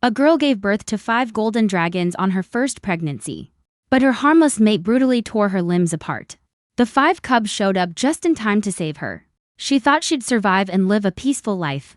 A girl gave birth to 5 golden dragons on her first pregnancy. But her harmless mate brutally tore her limbs apart. The 5 cubs showed up just in time to save her. She thought she'd survive and live a peaceful life.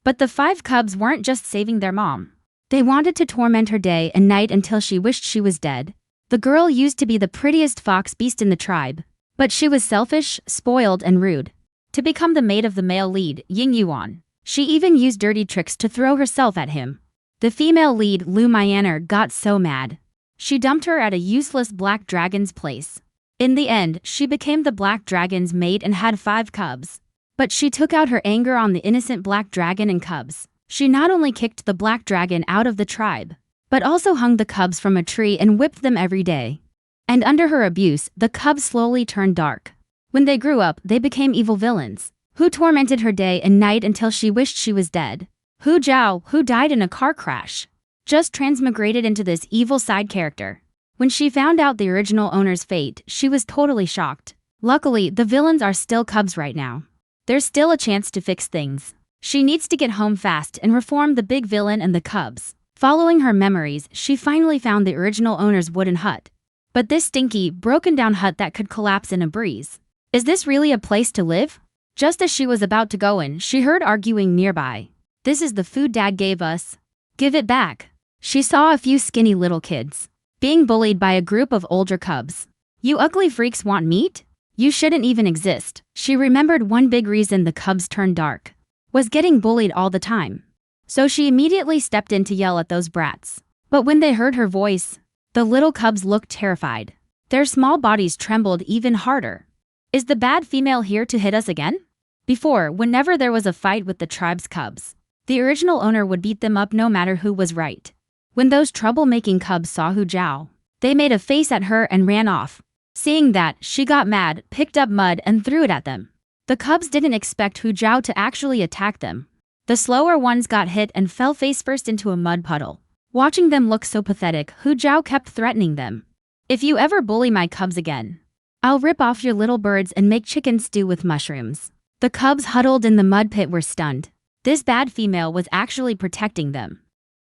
But the 5 cubs weren't just saving their mom. They wanted to torment her day and night until she wished she was dead. The girl used to be the prettiest fox beast in the tribe. But she was selfish, spoiled, and rude. To become the mate of the male lead, Ying Yuan, she even used dirty tricks to throw herself at him. The female lead, Lu Mianer, got so mad. She dumped her at a useless black dragon's place. In the end, she became the black dragon's mate and had 5 cubs. But she took out her anger on the innocent black dragon and cubs. She not only kicked the black dragon out of the tribe, but also hung the cubs from a tree and whipped them every day. And under her abuse, the cubs slowly turned dark. When they grew up, they became evil villains, who tormented her day and night until she wished she was dead. Hu Zhao, who died in a car crash, just transmigrated into this evil side character. When she found out the original owner's fate, she was totally shocked. Luckily, the villains are still cubs right now. There's still a chance to fix things. She needs to get home fast and reform the big villain and the cubs. Following her memories, she finally found the original owner's wooden hut. But this stinky, broken-down hut that could collapse in a breeze. Is this really a place to live? Just as she was about to go in, she heard arguing nearby. This is the food Dad gave us. Give it back. She saw a few skinny little kids being bullied by a group of older cubs. You ugly freaks want meat? You shouldn't even exist. She remembered one big reason the cubs turned dark was getting bullied all the time. So she immediately stepped in to yell at those brats. But when they heard her voice, the little cubs looked terrified. Their small bodies trembled even harder. Is the bad female here to hit us again? Before, whenever there was a fight with the tribe's cubs, the original owner would beat them up no matter who was right. When those troublemaking cubs saw Hu Zhao, they made a face at her and ran off. Seeing that, she got mad, picked up mud and threw it at them. The cubs didn't expect Hu Zhao to actually attack them. The slower ones got hit and fell face first into a mud puddle. Watching them look so pathetic, Hu Zhao kept threatening them. If you ever bully my cubs again, I'll rip off your little birds and make chicken stew with mushrooms. The cubs huddled in the mud pit were stunned. This bad female was actually protecting them.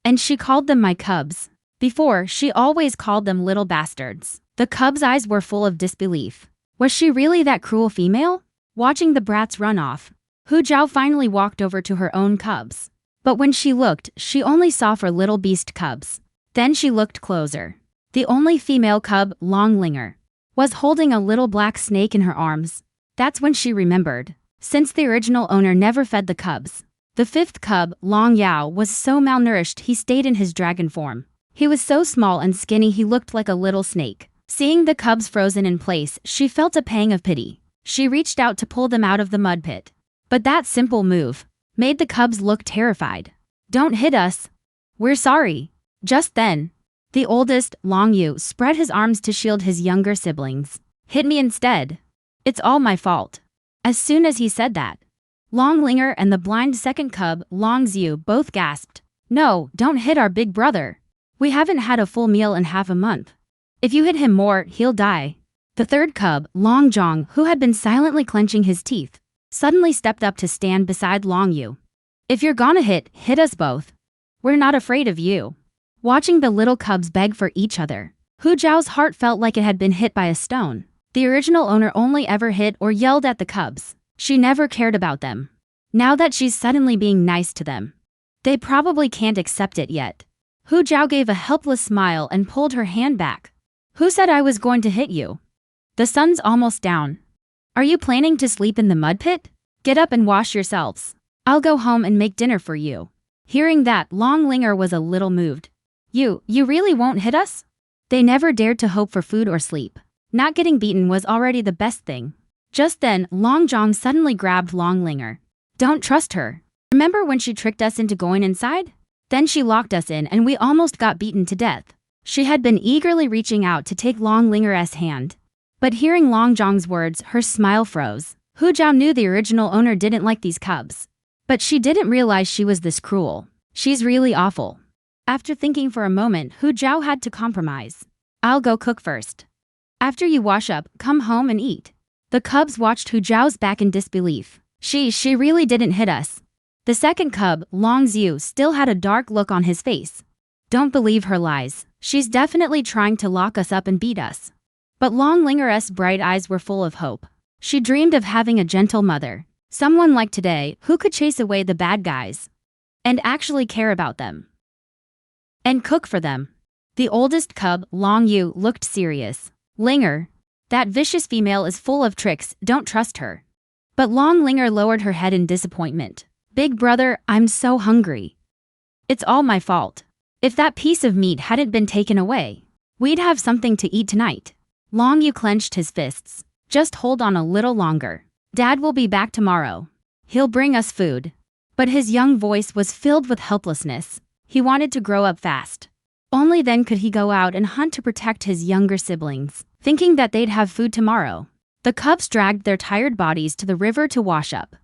And she called them my cubs. Before, she always called them little bastards. The cubs' eyes were full of disbelief. Was she really that cruel female? Watching the brats run off, Hu Zhao finally walked over to her own cubs. But when she looked, she only saw 4 little beast cubs. Then she looked closer. The only female cub, Longlinger, was holding a little black snake in her arms. That's when she remembered. Since the original owner never fed the cubs, the 5th cub, Long Yao, was so malnourished he stayed in his dragon form. He was so small and skinny he looked like a little snake. Seeing the cubs frozen in place, she felt a pang of pity. She reached out to pull them out of the mud pit. But that simple move made the cubs look terrified. Don't hit us. We're sorry. Just then, the oldest, Long Yu, spread his arms to shield his younger siblings. Hit me instead. It's all my fault. As soon as he said that, Longlinger and the blind 2nd cub, Long Xiu, both gasped. No, don't hit our big brother. We haven't had a full meal in half a month. If you hit him more, he'll die. The 3rd cub, Long Zhong, who had been silently clenching his teeth, suddenly stepped up to stand beside Long Yu. If you're gonna hit us both. We're not afraid of you. Watching the little cubs beg for each other, Hu Zhao's heart felt like it had been hit by a stone. The original owner only ever hit or yelled at the cubs. She never cared about them. Now that she's suddenly being nice to them, they probably can't accept it yet. Hu Zhao gave a helpless smile and pulled her hand back. Who said I was going to hit you? The sun's almost down. Are you planning to sleep in the mud pit? Get up and wash yourselves. I'll go home and make dinner for you. Hearing that, Longlinger was a little moved. You really won't hit us? They never dared to hope for food or sleep. Not getting beaten was already the best thing. Just then, Long Zhong suddenly grabbed Longlinger. Don't trust her. Remember when she tricked us into going inside? Then she locked us in and we almost got beaten to death. She had been eagerly reaching out to take Longlinger's hand. But hearing Long Zhong's words, her smile froze. Hu Zhao knew the original owner didn't like these cubs. But she didn't realize she was this cruel. She's really awful. After thinking for a moment, Hu Zhao had to compromise. I'll go cook first. After you wash up, come home and eat. The cubs watched Hu Zhao's back in disbelief. She really didn't hit us. The second cub, Long Xiu, still had a dark look on his face. Don't believe her lies. She's definitely trying to lock us up and beat us. But Long Linger's bright eyes were full of hope. She dreamed of having a gentle mother, someone like today who could chase away the bad guys and actually care about them and cook for them. The oldest cub, Long Yu, looked serious. Linger, that vicious female is full of tricks, don't trust her. But Long Linger lowered her head in disappointment. Big brother, I'm so hungry. It's all my fault. If that piece of meat hadn't been taken away, we'd have something to eat tonight. Long Yu clenched his fists. Just hold on a little longer. Dad will be back tomorrow. He'll bring us food. But his young voice was filled with helplessness. He wanted to grow up fast. Only then could he go out and hunt to protect his younger siblings, thinking that they'd have food tomorrow. The cubs dragged their tired bodies to the river to wash up.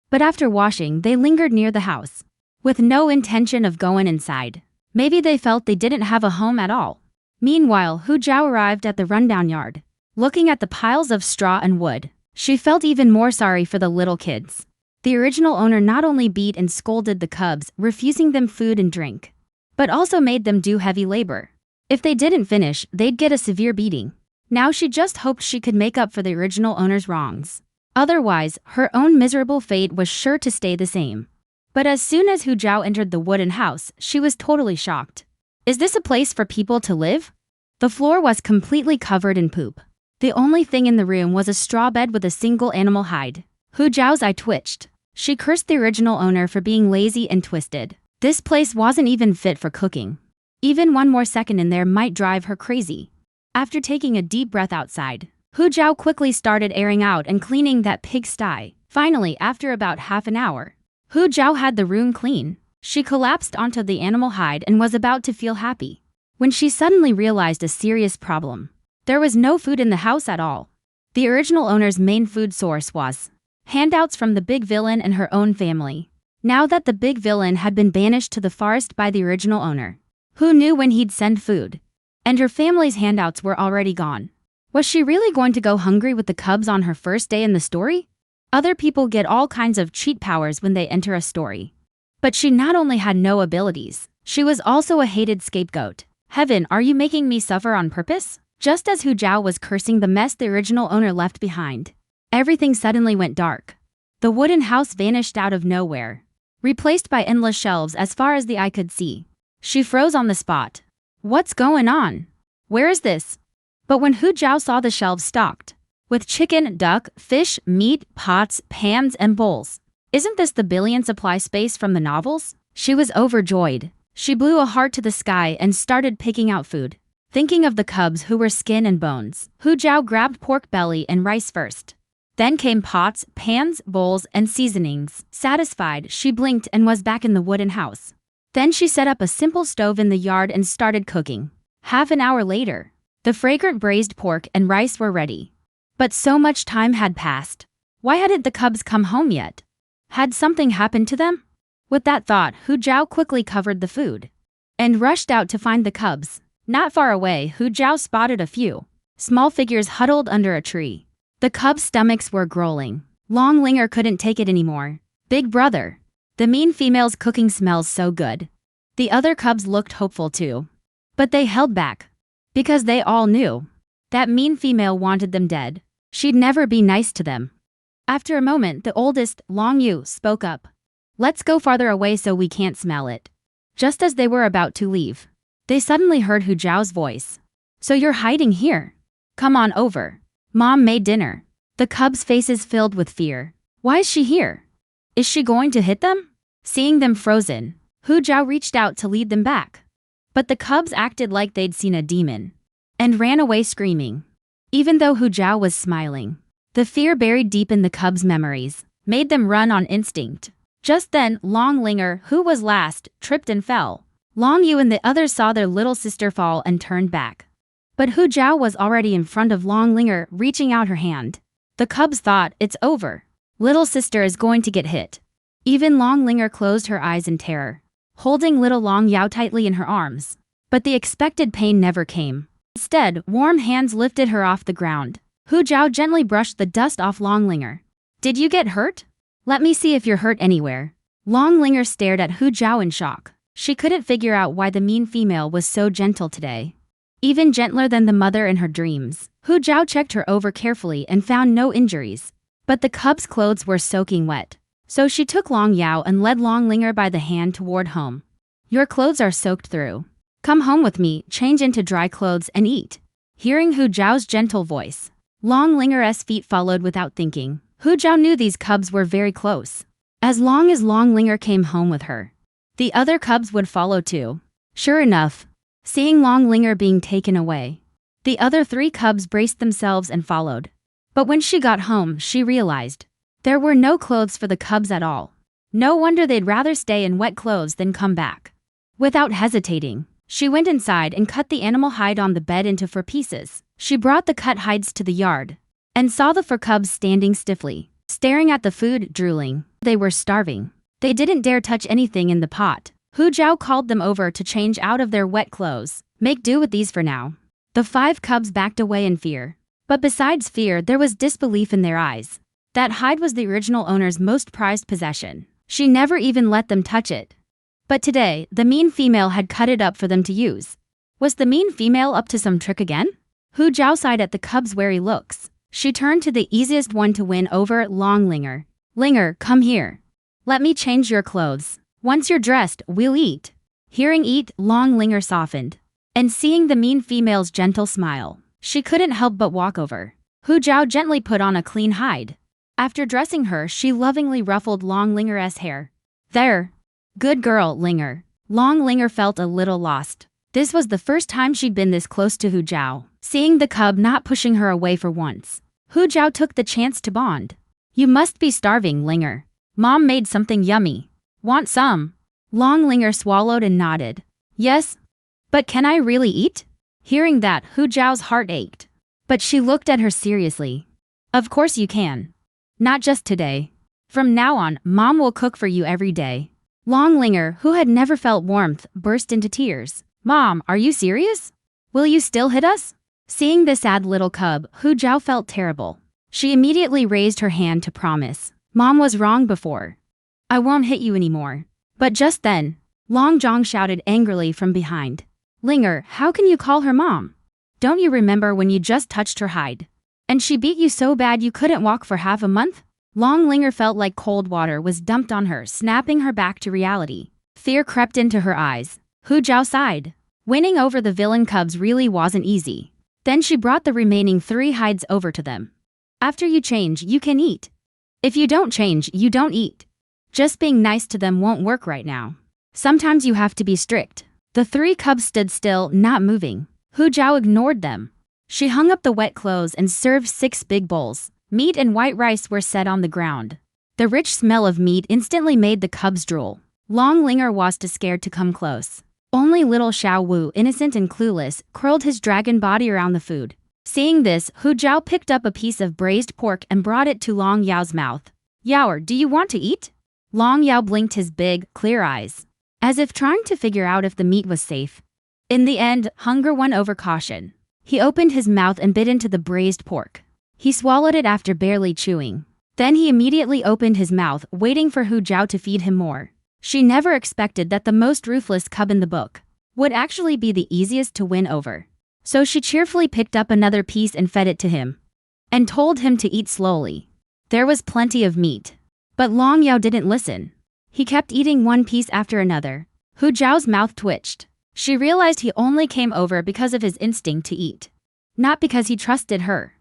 But after washing, they lingered near the house, with no intention of going inside. Maybe they felt they didn't have a home at all. Meanwhile, Hu Jiao arrived at the rundown yard. Looking at the piles of straw and wood, she felt even more sorry for the little kids. The original owner not only beat and scolded the cubs, refusing them food and drink, but also made them do heavy labor. If they didn't finish, they'd get a severe beating. Now she just hoped she could make up for the original owner's wrongs. Otherwise, her own miserable fate was sure to stay the same. But as soon as Hu Jiao entered the wooden house, she was totally shocked. Is this a place for people to live? The floor was completely covered in poop. The only thing in the room was a straw bed with a single animal hide. Hu Jiao's eye twitched. She cursed the original owner for being lazy and twisted. This place wasn't even fit for cooking. Even one more second in there might drive her crazy. After taking a deep breath outside, Hu Jiao quickly started airing out and cleaning that pigsty. Finally, after about half an hour, Hu Jiao had the room clean. She collapsed onto the animal hide and was about to feel happy, when she suddenly realized a serious problem. There was no food in the house at all. The original owner's main food source was handouts from the big villain and her own family. Now that the big villain had been banished to the forest by the original owner, who knew when he'd send food? And her family's handouts were already gone. Was she really going to go hungry with the cubs on her first day in the story? Other people get all kinds of cheat powers when they enter a story. But she not only had no abilities, she was also a hated scapegoat. Heaven, are you making me suffer on purpose? Just as Hu Jiao was cursing the mess the original owner left behind, everything suddenly went dark. The wooden house vanished out of nowhere, replaced by endless shelves as far as the eye could see. She froze on the spot. What's going on? Where is this? But when Hu Jiao saw the shelves stocked with chicken, duck, fish, meat, pots, pans, and bowls, isn't this the billion supply space from the novels? She was overjoyed. She blew a heart to the sky and started picking out food, thinking of the cubs who were skin and bones. Hu Jiao grabbed pork belly and rice first. Then came pots, pans, bowls, and seasonings. Satisfied, she blinked and was back in the wooden house. Then she set up a simple stove in the yard and started cooking. Half an hour later, the fragrant braised pork and rice were ready. But so much time had passed. Why hadn't the cubs come home yet? Had something happened to them? With that thought, Hu Jiao quickly covered the food and rushed out to find the cubs. Not far away, Hu Jiao spotted a few small figures huddled under a tree. The cubs' stomachs were growling. Long Linger couldn't take it anymore. Big brother, the mean female's cooking smells so good. The other cubs looked hopeful too, but they held back because they all knew that mean female wanted them dead. She'd never be nice to them. After a moment, the oldest, Long Yu, spoke up. Let's go farther away so we can't smell it. Just as they were about to leave, they suddenly heard Hu Jiao's voice. So you're hiding here? Come on over. Mom made dinner. The cubs' faces filled with fear. Why is she here? Is she going to hit them? Seeing them frozen, Hu Jiao reached out to lead them back. But the cubs acted like they'd seen a demon and ran away screaming. Even though Hu Jiao was smiling, the fear buried deep in the cubs' memories made them run on instinct. Just then, Long Linger, who was last, tripped and fell. Long Yu and the others saw their little sister fall and turned back. But Hu Jiao was already in front of Long Linger, reaching out her hand. The cubs thought, it's over. Little sister is going to get hit. Even Long Linger closed her eyes in terror, holding little Long Yao tightly in her arms. But the expected pain never came. Instead, warm hands lifted her off the ground. Hu Jiao gently brushed the dust off Long Linger. Did you get hurt? Let me see if you're hurt anywhere. Long Linger stared at Hu Zhao in shock. She couldn't figure out why the mean female was so gentle today. Even gentler than the mother in her dreams. Hu Zhao checked her over carefully and found no injuries. But the cub's clothes were soaking wet. So she took Long Yao and led Long Linger by the hand toward home. Your clothes are soaked through. Come home with me, change into dry clothes and eat. Hearing Hu Zhao's gentle voice, Long Linger's feet followed without thinking. Hu Zhao knew these cubs were very close. As long as Long Linger came home with her, the other cubs would follow too. Sure enough, seeing Long Linger being taken away, the other 3 cubs braced themselves and followed. But when she got home, she realized there were no clothes for the cubs at all. No wonder they'd rather stay in wet clothes than come back. Without hesitating, she went inside and cut the animal hide on the bed into 4 pieces. She brought the cut hides to the yard and saw the 4 cubs standing stiffly, staring at the food, drooling. They were starving. They didn't dare touch anything in the pot. Hu Zhao called them over to change out of their wet clothes. Make do with these for now. The 5 cubs backed away in fear. But besides fear, there was disbelief in their eyes. That hide was the original owner's most prized possession. She never even let them touch it. But today, the mean female had cut it up for them to use. Was the mean female up to some trick again? Hu Zhao sighed at the cub's wary looks. She turned to the easiest one to win over, Long Linger. Linger, come here. Let me change your clothes. Once you're dressed, we'll eat. Hearing eat, Long Linger softened. And seeing the mean female's gentle smile, she couldn't help but walk over. Hu Zhao gently put on a clean hide. After dressing her, she lovingly ruffled Long Linger's hair. There. Good girl, Linger. Long Linger felt a little lost. This was the first time she'd been this close to Hu Zhao. Seeing the cub not pushing her away for once, Hu Zhao took the chance to bond. You must be starving, Linger. Mom made something yummy. Want some? Long Linger swallowed and nodded. Yes. But can I really eat? Hearing that, Hu Zhao's heart ached. But she looked at her seriously. Of course you can. Not just today. From now on, Mom will cook for you every day. Long Linger, who had never felt warmth, burst into tears. Mom, are you serious? Will you still hit us? Seeing the sad little cub, Hu Zhao felt terrible. She immediately raised her hand to promise. Mom was wrong before. I won't hit you anymore. But just then, Long Zhong shouted angrily from behind. Linger, how can you call her mom? Don't you remember when you just touched her hide? And she beat you so bad you couldn't walk for half a month? Long Linger felt like cold water was dumped on her, snapping her back to reality. Fear crept into her eyes. Hu Zhao sighed. Winning over the villain cubs really wasn't easy. Then she brought the remaining 3 hides over to them. After you change, you can eat. If you don't change, you don't eat. Just being nice to them won't work right now. Sometimes you have to be strict. The 3 cubs stood still, not moving. Hu Zhao ignored them. She hung up the wet clothes and served 6 big bowls. Meat and white rice were set on the ground. The rich smell of meat instantly made the cubs drool. Long Linger was too scared to come close. Only little Xiao Wu, innocent and clueless, curled his dragon body around the food. Seeing this, Hu Zhao picked up a piece of braised pork and brought it to Long Yao's mouth. Yaoer, do you want to eat? Long Yao blinked his big, clear eyes, as if trying to figure out if the meat was safe. In the end, hunger won over caution. He opened his mouth and bit into the braised pork. He swallowed it after barely chewing. Then he immediately opened his mouth, waiting for Hu Zhao to feed him more. She never expected that the most ruthless cub in the book would actually be the easiest to win over. So she cheerfully picked up another piece and fed it to him, and told him to eat slowly. There was plenty of meat. But Long Yao didn't listen. He kept eating one piece after another. Hu Zhao's mouth twitched. She realized he only came over because of his instinct to eat, not because he trusted her.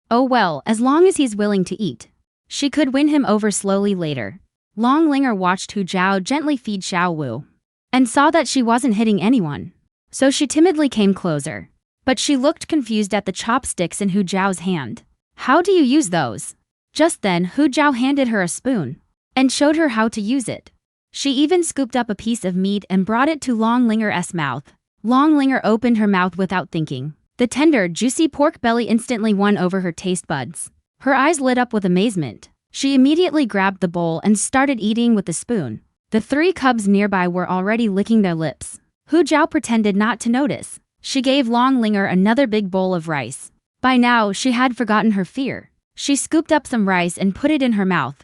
Oh well, as long as he's willing to eat, she could win him over slowly later. Long Linger watched Hu Zhao gently feed Xiao Wu, and saw that she wasn't hitting anyone. So she timidly came closer. But she looked confused at the chopsticks in Hu Zhao's hand. How do you use those? Just then, Hu Zhao handed her a spoon, and showed her how to use it. She even scooped up a piece of meat and brought it to Long Linger's mouth. Long Linger opened her mouth without thinking. The tender, juicy pork belly instantly won over her taste buds. Her eyes lit up with amazement. She immediately grabbed the bowl and started eating with the spoon. The 3 cubs nearby were already licking their lips. Hu Zhao pretended not to notice. She gave Long Linger another big bowl of rice. By now, she had forgotten her fear. She scooped up some rice and put it in her mouth.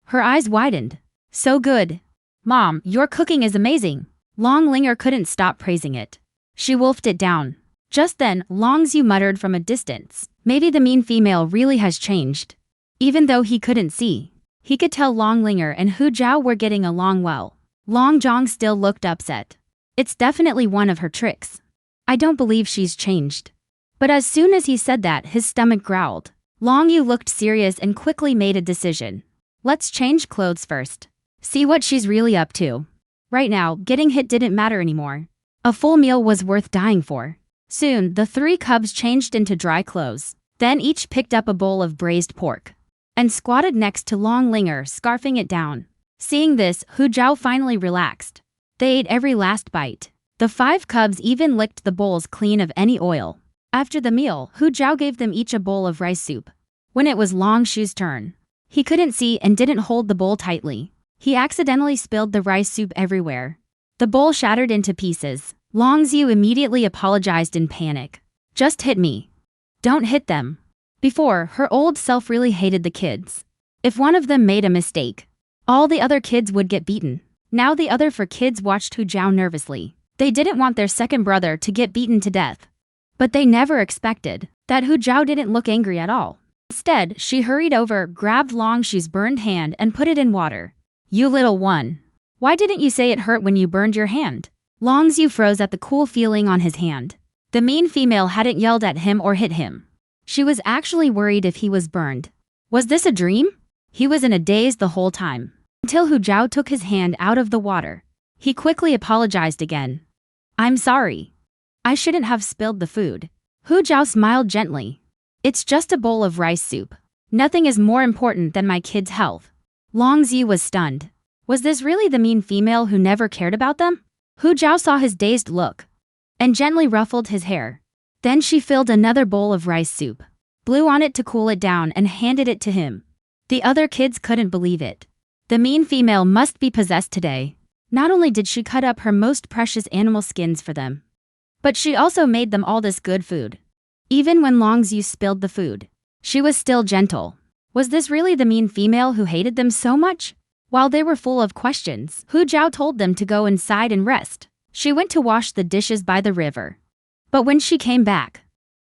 Her eyes widened. So good. Mom, your cooking is amazing. Long Linger couldn't stop praising it. She wolfed it down. Just then, Long Zhu muttered from a distance, maybe the mean female really has changed. Even though he couldn't see, he could tell Long Linger and Hu Zhao were getting along well. Long Zhong still looked upset. It's definitely one of her tricks. I don't believe she's changed. But as soon as he said that, his stomach growled. Long Yu looked serious and quickly made a decision. Let's change clothes first. See what she's really up to. Right now, getting hit didn't matter anymore. A full meal was worth dying for. Soon, the three cubs changed into dry clothes. Then each picked up a bowl of braised pork and squatted next to Long Linger, scarfing it down. Seeing this, Hu Zhao finally relaxed. They ate every last bite. The five cubs even licked the bowls clean of any oil. After the meal, Hu Zhao gave them each a bowl of rice soup. When it was Long Shu's turn, he couldn't see and didn't hold the bowl tightly. He accidentally spilled the rice soup everywhere. The bowl shattered into pieces. Long Zhu immediately apologized in panic. Just hit me. Don't hit them. Before, her old self really hated the kids. If one of them made a mistake, all the other kids would get beaten. Now the other four kids watched Hu Zhao nervously. They didn't want their second brother to get beaten to death. But they never expected that Hu Zhao didn't look angry at all. Instead, she hurried over, grabbed Long Shu's burned hand and put it in water. You little one. Why didn't you say it hurt when you burned your hand? Long Zhu froze at the cool feeling on his hand. The mean female hadn't yelled at him or hit him. She was actually worried if he was burned. Was this a dream? He was in a daze the whole time. Until Hu Zhao took his hand out of the water. He quickly apologized again. I'm sorry. I shouldn't have spilled the food. Hu Zhao smiled gently. It's just a bowl of rice soup. Nothing is more important than my kid's health. Long Zhu was stunned. Was this really the mean female who never cared about them? Hu Zhao saw his dazed look and gently ruffled his hair. Then she filled another bowl of rice soup, blew on it to cool it down and handed it to him. The other kids couldn't believe it. The mean female must be possessed today. Not only did she cut up her most precious animal skins for them, but she also made them all this good food. Even when Long Zhu spilled the food, she was still gentle. Was this really the mean female who hated them so much? While they were full of questions, Hu Zhao told them to go inside and rest. She went to wash the dishes by the river. But when she came back,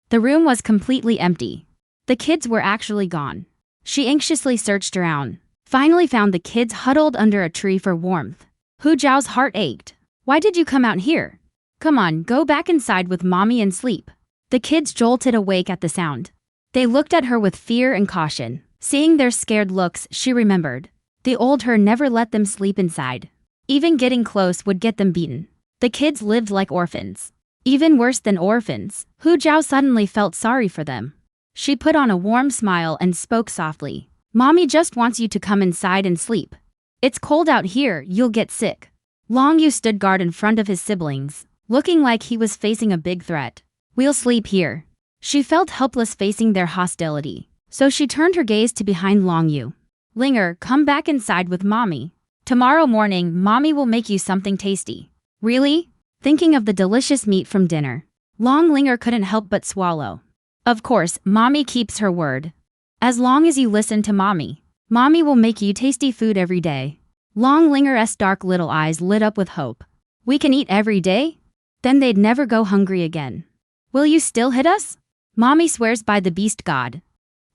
the room was completely empty. The kids were actually gone. She anxiously searched around, finally found the kids huddled under a tree for warmth. Hu Zhao's heart ached. Why did you come out here? Come on, go back inside with mommy and sleep. The kids jolted awake at the sound. They looked at her with fear and caution. Seeing their scared looks, she remembered. The old her never let them sleep inside. Even getting close would get them beaten. The kids lived like orphans. Even worse than orphans, Hu Zhao suddenly felt sorry for them. She put on a warm smile and spoke softly. Mommy just wants you to come inside and sleep. It's cold out here, you'll get sick. Long Yu stood guard in front of his siblings, looking like he was facing a big threat. We'll sleep here. She felt helpless facing their hostility, so she turned her gaze to behind Long Yu. Linger, come back inside with mommy. Tomorrow morning, mommy will make you something tasty. Really? Thinking of the delicious meat from dinner, Long Linger couldn't help but swallow. Of course, mommy keeps her word. As long as you listen to mommy, mommy will make you tasty food every day. Long Linger's dark little eyes lit up with hope. We can eat every day? Then they'd never go hungry again. Will you still hit us? Mommy swears by the beast god.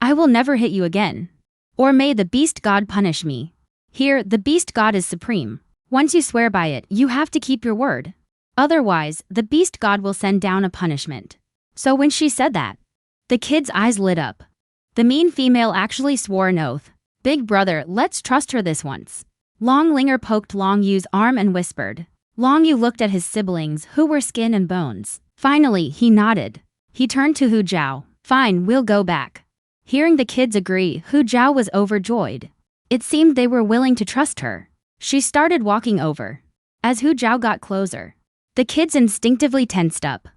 I will never hit you again. Or may the beast god punish me. Here, the beast god is supreme. Once you swear by it, you have to keep your word. Otherwise, the beast god will send down a punishment. So when she said that, the kids' eyes lit up. The mean female actually swore an oath. Big brother, let's trust her this once. Long Linger poked Long Yu's arm and whispered. Long Yu looked at his siblings, who were skin and bones. Finally, he nodded. He turned to Hu Zhao. Fine, we'll go back. Hearing the kids agree, Hu Zhao was overjoyed. It seemed they were willing to trust her. She started walking over. As Hu Zhao got closer, the kids instinctively tensed up.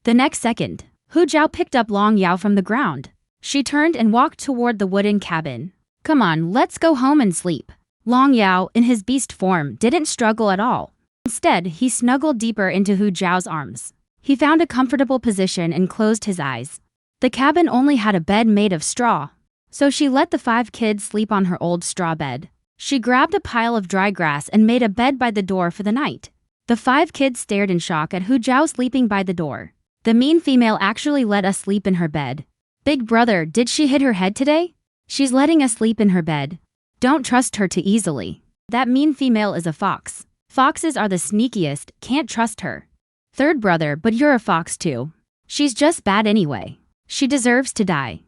The next second, Hu Zhao picked up Long Yao from the ground. She turned and walked toward the wooden cabin. Come on, let's go home and sleep. Long Yao, in his beast form, didn't struggle at all. Instead, he snuggled deeper into Hu Zhao's arms. He found a comfortable position and closed his eyes. The cabin only had a bed made of straw, so she let the 5 kids sleep on her old straw bed. She grabbed a pile of dry grass and made a bed by the door for the night. The 5 kids stared in shock at Hu Zhao sleeping by the door. The mean female actually let us sleep in her bed. Big brother, did she hit her head today? She's letting us sleep in her bed. Don't trust her too easily. That mean female is a fox. Foxes are the sneakiest, can't trust her. Third brother, but you're a fox too. She's just bad anyway. She deserves to die.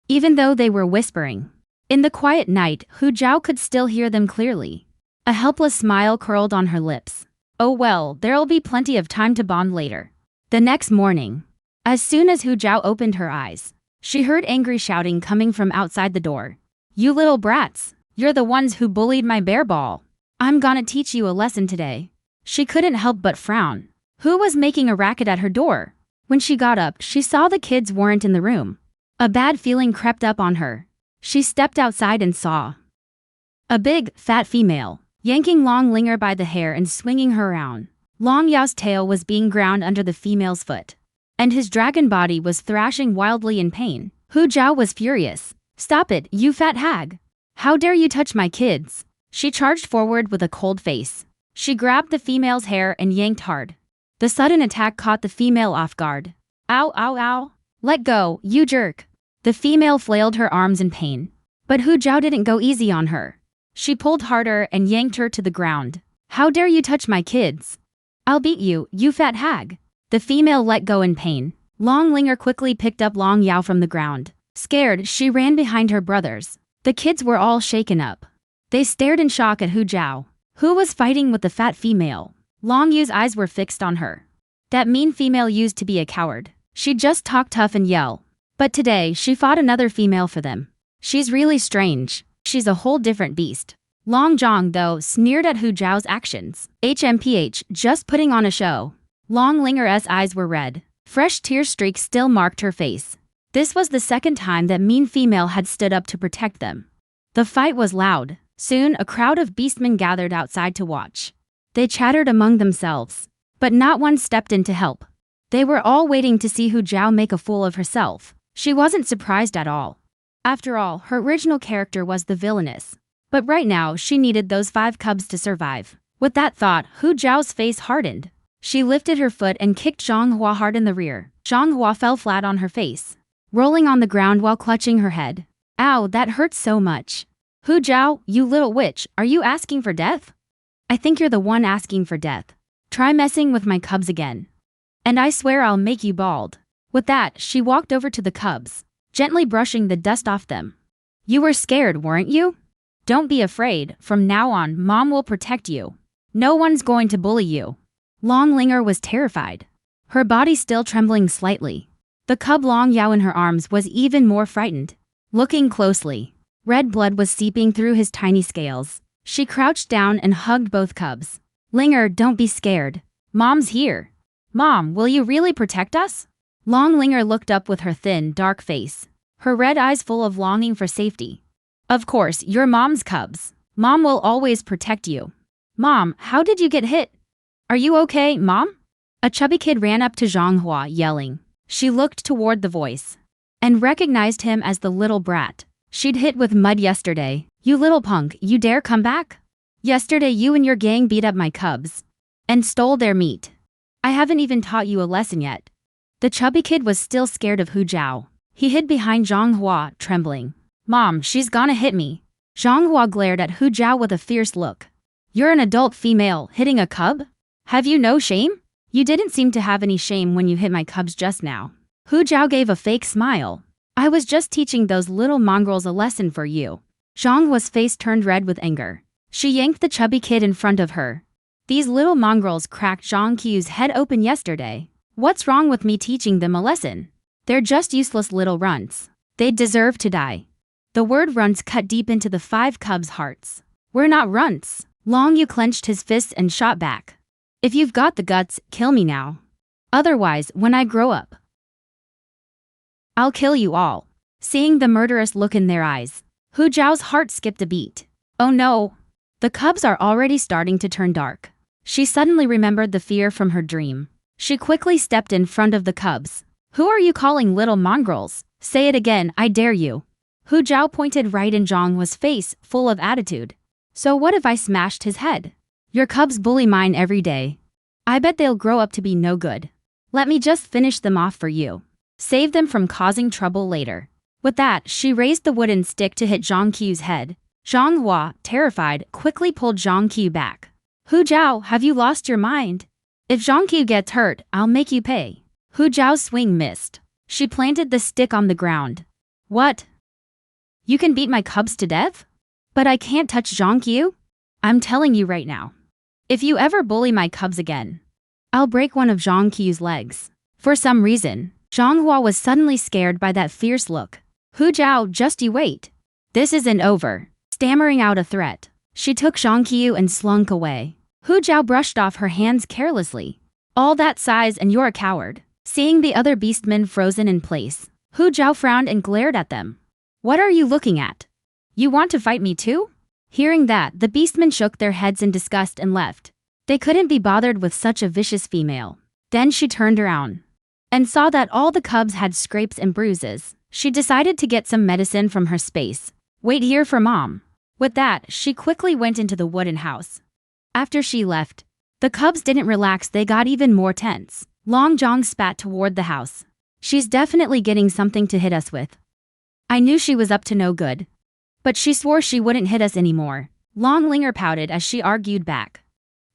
Even though they were whispering, in the quiet night, Hu Zhao could still hear them clearly. A helpless smile curled on her lips. Oh well, there'll be plenty of time to bond later. The next morning, as soon as Hu Zhao opened her eyes, she heard angry shouting coming from outside the door. You little brats, you're the ones who bullied my bear ball. I'm gonna teach you a lesson today. She couldn't help but frown. Who was making a racket at her door? When she got up, she saw the kids weren't in the room. A bad feeling crept up on her. She stepped outside and saw a big, fat female, yanking Long Linger by the hair and swinging her around. Long Yao's tail was being ground under the female's foot, and his dragon body was thrashing wildly in pain. Hu Zhao was furious. Stop it, you fat hag! How dare you touch my kids! She charged forward with a cold face. She grabbed the female's hair and yanked hard. The sudden attack caught the female off guard. Ow, ow, ow! Let go, you jerk! The female flailed her arms in pain. But Hu Zhao didn't go easy on her. She pulled harder and yanked her to the ground. How dare you touch my kids! I'll beat you, you fat hag! The female let go in pain. Long Linger quickly picked up Long Yao from the ground. Scared, she ran behind her brothers. The kids were all shaken up. They stared in shock at Hu Zhao, who was fighting with the fat female. Long Yu's eyes were fixed on her. That mean female used to be a coward. She'd just talk tough and yell. But today, she fought another female for them. She's really strange. She's a whole different beast. Long Zhang, though, sneered at Hu Zhao's actions. HMPH, just putting on a show. Long Linger's eyes were red. Fresh tear streaks still marked her face. This was the second time that mean female had stood up to protect them. The fight was loud. Soon, a crowd of beastmen gathered outside to watch. They chattered among themselves, but not one stepped in to help. They were all waiting to see Hu Zhao make a fool of herself. She wasn't surprised at all. After all, her original character was the villainess. But right now, she needed those 5 cubs to survive. With that thought, Hu Zhao's face hardened. She lifted her foot and kicked Zhang Hua hard in the rear. Zhang Hua fell flat on her face, rolling on the ground while clutching her head. Ow, that hurts so much. Hu Zhao, you little witch, are you asking for death? I think you're the one asking for death. Try messing with my cubs again, and I swear I'll make you bald. With that, she walked over to the cubs, gently brushing the dust off them. You were scared, weren't you? Don't be afraid, from now on, Mom will protect you. No one's going to bully you. Long Linger was terrified, her body still trembling slightly. The cub Long Yao in her arms was even more frightened. Looking closely, red blood was seeping through his tiny scales. She crouched down and hugged both cubs. Linger, don't be scared. Mom's here. Mom, will you really protect us? Long Linger looked up with her thin, dark face, her red eyes full of longing for safety. Of course, you're Mom's cubs. Mom will always protect you. Mom, how did you get hit? Are you okay, Mom? A chubby kid ran up to Zhang Hua, yelling. She looked toward the voice and recognized him as the little brat she'd hit with mud yesterday. You little punk, you dare come back? Yesterday you and your gang beat up my cubs and stole their meat. I haven't even taught you a lesson yet. The chubby kid was still scared of Hu Zhao. He hid behind Zhang Hua, trembling. Mom, she's gonna hit me. Zhang Hua glared at Hu Zhao with a fierce look. You're an adult female, hitting a cub? Have you no shame? You didn't seem to have any shame when you hit my cubs just now. Hu Zhao gave a fake smile. I was just teaching those little mongrels a lesson for you. Zhang Hua's face turned red with anger. She yanked the chubby kid in front of her. These little mongrels cracked Zhang Qiu's head open yesterday. What's wrong with me teaching them a lesson? They're just useless little runts. They deserve to die. The word runts cut deep into the 5 cubs' hearts. We're not runts. Long Yu clenched his fists and shot back. If you've got the guts, kill me now. Otherwise, when I grow up, I'll kill you all. Seeing the murderous look in their eyes, Hu Zhao's heart skipped a beat. Oh no! The cubs are already starting to turn dark. She suddenly remembered the fear from her dream. She quickly stepped in front of the cubs. Who are you calling little mongrels? Say it again, I dare you. Hu Zhao pointed right in Zhanghua's face, full of attitude. So what if I smashed his head? Your cubs bully mine every day. I bet they'll grow up to be no good. Let me just finish them off for you. Save them from causing trouble later. With that, she raised the wooden stick to hit Zhang Qiu's head. Zhang Hua, terrified, quickly pulled Zhang Qiu back. Hu Zhao, have you lost your mind? If Zhang Qiu gets hurt, I'll make you pay. Hu Zhao's swing missed. She planted the stick on the ground. What? You can beat my cubs to death? But I can't touch Zhang Qiu? I'm telling you right now. If you ever bully my cubs again, I'll break one of Zhang Qiu's legs. For some reason, Zhang Hua was suddenly scared by that fierce look. Hu Zhao, just you wait. This isn't over. Stammering out a threat, she took Zhang Qiu and slunk away. Hu Zhao brushed off her hands carelessly. All that size and you're a coward. Seeing the other beastmen frozen in place, Hu Zhao frowned and glared at them. What are you looking at? You want to fight me too? Hearing that, the beastmen shook their heads in disgust and left. They couldn't be bothered with such a vicious female. Then she turned around and saw that all the cubs had scrapes and bruises. She decided to get some medicine from her space. Wait here for mom. With that, she quickly went into the wooden house. After she left, the cubs didn't relax, they got even more tense. Long Zhang spat toward the house. She's definitely getting something to hit us with. I knew she was up to no good. But she swore she wouldn't hit us anymore. Long Linger pouted as she argued back.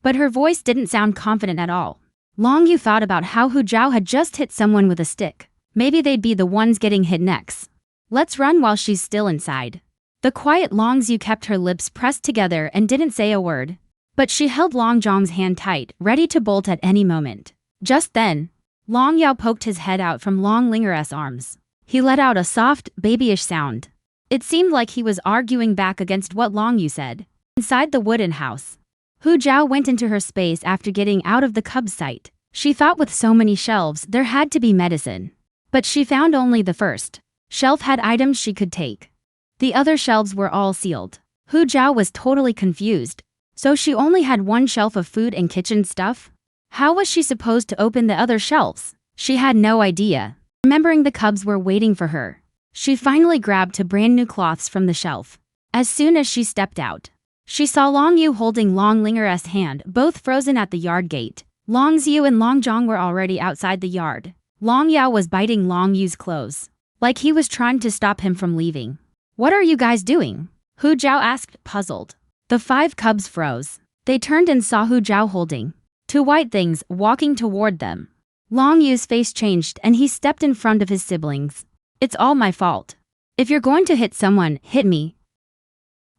But her voice didn't sound confident at all. Long Yu thought about how Hu Zhao had just hit someone with a stick. Maybe they'd be the ones getting hit next. Let's run while she's still inside. The quiet Long Yu kept her lips pressed together and didn't say a word. But she held Long Zhang's hand tight, ready to bolt at any moment. Just then, Long Yao poked his head out from Long Linger's arms. He let out a soft, babyish sound. It seemed like he was arguing back against what Long Yu said. Inside the wooden house, Hu Zhao went into her space after getting out of the cub's sight. She thought with so many shelves there had to be medicine. But she found only the first shelf had items she could take. The other shelves were all sealed. Hu Zhao was totally confused. So she only had one shelf of food and kitchen stuff? How was she supposed to open the other shelves? She had no idea. Remembering the cubs were waiting for her, she finally grabbed two brand new cloths from the shelf. As soon as she stepped out, she saw Long Yu holding Long Linger's hand, both frozen at the yard gate. Long Xiu and Long Zhang were already outside the yard. Long Yao was biting Long Yu's clothes, like he was trying to stop him from leaving. What are you guys doing? Hu Zhao asked, puzzled. The 5 cubs froze. They turned and saw Hu Zhao holding 2 white things, walking toward them. Long Yu's face changed and he stepped in front of his siblings. It's all my fault. If you're going to hit someone, hit me.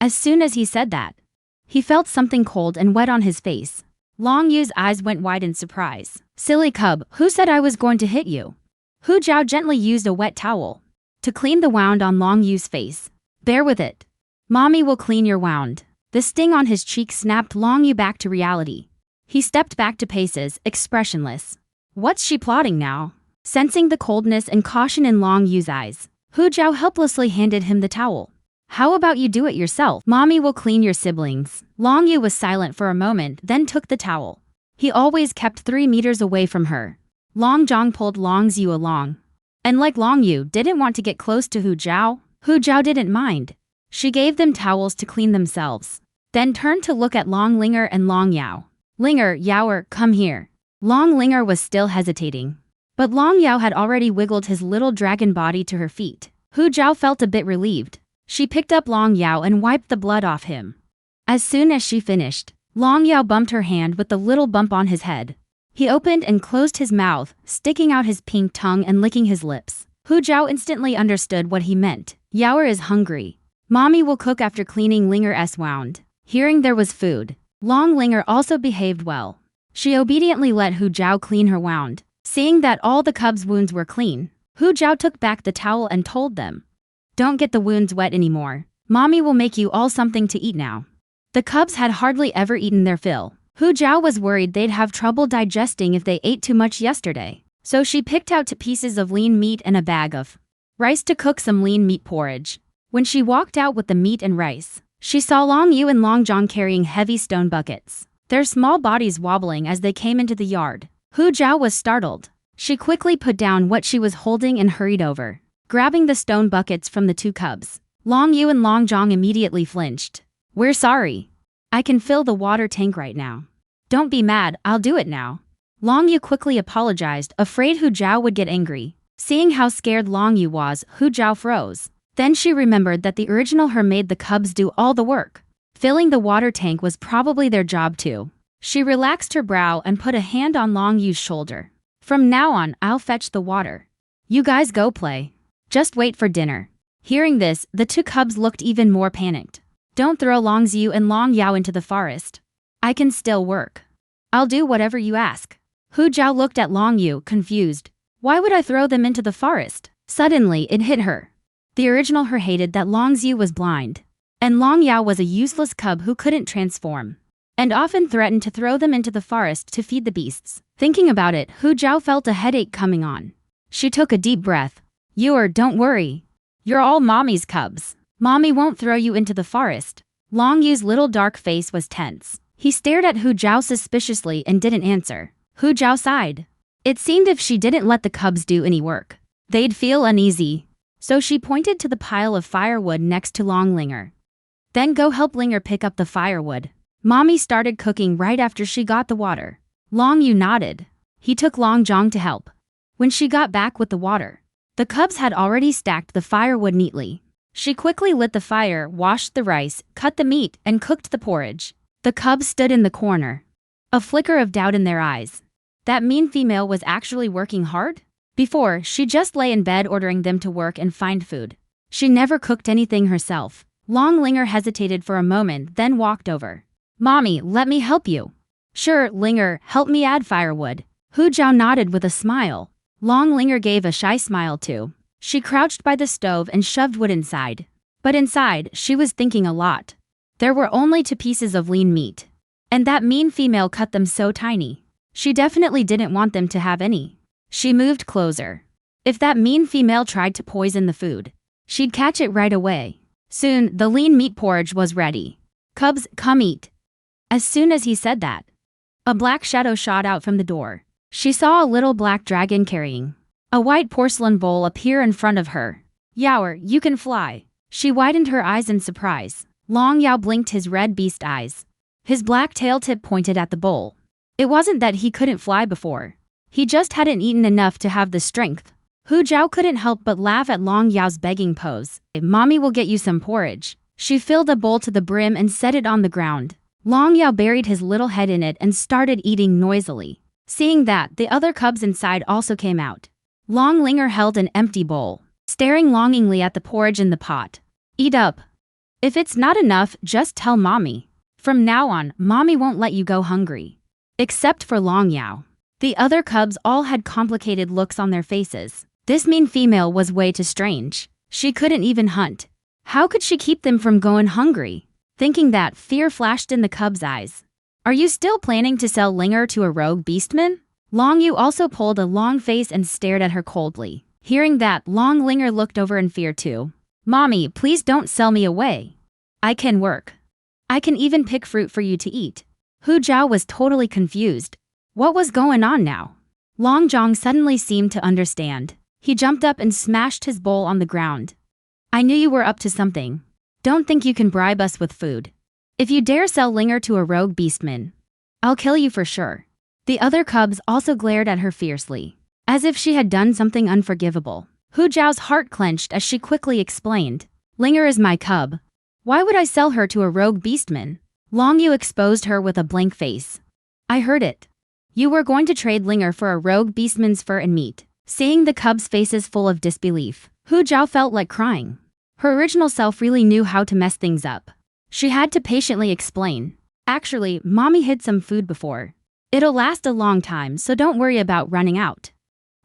As soon as he said that, he felt something cold and wet on his face. Long Yu's eyes went wide in surprise. Silly cub, who said I was going to hit you? Hu Zhao gently used a wet towel to clean the wound on Long Yu's face. Bear with it. Mommy will clean your wound. The sting on his cheek snapped Long Yu back to reality. He stepped back 2 paces, expressionless. What's she plotting now? Sensing the coldness and caution in Long Yu's eyes, Hu Zhao helplessly handed him the towel. How about you do it yourself? Mommy will clean your siblings. Long Yu was silent for a moment, then took the towel. He always kept 3 meters away from her. Long Zhang pulled Long Yu along. And like Long Yu didn't want to get close to Hu Zhao didn't mind. She gave them towels to clean themselves, then turned to look at Long Linger and Long Yao. Linger, Yaoer, come here. Long Linger was still hesitating. But Long Yao had already wiggled his little dragon body to her feet. Hu Zhao felt a bit relieved. She picked up Long Yao and wiped the blood off him. As soon as she finished, Long Yao bumped her hand with the little bump on his head. He opened and closed his mouth, sticking out his pink tongue and licking his lips. Hu Zhao instantly understood what he meant. Yaoer is hungry. Mommy will cook after cleaning Linger's wound. Hearing there was food, Long Linger also behaved well. She obediently let Hu Zhao clean her wound. Seeing that all the cubs' wounds were clean, Hu Zhao took back the towel and told them, "Don't get the wounds wet anymore. Mommy will make you all something to eat now." The cubs had hardly ever eaten their fill. Hu Zhao was worried they'd have trouble digesting if they ate too much yesterday. So she picked out 2 pieces of lean meat and a bag of rice to cook some lean meat porridge. When she walked out with the meat and rice, she saw Long Yu and Long Zhang carrying heavy stone buckets, their small bodies wobbling as they came into the yard. Hu Zhao was startled. She quickly put down what she was holding and hurried over, grabbing the stone buckets from the 2 cubs. Long Yu and Long Zhong immediately flinched. We're sorry. I can fill the water tank right now. Don't be mad, I'll do it now. Long Yu quickly apologized, afraid Hu Zhao would get angry. Seeing how scared Long Yu was, Hu Zhao froze. Then she remembered that the original her made the cubs do all the work. Filling the water tank was probably their job too. She relaxed her brow and put a hand on Long Yu's shoulder. From now on, I'll fetch the water. You guys go play. Just wait for dinner. Hearing this, the two cubs looked even more panicked. Don't throw Long Xiu and Long Yao into the forest. I can still work. I'll do whatever you ask. Hu Zhao looked at Long Yu, confused. Why would I throw them into the forest? Suddenly, it hit her. The original her hated that Long Xiu was blind. And Long Yao was a useless cub who couldn't transform. And often threatened to throw them into the forest to feed the beasts. Thinking about it, Hu Zhao felt a headache coming on. She took a deep breath. Don't worry. You're all Mommy's cubs. Mommy won't throw you into the forest. Long Yu's little dark face was tense. He stared at Hu Zhao suspiciously and didn't answer. Hu Zhao sighed. It seemed if she didn't let the cubs do any work, they'd feel uneasy. So she pointed to the pile of firewood next to Long Linger. Then go help Linger pick up the firewood. Mommy started cooking right after she got the water. Long Yu nodded. He took Long Zhong to help. When she got back with the water, the cubs had already stacked the firewood neatly. She quickly lit the fire, washed the rice, cut the meat, and cooked the porridge. The cubs stood in the corner. A flicker of doubt in their eyes. That mean female was actually working hard? Before, she just lay in bed ordering them to work and find food. She never cooked anything herself. Long Linger hesitated for a moment, then walked over. Mommy, let me help you. Sure, Linger, help me add firewood. Hu Zhao nodded with a smile. Long Linger gave a shy smile too. She crouched by the stove and shoved wood inside. But inside, she was thinking a lot. There were only 2 pieces of lean meat. And that mean female cut them so tiny. She definitely didn't want them to have any. She moved closer. If that mean female tried to poison the food, she'd catch it right away. Soon, the lean meat porridge was ready. Cubs, come eat. As soon as he said that, a black shadow shot out from the door. She saw a little black dragon carrying a white porcelain bowl appear in front of her. Yaoer, you can fly. She widened her eyes in surprise. Long Yao blinked his red beast eyes. His black tail tip pointed at the bowl. It wasn't that he couldn't fly before. He just hadn't eaten enough to have the strength. Hu Zhao couldn't help but laugh at Long Yao's begging pose. Mommy will get you some porridge. She filled a bowl to the brim and set it on the ground. Long Yao buried his little head in it and started eating noisily. Seeing that, the other cubs inside also came out. Long Linger held an empty bowl, staring longingly at the porridge in the pot. Eat up. If it's not enough, just tell Mommy. From now on, Mommy won't let you go hungry. Except for Long Yao. The other cubs all had complicated looks on their faces. This mean female was way too strange. She couldn't even hunt. How could she keep them from going hungry? Thinking that, fear flashed in the cubs' eyes. Are you still planning to sell Linger to a rogue beastman? Long Yu also pulled a long face and stared at her coldly. Hearing that, Long Linger looked over in fear too. Mommy, please don't sell me away. I can work. I can even pick fruit for you to eat. Hu Zhao was totally confused. What was going on now? Long Zhong suddenly seemed to understand. He jumped up and smashed his bowl on the ground. I knew you were up to something. Don't think you can bribe us with food. If you dare sell Linger to a rogue beastman, I'll kill you for sure. The other cubs also glared at her fiercely, as if she had done something unforgivable. Hu Zhao's heart clenched as she quickly explained. Linger is my cub. Why would I sell her to a rogue beastman? Long Yu exposed her with a blank face. I heard it. You were going to trade Linger for a rogue beastman's fur and meat. Seeing the cubs' faces full of disbelief, Hu Zhao felt like crying. Her original self really knew how to mess things up. She had to patiently explain. Actually, Mommy hid some food before. It'll last a long time, so don't worry about running out.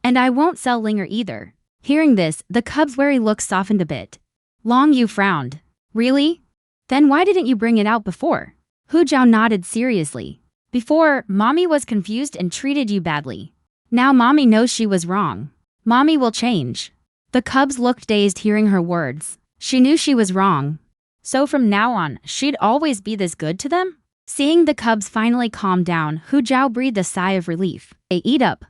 And I won't sell Linger either. Hearing this, the cub's wary look softened a bit. Long Yu frowned. Really? Then why didn't you bring it out before? Hu Zhao nodded seriously. Before, Mommy was confused and treated you badly. Now Mommy knows she was wrong. Mommy will change. The cubs looked dazed hearing her words. She knew she was wrong. So from now on, she'd always be this good to them? Seeing the cubs finally calm down, Hu Zhao breathed a sigh of relief. Eat up.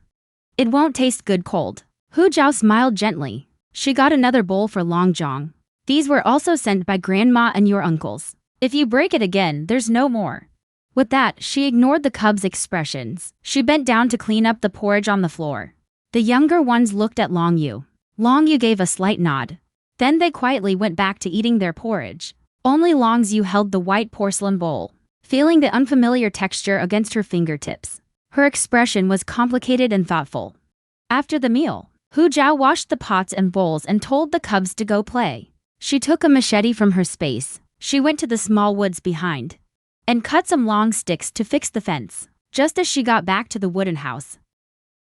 It won't taste good cold. Hu Zhao smiled gently. She got another bowl for Long Zhong. These were also sent by grandma and your uncles. If you break it again, there's no more. With that, she ignored the cubs' expressions. She bent down to clean up the porridge on the floor. The younger ones looked at Long Yu. Long Yu gave a slight nod. Then they quietly went back to eating their porridge. Only Long Yu held the white porcelain bowl, feeling the unfamiliar texture against her fingertips. Her expression was complicated and thoughtful. After the meal, Hu Zhao washed the pots and bowls and told the cubs to go play. She took a machete from her space. She went to the small woods behind and cut some long sticks to fix the fence. Just as she got back to the wooden house,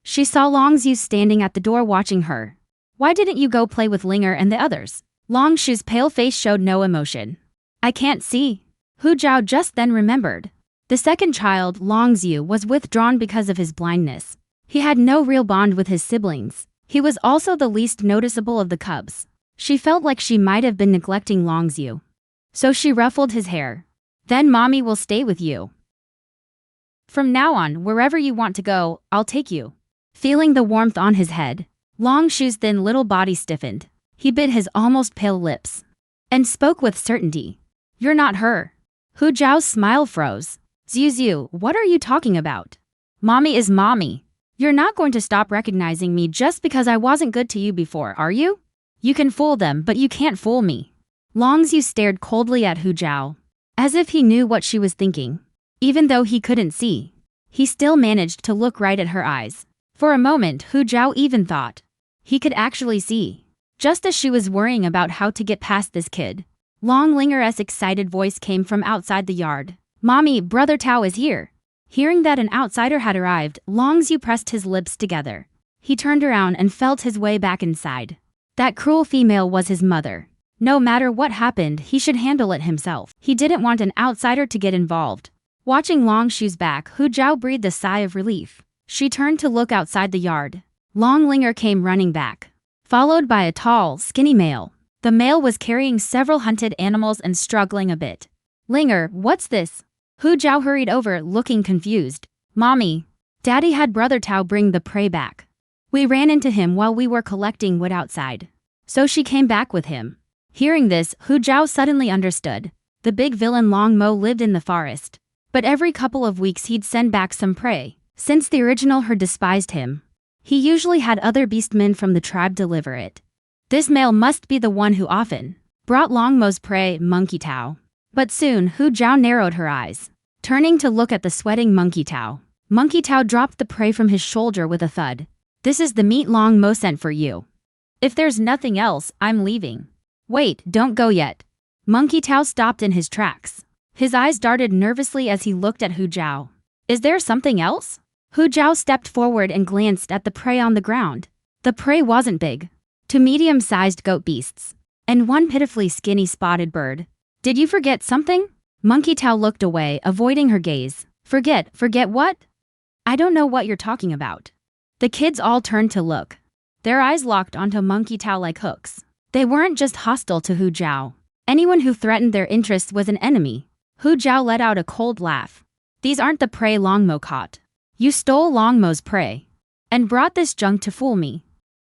she saw Long Yu standing at the door watching her. Why didn't you go play with Linger and the others? Long Shu's pale face showed no emotion. I can't see. Hu Zhao just then remembered. The second child, Long Yu, was withdrawn because of his blindness. He had no real bond with his siblings. He was also the least noticeable of the cubs. She felt like she might have been neglecting Long Yu. So she ruffled his hair. Then mommy will stay with you. From now on, wherever you want to go, I'll take you. Feeling the warmth on his head, Long Shu's thin little body stiffened. He bit his almost pale lips and spoke with certainty. You're not her. Hu Zhao's smile froze. Zhu, what are you talking about? Mommy is mommy. You're not going to stop recognizing me just because I wasn't good to you before, are you? You can fool them, but you can't fool me. Long Yu stared coldly at Hu Zhao, as if he knew what she was thinking. Even though he couldn't see, he still managed to look right at her eyes. For a moment, Hu Zhao even thought he could actually see. Just as she was worrying about how to get past this kid, Long Linger's excited voice came from outside the yard. Mommy, Brother Tao is here. Hearing that an outsider had arrived, Long Yu pressed his lips together. He turned around and felt his way back inside. That cruel female was his mother. No matter what happened, he should handle it himself. He didn't want an outsider to get involved. Watching Long Shu's back, Hu Zhao breathed a sigh of relief. She turned to look outside the yard. Long Linger came running back, followed by a tall, skinny male. The male was carrying several hunted animals and struggling a bit. Linger, what's this? Hu Zhao hurried over, looking confused. Mommy, Daddy had Brother Tao bring the prey back. We ran into him while we were collecting wood outside. So she came back with him. Hearing this, Hu Zhao suddenly understood. The big villain Long Mo lived in the forest. But every couple of weeks he'd send back some prey. Since the original her despised him, he usually had other beastmen from the tribe deliver it. This male must be the one who often brought Long Mo's prey, Monkey Tao. But soon, Hu Zhao narrowed her eyes, turning to look at the sweating Monkey Tao. Monkey Tao dropped the prey from his shoulder with a thud. This is the meat Long Mo sent for you. If there's nothing else, I'm leaving. Wait, don't go yet. Monkey Tao stopped in his tracks. His eyes darted nervously as he looked at Hu Zhao. Is there something else? Hu Zhao stepped forward and glanced at the prey on the ground. The prey wasn't big. Two medium-sized goat beasts, and one pitifully skinny spotted bird. Did you forget something? Monkey Tao looked away, avoiding her gaze. Forget what? I don't know what you're talking about. The kids all turned to look. Their eyes locked onto Monkey Tao like hooks. They weren't just hostile to Hu Zhao. Anyone who threatened their interests was an enemy. Hu Zhao let out a cold laugh. These aren't the prey Long Mo caught. You stole Long Mo's prey and brought this junk to fool me.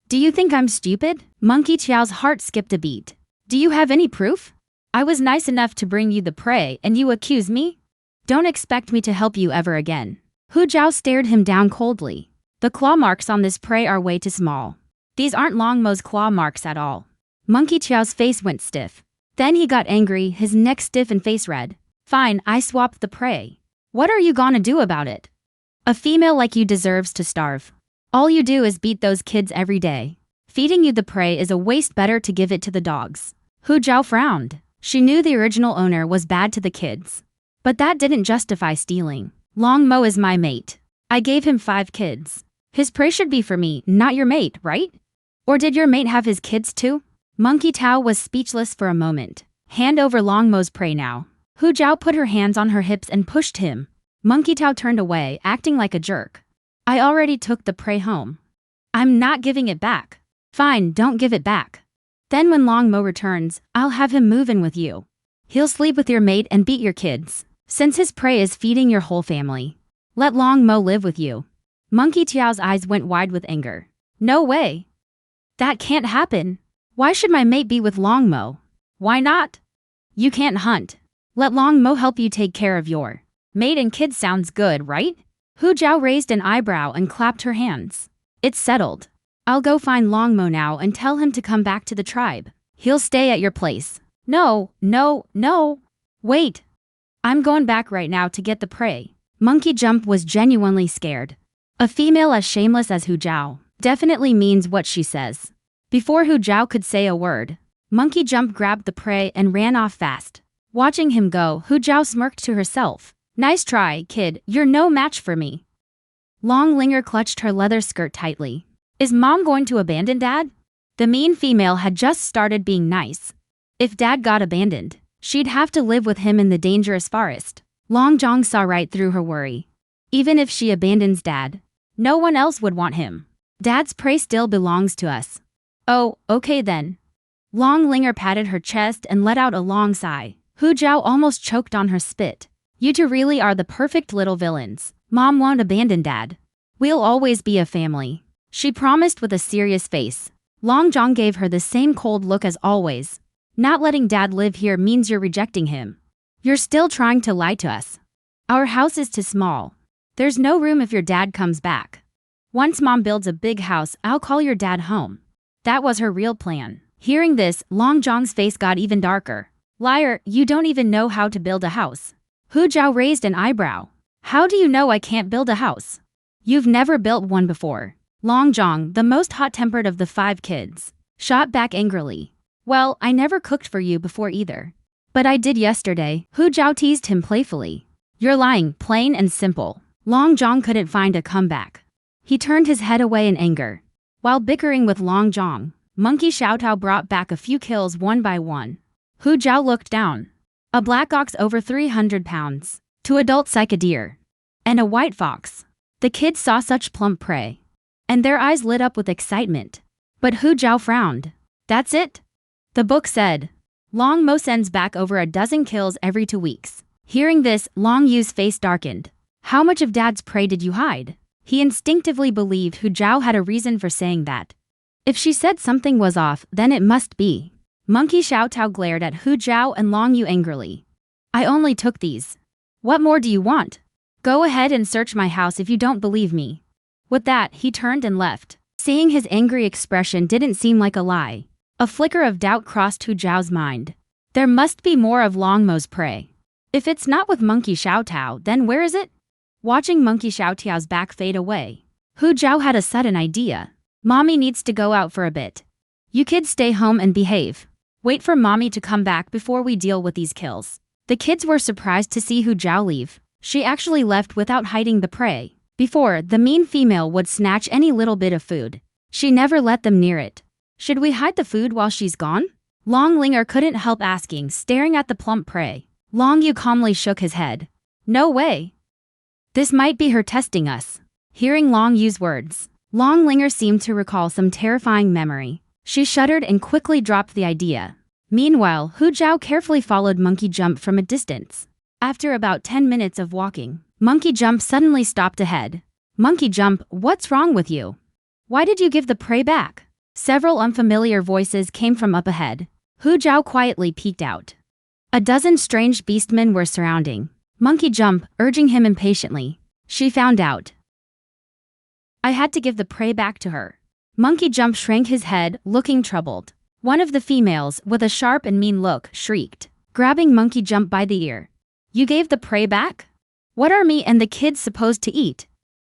Do you think I'm stupid? Monkey Tao's heart skipped a beat. Do you have any proof? I was nice enough to bring you the prey and you accuse me? Don't expect me to help you ever again. Hu Zhao stared him down coldly. The claw marks on this prey are way too small. These aren't Long Mo's claw marks at all. Monkey Tao's face went stiff. Then he got angry, his neck stiff and face red. Fine, I swapped the prey. What are you gonna do about it? A female like you deserves to starve. All you do is beat those kids every day. Feeding you the prey is a waste, better to give it to the dogs. Hu Zhao frowned. She knew the original owner was bad to the kids. But that didn't justify stealing. Long Mo is my mate. I gave him 5 kids. His prey should be for me, not your mate, right? Or did your mate have his kids too? Monkey Tao was speechless for a moment. Hand over Long Mo's prey now. Hu Zhao put her hands on her hips and pushed him. Monkey Tao turned away, acting like a jerk. I already took the prey home. I'm not giving it back. Fine, don't give it back. Then when Long Mo returns, I'll have him move in with you. He'll sleep with your mate and beat your kids. Since his prey is feeding your whole family, let Long Mo live with you. Monkey Tao's eyes went wide with anger. No way. That can't happen. Why should my mate be with Long Mo? Why not? You can't hunt. Let Long Mo help you take care of your maid and kids. Sounds good, right? Hu Zhao raised an eyebrow and clapped her hands. It's settled. I'll go find Long Mo now and tell him to come back to the tribe. He'll stay at your place. No. Wait. I'm going back right now to get the prey. Monkey Jump was genuinely scared. A female as shameless as Hu Zhao definitely means what she says. Before Hu Zhao could say a word, Monkey Jump grabbed the prey and ran off fast. Watching him go, Hu Zhao smirked to herself. Nice try, kid, you're no match for me. Long Linger clutched her leather skirt tightly. Is mom going to abandon dad? The mean female had just started being nice. If dad got abandoned, she'd have to live with him in the dangerous forest. Long Zhang saw right through her worry. Even if she abandons dad, no one else would want him. Dad's prey still belongs to us. Oh, okay then. Long Linger patted her chest and let out a long sigh. Hu Zhao almost choked on her spit. You two really are the perfect little villains. Mom won't abandon dad. We'll always be a family, she promised with a serious face. Long Zhang gave her the same cold look as always. Not letting dad live here means you're rejecting him. You're still trying to lie to us. Our house is too small. There's no room if your dad comes back. Once mom builds a big house, I'll call your dad home. That was her real plan. Hearing this, Long Zhang's face got even darker. Liar, you don't even know how to build a house. Hu Zhao raised an eyebrow. How do you know I can't build a house? You've never built one before. Long Zhang, the most hot-tempered of the 5 kids, shot back angrily. Well, I never cooked for you before either. But I did yesterday, Hu Zhao teased him playfully. You're lying, plain and simple. Long Zhang couldn't find a comeback. He turned his head away in anger. While bickering with Long Zhang, Monkey Xiaotao brought back a few kills one by one. Hu Zhao looked down. A black ox over 300 pounds, 2 adult cyca deer, and a white fox. The kids saw such plump prey, and their eyes lit up with excitement. But Hu Zhao frowned. That's it? The book said. Long Mo sends back over a dozen kills every 2 weeks. Hearing this, Long Yu's face darkened. How much of dad's prey did you hide? He instinctively believed Hu Zhao had a reason for saying that. If she said something was off, then it must be. Monkey Xiaotao glared at Hu Zhao and Long Yu angrily. I only took these. What more do you want? Go ahead and search my house if you don't believe me. With that, he turned and left. Seeing his angry expression didn't seem like a lie. A flicker of doubt crossed Hu Zhao's mind. There must be more of Long Mo's prey. If it's not with Monkey Xiaotao, then where is it? Watching Monkey Xiaotao's back fade away, Hu Zhao had a sudden idea. Mommy needs to go out for a bit. You kids stay home and behave. Wait for mommy to come back before we deal with these kills. The kids were surprised to see Hu Zhao leave. She actually left without hiding the prey. Before, the mean female would snatch any little bit of food. She never let them near it. Should we hide the food while she's gone? Long Linger couldn't help asking, staring at the plump prey. Long Yu calmly shook his head. No way. This might be her testing us. Hearing Long Yu's words, Long Linger seemed to recall some terrifying memory. She shuddered and quickly dropped the idea. Meanwhile, Hu Zhao carefully followed Monkey Jump from a distance. After about 10 minutes of walking, Monkey Jump suddenly stopped ahead. Monkey Jump, what's wrong with you? Why did you give the prey back? Several unfamiliar voices came from up ahead. Hu Zhao quietly peeked out. A dozen strange beastmen were surrounding Monkey Jump, urging him impatiently. She found out. I had to give the prey back to her. Monkey Jump shrank his head, looking troubled. One of the females, with a sharp and mean look, shrieked, grabbing Monkey Jump by the ear. You gave the prey back? What are me and the kids supposed to eat?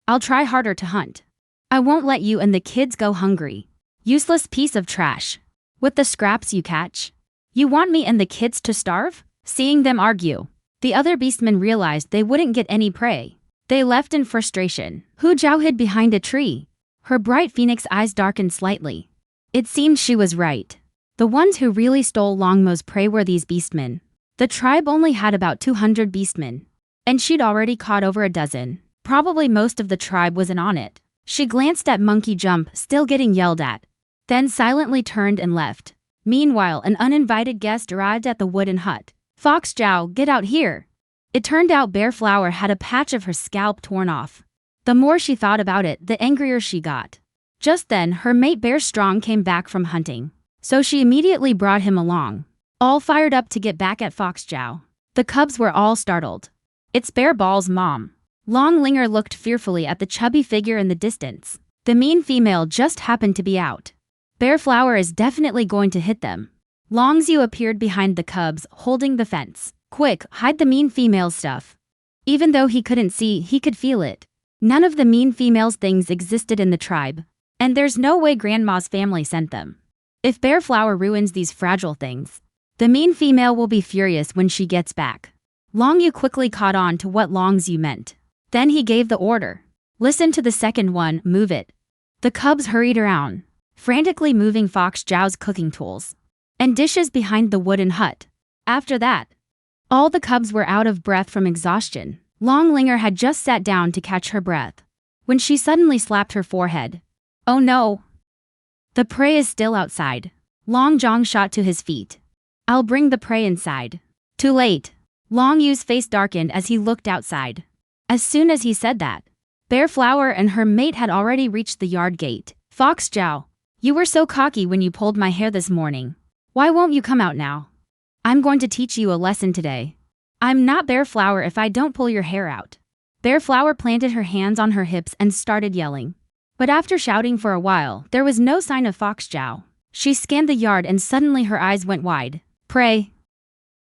I'll try harder to hunt. I won't let you and the kids go hungry. Useless piece of trash. With the scraps you catch, you want me and the kids to starve? Seeing them argue, the other beastmen realized they wouldn't get any prey. They left in frustration. Hu Zhao hid behind a tree. Her bright phoenix eyes darkened slightly. It seemed she was right. The ones who really stole Long Mo's prey were these beastmen. The tribe only had about 200 beastmen, and she'd already caught over a dozen. Probably most of the tribe wasn't on it. She glanced at Monkey Jump, still getting yelled at, then silently turned and left. Meanwhile, an uninvited guest arrived at the wooden hut. Fox Zhao, get out here. It turned out Bear Flower had a patch of her scalp torn off. The more she thought about it, the angrier she got. Just then, her mate Bear Strong came back from hunting, so she immediately brought him along. all fired up to get back at Fox Zhao. The cubs were all startled. It's Bear Ball's mom. Long Linger looked fearfully at the chubby figure in the distance. The mean female just happened to be out. Bear Flower is definitely going to hit them. Long Xiu appeared behind the cubs, holding the fence. Quick, hide the mean female's stuff. Even though he couldn't see, he could feel it. None of the mean female's things existed in the tribe. And there's no way Grandma's family sent them. If Bear Flower ruins these fragile things, the mean female will be furious when she gets back. Long Yu quickly caught on to what Long Xiu meant. Then he gave the order. Listen to the second one, move it. The cubs hurried around, frantically moving Fox Zhao's cooking tools and dishes behind the wooden hut. After that, all the cubs were out of breath from exhaustion. Long Linger had just sat down to catch her breath when she suddenly slapped her forehead. Oh no! The prey is still outside. Long Zhong shot to his feet. I'll bring the prey inside. Too late. Long Yu's face darkened as he looked outside. As soon as he said that, Bear Flower and her mate had already reached the yard gate. Fox Zhao, you were so cocky when you pulled my hair this morning. Why won't you come out now? I'm going to teach you a lesson today. I'm not Bear Flower if I don't pull your hair out. Bear Flower planted her hands on her hips and started yelling. But after shouting for a while, there was no sign of Fox Zhao. She scanned the yard and suddenly her eyes went wide. Prey.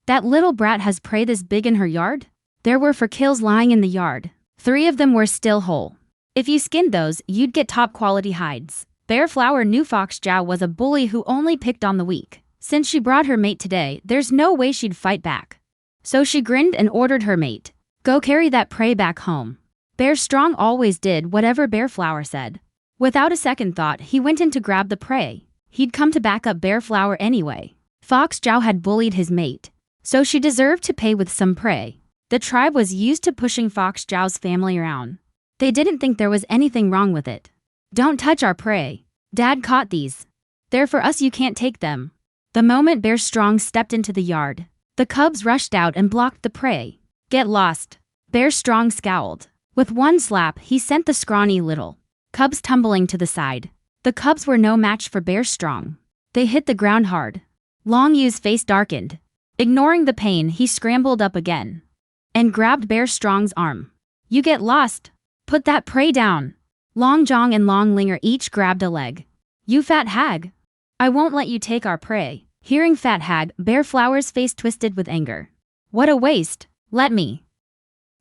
That little brat has prey this big in her yard? There were 4 kills lying in the yard. 3 of them were still whole. If you skinned those, you'd get top quality hides. Bear Flower knew Fox Zhao was a bully who only picked on the weak. Since she brought her mate today, there's no way she'd fight back. So she grinned and ordered her mate, go carry that prey back home. Bear Strong always did whatever Bear Flower said. Without a second thought, he went in to grab the prey. He'd come to back up Bear Flower anyway. Fox Zhao had bullied his mate, so she deserved to pay with some prey. The tribe was used to pushing Fox Zhao's family around. They didn't think there was anything wrong with it. Don't touch our prey. Dad caught these. They're for us, you can't take them. The moment Bear Strong stepped into the yard, the cubs rushed out and blocked the prey. Get lost. Bear Strong scowled. With one slap, he sent the scrawny little cubs tumbling to the side. The cubs were no match for Bear Strong. They hit the ground hard. Long Yu's face darkened. Ignoring the pain, he scrambled up again and grabbed Bear Strong's arm. You get lost. Put that prey down. Long Zhong and Long Linger each grabbed a leg. You fat hag. I won't let you take our prey. Hearing fat hag, Bear Flower's face twisted with anger. What a waste. Let me.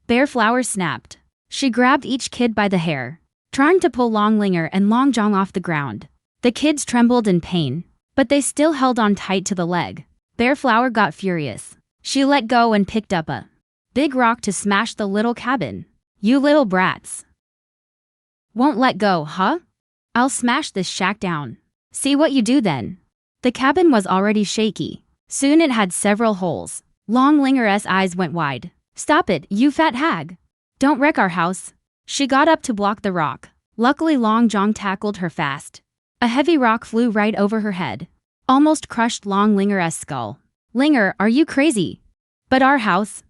Bear Flower snapped. She grabbed each kid by the hair, trying to pull Long Linger and Long Zhong off the ground. The kids trembled in pain, but they still held on tight to the leg. Bear Flower got furious. She let go and picked up a big rock to smash the little cabin. You little brats. Won't let go, huh? I'll smash this shack down. See what you do then. The cabin was already shaky. Soon it had several holes. Long Linger's eyes went wide. Stop it, you fat hag. Don't wreck our house. She got up to block the rock. Luckily Long Zhong tackled her fast. A heavy rock flew right over her head, almost crushed Long Linger's skull. Linger, are you crazy? But our house?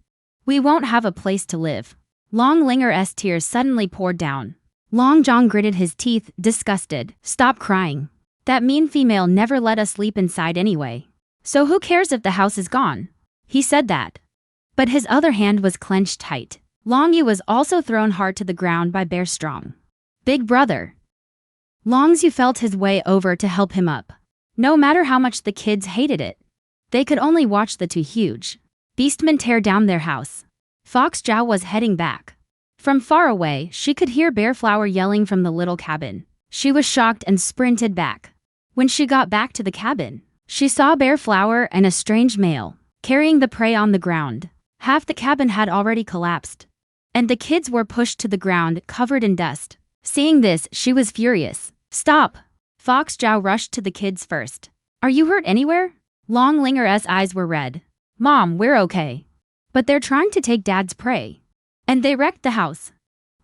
We won't have a place to live. Long Linger's tears suddenly poured down. Long Zhong gritted his teeth, disgusted. Stop crying. That mean female never let us sleep inside anyway. So who cares if the house is gone? He said that. But his other hand was clenched tight. Long Yu was also thrown hard to the ground by Bear Strong. Big brother. Long Yu felt his way over to help him up. No matter how much the kids hated it, they could only watch the 2 huge beastmen tear down their house. Fox Zhao was heading back. From far away, she could hear Bear Flower yelling from the little cabin. She was shocked and sprinted back. When she got back to the cabin, she saw Bear Flower and a strange male carrying the prey on the ground. Half the cabin had already collapsed, and the kids were pushed to the ground, covered in dust. Seeing this, she was furious. Stop! Fox Zhao rushed to the kids first. Are you hurt anywhere? Long Linger's eyes were red. Mom, we're okay. But they're trying to take Dad's prey. And they wrecked the house.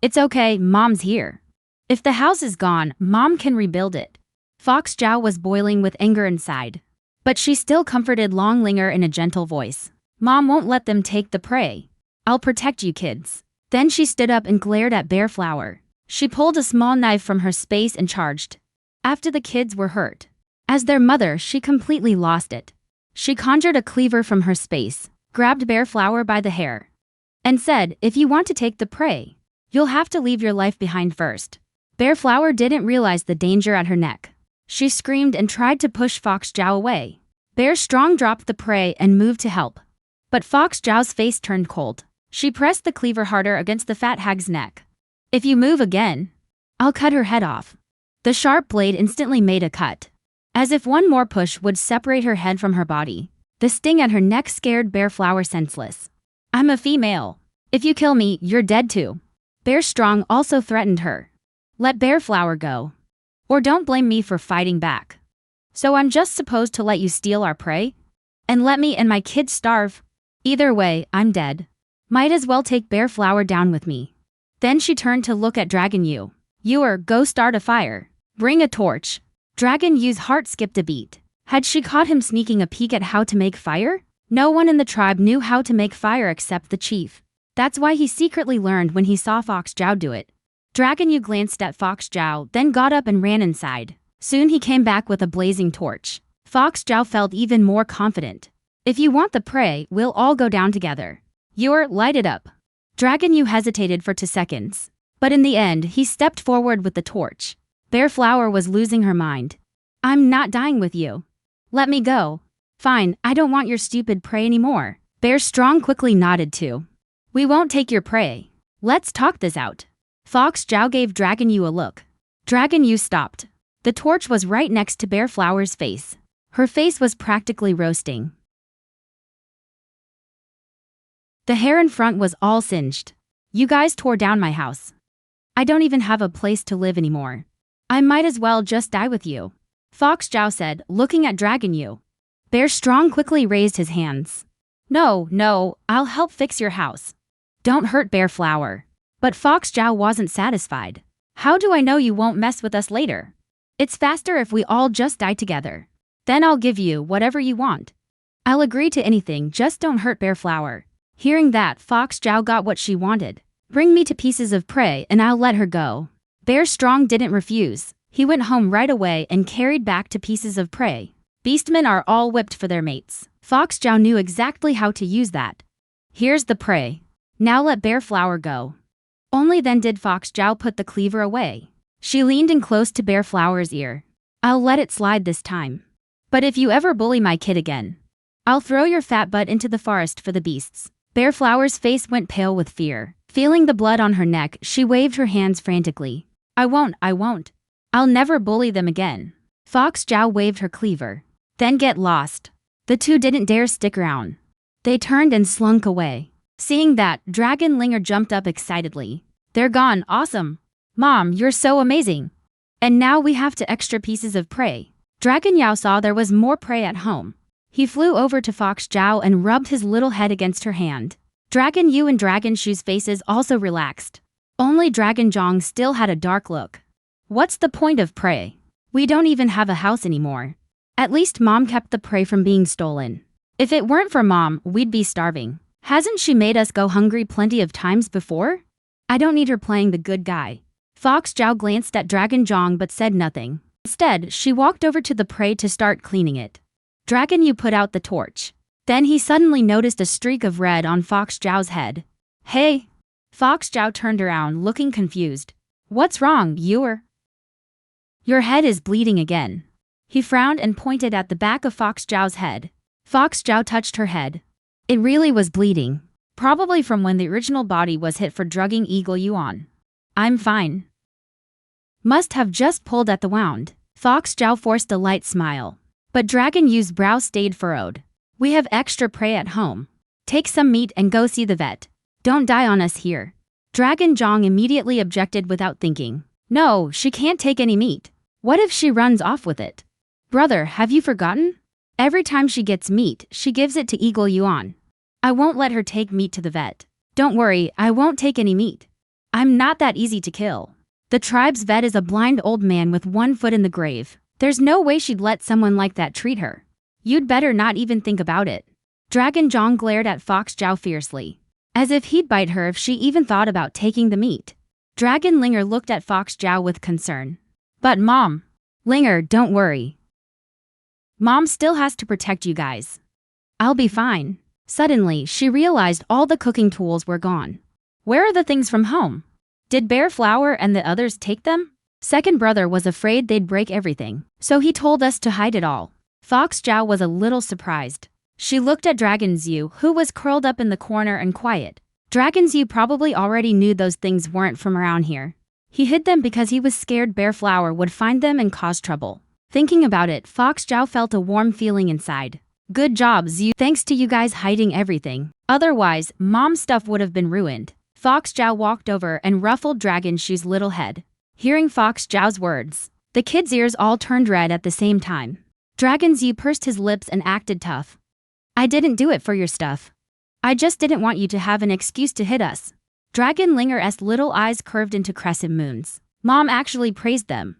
It's okay, Mom's here. If the house is gone, Mom can rebuild it. Fox Zhao was boiling with anger inside. But she still comforted Long Linger in a gentle voice. Mom won't let them take the prey. I'll protect you kids. Then she stood up and glared at Bear Flower. She pulled a small knife from her space and charged. After the kids were hurt. As their mother, she completely lost it. She conjured a cleaver from her space, grabbed Bear Flower by the hair, and said, "If you want to take the prey, you'll have to leave your life behind first." Bear Flower didn't realize the danger at her neck. She screamed and tried to push Fox Zhao away. Bear Strong dropped the prey and moved to help. But Fox Zhao's face turned cold. She pressed the cleaver harder against the fat hag's neck. "If you move again, I'll cut her head off." The sharp blade instantly made a cut, as if one more push would separate her head from her body. The sting at her neck scared Bear Flower senseless. "I'm a female. If you kill me, you're dead too." Bear Strong also threatened her. "Let Bear Flower go. Or don't blame me for fighting back. So I'm just supposed to let you steal our prey? And let me and my kids starve? Either way, I'm dead. Might as well take Bear Flower down with me." Then she turned to look at Dragon Yu. "Yuer, go start a fire. Bring a torch." Dragon Yu's heart skipped a beat. Had she caught him sneaking a peek at how to make fire? No one in the tribe knew how to make fire except the chief. That's why he secretly learned when he saw Fox Zhao do it. Dragon Yu glanced at Fox Zhao, then got up and ran inside. Soon he came back with a blazing torch. Fox Zhao felt even more confident. "If you want the prey, we'll all go down together. You're light it up." Dragon Yu hesitated for 2 seconds. But in the end, he stepped forward with the torch. Bear Flower was losing her mind. "I'm not dying with you. Let me go." "Fine, I don't want your stupid prey anymore." Bear Strong quickly nodded too. "We won't take your prey. Let's talk this out." Fox Zhao gave Dragon Yu a look. Dragon Yu stopped. The torch was right next to Bear Flower's face. Her face was practically roasting. The hair in front was all singed. "You guys tore down my house. I don't even have a place to live anymore. I might as well just die with you," Fox Zhao said, looking at Dragon Yu. Bear Strong quickly raised his hands. No, I'll help fix your house. Don't hurt Bear Flower." But Fox Zhao wasn't satisfied. "How do I know you won't mess with us later? It's faster if we all just die together. Then I'll give you whatever you want. I'll agree to anything, just don't hurt Bear Flower." Hearing that, Fox Zhao got what she wanted. "Bring me to Pieces of Prey and I'll let her go." Bear Strong didn't refuse. He went home right away and carried back to Pieces of Prey. Beastmen are all whipped for their mates. Fox Zhao knew exactly how to use that. "Here's the prey. Now let Bear Flower go." Only then did Fox Zhao put the cleaver away. She leaned in close to Bear Flower's ear. "I'll let it slide this time. But if you ever bully my kid again, I'll throw your fat butt into the forest for the beasts." Bear Flower's face went pale with fear. Feeling the blood on her neck, she waved her hands frantically. I won't. I'll never bully them again." Fox Zhao waved her cleaver. "Then get lost." The two didn't dare stick around. They turned and slunk away. Seeing that, Dragon Linger jumped up excitedly. "They're gone, awesome. Mom, you're so amazing. And now we have to extra Pieces of Prey." Dragon Yao saw there was more prey at home. He flew over to Fox Zhao and rubbed his little head against her hand. Dragon Yu and Dragon Shu's faces also relaxed. Only Dragon Zhong still had a dark look. "What's the point of prey? We don't even have a house anymore. At least Mom kept the prey from being stolen. If it weren't for Mom, we'd be starving. Hasn't she made us go hungry plenty of times before? I don't need her playing the good guy." Fox Zhao glanced at Dragon Zhong but said nothing. Instead, she walked over to the prey to start cleaning it. Dragon Yu put out the torch. Then he suddenly noticed a streak of red on Fox Zhao's head. "Hey!" Fox Zhao turned around, looking confused. "What's wrong, Yuer? Your head is bleeding again." He frowned and pointed at the back of Fox Zhao's head. Fox Zhao touched her head. It really was bleeding. Probably from when the original body was hit for drugging Eagle Yuan. "I'm fine." Must have just pulled at the wound. Fox Zhao forced a light smile. But Dragon Yu's brow stayed furrowed. "We have extra prey at home. Take some meat and go see the vet. Don't die on us here." Dragon Zhong immediately objected without thinking. "No, she can't take any meat. What if she runs off with it? Brother, have you forgotten? Every time she gets meat, she gives it to Eagle Yuan. I won't let her take meat to the vet." "Don't worry, I won't take any meat. I'm not that easy to kill. The tribe's vet is a blind old man with one foot in the grave. There's no way she'd let someone like that treat her. You'd better not even think about it." Dragon Zhong glared at Fox Zhao fiercely, as if he'd bite her if she even thought about taking the meat. Dragon Linger looked at Fox Zhao with concern. "But Mom." "Linger, don't worry. Mom still has to protect you guys. I'll be fine. Suddenly, she realized all the cooking tools were gone. Where are the things from home? Did Bear Flower and the others take them? Second brother was afraid they'd break everything, so he told us to hide it all. Fox Zhao was a little surprised. She looked at Dragon Zhu, who was curled up in the corner and quiet. Dragon Zhu probably already knew those things weren't from around here. He hid them because he was scared Bear Flower would find them and cause trouble. Thinking about it, Fox Zhao felt a warm feeling inside. Good job, Zhu. Thanks to you guys hiding everything. Otherwise, Mom's stuff would have been ruined. Fox Zhao walked over and ruffled Dragon Zhu's little head. Hearing Fox Zhao's words, the kid's ears all turned red at the same time. Dragon Zhu pursed his lips and acted tough. I didn't do it for your stuff. I just didn't want you to have an excuse to hit us. Dragon Linger's little eyes curved into crescent moons. Mom actually praised them.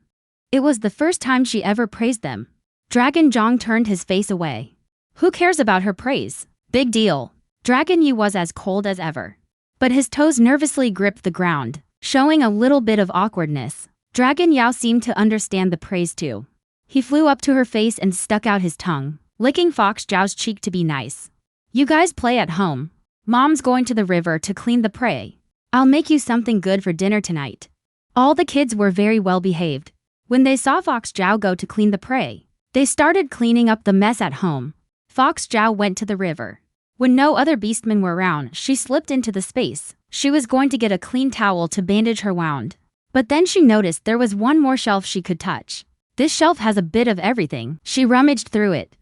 It was the first time she ever praised them. Dragon Zhong turned his face away. Who cares about her praise? Big deal. Dragon Yu was as cold as ever. But his toes nervously gripped the ground, showing a little bit of awkwardness. Dragon Yao seemed to understand the praise too. He flew up to her face and stuck out his tongue, licking Fox Zhao's cheek to be nice. You guys play at home. Mom's going to the river to clean the prey. I'll make you something good for dinner tonight. All the kids were very well behaved. When they saw Fox Zhao go to clean the prey, they started cleaning up the mess at home. Fox Zhao went to the river. When no other beastmen were around, she slipped into the space. She was going to get a clean towel to bandage her wound. But then she noticed there was one more shelf she could touch. This shelf has a bit of everything. She rummaged through it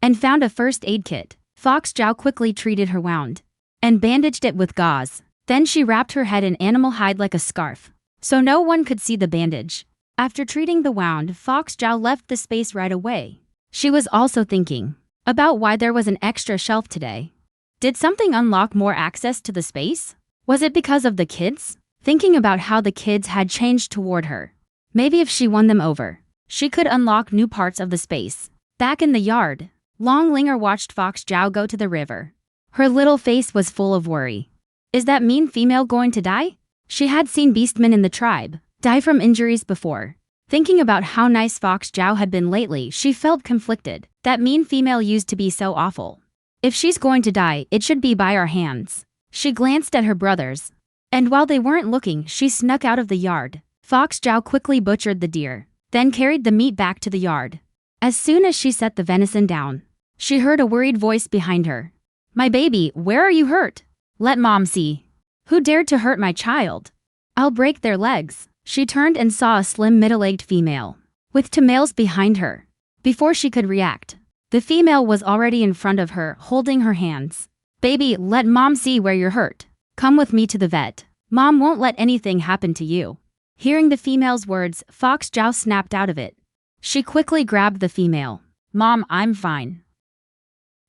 and found a first aid kit. Fox Zhao quickly treated her wound and bandaged it with gauze. Then she wrapped her head in animal hide like a scarf, so no one could see the bandage. After treating the wound, Fox Zhao left the space right away. She was also thinking about why there was an extra shelf today. Did something unlock more access to the space? Was it because of the kids? Thinking about how the kids had changed toward her. Maybe if she won them over, she could unlock new parts of the space. Back in the yard, Long Linger watched Fox Zhao go to the river. Her little face was full of worry. Is that mean female going to die? She had seen beastmen in the tribe die from injuries before. Thinking about how nice Fox Zhao had been lately, she felt conflicted. That mean female used to be so awful. If she's going to die, it should be by our hands. She glanced at her brothers, and while they weren't looking, she snuck out of the yard. Fox Zhao quickly butchered the deer, then carried the meat back to the yard. As soon as she set the venison down, she heard a worried voice behind her. My baby, where are you hurt? Let Mom see. Who dared to hurt my child? I'll break their legs. She turned and saw a slim middle-aged female, with two males behind her. Before she could react, the female was already in front of her, holding her hands. Baby, let Mom see where you're hurt. Come with me to the vet. Mom won't let anything happen to you. Hearing the female's words, Fox Zhao snapped out of it. She quickly grabbed the female. Mom, I'm fine.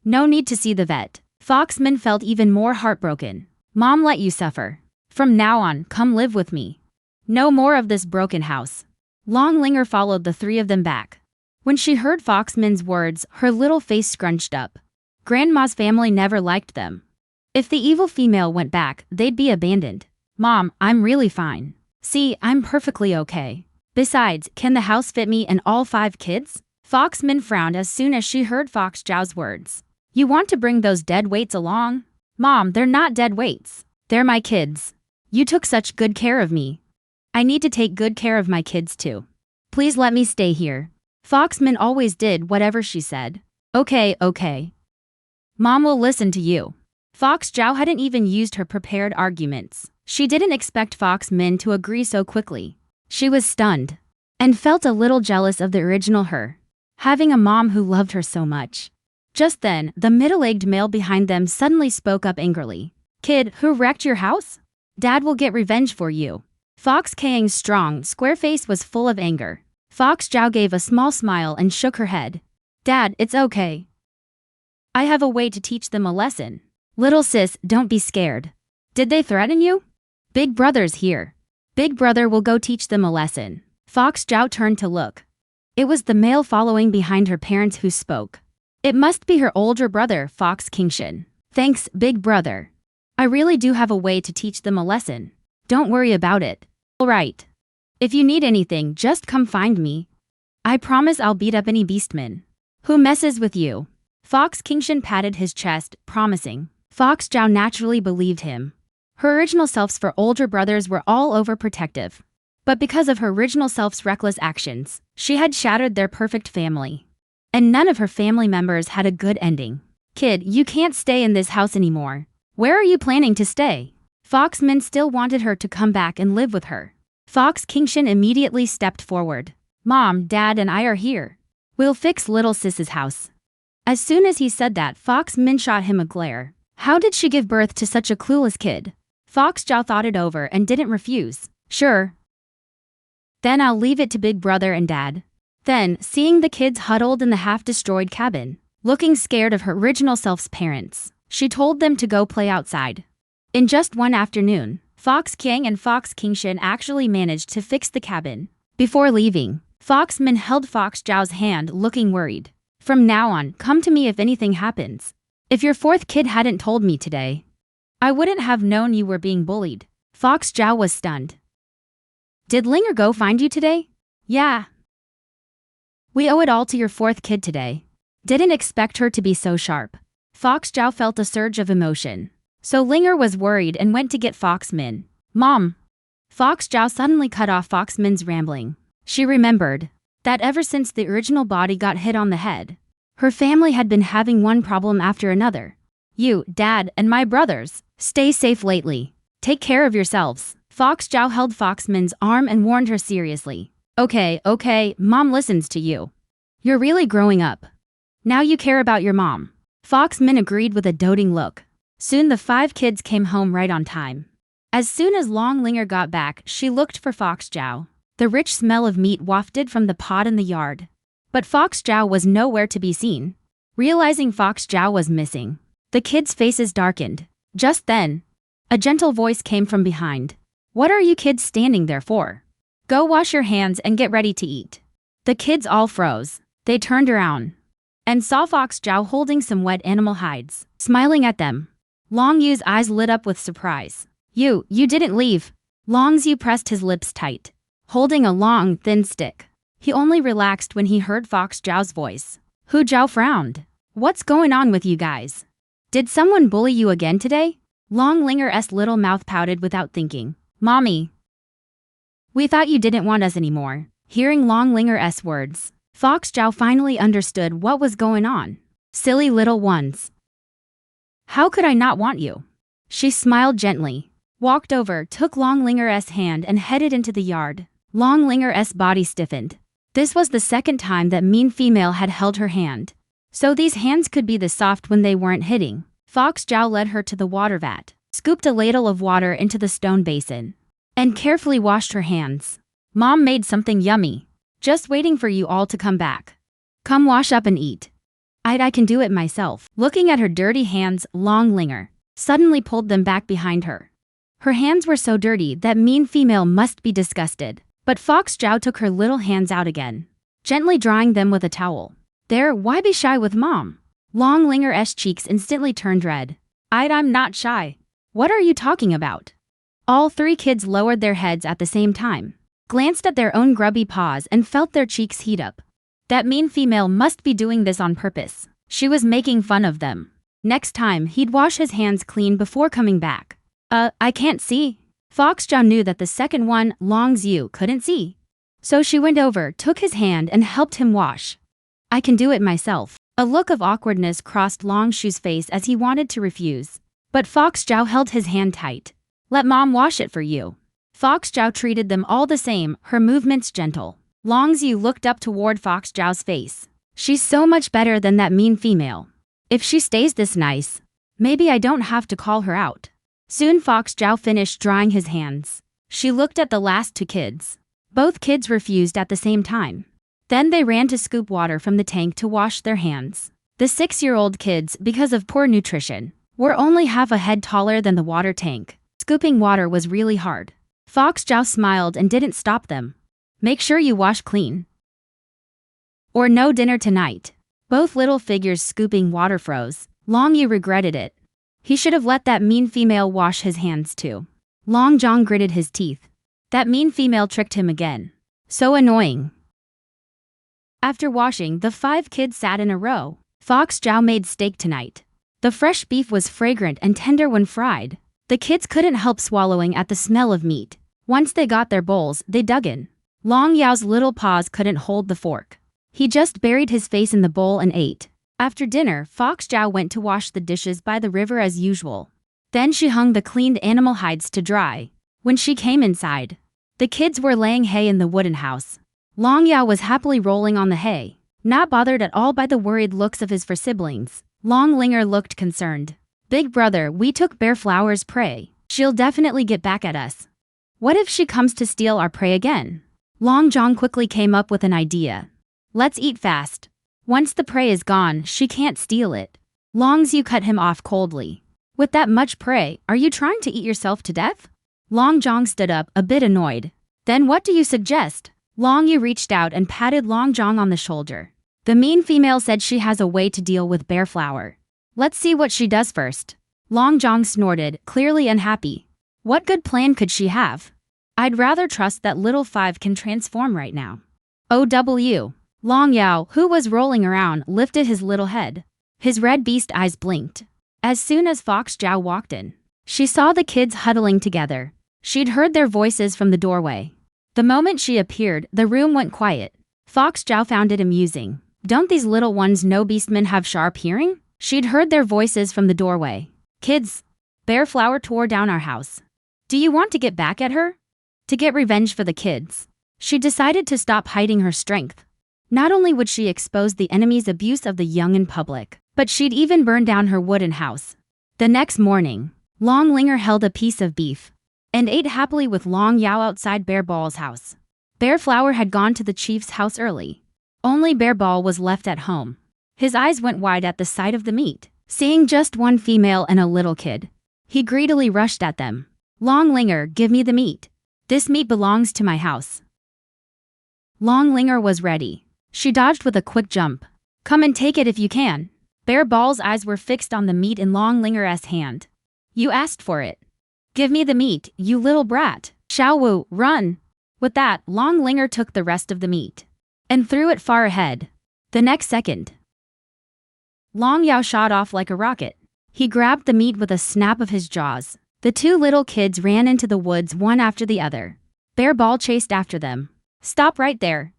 No need to see the vet. Foxman felt even more heartbroken. Mom let you suffer. From now on, come live with me. No more of this broken house. Long Linger followed the three of them back. When she heard Foxman's words, her little face scrunched up. Grandma's family never liked them. If the evil female went back, they'd be abandoned. Mom, I'm really fine. See, I'm perfectly okay. Besides, can the house fit me and all 5 kids? Foxman frowned as soon as she heard Fox Zhao's words. You want to bring those dead weights along? Mom, they're not dead weights. They're my kids. You took such good care of me. I need to take good care of my kids too. Please let me stay here. Foxman always did whatever she said. Okay. Mom will listen to you. Fox Zhao hadn't even used her prepared arguments. She didn't expect Foxman to agree so quickly. She was stunned and felt a little jealous of the original her, having a mom who loved her so much. Just then, the middle-aged male behind them suddenly spoke up angrily. Kid, who wrecked your house? Dad will get revenge for you. Fox Kang's strong, square face was full of anger. Fox Zhao gave a small smile and shook her head. Dad, it's okay. I have a way to teach them a lesson. Little sis, don't be scared. Did they threaten you? Big brother's here. Big brother will go teach them a lesson. Fox Zhao turned to look. It was the male following behind her parents who spoke. It must be her older brother, Fox Kingshan. Thanks, big brother. I really do have a way to teach them a lesson. Don't worry about it. Alright. If you need anything, just come find me. I promise I'll beat up any beastman who messes with you. Fox Kingshan patted his chest, promising. Fox Zhao naturally believed him. Her original selves for older brothers were all overprotective. But because of her original self's reckless actions, she had shattered their perfect family. And none of her family members had a good ending. Kid, you can't stay in this house anymore. Where are you planning to stay? Fox Min still wanted her to come back and live with her. Fox Kingshan immediately stepped forward. Mom, Dad, and I are here. We'll fix little sis's house. As soon as he said that, Fox Min shot him a glare. How did she give birth to such a clueless kid? Fox Zhao thought it over and didn't refuse. Sure. Then I'll leave it to Big Brother and Dad. Then, seeing the kids huddled in the half-destroyed cabin, looking scared of her original self's parents, she told them to go play outside. In just one afternoon, Fox King and Fox Kingshan actually managed to fix the cabin. Before leaving, Fox Min held Fox Zhao's hand, looking worried. From now on, come to me if anything happens. If your fourth kid hadn't told me today, I wouldn't have known you were being bullied. Fox Zhao was stunned. Did Linger go find you today? Yeah. We owe it all to your fourth kid today. Didn't expect her to be so sharp. Fox Zhao felt a surge of emotion. So Linger was worried and went to get Fox Min. Mom. Fox Zhao suddenly cut off Fox Min's rambling. She remembered that ever since the original body got hit on the head, her family had been having one problem after another. You, Dad, and my brothers, stay safe lately. Take care of yourselves. Fox Zhao held Fox Min's arm and warned her seriously. Okay, Mom listens to you. You're really growing up. Now you care about your mom. Fox Min agreed with a doting look. Soon the 5 kids came home right on time. As soon as Long Linger got back, she looked for Fox Zhao. The rich smell of meat wafted from the pot in the yard. But Fox Zhao was nowhere to be seen. Realizing Fox Zhao was missing, the kids' faces darkened. Just then, a gentle voice came from behind. What are you kids standing there for? Go wash your hands and get ready to eat. The kids all froze. They turned around and saw Fox Zhao holding some wet animal hides, smiling at them. Long Yu's eyes lit up with surprise. You didn't leave. Long Yu pressed his lips tight, holding a long, thin stick. He only relaxed when he heard Fox Zhao's voice. Hu Zhao frowned. What's going on with you guys? Did someone bully you again today? Long Linger's little mouth pouted without thinking. Mommy. We thought you didn't want us anymore. Hearing Long Linger's words, Fox Zhao finally understood what was going on. Silly little ones. How could I not want you? She smiled gently, walked over, took Long Linger's hand and headed into the yard. Long Linger's body stiffened. This was the second time that mean female had held her hand. So these hands could be this soft when they weren't hitting. Fox Zhao led her to the water vat, scooped a ladle of water into the stone basin, and carefully washed her hands. Mom made something yummy. Just waiting for you all to come back. Come wash up and eat. I can do it myself. Looking at her dirty hands, Long Linger suddenly pulled them back behind her. Her hands were so dirty that mean female must be disgusted. But Fox Zhao took her little hands out again, gently drying them with a towel. There, why be shy with Mom? Long Linger's cheeks instantly turned red. I'm not shy. What are you talking about? All 3 kids lowered their heads at the same time, glanced at their own grubby paws and felt their cheeks heat up. That mean female must be doing this on purpose. She was making fun of them. Next time, he'd wash his hands clean before coming back. I can't see. Fox Zhao knew that the second one, Long Yu, couldn't see. So she went over, took his hand and helped him wash. I can do it myself. A look of awkwardness crossed Long Shu's face as he wanted to refuse. But Fox Zhao held his hand tight. Let Mom wash it for you. Fox Zhao treated them all the same, her movements gentle. Long Yu looked up toward Fox Zhao's face. She's so much better than that mean female. If she stays this nice, maybe I don't have to call her out. Soon Fox Zhao finished drying his hands. She looked at the last 2 kids. Both kids refused at the same time. Then they ran to scoop water from the tank to wash their hands. The 6-year-old kids, because of poor nutrition, were only half a head taller than the water tank. Scooping water was really hard. Fox Zhao smiled and didn't stop them. Make sure you wash clean. Or no dinner tonight. Both little figures scooping water froze. Long Yu regretted it. He should have let that mean female wash his hands too. Long Zhang gritted his teeth. That mean female tricked him again. So annoying. After washing, the 5 kids sat in a row, Fox Zhao made steak tonight. The fresh beef was fragrant and tender when fried. The kids couldn't help swallowing at the smell of meat. Once they got their bowls, they dug in. Long Yao's little paws couldn't hold the fork. He just buried his face in the bowl and ate. After dinner, Fox Zhao went to wash the dishes by the river as usual. Then she hung the cleaned animal hides to dry. When she came inside, the kids were laying hay in the wooden house. Long Yao was happily rolling on the hay, not bothered at all by the worried looks of his four siblings. Long Linger looked concerned. Big brother, we took Bear Flower's prey. She'll definitely get back at us. What if she comes to steal our prey again? Long Zhong quickly came up with an idea. Let's eat fast. Once the prey is gone, she can't steal it. Long Xiu cut him off coldly. With that much prey, are you trying to eat yourself to death? Long Zhong stood up, a bit annoyed. Then what do you suggest? Long Yu reached out and patted Long Zhong on the shoulder. The mean female said she has a way to deal with Bear Flower. Let's see what she does first. Long Zhong snorted, clearly unhappy. What good plan could she have? I'd rather trust that little five can transform right now. OW. Long Yao, who was rolling around, lifted his little head. His red beast eyes blinked. As soon as Fox Zhao walked in, she saw the kids huddling together. She'd heard their voices from the doorway. The moment she appeared, the room went quiet. Fox Zhao found it amusing. Don't these little ones know beastmen have sharp hearing? She'd heard their voices from the doorway. Kids, Bear Flower tore down our house. Do you want to get back at her? To get revenge for the kids. She decided to stop hiding her strength. Not only would she expose the enemy's abuse of the young in public, but she'd even burn down her wooden house. The next morning, Long Linger held a piece of beef and ate happily with Long Yao outside Bear Ball's house. Bear Flower had gone to the chief's house early. Only Bear Ball was left at home. His eyes went wide at the sight of the meat. Seeing just one female and a little kid, he greedily rushed at them. Long Linger, give me the meat. This meat belongs to my house. Long Linger was ready. She dodged with a quick jump. Come and take it if you can. Bear Ball's eyes were fixed on the meat in Long Linger's hand. You asked for it. Give me the meat, you little brat. Xiao Wu, run. With that, Long Linger took the rest of the meat and threw it far ahead. The next second, Long Yao shot off like a rocket. He grabbed the meat with a snap of his jaws. The two little kids ran into the woods one after the other. Bear Ball chased after them. Stop right there.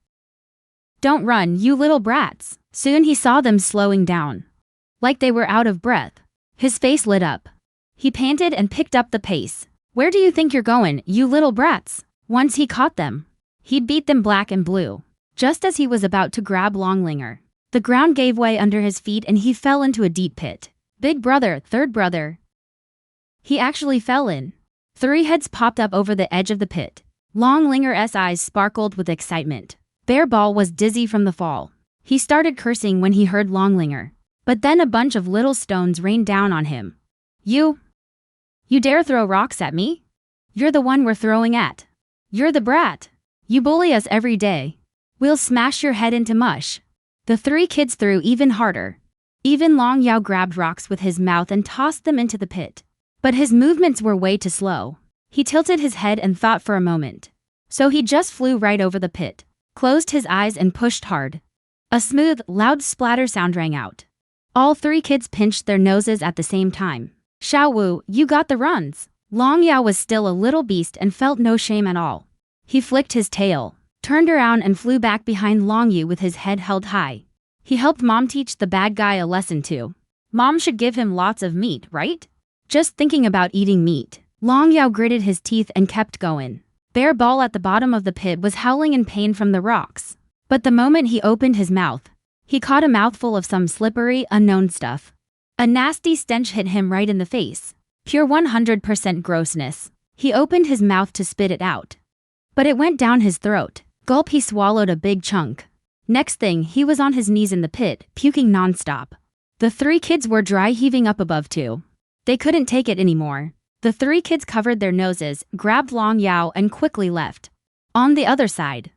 Don't run, you little brats. Soon he saw them slowing down. Like they were out of breath. His face lit up. He panted and picked up the pace. Where do you think you're going, you little brats? Once he caught them, he'd beat them black and blue. Just as he was about to grab Long Linger, the ground gave way under his feet and he fell into a deep pit. Big brother, third brother. He actually fell in. 3 heads popped up over the edge of the pit. Long Linger's eyes sparkled with excitement. Bear Ball was dizzy from the fall. He started cursing when he heard Long Linger. But then a bunch of little stones rained down on him. You dare throw rocks at me? You're the one we're throwing at. You're the brat. You bully us every day. We'll smash your head into mush. The 3 kids threw even harder. Even Long Yao grabbed rocks with his mouth and tossed them into the pit. But his movements were way too slow. He tilted his head and thought for a moment. So he just flew right over the pit, closed his eyes and pushed hard. A smooth, loud splatter sound rang out. All 3 kids pinched their noses at the same time. Xiao Wu, you got the runs. Long Yao was still a little beast and felt no shame at all. He flicked his tail, turned around and flew back behind Long Yu with his head held high. He helped Mom teach the bad guy a lesson too. Mom should give him lots of meat, right? Just thinking about eating meat. Long Yao gritted his teeth and kept going. Bear Ball at the bottom of the pit was howling in pain from the rocks. But the moment he opened his mouth, he caught a mouthful of some slippery, unknown stuff. A nasty stench hit him right in the face. Pure 100% grossness. He opened his mouth to spit it out. But it went down his throat. Gulp, he swallowed a big chunk. Next thing, he was on his knees in the pit, puking nonstop. The 3 kids were dry heaving up above too. They couldn't take it anymore. The 3 kids covered their noses, grabbed Long Yao and quickly left. On the other side,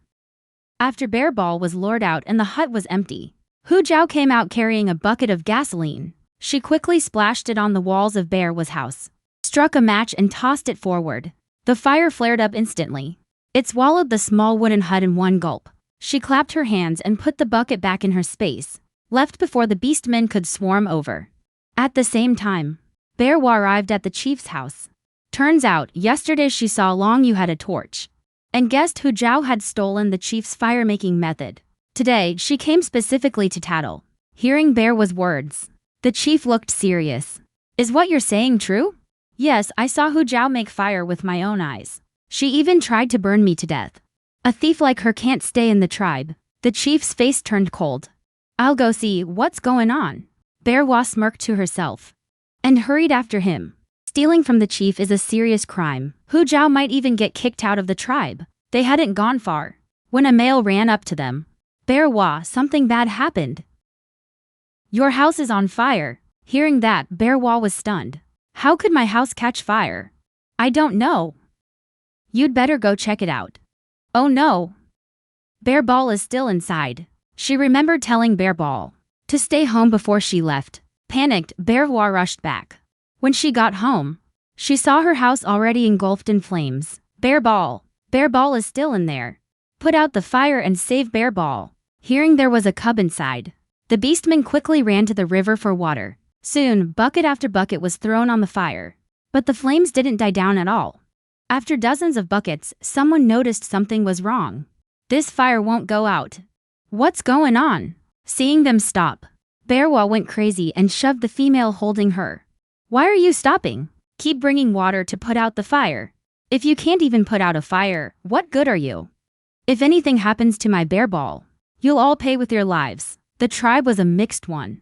after Bear Ball was lured out and the hut was empty, Hu Jiao came out carrying a bucket of gasoline. She quickly splashed it on the walls of Bear's house, struck a match and tossed it forward. The fire flared up instantly. It swallowed the small wooden hut in one gulp. She clapped her hands and put the bucket back in her space. left before the beastmen could swarm over. At the same time, Bear Wa arrived at the chief's house. Turns out, yesterday she saw Long Yu had a torch, and guessed Hu Zhao had stolen the chief's fire-making method. Today, she came specifically to tattle. Hearing Bear Wa's words, the chief looked serious. Is what you're saying true? Yes, I saw Hu Zhao make fire with my own eyes. She even tried to burn me to death. A thief like her can't stay in the tribe. The chief's face turned cold. I'll go see what's going on. Bear Wa smirked to herself and hurried after him. Stealing from the chief is a serious crime. Hu Zhao might even get kicked out of the tribe. They hadn't gone far when a male ran up to them. Bear Wa, something bad happened. Your house is on fire. Hearing that, Bear Wa was stunned. How could my house catch fire? I don't know. You'd better go check it out. Oh no. Bear Ball is still inside. She remembered telling Bear Ball to stay home before she left. Panicked, Bear Wa rushed back. When she got home, she saw her house already engulfed in flames. Bear Ball is still in there. Put out the fire and save Bear Ball. Hearing there was a cub inside, the beastmen quickly ran to the river for water. Soon, bucket after bucket was thrown on the fire. But the flames didn't die down at all. After dozens of buckets, someone noticed something was wrong. This fire won't go out. What's going on? Seeing them stop, Bear Wa went crazy and shoved the female holding her. Why are you stopping? Keep bringing water to put out the fire. If you can't even put out a fire, what good are you? If anything happens to my Bear Ball, you'll all pay with your lives. The tribe was a mixed one,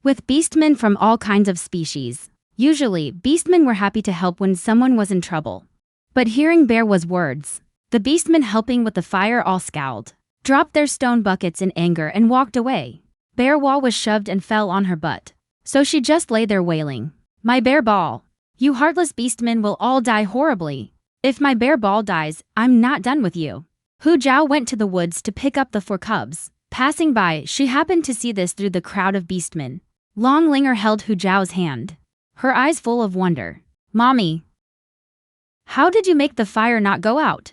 with beastmen from all kinds of species. Usually, beastmen were happy to help when someone was in trouble. But hearing Bear Wa's words, the beastmen helping with the fire all scowled, dropped their stone buckets in anger and walked away. Bear Wa was shoved and fell on her butt, so she just lay there wailing. My Bear Ball, you heartless beastmen will all die horribly. If my Bear Ball dies, I'm not done with you. Hu Zhao went to the woods to pick up the 4 cubs. Passing by, she happened to see this through the crowd of beastmen. Long Linger held Hu Zhao's hand, her eyes full of wonder. Mommy, how did you make the fire not go out?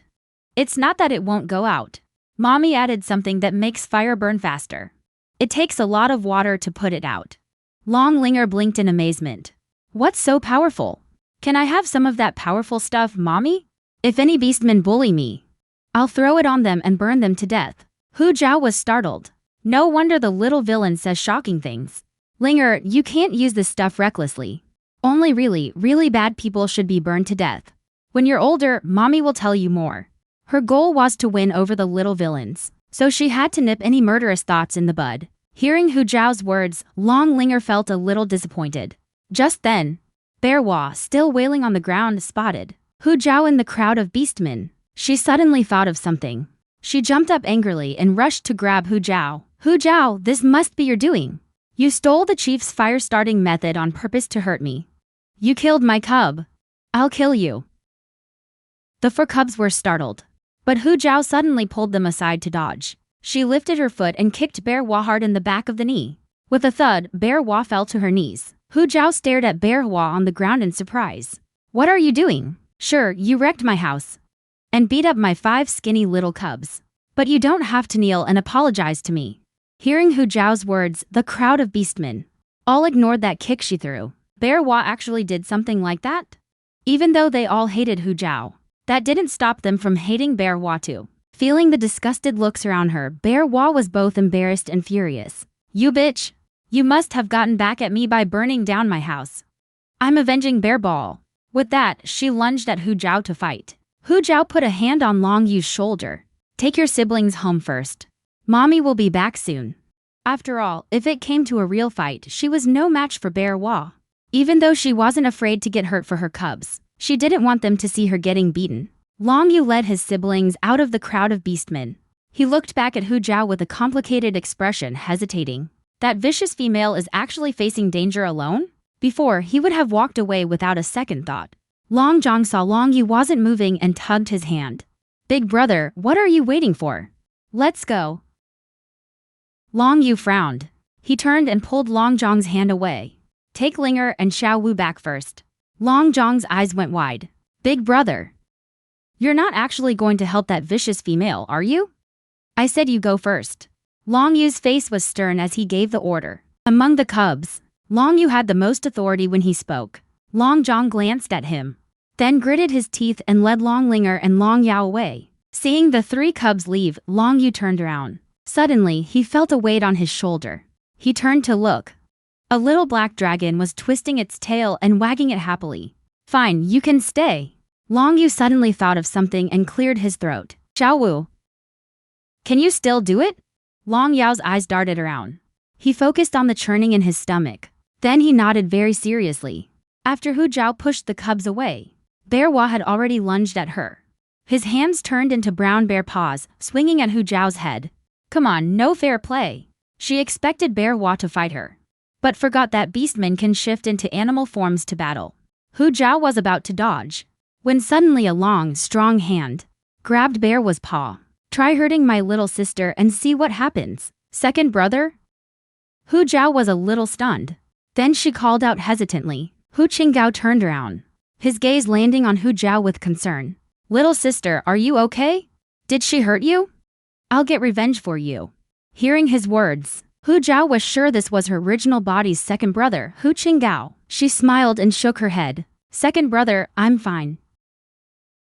It's not that it won't go out. Mommy added something that makes fire burn faster. It takes a lot of water to put it out. Long Linger blinked in amazement. What's so powerful? Can I have some of that powerful stuff, Mommy? If any beastmen bully me, I'll throw it on them and burn them to death. Hu Zhao was startled. No wonder the little villain says shocking things. Linger, you can't use this stuff recklessly. Only really, really bad people should be burned to death. When you're older, Mommy will tell you more. Her goal was to win over the little villains, so she had to nip any murderous thoughts in the bud. Hearing Hu Zhao's words, Long Linger felt a little disappointed. Just then, Bear Wa, still wailing on the ground, spotted Hu Zhao in the crowd of beastmen. She suddenly thought of something. She jumped up angrily and rushed to grab Hu Zhao. Hu Zhao, this must be your doing. You stole the chief's fire-starting method on purpose to hurt me. You killed my cub. I'll kill you. The 4 cubs were startled, but Hu Zhao suddenly pulled them aside to dodge. She lifted her foot and kicked Bear Wa hard in the back of the knee. With a thud, Bear Wa fell to her knees. Hu Zhao stared at Bear Wa on the ground in surprise. What are you doing? Sure, you wrecked my house and beat up my 5 skinny little cubs. But you don't have to kneel and apologize to me. Hearing Hu Zhao's words, the crowd of beastmen all ignored that kick she threw. Bear Wa actually did something like that? Even though they all hated Hu Zhao, that didn't stop them from hating Bear Wa too. Feeling the disgusted looks around her, Bear Wa was both embarrassed and furious. You bitch! You must have gotten back at me by burning down my house. I'm avenging Bear Ball. With that, she lunged at Hu Zhao to fight. Hu Zhao put a hand on Long Yu's shoulder. Take your siblings home first. Mommy will be back soon. After all, if it came to a real fight, she was no match for Bear Wa. Even though she wasn't afraid to get hurt for her cubs, she didn't want them to see her getting beaten. Long Yu led his siblings out of the crowd of beastmen. He looked back at Hu Zhao with a complicated expression, hesitating. That vicious female is actually facing danger alone? Before, he would have walked away without a second thought. Long Zhang saw Long Yu wasn't moving and tugged his hand. Big brother, what are you waiting for? Let's go. Long Yu frowned. He turned and pulled Long Zhang's hand away. Take Linger and Xiao Wu back first. Long Zhang's eyes went wide. Big brother, you're not actually going to help that vicious female, are you? I said you go first. Long Yu's face was stern as he gave the order. Among the cubs, Long Yu had the most authority when he spoke. Long Zhang glanced at him, then gritted his teeth and led Long Linger and Long Yao away. Seeing the three cubs leave, Long Yu turned around. Suddenly, he felt a weight on his shoulder. He turned to look. A little black dragon was twisting its tail and wagging it happily. Fine, you can stay. Long Yu suddenly thought of something and cleared his throat. Xiao Wu. Can you still do it? Long Yao's eyes darted around. He focused on the churning in his stomach. Then he nodded very seriously. After Hu Zhao pushed the cubs away, Bear Hua had already lunged at her. His hands turned into brown bear paws, swinging at Hu Zhao's head. Come on, no fair play. She expected Bear Hua to fight her, but forgot that beastmen can shift into animal forms to battle. Hu Zhao was about to dodge, when suddenly a long, strong hand grabbed Bear Hua's paw. Try hurting my little sister and see what happens. Second brother? Hu Zhao was a little stunned. Then she called out hesitantly. Hu Qinggao turned around, his gaze landing on Hu Zhao with concern. Little sister, are you okay? Did she hurt you? I'll get revenge for you. Hearing his words, Hu Zhao was sure this was her original body's second brother, Hu Qinggao. She smiled and shook her head. Second brother, I'm fine.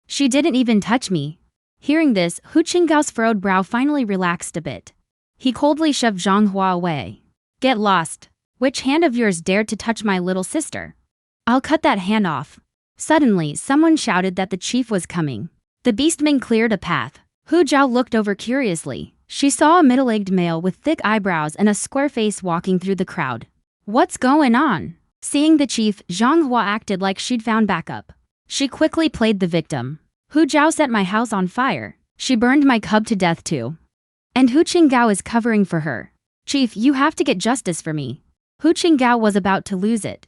She didn't even touch me. Hearing this, Hu Qinggao's furrowed brow finally relaxed a bit. He coldly shoved Zhang Hua away. Get lost. Which hand of yours dared to touch my little sister? I'll cut that hand off. Suddenly, someone shouted that the chief was coming. The beastmen cleared a path. Hu Zhao looked over curiously. She saw a middle-aged male with thick eyebrows and a square face walking through the crowd. What's going on? Seeing the chief, Zhang Hua acted like she'd found backup. She quickly played the victim. Hu Zhao set my house on fire. She burned my cub to death too. And Hu Qinggao is covering for her. Chief, you have to get justice for me. Hu Qinggao was about to lose it.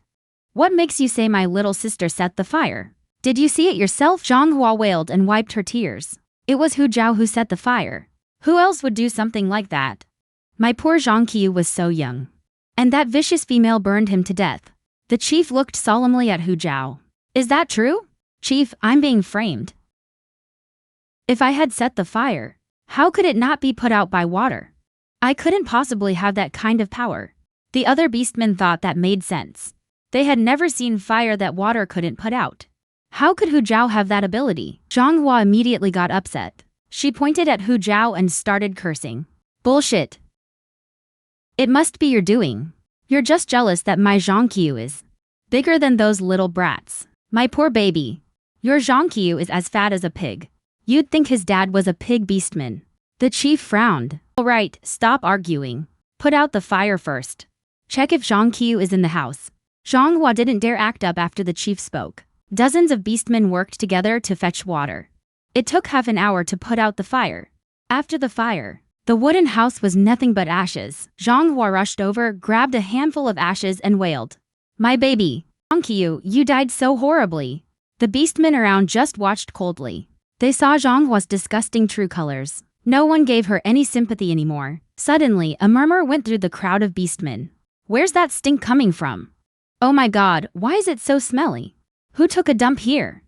What makes you say my little sister set the fire? Did you see it yourself? Zhang Hua wailed and wiped her tears. It was Hu Zhao who set the fire. Who else would do something like that? My poor Zhang Qiu was so young. And that vicious female burned him to death. The chief looked solemnly at Hu Zhao. Is that true? Chief, I'm being framed. If I had set the fire, how could it not be put out by water? I couldn't possibly have that kind of power. The other beastmen thought that made sense. They had never seen fire that water couldn't put out. How could Hu Zhao have that ability? Zhang Hua immediately got upset. She pointed at Hu Zhao and started cursing. Bullshit. It must be your doing. You're just jealous that my Zhang Qiu is bigger than those little brats. My poor baby. Your Zhang Qiu is as fat as a pig. You'd think his dad was a pig beastman. The chief frowned. All right, stop arguing. Put out the fire first. Check if Zhang Qiu is in the house. Zhang Hua didn't dare act up after the chief spoke. Dozens of beastmen worked together to fetch water. It took half an hour to put out the fire. After the fire, the wooden house was nothing but ashes. Zhang Hua rushed over, grabbed a handful of ashes and wailed. My baby. Zhang Qiu, you died so horribly. The beastmen around just watched coldly. They saw Zhang Hua's disgusting true colors. No one gave her any sympathy anymore. Suddenly, a murmur went through the crowd of beastmen. Where's that stink coming from? Oh my god, why is it so smelly? Who took a dump here?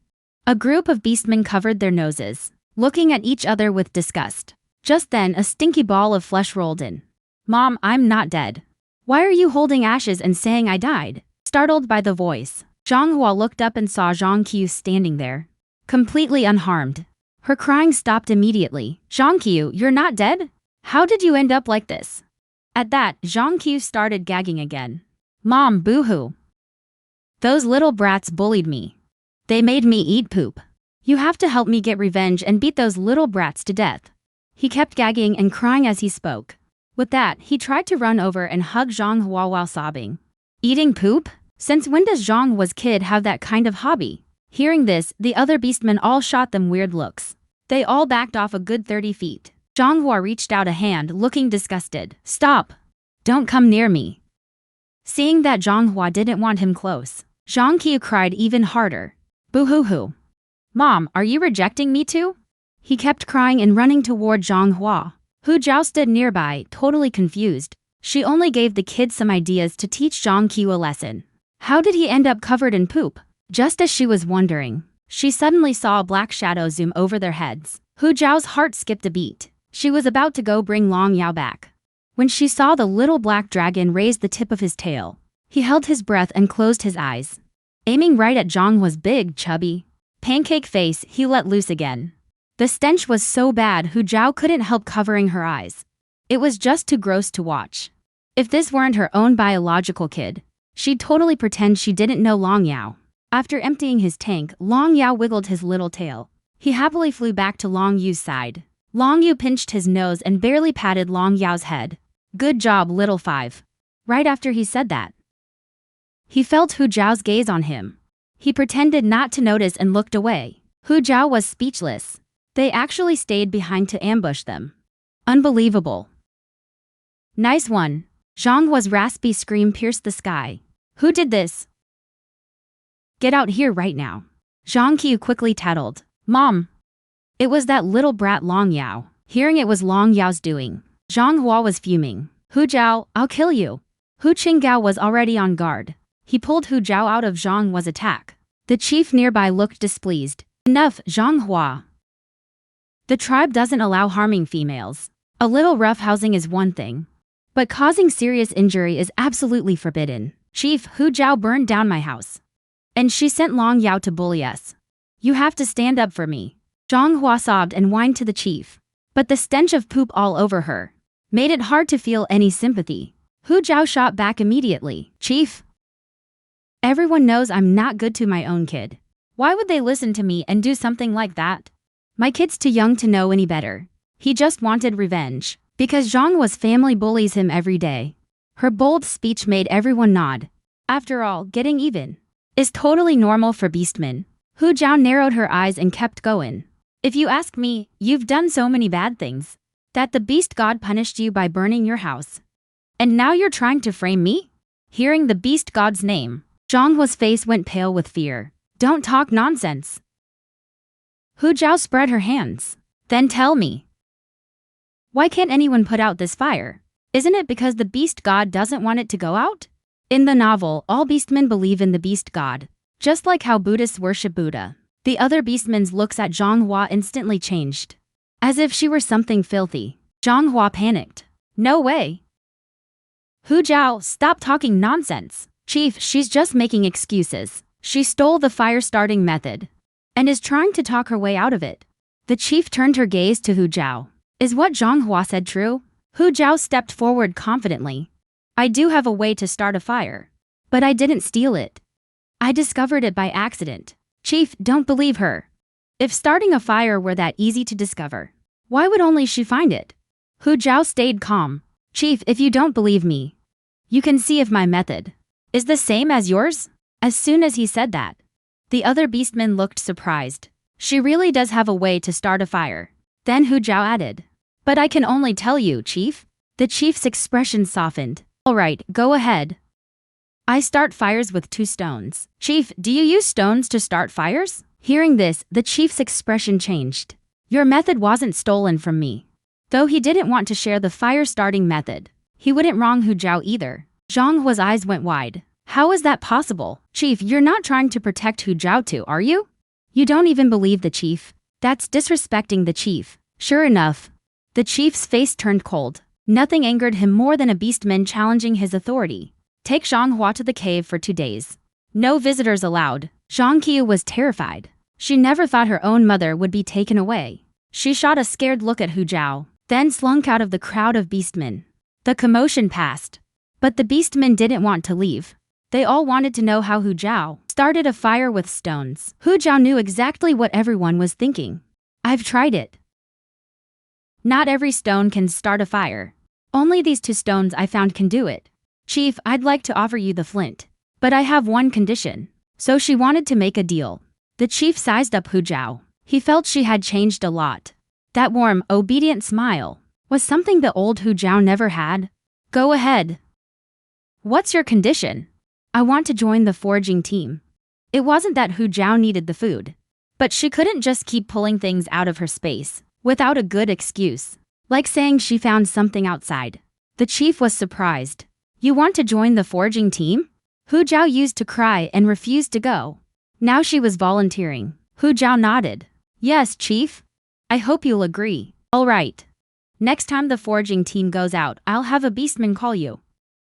A group of beastmen covered their noses, looking at each other with disgust. Just then, a stinky ball of flesh rolled in. Mom, I'm not dead. Why are you holding ashes and saying I died? Startled by the voice, Zhang Hua looked up and saw Zhang Qiu standing there, completely unharmed. Her crying stopped immediately. Zhang Qiu, you're not dead? How did you end up like this? At that, Zhang Qiu started gagging again. Mom, boo-hoo. Those little brats bullied me. They made me eat poop. You have to help me get revenge and beat those little brats to death. He kept gagging and crying as he spoke. With that, he tried to run over and hug Zhang Hua while sobbing. Eating poop? Since when does Zhang Hua's kid have that kind of hobby? Hearing this, the other beastmen all shot them weird looks. They all backed off a good 30 feet. Zhang Hua reached out a hand, looking disgusted. Stop! Don't come near me. Seeing that Zhang Hua didn't want him close, Zhang Qiu cried even harder. Boo-hoo-hoo. Mom, are you rejecting me too? He kept crying and running toward Zhang Hua. Hu Zhao stood nearby, totally confused. She only gave the kid some ideas to teach Zhang Qiu a lesson. How did he end up covered in poop? Just as she was wondering, she suddenly saw a black shadow zoom over their heads. Hu Zhao's heart skipped a beat. She was about to go bring Long Yao back. When she saw the little black dragon raise the tip of his tail, he held his breath and closed his eyes. Aiming right at Zhanghwa's big, chubby, pancake face, he let loose again. The stench was so bad Hu Zhao couldn't help covering her eyes. It was just too gross to watch. If this weren't her own biological kid, she'd totally pretend she didn't know Long Yao. After emptying his tank, Long Yao wiggled his little tail. He happily flew back to Long Yu's side. Long Yu pinched his nose and barely patted Long Yao's head. "Good job, little five." Right after he said that, he felt Hu Zhao's gaze on him. He pretended not to notice and looked away. Hu Zhao was speechless. They actually stayed behind to ambush them. Unbelievable. Nice one. Zhanghwa's raspy scream pierced the sky. Who did this? Get out here right now. Zhang Qiu quickly tattled. Mom. It was that little brat Long Yao. Hearing it was Long Yao's doing, Zhang Hua was fuming. Hu Zhao, I'll kill you. Hu Qinggao was already on guard. He pulled Hu Zhao out of Zhang Hua's attack. The chief nearby looked displeased. Enough, Zhang Hua. The tribe doesn't allow harming females. A little roughhousing is one thing, but causing serious injury is absolutely forbidden. Chief, Hu Zhao burned down my house, and she sent Long Yao to bully us. You have to stand up for me. Zhang Hua sobbed and whined to the chief, but the stench of poop all over her made it hard to feel any sympathy. Hu Zhao shot back immediately. Chief, everyone knows I'm not good to my own kid. Why would they listen to me and do something like that? My kid's too young to know any better. He just wanted revenge, because Zhanghua's family bullies him every day. Her bold speech made everyone nod. After all, getting even is totally normal for beastmen. Hu Zhao narrowed her eyes and kept going. If you ask me, you've done so many bad things that the beast god punished you by burning your house. And now you're trying to frame me? Hearing the beast god's name, Zhanghua's face went pale with fear. Don't talk nonsense. Hu Zhao spread her hands. Then tell me, why can't anyone put out this fire? Isn't it because the beast god doesn't want it to go out? In the novel, all beastmen believe in the beast god, just like how Buddhists worship Buddha. The other beastmen's looks at Zhang Hua instantly changed, as if she were something filthy. Zhang Hua panicked. No way. Hu Zhao, stop talking nonsense. Chief, she's just making excuses. She stole the fire-starting method and is trying to talk her way out of it. The chief turned her gaze to Hu Zhao. Is what Zhang Hua said true? Hu Zhao stepped forward confidently. I do have a way to start a fire, but I didn't steal it. I discovered it by accident. Chief, don't believe her. If starting a fire were that easy to discover, why would only she find it? Hu Zhao stayed calm. Chief, if you don't believe me, you can see if my method is the same as yours. As soon as he said that, the other beastmen looked surprised. She really does have a way to start a fire. Then Hu Zhao added, but I can only tell you, Chief. The chief's expression softened. All right, go ahead. I start fires with 2 stones. Chief, do you use stones to start fires? Hearing this, the chief's expression changed. Your method wasn't stolen from me. Though he didn't want to share the fire-starting method, he wouldn't wrong Hu Zhao either. Zhang Hua's eyes went wide. How is that possible? Chief, you're not trying to protect Hu Zhao too, are you? You don't even believe the chief. That's disrespecting the chief. Sure enough, the chief's face turned cold. Nothing angered him more than a beastman challenging his authority. Take Zhang Hua to the cave for 2 days. No visitors allowed. Zhang Qiu was terrified. She never thought her own mother would be taken away. She shot a scared look at Hu Zhao, then slunk out of the crowd of beastmen. The commotion passed, but the beastmen didn't want to leave. They all wanted to know how Hu Zhao started a fire with stones. Hu Zhao knew exactly what everyone was thinking. I've tried it. Not every stone can start a fire. Only these 2 stones I found can do it. Chief, I'd like to offer you the flint, but I have one condition. So she wanted to make a deal. The chief sized up Hu Zhao. He felt she had changed a lot. That warm, obedient smile was something the old Hu Zhao never had. Go ahead. What's your condition? I want to join the foraging team. It wasn't that Hu Zhao needed the food, but she couldn't just keep pulling things out of her space without a good excuse, like saying she found something outside. The chief was surprised. You want to join the foraging team? Hu Zhao used to cry and refused to go. Now she was volunteering. Hu Zhao nodded. Yes, chief. I hope you'll agree. All right. Next time the foraging team goes out, I'll have a beastman call you."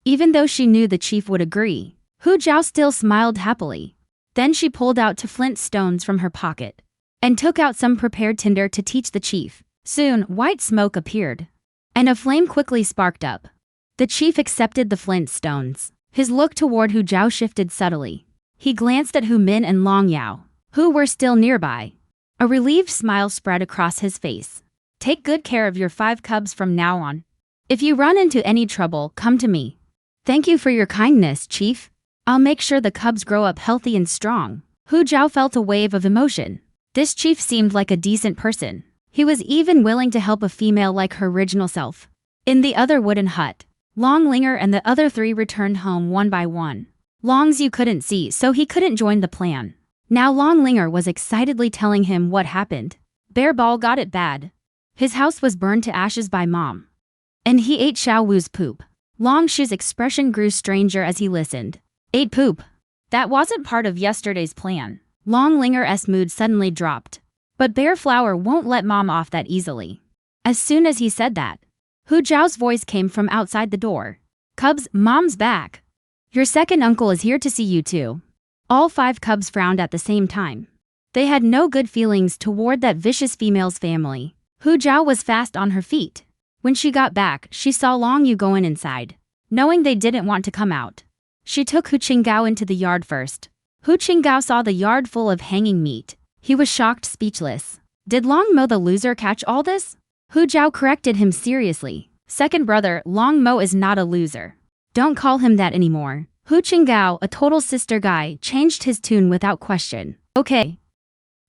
Even though she knew the chief would agree, Hu Zhao still smiled happily. Then she pulled out 2 flint stones from her pocket and took out some prepared tinder to teach the chief. Soon, white smoke appeared, and a flame quickly sparked up. The chief accepted the flint stones. His look toward Hu Zhao shifted subtly. He glanced at Hu Min and Long Yao, who were still nearby. A relieved smile spread across his face. "Take good care of your 5 cubs from now on. If you run into any trouble, come to me." "Thank you for your kindness, Chief. I'll make sure the cubs grow up healthy and strong." Hu Zhao felt a wave of emotion. This chief seemed like a decent person. He was even willing to help a female like her original self. In the other wooden hut, Long Linger and the other 3 returned home one by one. Long's you couldn't see, so he couldn't join the plan. Now Long Linger was excitedly telling him what happened. Bear Ball got it bad. His house was burned to ashes by Mom, and he ate Xiao Wu's poop. Long Shu's expression grew stranger as he listened. "Ate poop? That wasn't part of yesterday's plan." Long Linger's mood suddenly dropped. But Bear Flower won't let Mom off that easily. As soon as he said that, Hu Zhao's voice came from outside the door. "Cubs, Mom's back. Your second uncle is here to see you too." All 5 cubs frowned at the same time. They had no good feelings toward that vicious female's family. Hu Zhao was fast on her feet. When she got back, she saw Long Yu going inside. Knowing they didn't want to come out, she took Hu Qinggao into the yard first. Hu Qinggao saw the yard full of hanging meat. He was shocked, speechless. "Did Long Mo the loser catch all this?" Hu Zhao corrected him seriously. "Second brother, Long Mo is not a loser. Don't call him that anymore." Hu Qinggao, a total sister guy, changed his tune without question. "Okay.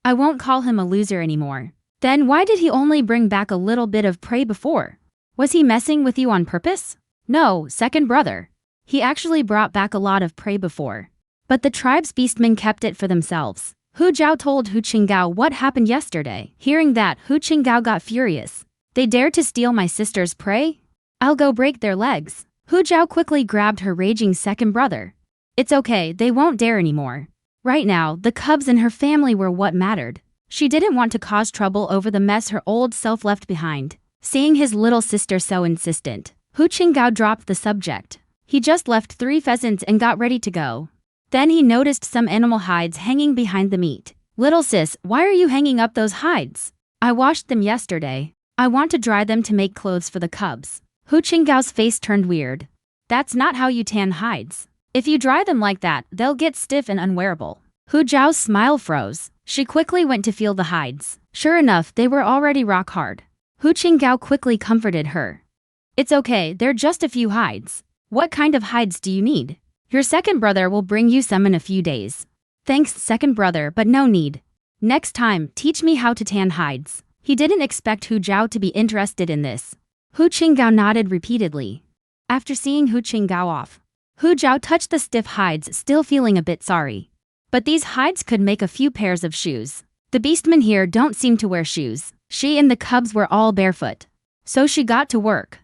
I won't call him a loser anymore." "Then why did he only bring back a little bit of prey before? Was he messing with you on purpose?" "No, second brother. He actually brought back a lot of prey before. But the tribe's beastmen kept it for themselves." Hu Zhao told Hu Qinggao what happened yesterday. Hearing that, Hu Qinggao got furious. "They dared to steal my sister's prey? I'll go break their legs." Hu Zhao quickly grabbed her raging second brother. "It's okay, they won't dare anymore." Right now, the cubs and her family were what mattered. She didn't want to cause trouble over the mess her old self left behind. Seeing his little sister so insistent, Hu Qinggao dropped the subject. He just left 3 pheasants and got ready to go. Then he noticed some animal hides hanging behind the meat. "Little sis, why are you hanging up those hides?" "I washed them yesterday. I want to dry them to make clothes for the cubs." Hu Qinggao's face turned weird. "That's not how you tan hides. If you dry them like that, they'll get stiff and unwearable." Hu Zhao's smile froze. She quickly went to feel the hides. Sure enough, they were already rock hard. Hu Qinggao quickly comforted her. "It's okay, they're just a few hides. What kind of hides do you need? Your second brother will bring you some in a few days." "Thanks, second brother, but no need. Next time, teach me how to tan hides." He didn't expect Hu Zhao to be interested in this. Hu Qinggao nodded repeatedly. After seeing Hu Qinggao off, Hu Zhao touched the stiff hides, still feeling a bit sorry. But these hides could make a few pairs of shoes. The beastmen here don't seem to wear shoes. She and the cubs were all barefoot. So she got to work.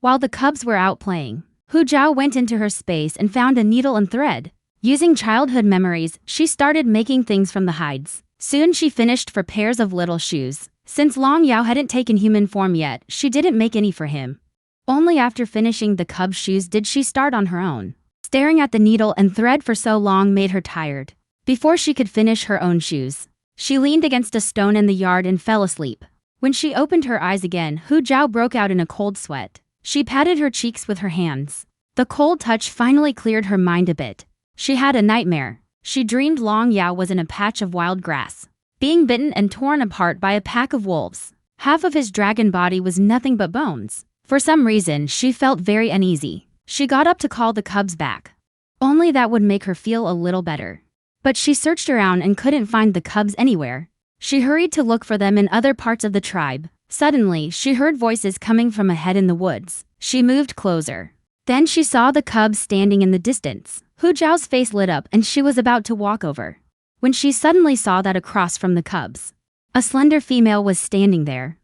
While the cubs were out playing, Hu Zhao went into her space and found a needle and thread. Using childhood memories, she started making things from the hides. Soon she finished 4 pairs of little shoes. Since Long Yao hadn't taken human form yet, she didn't make any for him. Only after finishing the cub's shoes did she start on her own. Staring at the needle and thread for so long made her tired. Before she could finish her own shoes, she leaned against a stone in the yard and fell asleep. When she opened her eyes again, Hu Zhao broke out in a cold sweat. She patted her cheeks with her hands. The cold touch finally cleared her mind a bit. She had a nightmare. She dreamed Long Yao was in a patch of wild grass, being bitten and torn apart by a pack of wolves. Half of his dragon body was nothing but bones. For some reason, she felt very uneasy. She got up to call the cubs back. Only that would make her feel a little better. But she searched around and couldn't find the cubs anywhere. She hurried to look for them in other parts of the tribe. Suddenly, she heard voices coming from ahead in the woods. She moved closer. Then she saw the cubs standing in the distance. Hu Zhao's face lit up and she was about to walk over, when she suddenly saw that across from the cubs, a slender female was standing there.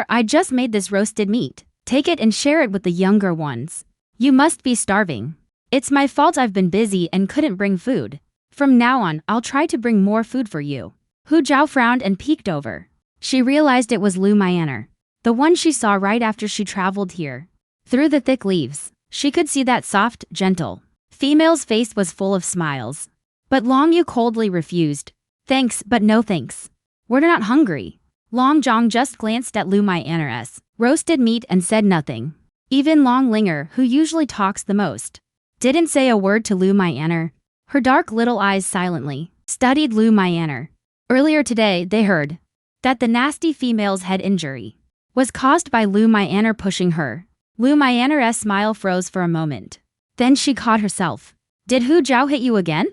I just made this roasted meat. Take it and share it with the younger ones. You must be starving. It's my fault I've been busy and couldn't bring food. From now on, I'll try to bring more food for you." Hu Zhao frowned and peeked over. She realized it was Lu Mianer, The one she saw right after she traveled here. Through the thick leaves, she could see that soft, gentle female's face was full of smiles. But Long Yu coldly refused. Thanks, but no thanks. We're not hungry. Long Zhong just glanced at Lu Mai Anner's roasted meat and said nothing. Even Long Linger, who usually talks the most, didn't say a word to Lu Mai Anner. Her dark little eyes silently studied Lu Mai Anner. Earlier today, they heard that the nasty female's head injury was caused by Lu Mai Anner pushing her. Lu Mai Anner's smile froze for a moment. Then she caught herself. Did Hu Zhao hit you again?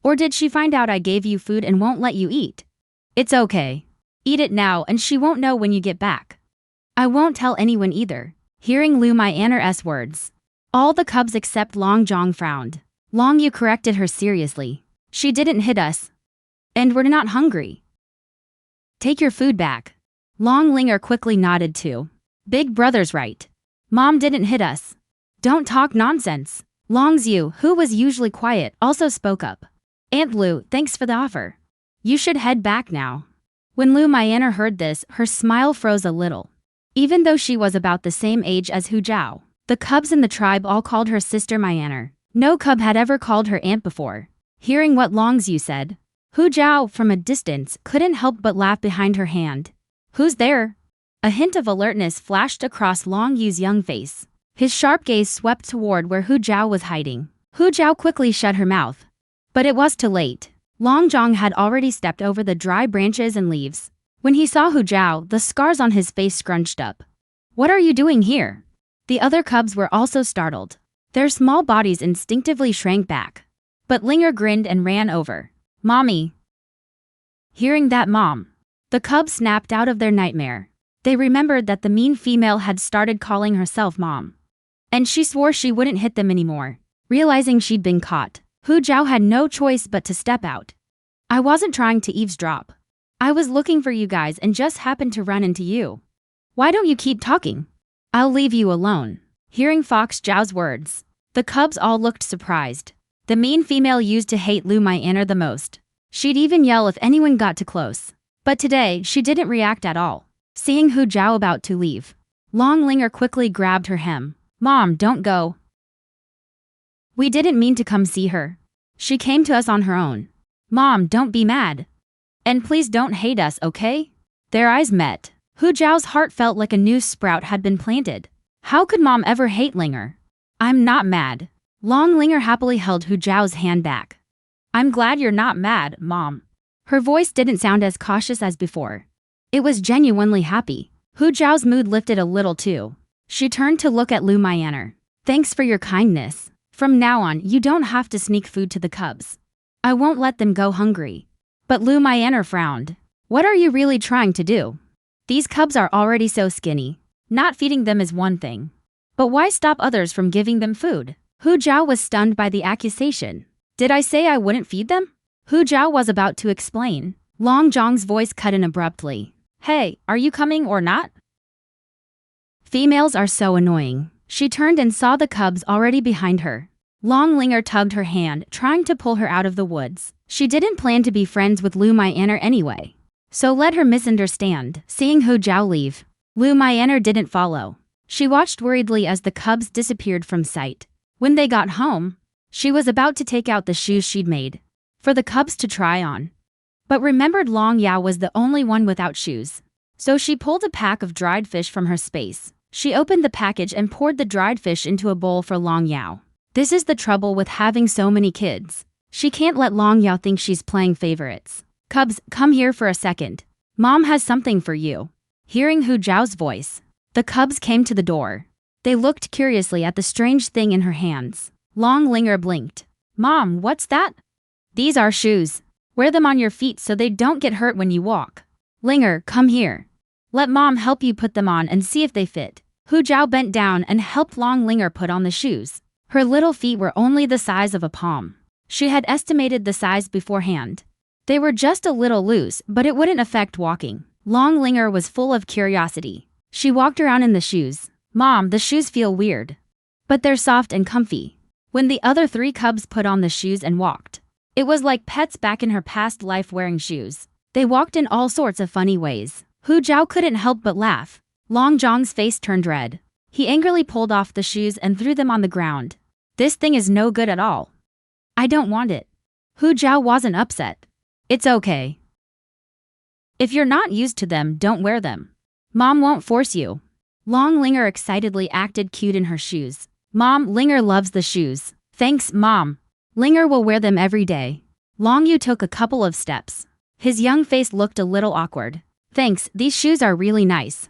Or did she find out I gave you food and won't let you eat? It's okay. Eat it now and she won't know when you get back. I won't tell anyone either. Hearing Lu Mai Anner's words, all the cubs except Long Zhong frowned. Long Yu corrected her seriously. She didn't hit us. And we're not hungry. Take your food back. Long Linger quickly nodded too. Big brother's right. Mom didn't hit us. Don't talk nonsense. Long Xiu, who was usually quiet, also spoke up. Aunt Lu, thanks for the offer. You should head back now. When Lu Mai Anner heard this, her smile froze a little. Even though she was about the same age as Hu Zhao, the cubs in the tribe all called her Sister Mai Anner. No cub had ever called her aunt before. Hearing what Long Xiu said, Hu Zhao, from a distance, couldn't help but laugh behind her hand. Who's there? A hint of alertness flashed across Long Yu's young face. His sharp gaze swept toward where Hu Zhao was hiding. Hu Zhao quickly shut her mouth. But it was too late. Long Zhong had already stepped over the dry branches and leaves. When he saw Hu Zhao, the scars on his face scrunched up. What are you doing here? The other cubs were also startled. Their small bodies instinctively shrank back. But Linger grinned and ran over. Mommy. Hearing that, Mom. The cubs snapped out of their nightmare. They remembered that the mean female had started calling herself Mom. And she swore she wouldn't hit them anymore. Realizing she'd been caught, Hu Zhao had no choice but to step out. I wasn't trying to eavesdrop. I was looking for you guys and just happened to run into you. Why don't you keep talking? I'll leave you alone. Hearing Fox Zhao's words, the cubs all looked surprised. The mean female used to hate Lu Mai Anner the most. She'd even yell if anyone got too close. But today, she didn't react at all. Seeing Hu Zhao about to leave, Long Linger quickly grabbed her hem. Mom, don't go. We didn't mean to come see her. She came to us on her own. Mom, don't be mad. And please don't hate us, okay? Their eyes met. Hu Zhao's heart felt like a new sprout had been planted. How could Mom ever hate Linger? I'm not mad. Long Linger happily held Hu Zhao's hand back. I'm glad you're not mad, Mom. Her voice didn't sound as cautious as before. It was genuinely happy. Hu Zhao's mood lifted a little too. She turned to look at Lu Mai Anner. Thanks for your kindness. From now on, you don't have to sneak food to the cubs. I won't let them go hungry. But Lu Mai Anner frowned. What are you really trying to do? These cubs are already so skinny. Not feeding them is one thing. But why stop others from giving them food? Hu Zhao was stunned by the accusation. Did I say I wouldn't feed them? Hu Zhao was about to explain. Long Zhong's voice cut in abruptly. Hey, are you coming or not? Females are so annoying. She turned and saw the cubs already behind her. Long Linger tugged her hand, trying to pull her out of the woods. She didn't plan to be friends with Lu Mai Anner anyway. So let her misunderstand. Seeing Hu Zhao leave, Lu Mai Anner didn't follow. She watched worriedly as the cubs disappeared from sight. When they got home, she was about to take out the shoes she'd made for the cubs to try on. But remembered Long Yao was the only one without shoes. So she pulled a pack of dried fish from her space. She opened the package and poured the dried fish into a bowl for Long Yao. This is the trouble with having so many kids. She can't let Long Yao think she's playing favorites. Cubs, come here for a second. Mom has something for you. Hearing Hu Zhao's voice, the cubs came to the door. They looked curiously at the strange thing in her hands. Long Linger blinked. Mom, what's that? These are shoes. Wear them on your feet so they don't get hurt when you walk. Linger, come here. Let Mom help you put them on and see if they fit. Hu Zhao bent down and helped Long Linger put on the shoes. Her little feet were only the size of a palm. She had estimated the size beforehand. They were just a little loose, but it wouldn't affect walking. Long Linger was full of curiosity. She walked around in the shoes. Mom, the shoes feel weird. But they're soft and comfy. When the other 3 cubs put on the shoes and walked, it was like pets back in her past life wearing shoes. They walked in all sorts of funny ways. Hu Zhao couldn't help but laugh. Long Zhong's face turned red. He angrily pulled off the shoes and threw them on the ground. This thing is no good at all. I don't want it. Hu Zhao wasn't upset. It's okay. If you're not used to them, don't wear them. Mom won't force you. Long Linger excitedly acted cute in her shoes. Mom, Linger loves the shoes. Thanks, Mom. Linger will wear them every day. Long Yu took a couple of steps. His young face looked a little awkward. Thanks, these shoes are really nice.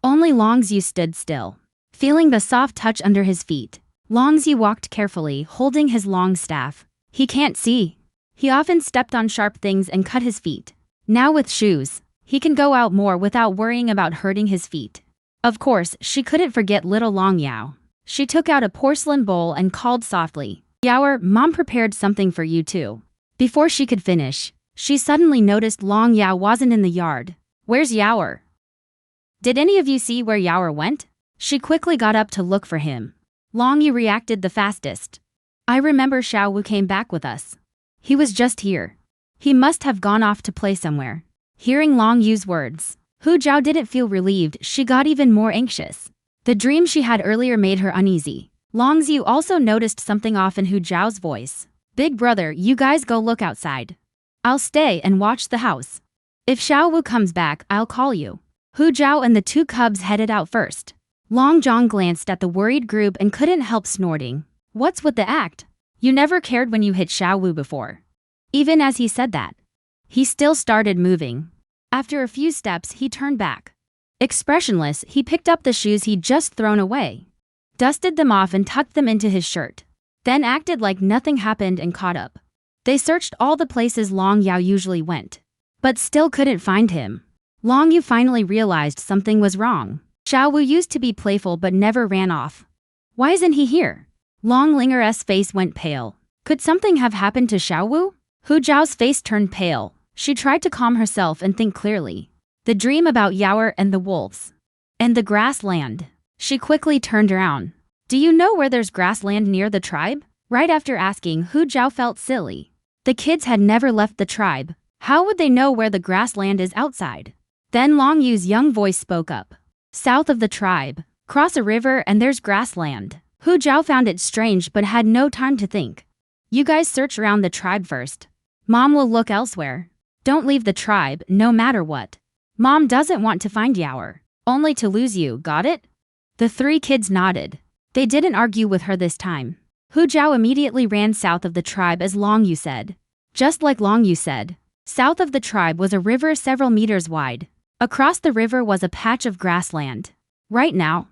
Only Long Yu stood still, feeling the soft touch under his feet. Long Yu walked carefully, holding his long staff. He can't see. He often stepped on sharp things and cut his feet. Now with shoes, he can go out more without worrying about hurting his feet. Of course, she couldn't forget little Long Yao. She took out a porcelain bowl and called softly, Yaoer, Mom prepared something for you too. Before she could finish, she suddenly noticed Long Yao wasn't in the yard. Where's Yaoer? Did any of you see where Yaoer went? She quickly got up to look for him. Long Yu reacted the fastest. I remember Xiao Wu came back with us. He was just here. He must have gone off to play somewhere. Hearing Long Yu's words, Hu Zhao didn't feel relieved, she got even more anxious. The dream she had earlier made her uneasy. Long Yu also noticed something off in Hu Zhao's voice. Big brother, you guys go look outside. I'll stay and watch the house. If Xiao Wu comes back, I'll call you. Hu Zhao and the two cubs headed out first. Long Zhong glanced at the worried group and couldn't help snorting. What's with the act? You never cared when you hit Xiao Wu before. Even as he said that, he still started moving. After a few steps, he turned back. Expressionless, he picked up the shoes he'd just thrown away, dusted them off and tucked them into his shirt, then acted like nothing happened and caught up. They searched all the places Long Yao usually went, but still couldn't find him. Long Yu finally realized something was wrong. Xiao Wu used to be playful but never ran off. Why isn't he here? Long Linger's face went pale. Could something have happened to Xiao Wu? Hu Zhao's face turned pale. She tried to calm herself and think clearly. The dream about Yaoer and the wolves. And the grassland. She quickly turned around. Do you know where there's grassland near the tribe? Right after asking, Hu Zhao felt silly. The kids had never left the tribe. How would they know where the grassland is outside? Then Long Yu's young voice spoke up. South of the tribe. Cross a river and there's grassland. Hu Zhao found it strange but had no time to think. You guys search around the tribe first. Mom will look elsewhere. Don't leave the tribe, no matter what. Mom doesn't want to find Yaoer, only to lose you, got it? The three kids nodded. They didn't argue with her this time. Hu Zhao immediately ran south of the tribe as Long Yu said. Just like Long Yu said, south of the tribe was a river several meters wide. Across the river was a patch of grassland. Right now,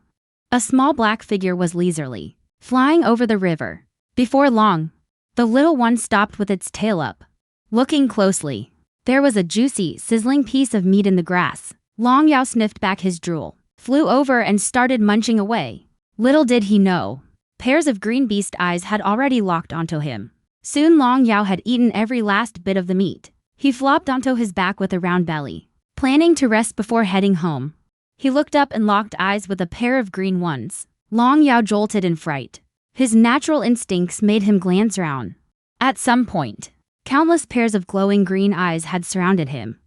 a small black figure was leisurely flying over the river. Before long, the little one stopped with its tail up. Looking closely, there was a juicy, sizzling piece of meat in the grass. Long Yao sniffed back his drool, flew over and started munching away. Little did he know, pairs of green beast eyes had already locked onto him. Soon Long Yao had eaten every last bit of the meat. He flopped onto his back with a round belly, planning to rest before heading home. He looked up and locked eyes with a pair of green ones. Long Yao jolted in fright. His natural instincts made him glance round. At some point, countless pairs of glowing green eyes had surrounded him.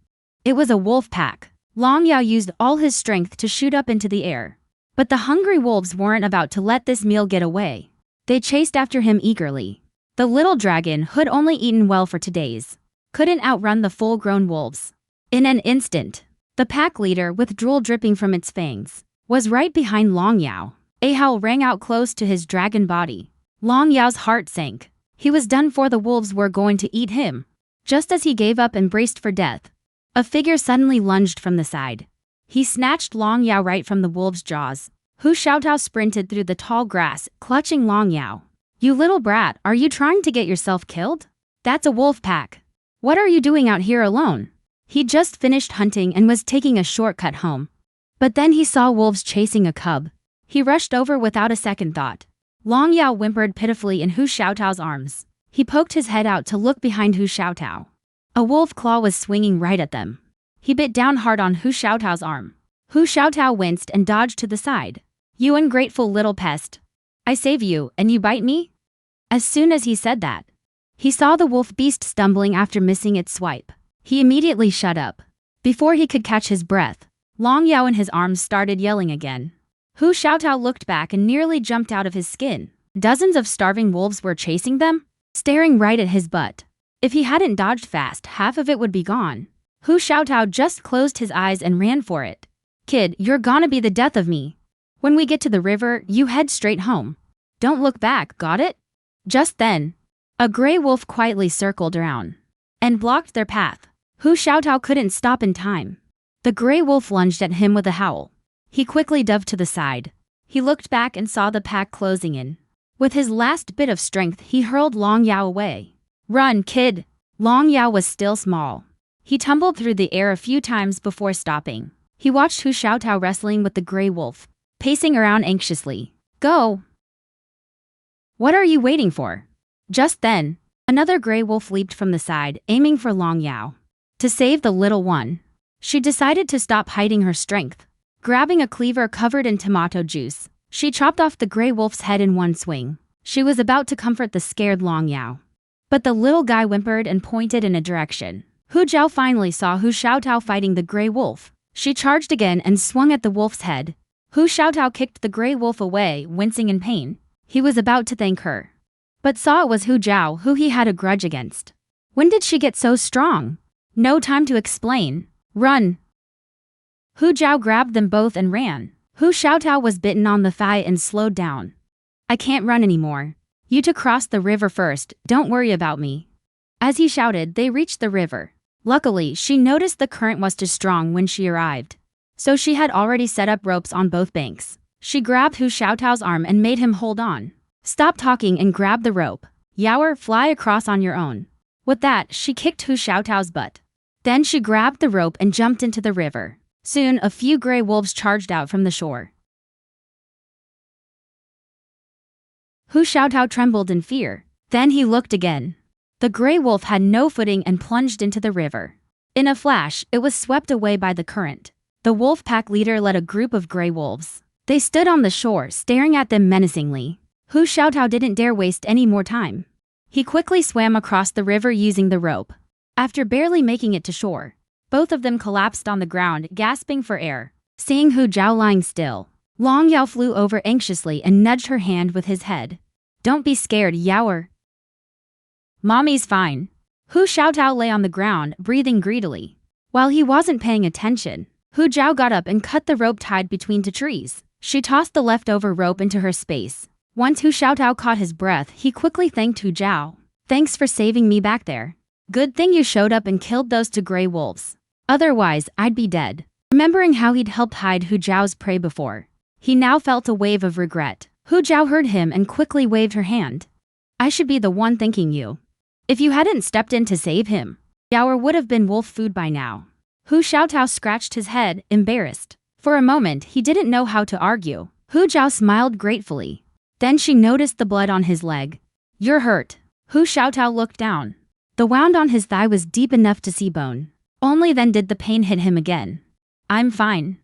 It was a wolf pack. Long Yao used all his strength to shoot up into the air. But the hungry wolves weren't about to let this meal get away. They chased after him eagerly. The little dragon, who'd only eaten well for 2 days, couldn't outrun the full-grown wolves. In an instant, the pack leader, with drool dripping from its fangs, was right behind Long Yao. A howl rang out close to his dragon body. Long Yao's heart sank. He was done for. The wolves were going to eat him. Just as he gave up and braced for death, a figure suddenly lunged from the side. He snatched Long Yao right from the wolf's jaws. Hu Xiaotao sprinted through the tall grass, clutching Long Yao. You little brat, are you trying to get yourself killed? That's a wolf pack. What are you doing out here alone? He'd just finished hunting and was taking a shortcut home. But then he saw wolves chasing a cub. He rushed over without a second thought. Long Yao whimpered pitifully in Hu Xiaotao's arms. He poked his head out to look behind Hu Xiaotao. A wolf claw was swinging right at them. He bit down hard on Hu Xiaotao's arm. Hu Xiaotao winced and dodged to the side. You ungrateful little pest. I save you, and you bite me? As soon as he said that, he saw the wolf beast stumbling after missing its swipe. He immediately shut up. Before he could catch his breath, Long Yao in his arms started yelling again. Hu Xiaotao looked back and nearly jumped out of his skin. Dozens of starving wolves were chasing them, staring right at his butt. If he hadn't dodged fast, half of it would be gone. Hu Xiaotao just closed his eyes and ran for it. Kid, you're gonna be the death of me. When we get to the river, you head straight home. Don't look back, got it? Just then, a gray wolf quietly circled around and blocked their path. Hu Xiaotao couldn't stop in time. The gray wolf lunged at him with a howl. He quickly dove to the side. He looked back and saw the pack closing in. With his last bit of strength, he hurled Long Yao away. Run, kid! Long Yao was still small. He tumbled through the air a few times before stopping. He watched Hu Xiaotao wrestling with the gray wolf, pacing around anxiously. Go! What are you waiting for? Just then, another gray wolf leaped from the side, aiming for Long Yao. To save the little one, she decided to stop hiding her strength. Grabbing a cleaver covered in tomato juice, she chopped off the gray wolf's head in one swing. She was about to comfort the scared Long Yao. But the little guy whimpered and pointed in a direction. Hu Zhao finally saw Hu Xiaotao fighting the gray wolf. She charged again and swung at the wolf's head. Hu Xiaotao kicked the gray wolf away, wincing in pain. He was about to thank her, but saw it was Hu Zhao who he had a grudge against. When did she get so strong? No time to explain. Run! Hu Zhao grabbed them both and ran. Hu Xiaotao was bitten on the thigh and slowed down. I can't run anymore. You to cross the river first, don't worry about me. As he shouted, they reached the river. Luckily, she noticed the current was too strong when she arrived, so she had already set up ropes on both banks. She grabbed Hu Xiaotao's arm and made him hold on. Stop talking and grab the rope. Yaoer, fly across on your own. With that, she kicked Hu Xiaotao's butt. Then she grabbed the rope and jumped into the river. Soon, a few gray wolves charged out from the shore. Hu Xiaotao trembled in fear. Then he looked again. The gray wolf had no footing and plunged into the river. In a flash, it was swept away by the current. The wolf pack leader led a group of gray wolves. They stood on the shore, staring at them menacingly. Hu Xiaotao didn't dare waste any more time. He quickly swam across the river using the rope. After barely making it to shore, both of them collapsed on the ground, gasping for air. Seeing Hu Zhao lying still, Long Yao flew over anxiously and nudged her hand with his head. Don't be scared, Yaoer. Mommy's fine. Hu Xiaotao lay on the ground, breathing greedily. While he wasn't paying attention, Hu Zhao got up and cut the rope tied between two trees. She tossed the leftover rope into her space. Once Hu Xiaotao caught his breath, he quickly thanked Hu Zhao. Thanks for saving me back there. Good thing you showed up and killed those two gray wolves. Otherwise, I'd be dead. Remembering how he'd helped hide Hu Zhao's prey before, he now felt a wave of regret. Hu Zhao heard him and quickly waved her hand. I should be the one thanking you. If you hadn't stepped in to save him, Yaoer would have been wolf food by now. Hu Xiaotao scratched his head, embarrassed. For a moment, he didn't know how to argue. Hu Zhao smiled gratefully. Then she noticed the blood on his leg. You're hurt. Hu Xiaotao looked down. The wound on his thigh was deep enough to see bone. Only then did the pain hit him again. I'm fine.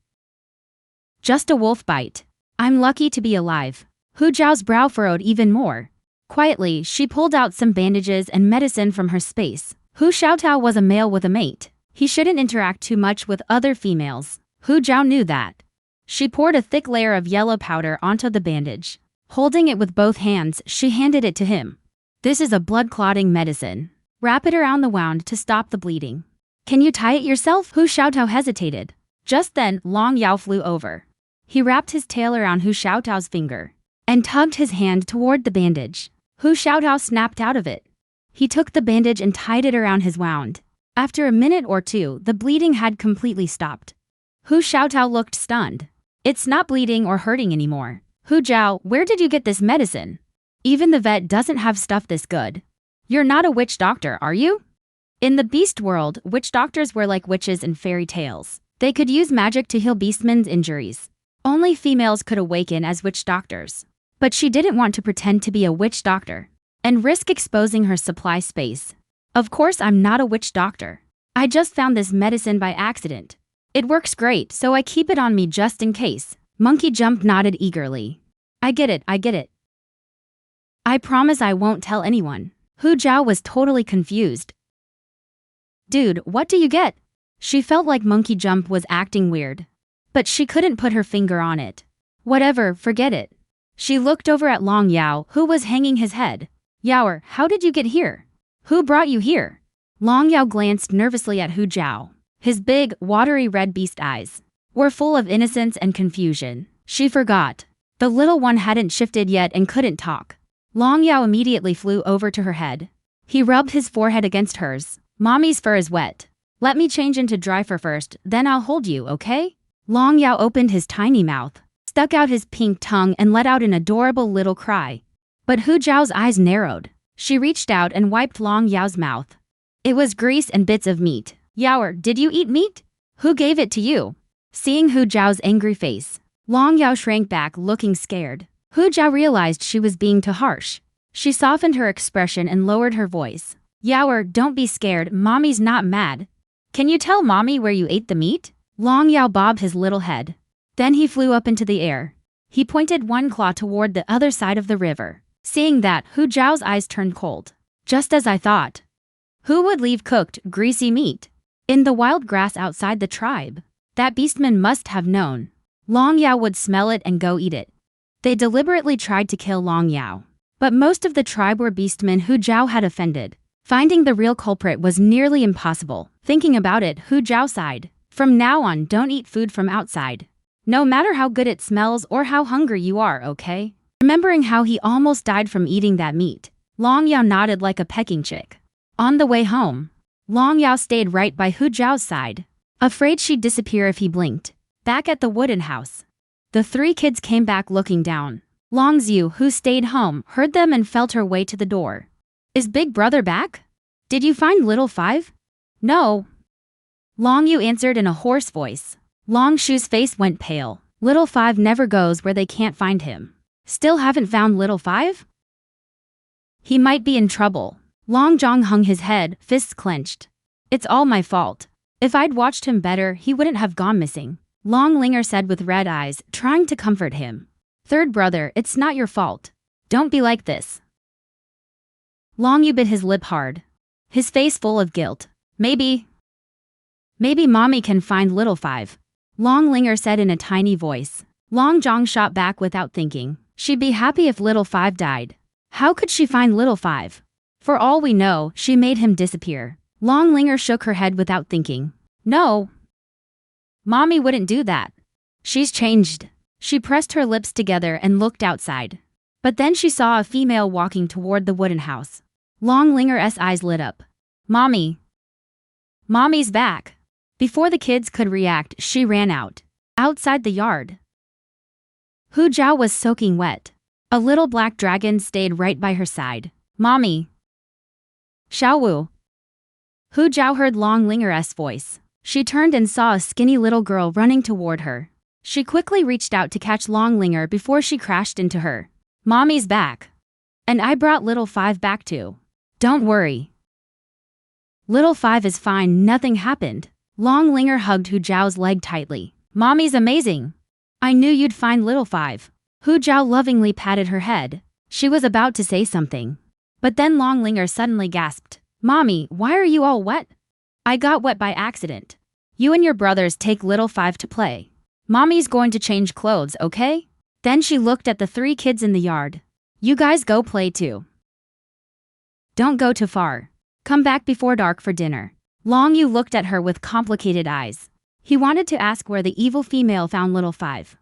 Just a wolf bite. I'm lucky to be alive. Hu Zhao's brow furrowed even more. Quietly, she pulled out some bandages and medicine from her space. Hu Xiaotao was a male with a mate. He shouldn't interact too much with other females. Hu Zhao knew that. She poured a thick layer of yellow powder onto the bandage. Holding it with both hands, she handed it to him. This is a blood-clotting medicine. Wrap it around the wound to stop the bleeding. Can you tie it yourself? Hu Xiaotao hesitated. Just then, Long Yao flew over. He wrapped his tail around Hu Xiaotao's finger and tugged his hand toward the bandage. Hu Xiaotao snapped out of it. He took the bandage and tied it around his wound. After a minute or two, the bleeding had completely stopped. Hu Xiaotao looked stunned. It's not bleeding or hurting anymore. Hu Zhao, where did you get this medicine? Even the vet doesn't have stuff this good. You're not a witch doctor, are you? In the beast world, witch doctors were like witches in fairy tales. They could use magic to heal beastmen's injuries. Only females could awaken as witch doctors. But she didn't want to pretend to be a witch doctor and risk exposing her supply space. Of course, I'm not a witch doctor. I just found this medicine by accident. It works great, so I keep it on me just in case. Monkey Jump nodded eagerly. I get it. I promise I won't tell anyone. Hu Zhao was totally confused. Dude, what do you get? She felt like Monkey Jump was acting weird. but she couldn't put her finger on it. Whatever, forget it. She looked over at Long Yao, who was hanging his head. Yaoer, how did you get here? Who brought you here? Long Yao glanced nervously at Hu Zhao. His big, watery red beast eyes were full of innocence and confusion. She forgot. The little one hadn't shifted yet and couldn't talk. Long Yao immediately flew over to her head. He rubbed his forehead against hers. Mommy's fur is wet. Let me change into dry fur first, then I'll hold you, okay? Long Yao opened his tiny mouth, stuck out his pink tongue and let out an adorable little cry. But Hu Zhao's eyes narrowed. She reached out and wiped Long Yao's mouth. It was grease and bits of meat. Yaoer, did you eat meat? Who gave it to you? Seeing Hu Zhao's angry face, Long Yao shrank back, looking scared. Hu Zhao realized she was being too harsh. She softened her expression and lowered her voice. Yaoer, don't be scared, mommy's not mad. Can you tell mommy where you ate the meat? Long Yao bobbed his little head. Then he flew up into the air. He pointed one claw toward the other side of the river. Seeing that, Hu Zhao's eyes turned cold. Just as I thought. Who would leave cooked, greasy meat in the wild grass outside the tribe? That beastman must have known. Long Yao would smell it and go eat it. They deliberately tried to kill Long Yao. But most of the tribe were beastmen Hu Zhao had offended. Finding the real culprit was nearly impossible. Thinking about it, Hu Zhao sighed. From now on, don't eat food from outside. No matter how good it smells or how hungry you are, okay? Remembering how he almost died from eating that meat, Long Yao nodded like a pecking chick. On the way home, Long Yao stayed right by Hu Zhao's side, afraid she'd disappear if he blinked. Back at the wooden house, the three kids came back looking down. Long Xiu, who stayed home, heard them and felt her way to the door. Is Big Brother back? Did you find Little Five? No. Long Yu answered in a hoarse voice. Long Shu's face went pale. Little Five never goes where they can't find him. Still haven't found Little Five? He might be in trouble. Long Zhong hung his head, fists clenched. It's all my fault. If I'd watched him better, he wouldn't have gone missing. Long Linger said with red eyes, trying to comfort him. Third brother, it's not your fault. Don't be like this. Long Yu bit his lip hard, his face full of guilt. Maybe mommy can find Little Five. Long Linger said in a tiny voice. Long Zhong shot back without thinking. She'd be happy if Little Five died. How could she find Little Five? For all we know, she made him disappear. Long Linger shook her head without thinking. No. Mommy wouldn't do that. She's changed. She pressed her lips together and looked outside. But then she saw a female walking toward the wooden house. Long Linger's eyes lit up. Mommy. Mommy's back. Before the kids could react, she ran out. Outside the yard, Hu Zhao was soaking wet. A little black dragon stayed right by her side. Mommy. Xiaowu. Hu Zhao heard Long Linger's voice. She turned and saw a skinny little girl running toward her. She quickly reached out to catch Long Linger before she crashed into her. Mommy's back. And I brought Little Five back too. Don't worry. Little Five is fine, nothing happened. Long Linger hugged Hu Zhao's leg tightly. Mommy's amazing. I knew you'd find Little Five. Hu Zhao lovingly patted her head. She was about to say something. But then Long Linger suddenly gasped. Mommy, why are you all wet? I got wet by accident. You and your brothers take Little Five to play. Mommy's going to change clothes, okay? Then she looked at the three kids in the yard. You guys go play too. Don't go too far. Come back before dark for dinner. Long Yu looked at her with complicated eyes. He wanted to ask where the evil female found Little Five.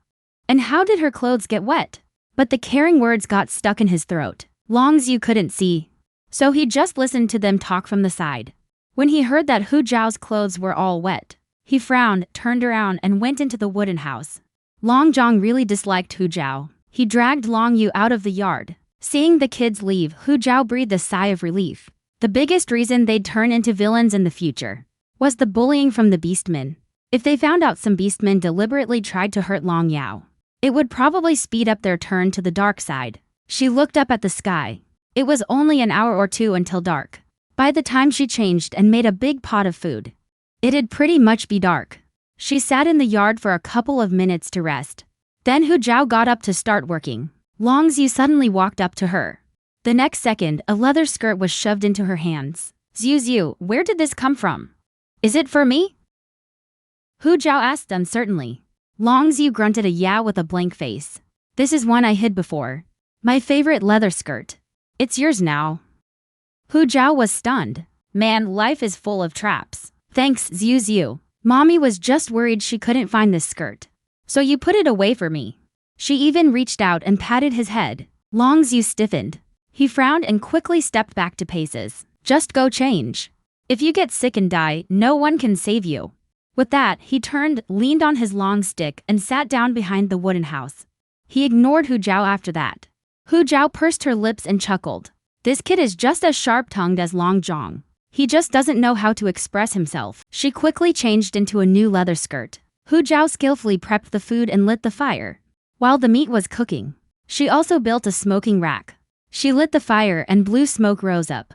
And how did her clothes get wet? But the caring words got stuck in his throat. Long Yu couldn't see, so he just listened to them talk from the side. When he heard that Hu Zhao's clothes were all wet, he frowned, turned around and went into the wooden house. Long Zhong really disliked Hu Zhao. He dragged Long Yu out of the yard. Seeing the kids leave, Hu Zhao breathed a sigh of relief. The biggest reason they'd turn into villains in the future was the bullying from the beastmen. If they found out some beastmen deliberately tried to hurt Long Yao, it would probably speed up their turn to the dark side. She looked up at the sky. It was only an hour or two until dark. By the time she changed and made a big pot of food, it'd pretty much be dark. She sat in the yard for a couple of minutes to rest. Then Hu Zhao got up to start working. Long Xiu suddenly walked up to her. The next second, a leather skirt was shoved into her hands. Xiu, where did this come from? Is it for me? Hu Zhao asked uncertainly. Long Xiu grunted a yeah with a blank face. This is one I hid before. My favorite leather skirt. It's yours now. Hu Zhao was stunned. Man, life is full of traps. Thanks, Xiu Xiu. Mommy was just worried she couldn't find this skirt. So you put it away for me. She even reached out and patted his head. Long Xiu stiffened. He frowned and quickly stepped back to paces. Just go change. If you get sick and die, no one can save you. With that, he turned, leaned on his long stick, and sat down behind the wooden house. He ignored Hu Zhao after that. Hu Zhao pursed her lips and chuckled. This kid is just as sharp-tongued as Long Zhong. He just doesn't know how to express himself. She quickly changed into a new leather skirt. Hu Zhao skillfully prepped the food and lit the fire. While the meat was cooking, she also built a smoking rack. She lit the fire and blue smoke rose up.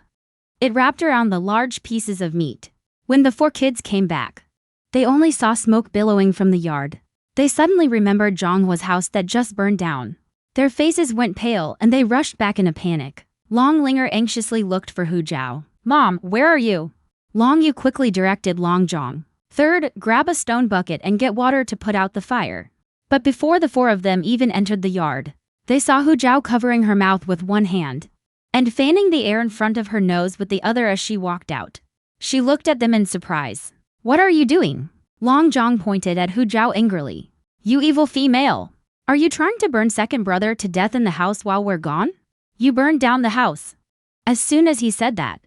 It wrapped around the large pieces of meat. When the 4 kids came back, they only saw smoke billowing from the yard. They suddenly remembered Zhang Hua's house that just burned down. Their faces went pale and they rushed back in a panic. Long Linger anxiously looked for Hu Zhao. Mom, where are you? Long Yu quickly directed Long Zhong. Third, grab a stone bucket and get water to put out the fire. But before the 4 of them even entered the yard, they saw Hu Zhao covering her mouth with one hand and fanning the air in front of her nose with the other as she walked out. She looked at them in surprise. What are you doing? Long Zhong pointed at Hu Zhao angrily. You evil female! Are you trying to burn second brother to death in the house while we're gone? You burned down the house. As soon as he said that,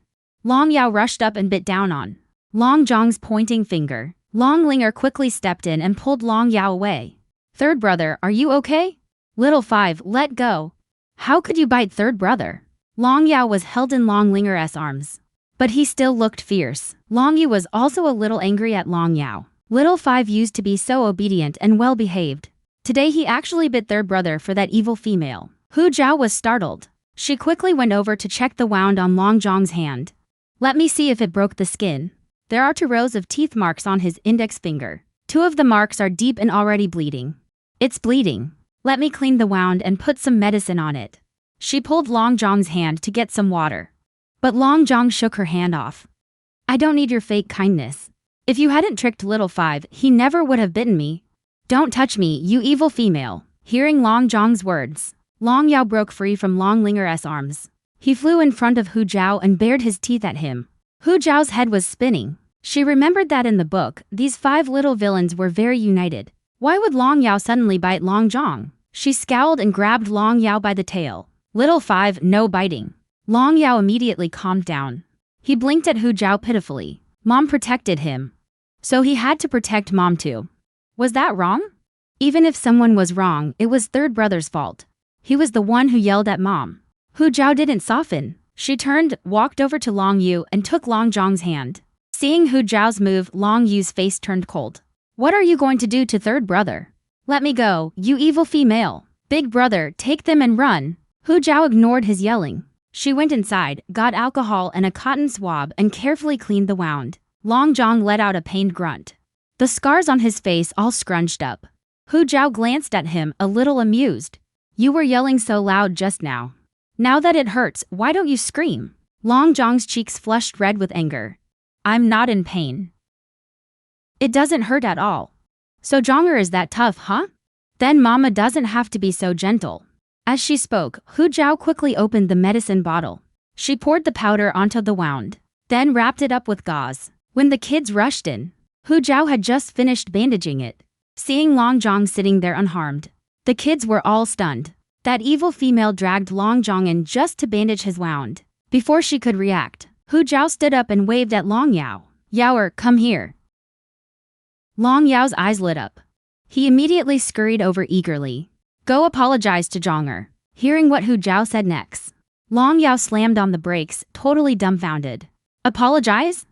Long Yao rushed up and bit down on Long Zhong's pointing finger. Long Linger quickly stepped in and pulled Long Yao away. Third brother, are you okay? Little 5, let go. How could you bite third brother? Long Yao was held in Long Linger's arms, but he still looked fierce. Long Yu was also a little angry at Long Yao. Little 5 used to be so obedient and well-behaved. Today he actually bit third brother for that evil female. Hu Zhao was startled. She quickly went over to check the wound on Long Zhong's hand. Let me see if it broke the skin. There are 2 rows of teeth marks on his index finger. 2 of the marks are deep and already bleeding. It's bleeding. Let me clean the wound and put some medicine on it. She pulled Long Zhong's hand to get some water. But Long Zhong shook her hand off. I don't need your fake kindness. If you hadn't tricked little 5, he never would have bitten me. Don't touch me, you evil female. Hearing Long Zhong's words, Long Yao broke free from Long Linger's arms. He flew in front of Hu Zhao and bared his teeth at him. Hu Zhao's head was spinning. She remembered that in the book, these 5 little villains were very united. Why would Long Yao suddenly bite Long Zhong? She scowled and grabbed Long Yao by the tail. Little 5, no biting. Long Yao immediately calmed down. He blinked at Hu Zhao pitifully. Mom protected him, so he had to protect Mom too. Was that wrong? Even if someone was wrong, it was third brother's fault. He was the one who yelled at Mom. Hu Zhao didn't soften. She turned, walked over to Long Yu and took Long Zhong's hand. Seeing Hu Zhao's move, Long Yu's face turned cold. What are you going to do to third brother? Let me go, you evil female. Big brother, take them and run. Hu Zhao ignored his yelling. She went inside, got alcohol and a cotton swab and carefully cleaned the wound. Long Zhong let out a pained grunt. The scars on his face all scrunched up. Hu Zhao glanced at him, a little amused. You were yelling so loud just now. Now that it hurts, why don't you scream? Long Zhong's cheeks flushed red with anger. I'm not in pain. It doesn't hurt at all. So Zhonger is that tough, huh? Then Mama doesn't have to be so gentle. As she spoke, Hu Zhao quickly opened the medicine bottle. She poured the powder onto the wound, then wrapped it up with gauze. When the kids rushed in, Hu Zhao had just finished bandaging it. Seeing Long Zhong sitting there unharmed, the kids were all stunned. That evil female dragged Long Zhong in just to bandage his wound. Before she could react, Hu Zhao stood up and waved at Long Yao. Yaoer, come here. Long Yao's eyes lit up. He immediately scurried over eagerly. Go apologize to Zhonger. Hearing what Hu Zhao said next, Long Yao slammed on the brakes, totally dumbfounded. Apologize?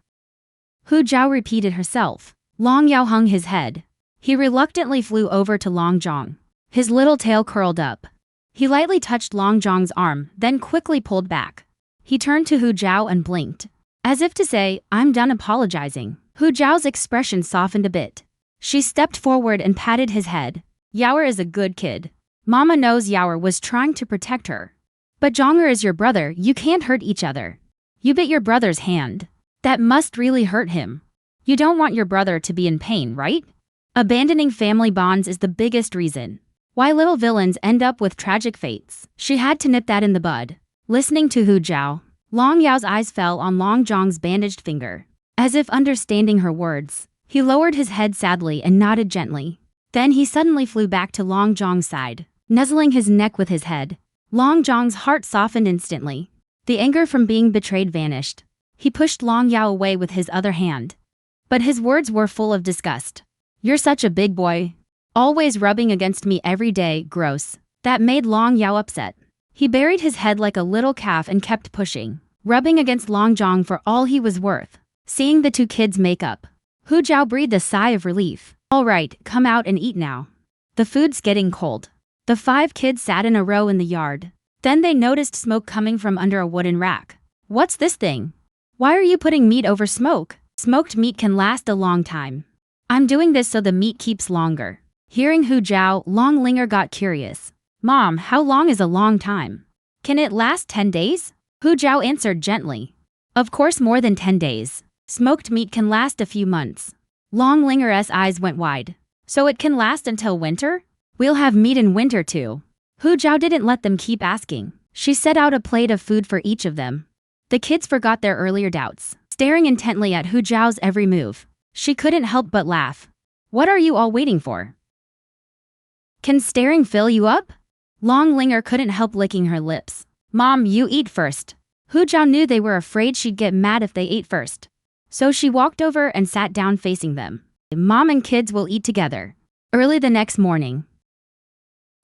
Hu Zhao repeated herself. Long Yao hung his head. He reluctantly flew over to Long Zhong. His little tail curled up. He lightly touched Long Zhong's arm, then quickly pulled back. He turned to Hu Zhao and blinked, as if to say, I'm done apologizing. Hu Zhao's expression softened a bit. She stepped forward and patted his head. Yaoer is a good kid. Mama knows Yaoer was trying to protect her. But Zhonger is your brother, you can't hurt each other. You bit your brother's hand. That must really hurt him. You don't want your brother to be in pain, right? Abandoning family bonds is the biggest reason why little villains end up with tragic fates. She had to nip that in the bud. Listening to Hu Zhao, Long Yao's eyes fell on Long Zhong's bandaged finger. As if understanding her words, he lowered his head sadly and nodded gently. Then he suddenly flew back to Long Zhong's side, nuzzling his neck with his head. Long Zhong's heart softened instantly. The anger from being betrayed vanished. He pushed Long Yao away with his other hand. But his words were full of disgust. "You're such a big boy. Always rubbing against me every day, gross." That made Long Yao upset. He buried his head like a little calf and kept pushing, rubbing against Long Zhong for all he was worth. Seeing the two kids make up, Hu Zhao breathed a sigh of relief. "All right, come out and eat now. The food's getting cold." The 5 kids sat in a row in the yard. Then they noticed smoke coming from under a wooden rack. "What's this thing? Why are you putting meat over smoke?" "Smoked meat can last a long time. I'm doing this so the meat keeps longer." Hearing Hu Zhao, Long Linger got curious. "Mom, how long is a long time? Can it last 10 days? Hu Zhao answered gently. "Of course more than 10 days. Smoked meat can last a few months." Long Linger's eyes went wide. "So it can last until winter? We'll have meat in winter too." Hu Zhao didn't let them keep asking. She set out a plate of food for each of them. The kids forgot their earlier doubts, staring intently at Hu Zhao's every move. She couldn't help but laugh. "What are you all waiting for? Can staring fill you up?" Long Linger couldn't help licking her lips. "Mom, you eat first." Hu Zhao knew they were afraid she'd get mad if they ate first. So she walked over and sat down facing them. "Mom and kids will eat together." Early the next morning,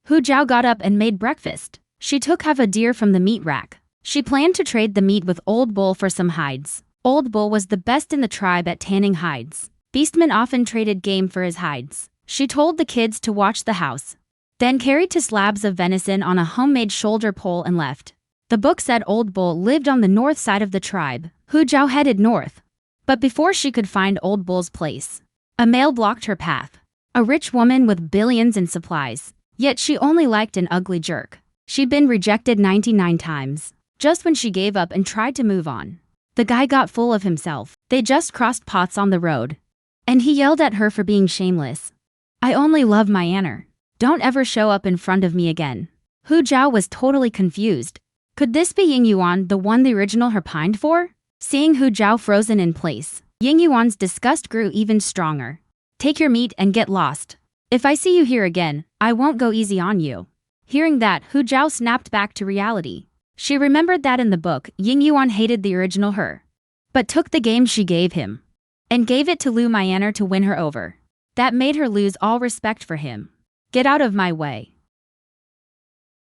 Hu Zhao got up and made breakfast. She took half a deer from the meat rack. She planned to trade the meat with Old Bull for some hides. Old Bull was the best in the tribe at tanning hides. Beastman often traded game for his hides. She told the kids to watch the house, then carried 2 slabs of venison on a homemade shoulder pole and left. The book said Old Bull lived on the north side of the tribe. Hu Zhao headed north. But before she could find Old Bull's place, a male blocked her path. A rich woman with billions in supplies. Yet she only liked an ugly jerk. She'd been rejected 99 times. Just when she gave up and tried to move on, the guy got full of himself. They just crossed paths on the road, and he yelled at her for being shameless. "I only love my Anner. Don't ever show up in front of me again." Hu Zhao was totally confused. Could this be Ying Yuan, the one the original her pined for? Seeing Hu Zhao frozen in place, Ying Yuan's disgust grew even stronger. "Take your meat and get lost. If I see you here again, I won't go easy on you." Hearing that, Hu Zhao snapped back to reality. She remembered that in the book, Ying Yuan hated the original her, but took the game she gave him, and gave it to Lu Myanmar to win her over. That made her lose all respect for him. "Get out of my way.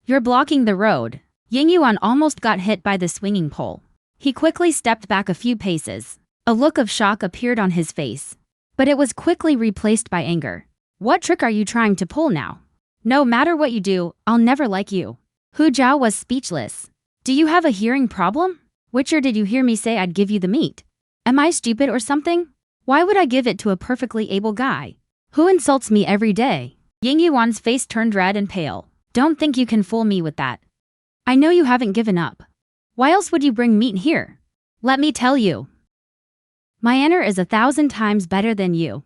You're blocking the road." Ying Yuan almost got hit by the swinging pole. He quickly stepped back a few paces. A look of shock appeared on his face, but it was quickly replaced by anger. "What trick are you trying to pull now? No matter what you do, I'll never like you." Hu Zhao was speechless. "Do you have a hearing problem? Which ear did you hear me say I'd give you the meat? Am I stupid or something? Why would I give it to a perfectly able guy who insults me every day?" Ying Yuan's face turned red and pale. "Don't think you can fool me with that. I know you haven't given up. Why else would you bring meat here? Let me tell you, my Anner is 1,000 times better than you.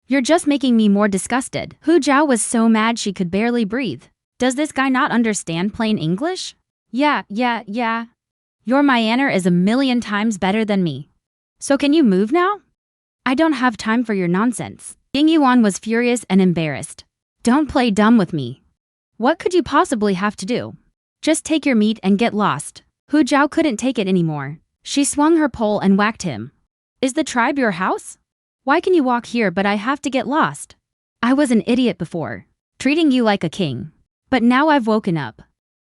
You're just making me more disgusted." Hu Zhao was so mad she could barely breathe. Does this guy not understand plain English? Yeah. Your Myanmar is 1,000,000 times better than me. So can you move now? I don't have time for your nonsense. Ying Yuan was furious and embarrassed. "Don't play dumb with me. What could you possibly have to do? Just take your meat and get lost." Hu Zhao couldn't take it anymore. She swung her pole and whacked him. "Is the tribe your house? Why can you walk here but I have to get lost? I was an idiot before, treating you like a king. But now I've woken up.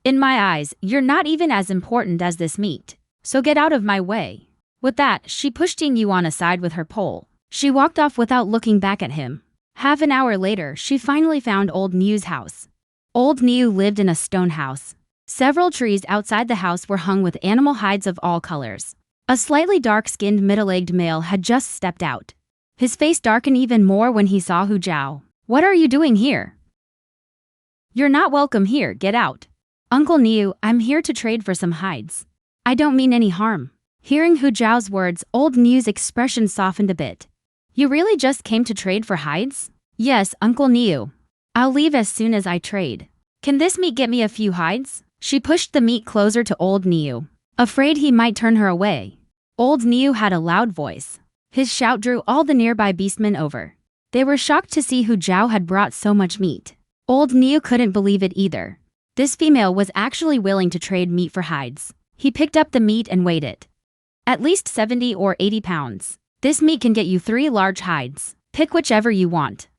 In my eyes, you're not even as important as this meat. So get out of my way." With that, she pushed Ying Yuan aside with her pole. She walked off without looking back at him. Half an hour later, she finally found Old Niu's house. Old Niu lived in a stone house. Several trees outside the house were hung with animal hides of all colors. A slightly dark-skinned middle-aged male had just stepped out. His face darkened even more when he saw Hu Zhao. "What are you doing here? You're not welcome here, get out." "Uncle Niu, I'm here to trade for some hides. I don't mean any harm." Hearing Hu Zhao's words, Old Niu's expression softened a bit. "You really just came to trade for hides? Yes, Uncle Niu. I'll leave as soon as I trade. Can this meat get me a few hides? She pushed the meat closer to old Niu, afraid he might turn her away. Old Niu had a loud voice. His shout drew all the nearby beastmen over. They were shocked to see Hu Zhao had brought so much meat. Old Niu couldn't believe it either. This female was actually willing to trade meat for hides. He picked up the meat and weighed it. At least 70 or 80 pounds. This meat can get you 3 large hides. Pick whichever you want.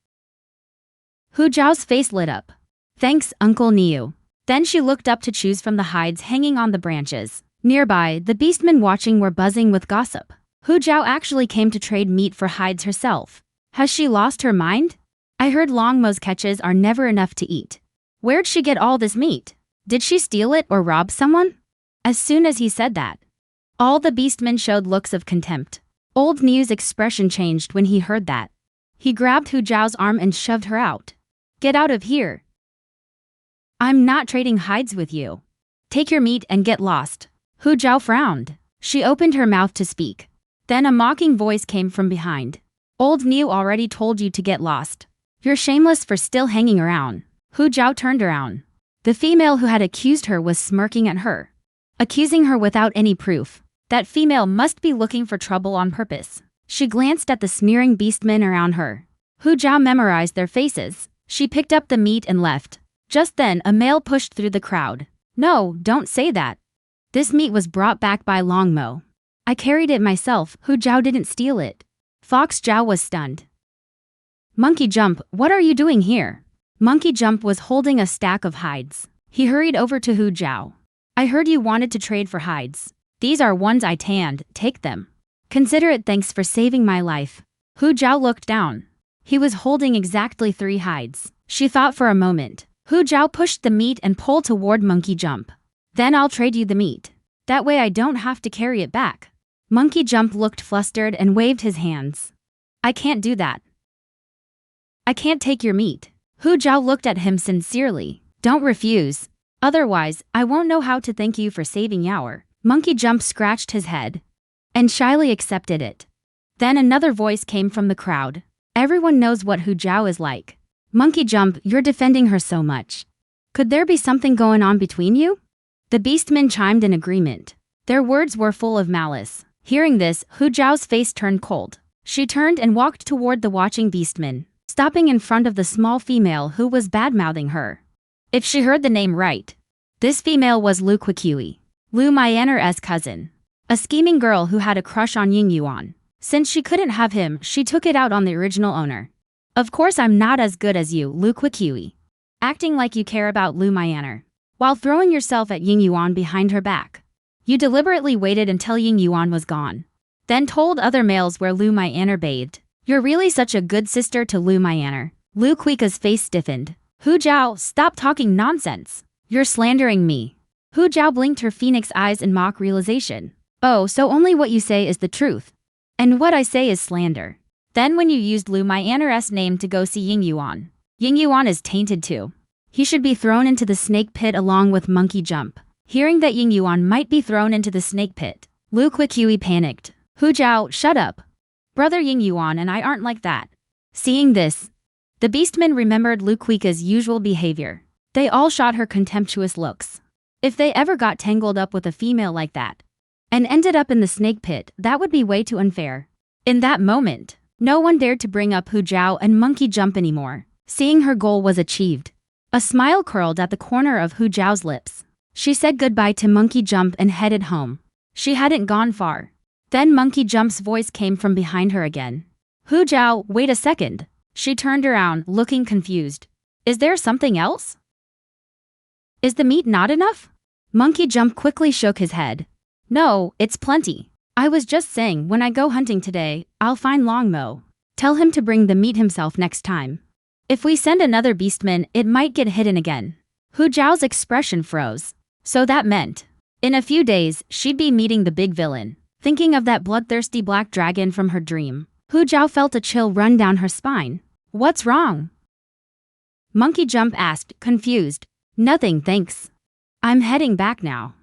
Hu Zhao's face lit up. Thanks, Uncle Niu. Then she looked up to choose from the hides hanging on the branches. Nearby, the beastmen watching were buzzing with gossip. Hu Zhao actually came to trade meat for hides herself. Has she lost her mind? I heard Longmo's catches are never enough to eat. Where'd she get all this meat? Did she steal it or rob someone? As soon as he said that, all the beastmen showed looks of contempt. Old Niu's expression changed when he heard that. He grabbed Hu Zhao's arm and shoved her out. Get out of here. I'm not trading hides with you. Take your meat and get lost. Hu Zhao frowned. She opened her mouth to speak. Then a mocking voice came from behind. Old Niu already told you to get lost. You're shameless for still hanging around. Hu Zhao turned around. The female who had accused her was smirking at her, accusing her without any proof. That female must be looking for trouble on purpose. She glanced at the sneering beastmen around her. Hu Zhao memorized their faces. She picked up the meat and left. Just then, a male pushed through the crowd. No, don't say that. This meat was brought back by Longmo. I carried it myself. Hu Zhao didn't steal it. Fox Zhao was stunned. Monkey Jump, what are you doing here? Monkey Jump was holding a stack of hides. He hurried over to Hu Zhao. I heard you wanted to trade for hides. These are ones I tanned, take them. Consider it thanks for saving my life. Hu Zhao looked down. He was holding exactly 3 hides. She thought for a moment. Hu Zhao pushed the meat and pulled toward Monkey Jump. Then I'll trade you the meat. That way I don't have to carry it back. Monkey Jump looked flustered and waved his hands. I can't do that. I can't take your meat. Hu Zhao looked at him sincerely. Don't refuse. Otherwise, I won't know how to thank you for saving Yaoer. Monkey Jump scratched his head and shyly accepted it. Then another voice came from the crowd. Everyone knows what Hu Zhao is like. Monkey Jump, you're defending her so much. Could there be something going on between you? The beastmen chimed in agreement. Their words were full of malice. Hearing this, Hu Zhao's face turned cold. She turned and walked toward the watching beastmen, stopping in front of the small female who was bad-mouthing her. If she heard the name right, this female was Lu Quiqui, Lu Myanmar's cousin. A scheming girl who had a crush on Ying Yuan. Since she couldn't have him, she took it out on the original owner. Of course I'm not as good as you, Lu Quiqui. Acting like you care about Lu Myanmar, while throwing yourself at Ying Yuan behind her back. You deliberately waited until Ying Yuan was gone, then told other males where Lu Myanmar bathed. You're really such a good sister to Lu Myanmar. Lu Quique's face stiffened. Hu Zhao, stop talking nonsense. You're slandering me. Hu Zhao blinked her phoenix eyes in mock realization. Oh, so only what you say is the truth. And what I say is slander. Then when you used Lu Myanmar's name to go see Ying Yuan is tainted too. He should be thrown into the snake pit along with Monkey Jump. Hearing that Ying Yuan might be thrown into the snake pit, Lu Quiqui panicked. Hu Zhao, shut up. Brother Ying Yuan and I aren't like that. Seeing this, the beastmen remembered Lu Quique's usual behavior. They all shot her contemptuous looks. If they ever got tangled up with a female like that, and ended up in the snake pit, that would be way too unfair. In that moment, no one dared to bring up Hu Zhao and Monkey Jump anymore. Seeing her goal was achieved, a smile curled at the corner of Hu Zhao's lips. She said goodbye to Monkey Jump and headed home. She hadn't gone far. Then Monkey Jump's voice came from behind her again. Hu Zhao, wait a second. She turned around, looking confused. Is there something else? Is the meat not enough? Monkey Jump quickly shook his head. No, it's plenty. I was just saying when I go hunting today, I'll find Longmo. Tell him to bring the meat himself next time. If we send another beastman, it might get hidden again. Hu Zhao's expression froze. So that meant, in a few days, she'd be meeting the big villain. Thinking of that bloodthirsty black dragon from her dream, Hu Zhao felt a chill run down her spine. What's wrong? Monkey Jump asked, confused. Nothing, thanks. I'm heading back now.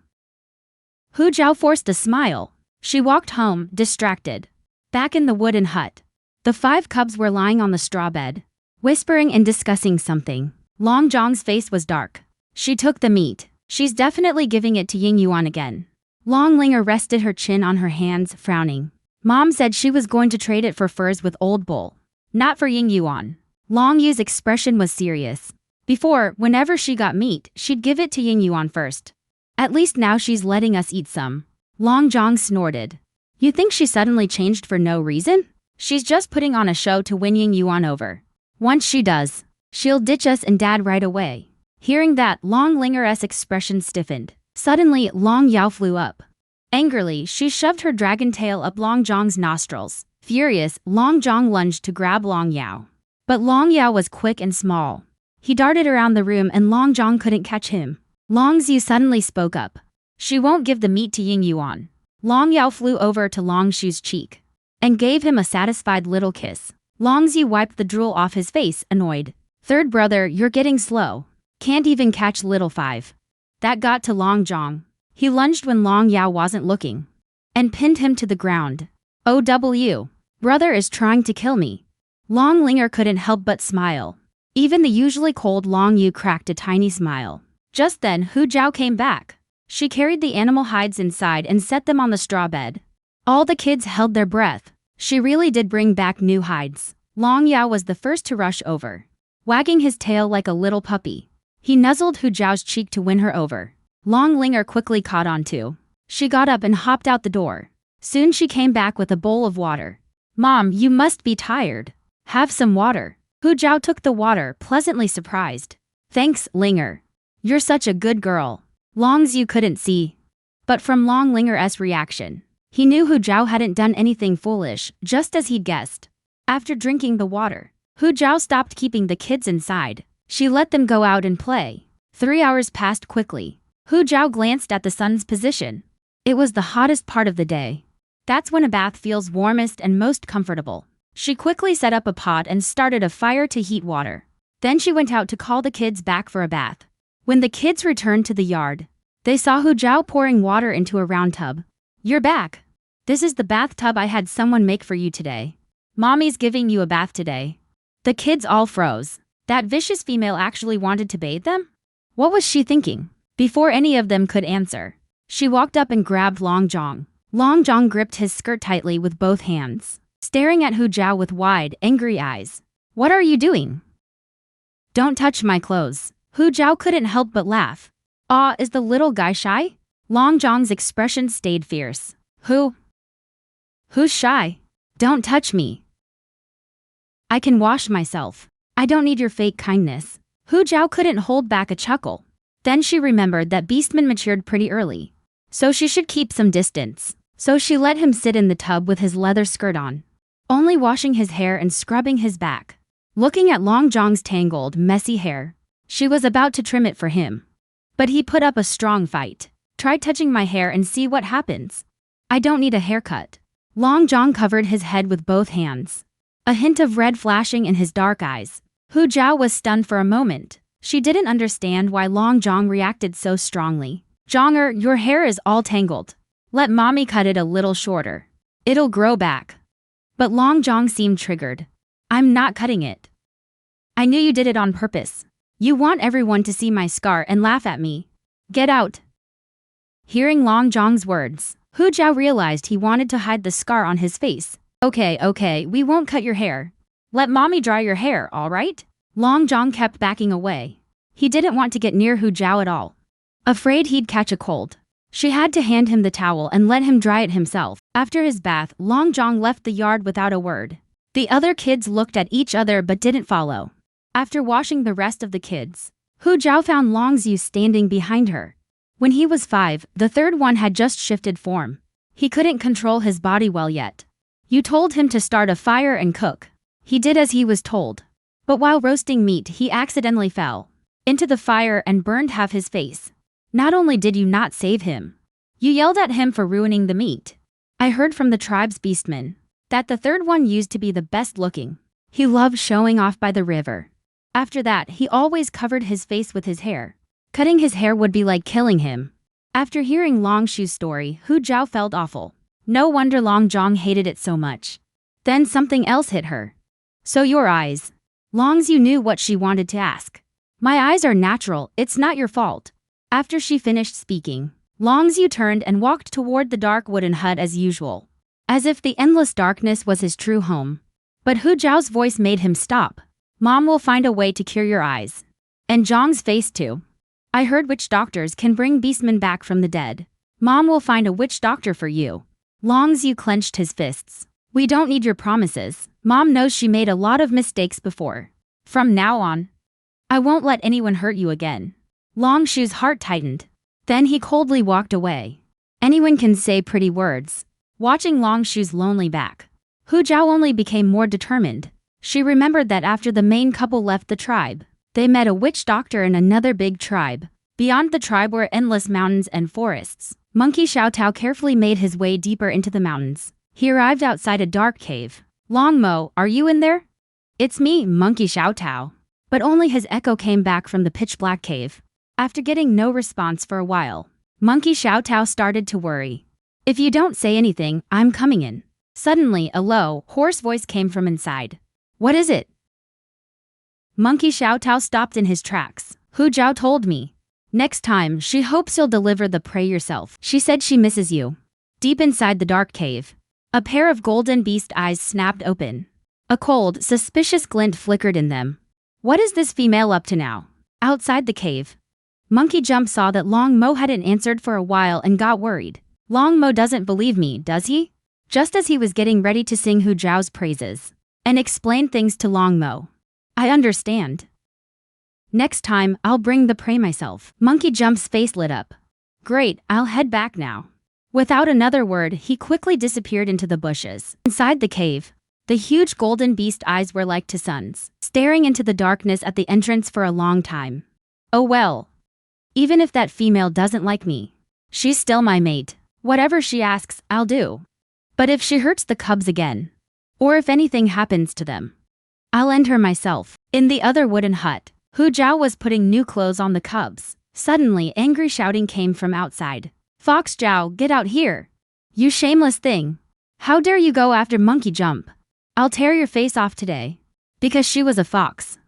Hu Zhao forced a smile. She walked home, distracted. Back in the wooden hut, the 5 cubs were lying on the straw bed, whispering and discussing something. Long Zhang's face was dark. She took the meat. She's definitely giving it to Ying Yuan again. Long Linger rested her chin on her hands, frowning. Mom said she was going to trade it for furs with Old Bull. Not for Ying Yuan. Long Yu's expression was serious. Before, whenever she got meat, she'd give it to Ying Yuan first. At least now she's letting us eat some. Long Zhang snorted. You think she suddenly changed for no reason? She's just putting on a show to win Ying Yuan over. Once she does, she'll ditch us and Dad right away. Hearing that, Long Linger's expression stiffened. Suddenly, Long Yao flew up. Angrily, she shoved her dragon tail up Long Zhang's nostrils. Furious, Long Zhang lunged to grab Long Yao. But Long Yao was quick and small. He darted around the room and Long Zhang couldn't catch him. Long Xiu suddenly spoke up. She won't give the meat to Ying Yuan. Long Yao flew over to Long Xiu's cheek and gave him a satisfied little kiss. Long Xiu wiped the drool off his face, annoyed. Third brother, you're getting slow. Can't even catch little five. That got to Long Zhang. He lunged when Long Yao wasn't looking and pinned him to the ground. OW. Brother is trying to kill me. Long Linger couldn't help but smile. Even the usually cold Long Yu cracked a tiny smile. Just then, Hu Zhao came back. She carried the animal hides inside and set them on the straw bed. All the kids held their breath. She really did bring back new hides. Long Yao was the first to rush over, wagging his tail like a little puppy. He nuzzled Hu Zhao's cheek to win her over. Long Linger quickly caught on too. She got up and hopped out the door. Soon she came back with a bowl of water. Mom, you must be tired. Have some water. Hu Zhao took the water, pleasantly surprised. Thanks, Linger. You're such a good girl. Long Xiu couldn't see, but from Long Linger's reaction, he knew Hu Zhao hadn't done anything foolish, just as he'd guessed. After drinking the water, Hu Zhao stopped keeping the kids inside. She let them go out and play. 3 hours passed quickly. Hu Zhao glanced at the sun's position. It was the hottest part of the day. That's when a bath feels warmest and most comfortable. She quickly set up a pot and started a fire to heat water. Then she went out to call the kids back for a bath. When the kids returned to the yard, they saw Hu Zhao pouring water into a round tub. You're back. This is the bathtub I had someone make for you today. Mommy's giving you a bath today. The kids all froze. That vicious female actually wanted to bathe them? What was she thinking? Before any of them could answer, she walked up and grabbed Long Zhang. Long Zhang gripped his skirt tightly with both hands, staring at Hu Zhao with wide, angry eyes. What are you doing? Don't touch my clothes. Hu Zhao couldn't help but laugh. Aw, is the little guy shy? Long Zhang's expression stayed fierce. Who's shy? Don't touch me. I can wash myself. I don't need your fake kindness. Hu Zhao couldn't hold back a chuckle. Then she remembered that Beastman matured pretty early, so she should keep some distance. So she let him sit in the tub with his leather skirt on, only washing his hair and scrubbing his back. Looking at Long Zhang's tangled, messy hair, she was about to trim it for him. But he put up a strong fight. Try touching my hair and see what happens. I don't need a haircut. Long Zhang covered his head with both hands, a hint of red flashing in his dark eyes. Hu Zhao was stunned for a moment. She didn't understand why Long Zhang reacted so strongly. Zhanger, your hair is all tangled. Let mommy cut it a little shorter. It'll grow back. But Long Zhang seemed triggered. I'm not cutting it. I knew you did it on purpose. You want everyone to see my scar and laugh at me. Get out. Hearing Long Zhang's words, Hu Zhao realized he wanted to hide the scar on his face. Okay, we won't cut your hair. Let mommy dry your hair, all right? Long Zhang kept backing away. He didn't want to get near Hu Zhao at all, afraid he'd catch a cold. She had to hand him the towel and let him dry it himself. After his bath, Long Zhang left the yard without a word. The other kids looked at each other but didn't follow. After washing the rest of the kids, Hu Zhao found Long Xiu standing behind her. When he was 5, the third one had just shifted form. He couldn't control his body well yet. You told him to start a fire and cook. He did as he was told. But while roasting meat, he accidentally fell into the fire and burned half his face. Not only did you not save him, you yelled at him for ruining the meat. I heard from the tribe's beastmen that the third one used to be the best looking. He loved showing off by the river. After that, he always covered his face with his hair. Cutting his hair would be like killing him. After hearing Long Xiu's story, Hu Zhao felt awful. No wonder Long Zhang hated it so much. Then something else hit her. So your eyes. Long Xiu knew what she wanted to ask. My eyes are natural, it's not your fault. After she finished speaking, Long Xiu turned and walked toward the dark wooden hut as usual, as if the endless darkness was his true home. But Hu Zhao's voice made him stop. Mom will find a way to cure your eyes. And Zhang's face too. I heard witch doctors can bring beastmen back from the dead. Mom will find a witch doctor for you. Long Xiu clenched his fists. We don't need your promises. Mom knows she made a lot of mistakes before. From now on, I won't let anyone hurt you again. Long Xiu's heart tightened. Then he coldly walked away. Anyone can say pretty words. Watching Long Xiu's lonely back, Hu Zhao only became more determined. She remembered that after the main couple left the tribe, they met a witch doctor in another big tribe. Beyond the tribe were endless mountains and forests. Monkey Xiaotao carefully made his way deeper into the mountains. He arrived outside a dark cave. Long Mo, are you in there? It's me, Monkey Xiaotao. But only his echo came back from the pitch-black cave. After getting no response for a while, Monkey Xiaotao started to worry. If you don't say anything, I'm coming in. Suddenly, a low, hoarse voice came from inside. What is it? Monkey Xiaotao stopped in his tracks. Hu Zhao told me. Next time, she hopes you'll deliver the prey yourself. She said she misses you. Deep inside the dark cave, a pair of golden beast eyes snapped open. A cold, suspicious glint flickered in them. What is this female up to now? Outside the cave, Monkey Jump saw that Long Mo hadn't answered for a while and got worried. Long Mo doesn't believe me, does he? Just as he was getting ready to sing Hu Zhao's praises and explain things to Long Mo. I understand. Next time, I'll bring the prey myself. Monkey Jump's face lit up. Great, I'll head back now. Without another word, he quickly disappeared into the bushes. Inside the cave, the huge golden beast eyes were like two suns, staring into the darkness at the entrance for a long time. Oh well. Even if that female doesn't like me, she's still my mate. Whatever she asks, I'll do. But if she hurts the cubs again, or if anything happens to them, I'll end her myself. In the other wooden hut, Hu Zhao was putting new clothes on the cubs. Suddenly, angry shouting came from outside. Fox Zhao, get out here! You shameless thing! How dare you go after Monkey Jump? I'll tear your face off today. Because she was a fox.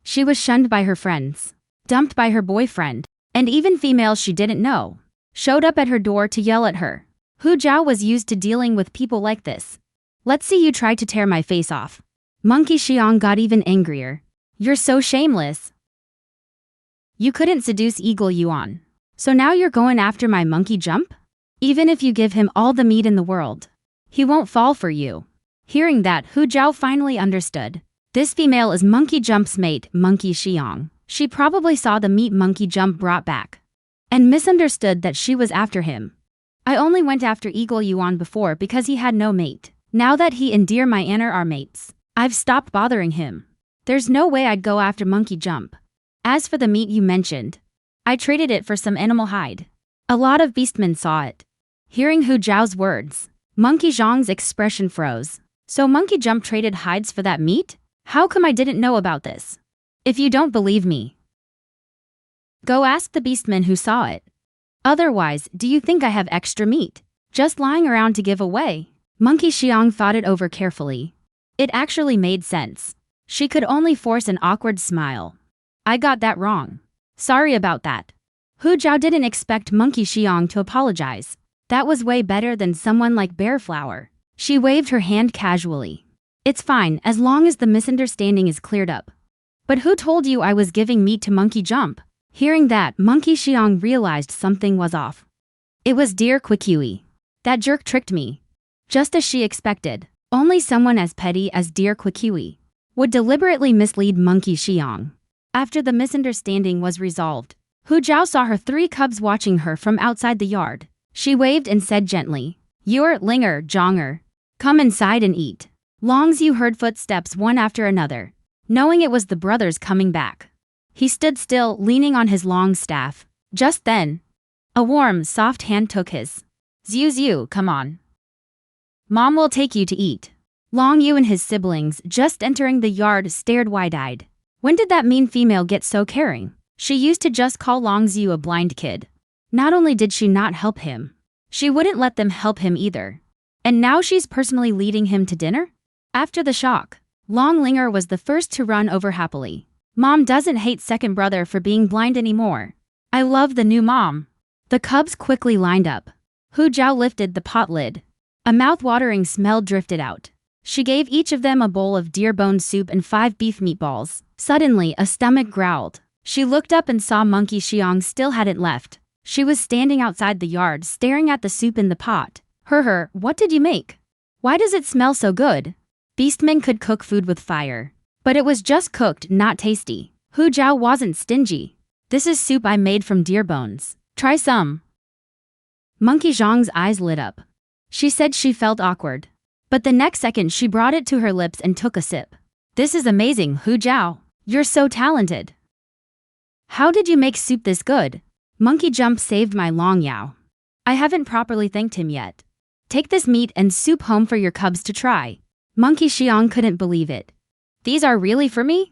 She was shunned by her friends, dumped by her boyfriend, and even females she didn't know showed up at her door to yell at her. Hu Zhao was used to dealing with people like this. Let's see you try to tear my face off. Monkey Xiang got even angrier. You're so shameless. You couldn't seduce Eagle Yuan. So now you're going after my Monkey Jump? Even if you give him all the meat in the world, he won't fall for you. Hearing that, Hu Zhao finally understood. This female is Monkey Jump's mate, Monkey Xiang. She probably saw the meat Monkey Jump brought back and misunderstood that she was after him. I only went after Eagle Yuan before because he had no mate. Now that he and Dear My Anna are mates, I've stopped bothering him. There's no way I'd go after Monkey Jump. As for the meat you mentioned, I traded it for some animal hide. A lot of beastmen saw it. Hearing Hu Zhao's words, Monkey Zhang's expression froze. So Monkey Jump traded hides for that meat? How come I didn't know about this? If you don't believe me, go ask the beastmen who saw it. Otherwise, do you think I have extra meat just lying around to give away? Monkey Xiang thought it over carefully. It actually made sense. She could only force an awkward smile. I got that wrong. Sorry about that. Hu Zhao didn't expect Monkey Xiang to apologize. That was way better than someone like Bearflower. She waved her hand casually. It's fine as long as the misunderstanding is cleared up. But who told you I was giving meat to Monkey Jump? Hearing that, Monkey Xiang realized something was off. It was Dear Quickie. That jerk tricked me. Just as she expected, only someone as petty as Dear Quickie would deliberately mislead Monkey Xiang. After the misunderstanding was resolved, Hu Zhao saw her 3 cubs watching her from outside the yard. She waved and said gently, You're Linger, Zhonger. Come inside and eat. Long Xiu heard footsteps one after another, knowing it was the brothers coming back. He stood still, leaning on his long staff. Just then, a warm, soft hand took his. Xiu, come on. Mom will take you to eat. Long Yu and his siblings, just entering the yard, stared wide-eyed. When did that mean female get so caring? She used to just call Long Xiu a blind kid. Not only did she not help him, she wouldn't let them help him either. And now she's personally leading him to dinner? After the shock, Long Linger was the first to run over happily. Mom doesn't hate second brother for being blind anymore. I love the new mom. The cubs quickly lined up. Hu Jiao lifted the pot lid. A mouth-watering smell drifted out. She gave each of them a bowl of deer bone soup and 5 beef meatballs. Suddenly, a stomach growled. She looked up and saw Monkey Xiang still hadn't left. She was standing outside the yard staring at the soup in the pot. What did you make? Why does it smell so good? Beastmen could cook food with fire. But it was just cooked, not tasty. Hu Jiao wasn't stingy. This is soup I made from deer bones. Try some. Monkey Xiang's eyes lit up. She said she felt awkward. But the next second she brought it to her lips and took a sip. This is amazing, Hu Jiao. You're so talented. How did you make soup this good? Monkey Jump saved my Long Yao. I haven't properly thanked him yet. Take this meat and soup home for your cubs to try. Monkey Xiang couldn't believe it. These are really for me?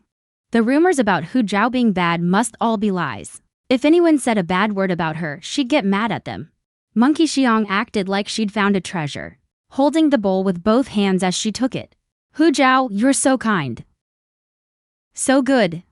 The rumors about Hu Jiao being bad must all be lies. If anyone said a bad word about her, she'd get mad at them. Monkey Xiang acted like she'd found a treasure, holding the bowl with both hands as she took it. Hu Jiao, you're so kind. So good.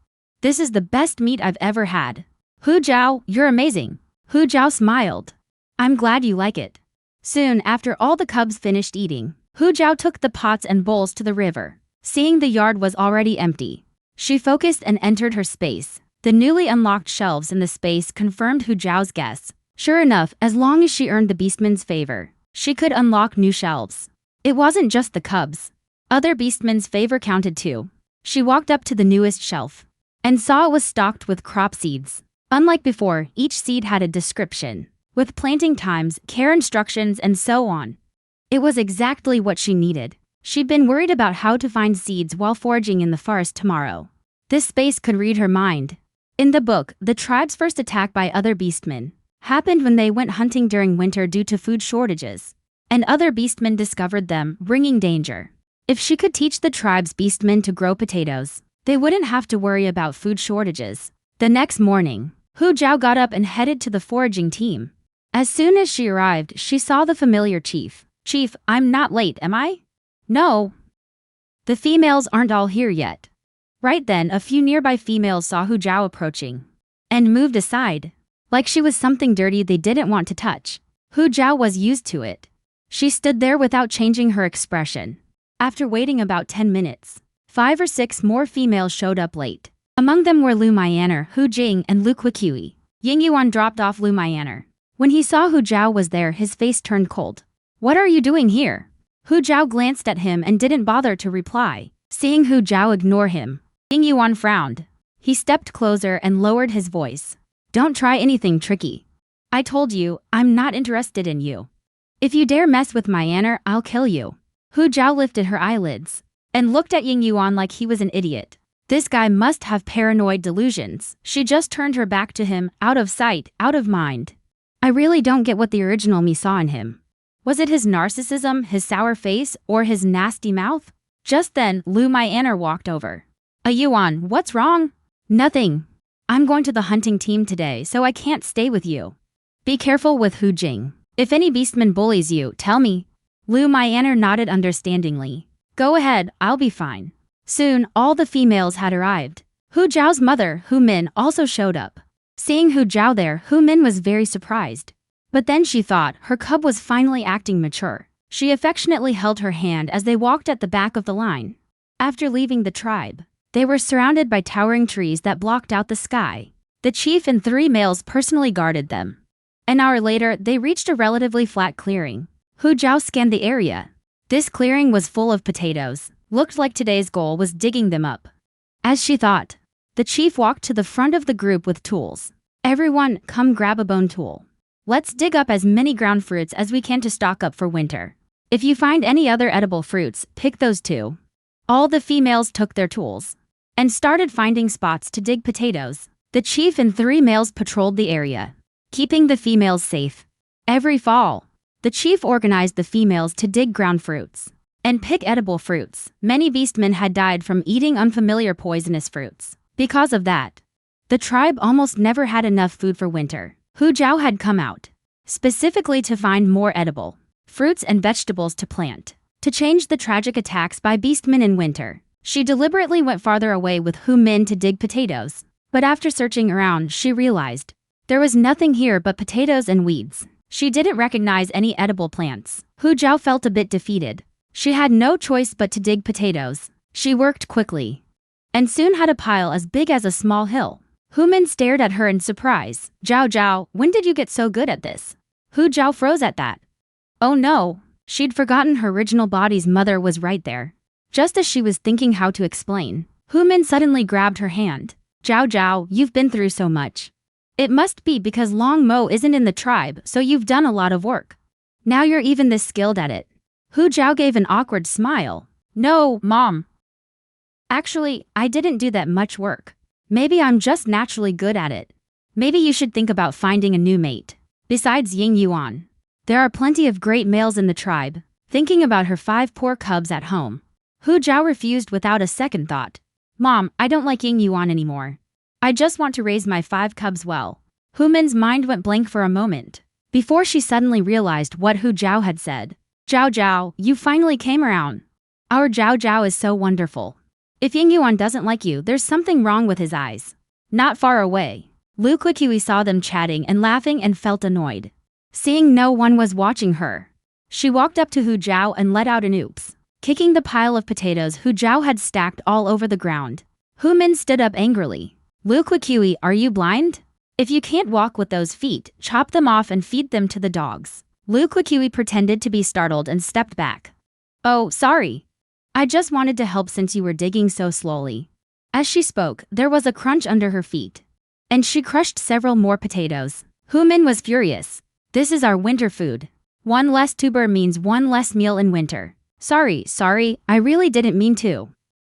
This is the best meat I've ever had. Hu Jiao, you're amazing. Hu Jiao smiled. I'm glad you like it. Soon after all the cubs finished eating, Hu Jiao took the pots and bowls to the river. Seeing the yard was already empty, she focused and entered her space. The newly unlocked shelves in the space confirmed Hu Jiao's guess. Sure enough, as long as she earned the beastman's favor, she could unlock new shelves. It wasn't just the cubs. Other beastmen's favor counted too. She walked up to the newest shelf and saw it was stocked with crop seeds. Unlike before, each seed had a description, with planting times, care instructions, and so on. It was exactly what she needed. She'd been worried about how to find seeds while foraging in the forest tomorrow. This space could read her mind. In the book, the tribe's first attack by other beastmen happened when they went hunting during winter due to food shortages, and other beastmen discovered them, bringing danger. If she could teach the tribe's beastmen to grow potatoes, they wouldn't have to worry about food shortages. The next morning, Hu Jiao got up and headed to the foraging team. As soon as she arrived, she saw the familiar chief. Chief, I'm not late, am I? No. The females aren't all here yet. Right then, a few nearby females saw Hu Jiao approaching and moved aside, like she was something dirty they didn't want to touch. Hu Jiao was used to it. She stood there without changing her expression. After waiting about 10 minutes, 5 or 6 more females showed up late. Among them were Lu Myanmar, Hu Jing, and Lu Qiqi. Ying Yuan dropped off Lu Myanmar. When he saw Hu Jiao was there, his face turned cold. What are you doing here? Hu Jiao glanced at him and didn't bother to reply. Seeing Hu Jiao ignore him, Ying Yuan frowned. He stepped closer and lowered his voice. Don't try anything tricky. I told you, I'm not interested in you. If you dare mess with Myanmar, I'll kill you. Hu Jiao lifted her eyelids and looked at Ying Yuan like he was an idiot. This guy must have paranoid delusions. She just turned her back to him, out of sight, out of mind. I really don't get what the original me saw in him. Was it his narcissism, his sour face, or his nasty mouth? Just then, Lu Myanmar walked over. Yuan, what's wrong? Nothing. I'm going to the hunting team today, so I can't stay with you. Be careful with Hu Jing. If any beastman bullies you, tell me. Lu Myanmar nodded understandingly. Go ahead, I'll be fine. Soon, all the females had arrived. Hu Jiao's mother, Hu Min, also showed up. Seeing Hu Jiao there, Hu Min was very surprised. But then she thought her cub was finally acting mature. She affectionately held her hand as they walked at the back of the line. After leaving the tribe, they were surrounded by towering trees that blocked out the sky. The chief and 3 males personally guarded them. An hour later, they reached a relatively flat clearing. Hu Jiao scanned the area. This clearing was full of potatoes. Looked like today's goal was digging them up. As she thought, the chief walked to the front of the group with tools. Everyone, come grab a bone tool. Let's dig up as many ground fruits as we can to stock up for winter. If you find any other edible fruits, pick those too. All the females took their tools and started finding spots to dig potatoes. The chief and 3 males patrolled the area, keeping the females safe. Every fall, the chief organized the females to dig ground fruits and pick edible fruits. Many beastmen had died from eating unfamiliar poisonous fruits. Because of that, the tribe almost never had enough food for winter. Hu Jiao had come out specifically to find more edible fruits and vegetables to plant. To change the tragic attacks by beastmen in winter, She deliberately went farther away with Hu Min to dig potatoes. But after searching around, she realized there was nothing here but potatoes and weeds. She didn't recognize any edible plants. Hu Jiao felt a bit defeated. She had no choice but to dig potatoes. She worked quickly and soon had a pile as big as a small hill. Hu Min stared at her in surprise. Jiao Jiao, when did you get so good at this? Hu Jiao froze at that. Oh no, she'd forgotten her original body's mother was right there. Just as she was thinking how to explain, Hu Min suddenly grabbed her hand. Jiao Jiao, you've been through so much. It must be because Long Mo isn't in the tribe, so you've done a lot of work. Now you're even this skilled at it. Hu Jiao gave an awkward smile. No, Mom. Actually, I didn't do that much work. Maybe I'm just naturally good at it. Maybe you should think about finding a new mate. Besides Ying Yuan, there are plenty of great males in the tribe. Thinking about her 5 poor cubs at home, Hu Jiao refused without a second thought. Mom, I don't like Ying Yuan anymore. I just want to raise my 5 cubs well. Hu Min's mind went blank for a moment, before she suddenly realized what Hu Jiao had said. Jiao Jiao, you finally came around. Our Jiao Jiao is so wonderful. If Ying Yuan doesn't like you, there's something wrong with his eyes. Not far away, Lu Quiqui saw them chatting and laughing and felt annoyed. Seeing no one was watching her, she walked up to Hu Jiao and let out an oops, kicking the pile of potatoes Hu Jiao had stacked all over the ground. Hu Min stood up angrily. Lu Quiqui, are you blind? If you can't walk with those feet, chop them off and feed them to the dogs. Lu Quiqui pretended to be startled and stepped back. Oh, sorry. I just wanted to help since you were digging so slowly. As she spoke, there was a crunch under her feet, and she crushed several more potatoes. Hu Min was furious. This is our winter food. 1 less tuber means 1 less meal in winter. Sorry, I really didn't mean to.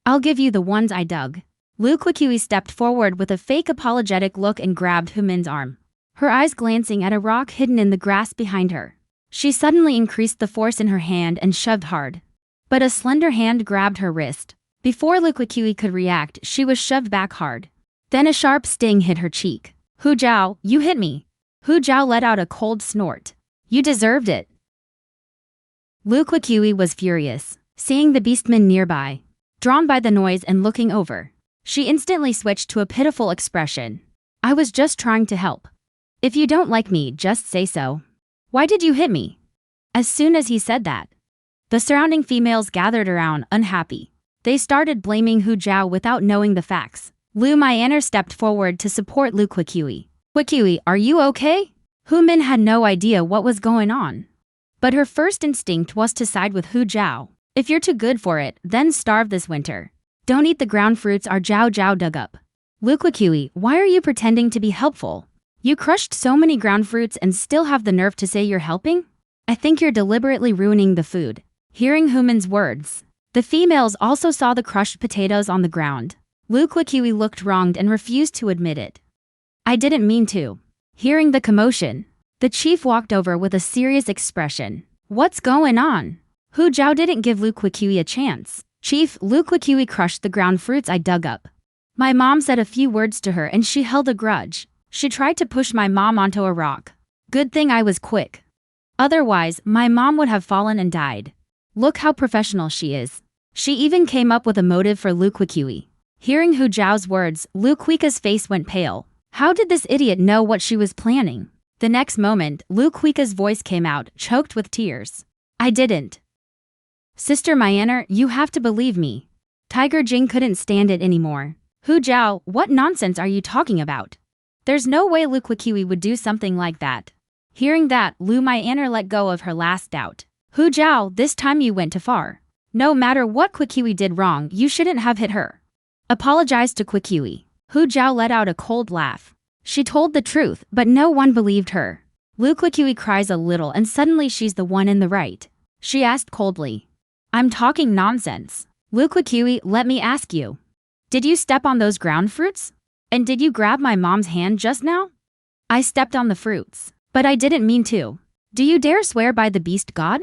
I'll give you the ones I dug. Lu Quiqui stepped forward with a fake apologetic look and grabbed Hu Min's arm, her eyes glancing at a rock hidden in the grass behind her. She suddenly increased the force in her hand and shoved hard. But a slender hand grabbed her wrist. Before Lu Quiqui could react, she was shoved back hard. Then a sharp sting hit her cheek. Hu Jiao, you hit me. Hu Jiao let out a cold snort. You deserved it. Lu Quiqui was furious, seeing the beastman nearby. Drawn by the noise and looking over, she instantly switched to a pitiful expression. I was just trying to help. If you don't like me, just say so. Why did you hit me? As soon as he said that, the surrounding females gathered around, unhappy. They started blaming Hu Jiao without knowing the facts. Lu Myanmar stepped forward to support Lu Quiqui. Quiqui, are you okay? Hu Min had no idea what was going on, but her first instinct was to side with Hu Jiao. If you're too good for it, then starve this winter. Don't eat the ground fruits our Jiao Jiao dug up. Lu Quiqui, why are you pretending to be helpful? You crushed so many ground fruits and still have the nerve to say you're helping? I think you're deliberately ruining the food. Hearing Hu Min's words, the females also saw the crushed potatoes on the ground. Lu Quiqui looked wronged and refused to admit it. I didn't mean to. Hearing the commotion, the chief walked over with a serious expression. What's going on? Hu Jiao didn't give Lu Quiqui a chance. Chief, Lu Quiqui crushed the ground fruits I dug up. My mom said a few words to her and she held a grudge. She tried to push my mom onto a rock. Good thing I was quick. Otherwise, my mom would have fallen and died. Look how professional she is. She even came up with a motive for Lu Quiqui. Hearing Hu Jiao's words, Lu Quiqui's face went pale. How did this idiot know what she was planning? The next moment, Lu Quiqui's voice came out, choked with tears. I didn't. Sister Myanmar, you have to believe me. Tiger Jing couldn't stand it anymore. Hu Jiao, what nonsense are you talking about? There's no way Lu Quiqui would do something like that. Hearing that, Lu Myanmar let go of her last doubt. Hu Jiao, this time you went too far. No matter what Quiqui did wrong, you shouldn't have hit her. Apologize to Quiqui. Hu Jiao let out a cold laugh. She told the truth, but no one believed her. Lu Quiqui cries a little and suddenly she's the one in the right. She asked coldly. I'm talking nonsense. Lu Quiqui, let me ask you. Did you step on those ground fruits? And did you grab my mom's hand just now? I stepped on the fruits, but I didn't mean to. Do you dare swear by the beast god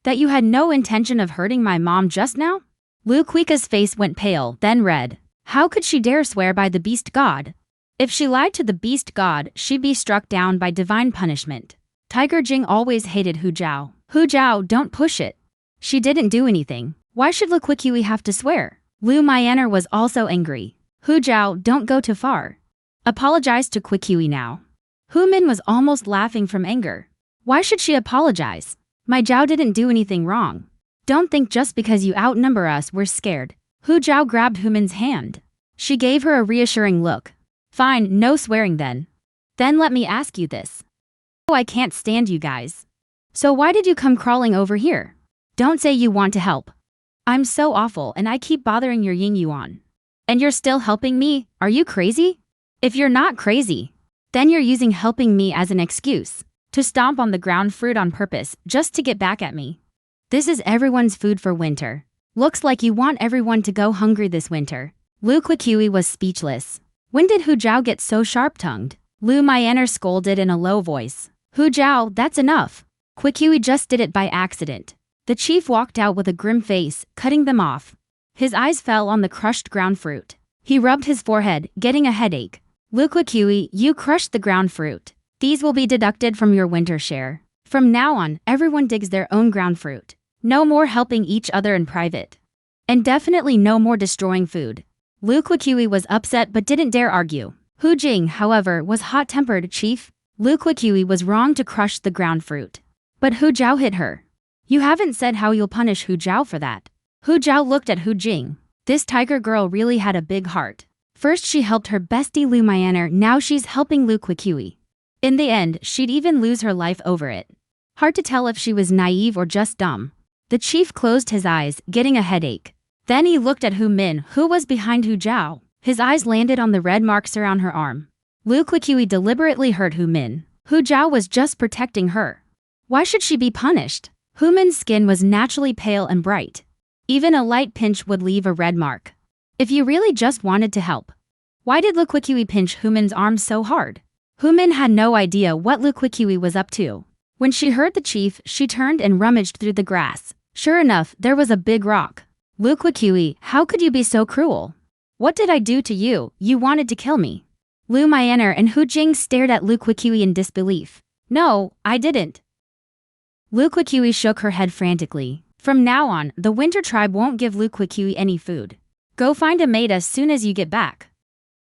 that you had no intention of hurting my mom just now? Lu Quiqui's face went pale, then red. How could she dare swear by the beast god? If she lied to the beast god, she'd be struck down by divine punishment. Tiger Jing always hated Hu Jiao. Hu Jiao, don't push it. She didn't do anything. Why should Lu Quiqui have to swear? Lu Myanmar was also angry. Hu Zhao, don't go too far. Apologize to Quick Huey now. Hu Min was almost laughing from anger. Why should she apologize? My Zhao didn't do anything wrong. Don't think just because you outnumber us we're scared. Hu Zhao grabbed Hu Min's hand. She gave her a reassuring look. Fine, no swearing then. Then let me ask you this. Oh, I can't stand you guys. So why did you come crawling over here? Don't say you want to help. I'm so awful and I keep bothering your Ying Yuan. And you're still helping me? Are you crazy? If you're not crazy, then you're using helping me as an excuse to stomp on the ground fruit on purpose just to get back at me. This is everyone's food for winter. Looks like you want everyone to go hungry this winter. Lu Quiqui was speechless. When did Hu Zhao get so sharp-tongued? Lu Myanmar scolded in a low voice. Hu Zhao, that's enough. Quiqui just did it by accident. The chief walked out with a grim face, cutting them off. His eyes fell on the crushed ground fruit. He rubbed his forehead, getting a headache. Lu Quiqui, you crushed the ground fruit. These will be deducted from your winter share. From now on, everyone digs their own ground fruit. No more helping each other in private. And definitely no more destroying food. Lu Quiqui was upset but didn't dare argue. Hu Jing, however, was hot-tempered. Chief, Lu Quiqui was wrong to crush the ground fruit. But Hu Zhao hit her. You haven't said how you'll punish Hu Zhao for that. Hu Zhao looked at Hu Jing. This tiger girl really had a big heart. First she helped her bestie Lu Myanmar, now she's helping Lu Quiqui. In the end, she'd even lose her life over it. Hard to tell if she was naive or just dumb. The chief closed his eyes, getting a headache. Then he looked at Hu Min, who was behind Hu Zhao. His eyes landed on the red marks around her arm. Lu Quiqui deliberately hurt Hu Min. Hu Zhao was just protecting her. Why should she be punished? Hu Min's skin was naturally pale and bright. Even a light pinch would leave a red mark. If you really just wanted to help, why did Lu Quiqui pinch Hu Min's arm so hard? Hu Min had no idea what Lu Quiqui was up to. When she heard the chief, she turned and rummaged through the grass. Sure enough, there was a big rock. Lu Quiqui, how could you be so cruel? What did I do to you? You wanted to kill me. Lu Myanmar and Hu Jing stared at Lu Quiqui in disbelief. No, I didn't. Lu Quiqui shook her head frantically. From now on, the Winter Tribe won't give Lu Quiqui any food. Go find a mate as soon as you get back.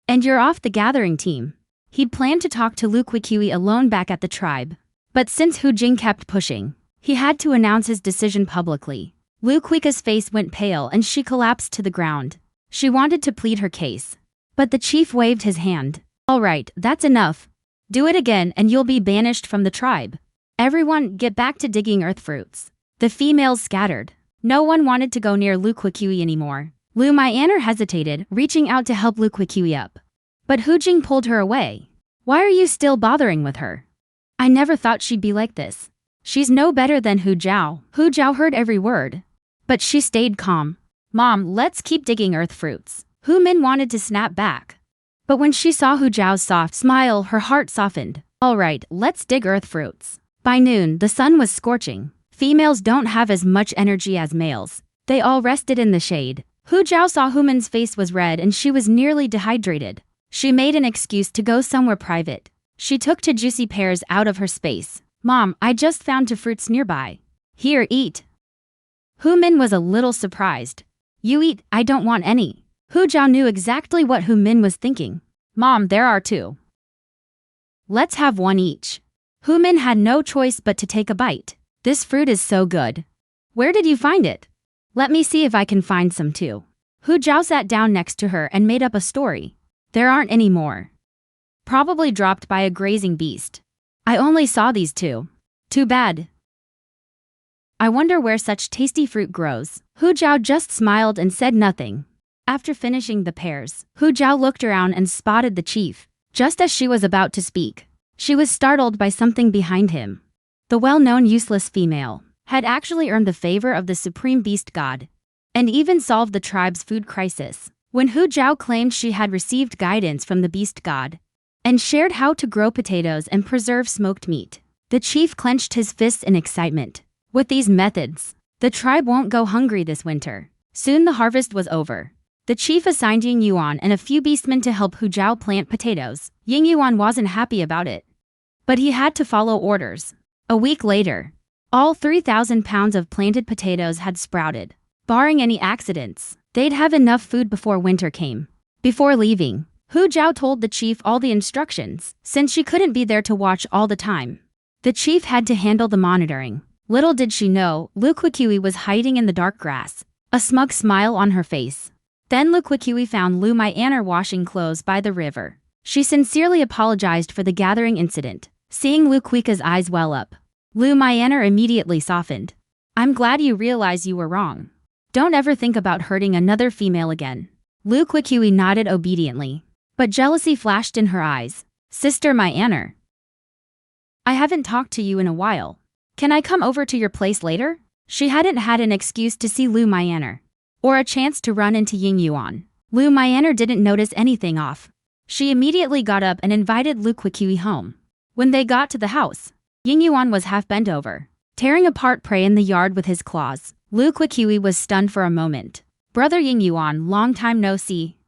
And you're off the gathering team. He'd planned to talk to Lu Quiqui alone back at the tribe. But since Hu Jing kept pushing, he had to announce his decision publicly. Lu Quiqui's face went pale and she collapsed to the ground. She wanted to plead her case. But the chief waved his hand. All right, that's enough. Do it again and you'll be banished from the tribe. Everyone, get back to digging earth fruits. The females scattered. No one wanted to go near Lu Quiqui anymore. Lu Myanmar hesitated, reaching out to help Lu Quiqui up. But Hu Jing pulled her away. Why are you still bothering with her? I never thought she'd be like this. She's no better than Hu Zhao. Hu Zhao heard every word. But she stayed calm. Mom, let's keep digging earth fruits. Hu Min wanted to snap back. But when she saw Hu Zhao's soft smile, her heart softened. All right, let's dig earth fruits. By noon, the sun was scorching. Females don't have as much energy as males. They all rested in the shade. Hu Zhao saw Hu Min's face was red and she was nearly dehydrated. She made an excuse to go somewhere private. She took two juicy pears out of her space. Mom, I just found two fruits nearby. Here, eat. Hu Min was a little surprised. You eat, I don't want any. Hu Zhao knew exactly what Hu Min was thinking. Mom, there are two. Let's have one each. Hu Min had no choice but to take a bite. This fruit is so good. Where did you find it? Let me see if I can find some too. Hu Zhao sat down next to her and made up a story. There aren't any more. Probably dropped by a grazing beast. I only saw these two. Too bad. I wonder where such tasty fruit grows. Hu Zhao just smiled and said nothing. After finishing the pears, Hu Zhao looked around and spotted the chief. Just as she was about to speak, she was startled by something behind him. The well-known useless female had actually earned the favor of the supreme beast god, and even solved the tribe's food crisis. When Hu Zhao claimed she had received guidance from the beast god, and shared how to grow potatoes and preserve smoked meat, the chief clenched his fists in excitement. With these methods, the tribe won't go hungry this winter. Soon the harvest was over. The chief assigned Ying Yuan and a few beastmen to help Hu Zhao plant potatoes. Ying Yuan wasn't happy about it, but he had to follow orders. A week later, all 3,000 pounds of planted potatoes had sprouted. Barring any accidents, They'd have enough food before winter came. Before leaving, Hu Zhao told the chief all the instructions, since she couldn't be there to watch all the time. The chief had to handle the monitoring. Little did she know, Lu Quiqui was hiding in the dark grass, a smug smile on her face. Then Lu Quiqui found Lu Myanmar washing clothes by the river. She sincerely apologized for the gathering incident. Seeing Lu Quique's eyes well up, Lu Myanmar immediately softened. I'm glad you realize you were wrong. Don't ever think about hurting another female again. Lu Quiqui nodded obediently, but jealousy flashed in her eyes. Sister Myanmar, I haven't talked to you in a while. Can I come over to your place later? She hadn't had an excuse to see Lu Myanmar, or a chance to run into Ying Yuan. Lu Myanmar didn't notice anything off. She immediately got up and invited Lu Quiqui home. When they got to the house, Ying Yuan was half bent over, tearing apart prey in the yard with his claws. Lu Quiqui was stunned for a moment. Brother Ying Yuan, long time no see.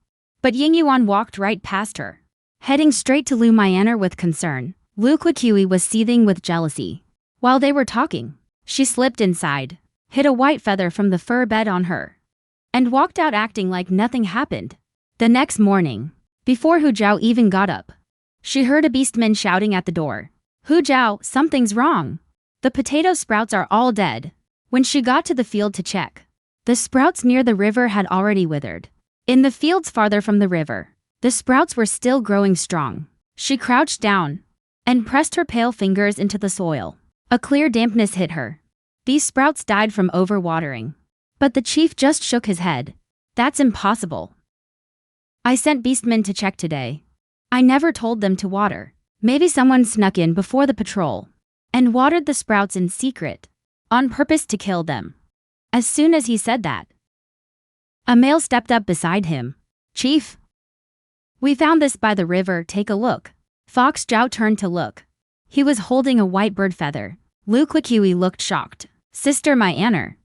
But Ying Yuan walked right past her, heading straight to Lu Myanmar with concern. Lu Quiqui was seething with jealousy. While they were talking, she slipped inside, hid a white feather from the fur bed on her, and walked out acting like nothing happened. The next morning, before Hu Zhao even got up, she heard a beastman shouting at the door. Hu Zhao, something's wrong. The potato sprouts are all dead. When she got to the field to check, the sprouts near the river had already withered. In the fields farther from the river, the sprouts were still growing strong. She crouched down and pressed her pale fingers into the soil. A clear dampness hit her. These sprouts died from overwatering. But the chief just shook his head. That's impossible. I sent beastmen to check today. I never told them to water. Maybe someone snuck in before the patrol and watered the sprouts in secret, on purpose to kill them. As soon as he said that, a male stepped up beside him. Chief, we found this by the river, take a look. Fox Zhao turned to look. He was holding a white bird feather. Lu Quiqui looked shocked. Sister Myanmar,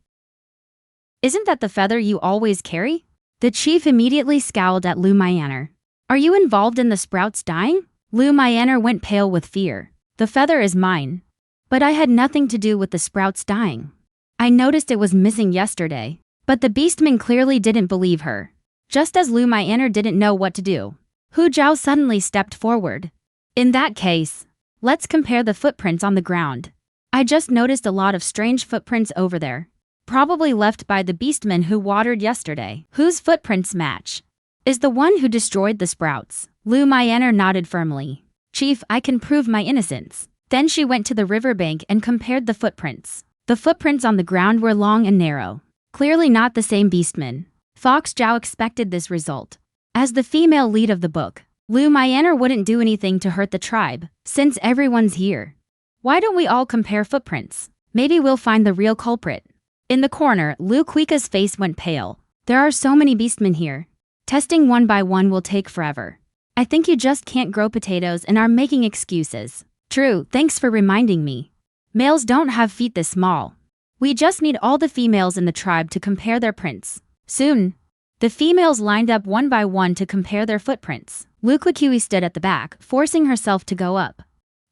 isn't that the feather you always carry? The chief immediately scowled at Lu Myanmar. Are you involved in the sprouts dying? Lu Myanmar went pale with fear. The feather is mine. But I had nothing to do with the sprouts dying. I noticed it was missing yesterday. But the beastman clearly didn't believe her. Just as Lu Myanmar didn't know what to do, Hu Zhao suddenly stepped forward. In that case, let's compare the footprints on the ground. I just noticed a lot of strange footprints over there. Probably left by the beastman who watered yesterday. Whose footprints match? Is the one who destroyed the sprouts. Lu Myanmar nodded firmly. Chief, I can prove my innocence. Then she went to the riverbank and compared the footprints. The footprints on the ground were long and narrow. Clearly not the same beastman. Fox Zhao expected this result. As the female lead of the book, Lu Myanmar wouldn't do anything to hurt the tribe, since everyone's here. Why don't we all compare footprints? Maybe we'll find the real culprit. In the corner, Lu Quique's face went pale. There are so many beastmen here. Testing one by one will take forever. I think you just can't grow potatoes and are making excuses. True, thanks for reminding me. Males don't have feet this small. We just need all the females in the tribe to compare their prints. Soon, the females lined up one by one to compare their footprints. Lu Quiqui stood at the back, forcing herself to go up.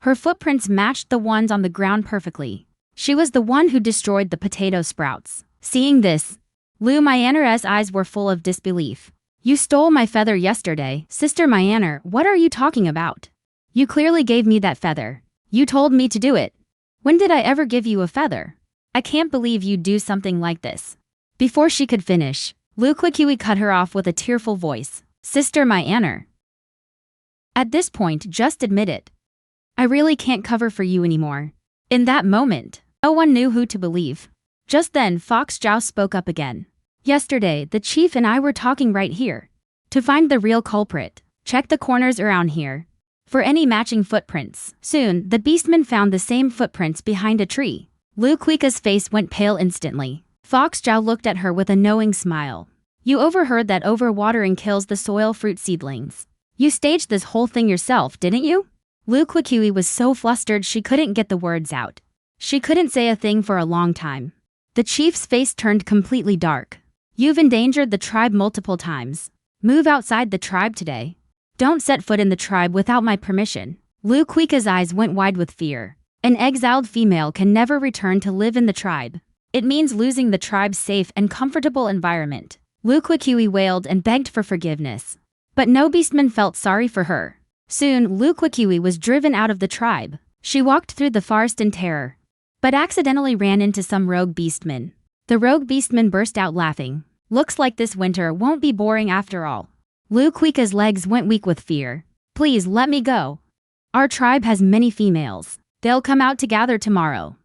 Her footprints matched the ones on the ground perfectly. She was the one who destroyed the potato sprouts. Seeing this, Lu Myanmar's eyes were full of disbelief. You stole my feather yesterday. Sister Myanmar, what are you talking about? You clearly gave me that feather. You told me to do it. When did I ever give you a feather? I can't believe you'd do something like this. Before she could finish, Lu Quiqui cut her off with a tearful voice. Sister Myanmar, at this point, just admit it. I really can't cover for you anymore. In that moment, no one knew who to believe. Just then, Fox Zhao spoke up again. Yesterday, the chief and I were talking right here. To find the real culprit, check the corners around here for any matching footprints. Soon, the beastman found the same footprints behind a tree. Lu Quique's face went pale instantly. Fox Zhao looked at her with a knowing smile. You overheard that overwatering kills the soil fruit seedlings. You staged this whole thing yourself, didn't you? Lu Quiqui was so flustered she couldn't get the words out. She couldn't say a thing for a long time. The chief's face turned completely dark. You've endangered the tribe multiple times. Move outside the tribe today. Don't set foot in the tribe without my permission. Lu Quique's eyes went wide with fear. An exiled female can never return to live in the tribe. It means losing the tribe's safe and comfortable environment. Lu Quikiwi wailed and begged for forgiveness. But no beastman felt sorry for her. Soon, Lu Quikiwi was driven out of the tribe. She walked through the forest in terror, but accidentally ran into some rogue beastmen. The rogue beastmen burst out laughing. Looks like this winter won't be boring after all. Lu Quika's legs went weak with fear. Please let me go. Our tribe has many females. They'll come out to gather tomorrow.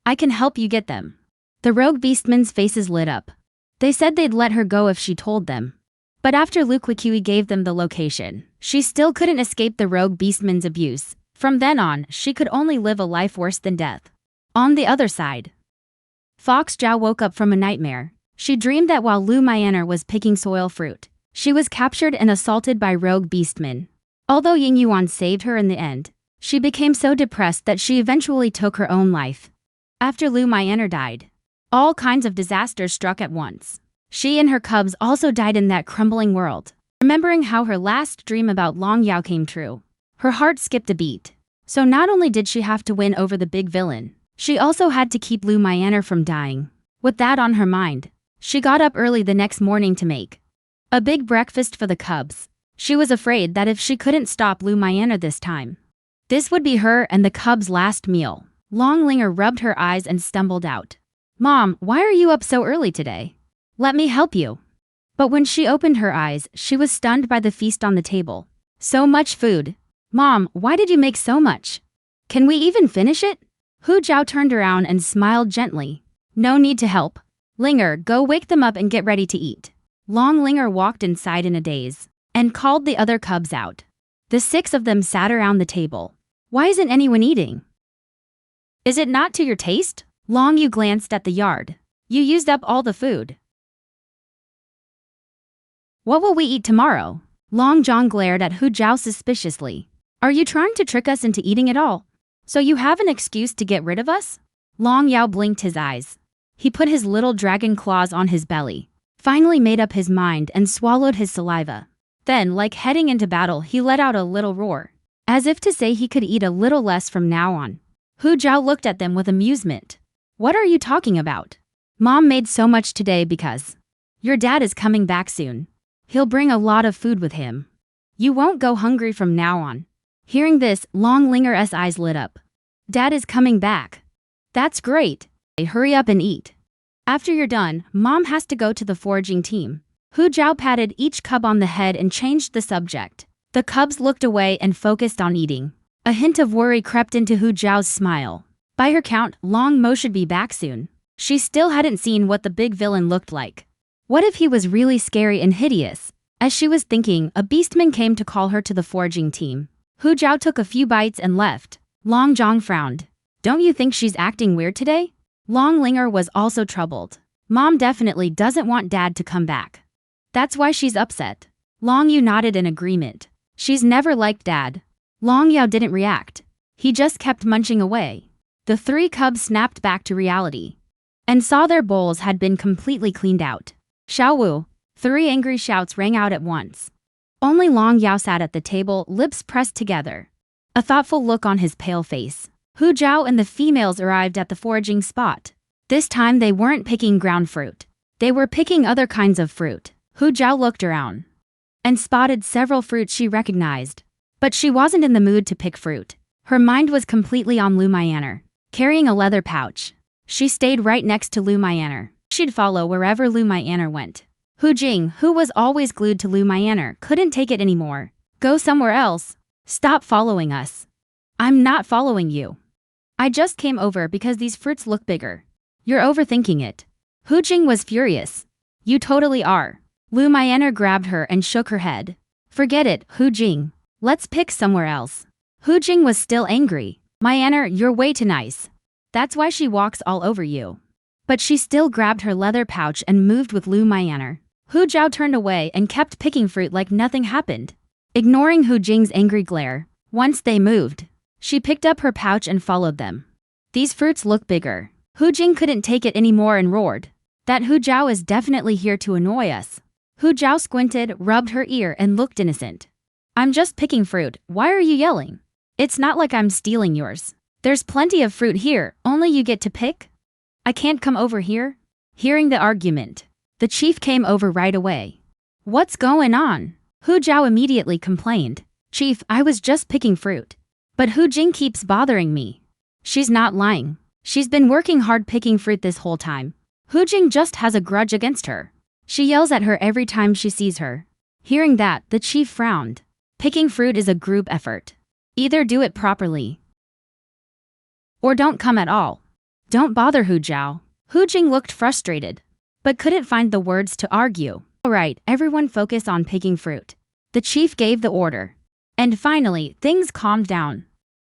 I can help you get them. The rogue beastmen's faces lit up. They said they'd let her go if she told them. But after Lu Quikiwi gave them the location, she still couldn't escape the rogue beastmen's abuse. From then on, she could only live a life worse than death. On the other side, Fox Zhao woke up from a nightmare. She dreamed that while Lu Myanmar was picking soil fruit, she was captured and assaulted by rogue beastmen. Although Ying Yuan saved her in the end, she became so depressed that she eventually took her own life. After Lu Myanmar died, all kinds of disasters struck at once. She and her cubs also died in that crumbling world. Remembering how her last dream about Long Yao came true, her heart skipped a beat. So not only did she have to win over the big villain, she also had to keep Lu Myanmar from dying. With that on her mind, she got up early the next morning to make a big breakfast for the cubs. She was afraid that if she couldn't stop Lu Myanmar this time, this would be her and the cubs' last meal. Long Linger rubbed her eyes and stumbled out. Mom, why are you up so early today? Let me help you. But when she opened her eyes, she was stunned by the feast on the table. So much food. Mom, why did you make so much? Can we even finish it? Hu Zhao turned around and smiled gently. No need to help. Linger, go wake them up and get ready to eat. Long Linger walked inside in a daze and called the other cubs out. The 6 of them sat around the table. Why isn't anyone eating? Is it not to your taste? Long Yu glanced at the yard. You used up all the food. What will we eat tomorrow? Long Zhang glared at Hu Zhao suspiciously. Are you trying to trick us into eating it all? So you have an excuse to get rid of us? Long Yao blinked his eyes. He put his little dragon claws on his belly, finally made up his mind and swallowed his saliva. Then, like heading into battle, he let out a little roar, as if to say he could eat a little less from now on. Hu Zhao looked at them with amusement. What are you talking about? Mom made so much today because your dad is coming back soon. He'll bring a lot of food with him. You won't go hungry from now on. Hearing this, Long Linger's eyes lit up. Dad is coming back. That's great. Hurry up and eat. After you're done, Mom has to go to the foraging team. Hu Zhao patted each cub on the head and changed the subject. The cubs looked away and focused on eating. A hint of worry crept into Hu Zhao's smile. By her count, Long Mo should be back soon. She still hadn't seen what the big villain looked like. What if he was really scary and hideous? As she was thinking, a beastman came to call her to the foraging team. Hu Zhao took a few bites and left. Long Zhang frowned. Don't you think she's acting weird today? Long Linger was also troubled. Mom definitely doesn't want Dad to come back. That's why she's upset. Long Yu nodded in agreement. She's never liked Dad. Long Yao didn't react. He just kept munching away. The 3 cubs snapped back to reality and saw their bowls had been completely cleaned out. Xiao Wu! 3 angry shouts rang out at once. Only Long Yao sat at the table, lips pressed together, a thoughtful look on his pale face. Hu Zhao and the females arrived at the foraging spot. This time they weren't picking ground fruit. They were picking other kinds of fruit. Hu Zhao looked around and spotted several fruits she recognized. But she wasn't in the mood to pick fruit. Her mind was completely on Lu Myanmar, carrying a leather pouch. She stayed right next to Lu Myanmar. She'd follow wherever Lu Myanmar went. Hu Jing, who was always glued to Lu Myanmar, couldn't take it anymore. Go somewhere else. Stop following us. I'm not following you. I just came over because these fruits look bigger. You're overthinking it. Hu Jing was furious. You totally are. Lu Myanmar grabbed her and shook her head. Forget it, Hu Jing. Let's pick somewhere else. Hu Jing was still angry. Myanmar, you're way too nice. That's why she walks all over you. But she still grabbed her leather pouch and moved with Lu Myanmar. Hu Zhao turned away and kept picking fruit like nothing happened, ignoring Hu Jing's angry glare. Once they moved, she picked up her pouch and followed them. These fruits look bigger. Hu Jing couldn't take it anymore and roared. That Hu Zhao is definitely here to annoy us. Hu Zhao squinted, rubbed her ear and looked innocent. I'm just picking fruit, why are you yelling? It's not like I'm stealing yours. There's plenty of fruit here, only you get to pick? I can't come over here? Hearing the argument, The chief came over right away. What's going on? Hu Zhao immediately complained. Chief, I was just picking fruit. But Hu Jing keeps bothering me. She's not lying. She's been working hard picking fruit this whole time. Hu Jing just has a grudge against her. She yells at her every time she sees her. Hearing that, the chief frowned. Picking fruit is a group effort. Either do it properly or don't come at all. Don't bother Hu Zhao. Hu Jing looked frustrated, but couldn't find the words to argue. Alright, everyone focus on picking fruit. The chief gave the order. And finally, things calmed down.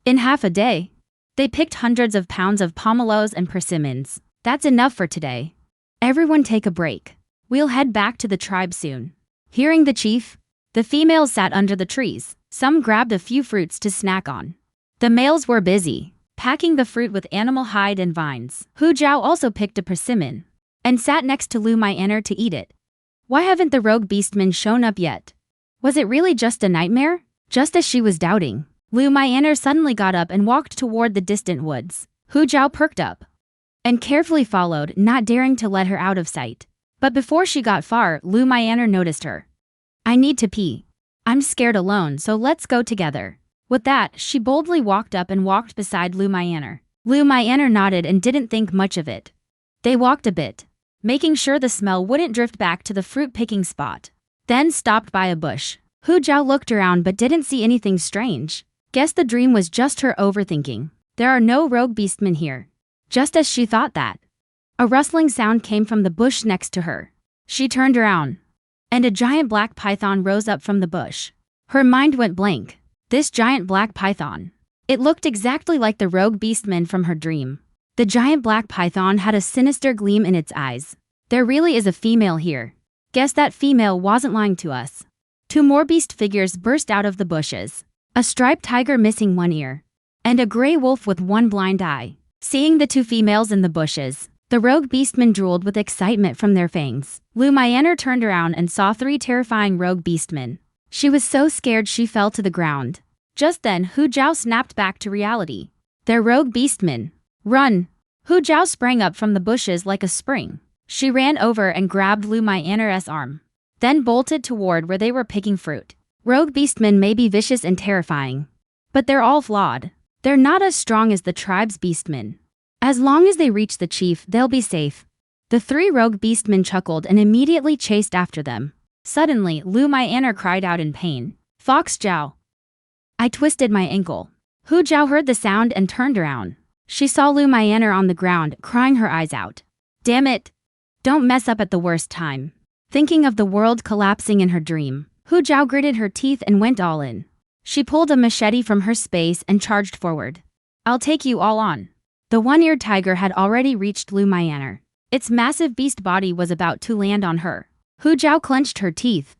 In half a day, they picked hundreds of pounds of pomelos and persimmons. That's enough for today. Everyone take a break. We'll head back to the tribe soon. Hearing the chief, the females sat under the trees. Some grabbed a few fruits to snack on. The males were busy, packing the fruit with animal hide and vines. Hu Zhao also picked a persimmon and sat next to Lu Myan'er to eat it. Why haven't the rogue beastmen shown up yet? Was it really just a nightmare? Just as she was doubting, Lu Myan'er suddenly got up and walked toward the distant woods. Hu Zhao perked up and carefully followed, not daring to let her out of sight. But before she got far, Lu Myan'er noticed her. I need to pee. I'm scared alone, so let's go together. With that, she boldly walked up and walked beside Lu Myan'er. Lu Myan'er nodded and didn't think much of it. They walked a bit, making sure the smell wouldn't drift back to the fruit-picking spot. Then stopped by a bush. Hu Zhao looked around but didn't see anything strange. Guess the dream was just her overthinking. There are no rogue beastmen here. Just as she thought that, a rustling sound came from the bush next to her. She turned around, and a giant black python rose up from the bush. Her mind went blank. This giant black python. It looked exactly like the rogue beastmen from her dream. The giant black python had a sinister gleam in its eyes. There really is a female here. Guess that female wasn't lying to us. Two more beast figures burst out of the bushes. A striped tiger missing one ear, and a gray wolf with one blind eye. Seeing the two females in the bushes, the rogue beastmen drooled with excitement from their fangs. Lu Myan'er turned around and saw three terrifying rogue beastmen. She was so scared she fell to the ground. Just then, Hu Zhao snapped back to reality. They're rogue beastmen. Run! Hu Zhao sprang up from the bushes like a spring. She ran over and grabbed Lu Myan'er's arm, then bolted toward where they were picking fruit. Rogue beastmen may be vicious and terrifying, but they're all flawed. They're not as strong as the tribe's beastmen. As long as they reach the chief, they'll be safe. The three rogue beastmen chuckled and immediately chased after them. Suddenly, Lu Myan'er cried out in pain. Fox Zhao! I twisted my ankle. Hu Zhao heard the sound and turned around. She saw Lu Myan'er on the ground, crying her eyes out. Damn it! Don't mess up at the worst time. Thinking of the world collapsing in her dream, Hu Zhao gritted her teeth and went all in. She pulled a machete from her space and charged forward. I'll take you all on. The one-eared tiger had already reached Lu Myan'er. Its massive beast body was about to land on her. Hu Zhao clenched her teeth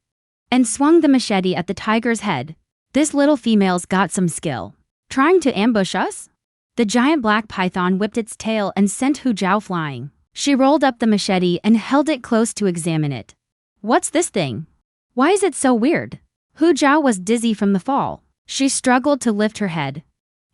and swung the machete at the tiger's head. This little female's got some skill. Trying to ambush us? The giant black python whipped its tail and sent Hu Zhao flying. She rolled up the machete and held it close to examine it. What's this thing? Why is it so weird? Hu Zhao was dizzy from the fall. She struggled to lift her head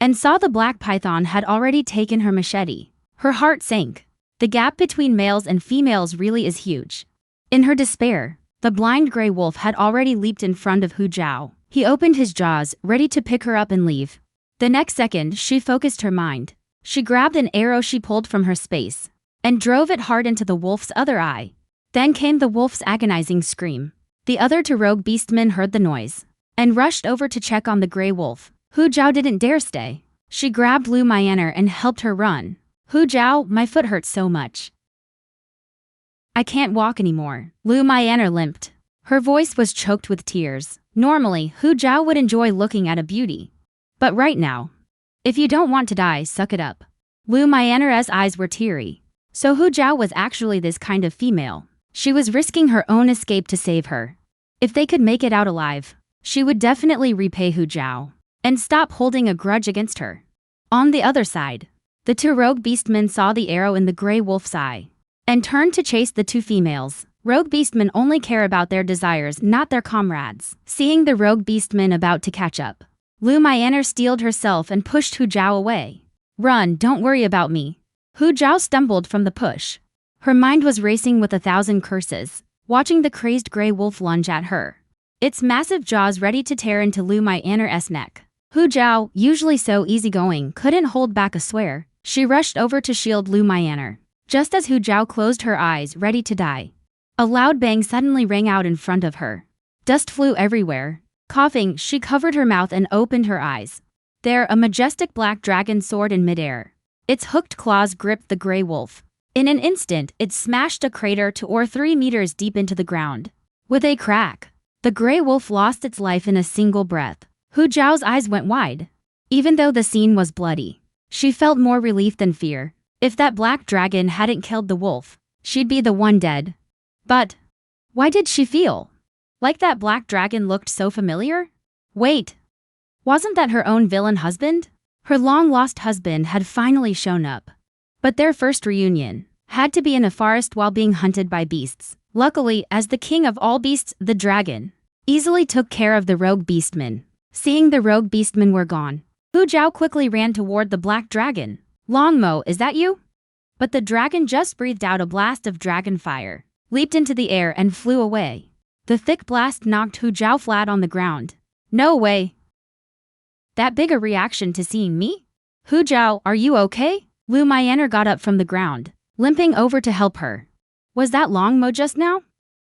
and saw the black python had already taken her machete. Her heart sank. The gap between males and females really is huge. In her despair, the blind gray wolf had already leaped in front of Hu Zhao. He opened his jaws, ready to pick her up and leave. The next second, she focused her mind. She grabbed an arrow she pulled from her space and drove it hard into the wolf's other eye. Then came the wolf's agonizing scream. The other two rogue beastmen heard the noise and rushed over to check on the gray wolf. Hu Zhao didn't dare stay. She grabbed Lu Myan'er and helped her run. Hu Zhao, my foot hurts so much. I can't walk anymore. Lu Myan'er limped. Her voice was choked with tears. Normally, Hu Zhao would enjoy looking at a beauty. But right now, if you don't want to die, suck it up. Lu Myan'er's eyes were teary. So Hu Zhao was actually this kind of female. She was risking her own escape to save her. If they could make it out alive, she would definitely repay Hu Zhao and stop holding a grudge against her. On the other side, the two rogue beastmen saw the arrow in the gray wolf's eye and turned to chase the two females. Rogue beastmen only care about their desires, not their comrades. Seeing the rogue beastmen about to catch up, Lu Myan'er steeled herself and pushed Hu Zhao away. Run, don't worry about me. Hu Zhao stumbled from the push. Her mind was racing with 1,000 curses, watching the crazed gray wolf lunge at her, its massive jaws ready to tear into Lu Myanar's neck. Hu Zhao, usually so easygoing, couldn't hold back a swear. She rushed over to shield Lu Myanar. Just as Hu Zhao closed her eyes, ready to die, a loud bang suddenly rang out in front of her. Dust flew everywhere. Coughing, she covered her mouth and opened her eyes. There, a majestic black dragon soared in midair. Its hooked claws gripped the gray wolf. In an instant, it smashed a crater 2 or 3 meters deep into the ground. With a crack, the gray wolf lost its life in a single breath. Hu Zhao's eyes went wide. Even though the scene was bloody, she felt more relief than fear. If that black dragon hadn't killed the wolf, she'd be the one dead. But why did she feel like that black dragon looked so familiar? Wait, wasn't that her own villain husband? Her long-lost husband had finally shown up. But their first reunion had to be in a forest while being hunted by beasts. Luckily, as the king of all beasts, the dragon easily took care of the rogue beastmen. Seeing the rogue beastmen were gone, Hu Zhao quickly ran toward the black dragon. Longmo, is that you? But the dragon just breathed out a blast of dragon fire, leaped into the air and flew away. The thick blast knocked Hu Zhao flat on the ground. No way. That big a reaction to seeing me? Hu Zhao, are you okay? Lu Myanar got up from the ground, limping over to help her. Was that Longmo just now?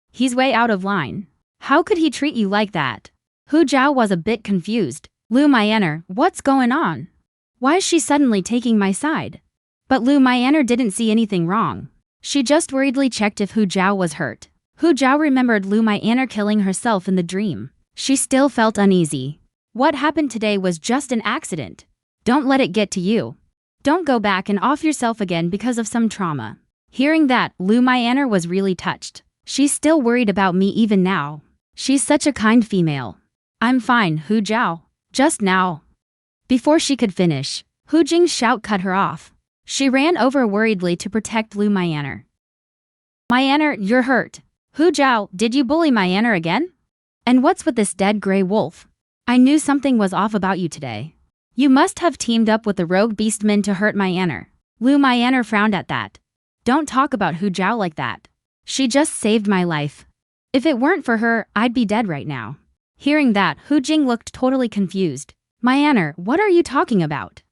He's way out of line. How could he treat you like that? Hu Zhao was a bit confused. Lu Myanar, what's going on? Why is she suddenly taking my side? But Lu Myanar didn't see anything wrong. She just worriedly checked if Hu Zhao was hurt. Hu Zhao remembered Lu Myanar killing herself in the dream. She still felt uneasy. What happened today was just an accident. Don't let it get to you. Don't go back and off yourself again because of some trauma. Hearing that, Lu Myanar was really touched. She's still worried about me even now. She's such a kind female. I'm fine, Hu Zhao. Just now. Before she could finish, Hu Jing's shout cut her off. She ran over worriedly to protect Lu Myanar. Myanar, you're hurt. Hu Zhao, did you bully Myanar again? And what's with this dead gray wolf? I knew something was off about you today. You must have teamed up with the rogue beastmen to hurt Myanar. Lu Myanar frowned at that. Don't talk about Hu Zhao like that. She just saved my life. If it weren't for her, I'd be dead right now. Hearing that, Hu Jing looked totally confused. Myanar, what are you talking about?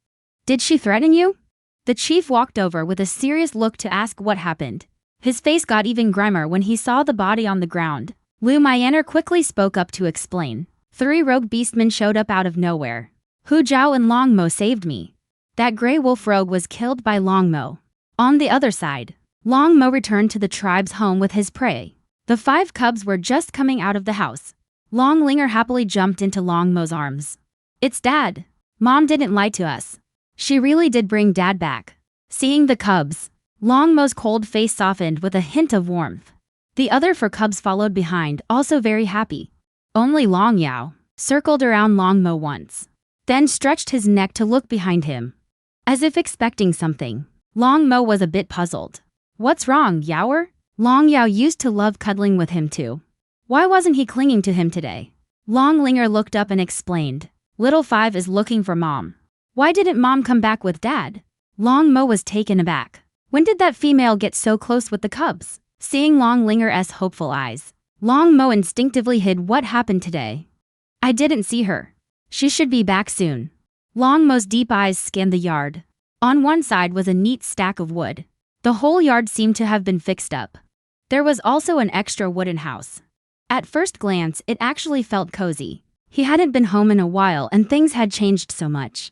Did she threaten you? The chief walked over with a serious look to ask what happened. His face got even grimmer when he saw the body on the ground. Lu Myanar quickly spoke up to explain. 3 rogue beastmen showed up out of nowhere. Hu Zhao and Longmo saved me. That gray wolf rogue was killed by Longmo. On the other side, Longmo returned to the tribe's home with his prey. The 5 cubs were just coming out of the house. Longlinger happily jumped into Longmo's arms. It's Dad. Mom didn't lie to us. She really did bring Dad back. Seeing the cubs, Longmo's cold face softened with a hint of warmth. The other 4 cubs followed behind, also very happy. Only Long Yao circled around Longmo once, then stretched his neck to look behind him, as if expecting something. Longmo was a bit puzzled. What's wrong, Yaoer? Long Yao used to love cuddling with him too. Why wasn't he clinging to him today? Longlinger looked up and explained. Little 5 is looking for Mom. Why didn't Mom come back with Dad? Longmo was taken aback. When did that female get so close with the cubs? Seeing Longlinger's hopeful eyes, Longmo instinctively hid what happened today. I didn't see her. She should be back soon. Longmo's deep eyes scanned the yard. On one side was a neat stack of wood. The whole yard seemed to have been fixed up. There was also an extra wooden house. At first glance, it actually felt cozy. He hadn't been home in a while and things had changed so much.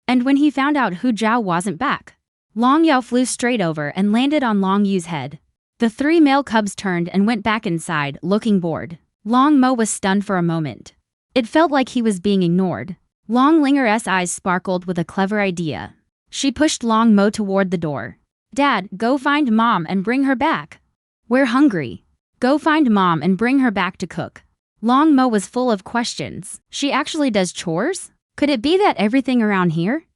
And when he found out Hu Zhao wasn't back, Long Yao flew straight over and landed on Long Yu's head. The 3 male cubs turned and went back inside, looking bored. Long Mo was stunned for a moment. It felt like he was being ignored. Longlinger's eyes sparkled with a clever idea. She pushed Long Mo toward the door. Dad, go find Mom and bring her back. We're hungry. Go find Mom and bring her back to cook. Long Mo was full of questions. She actually does chores? Could it be that everything around here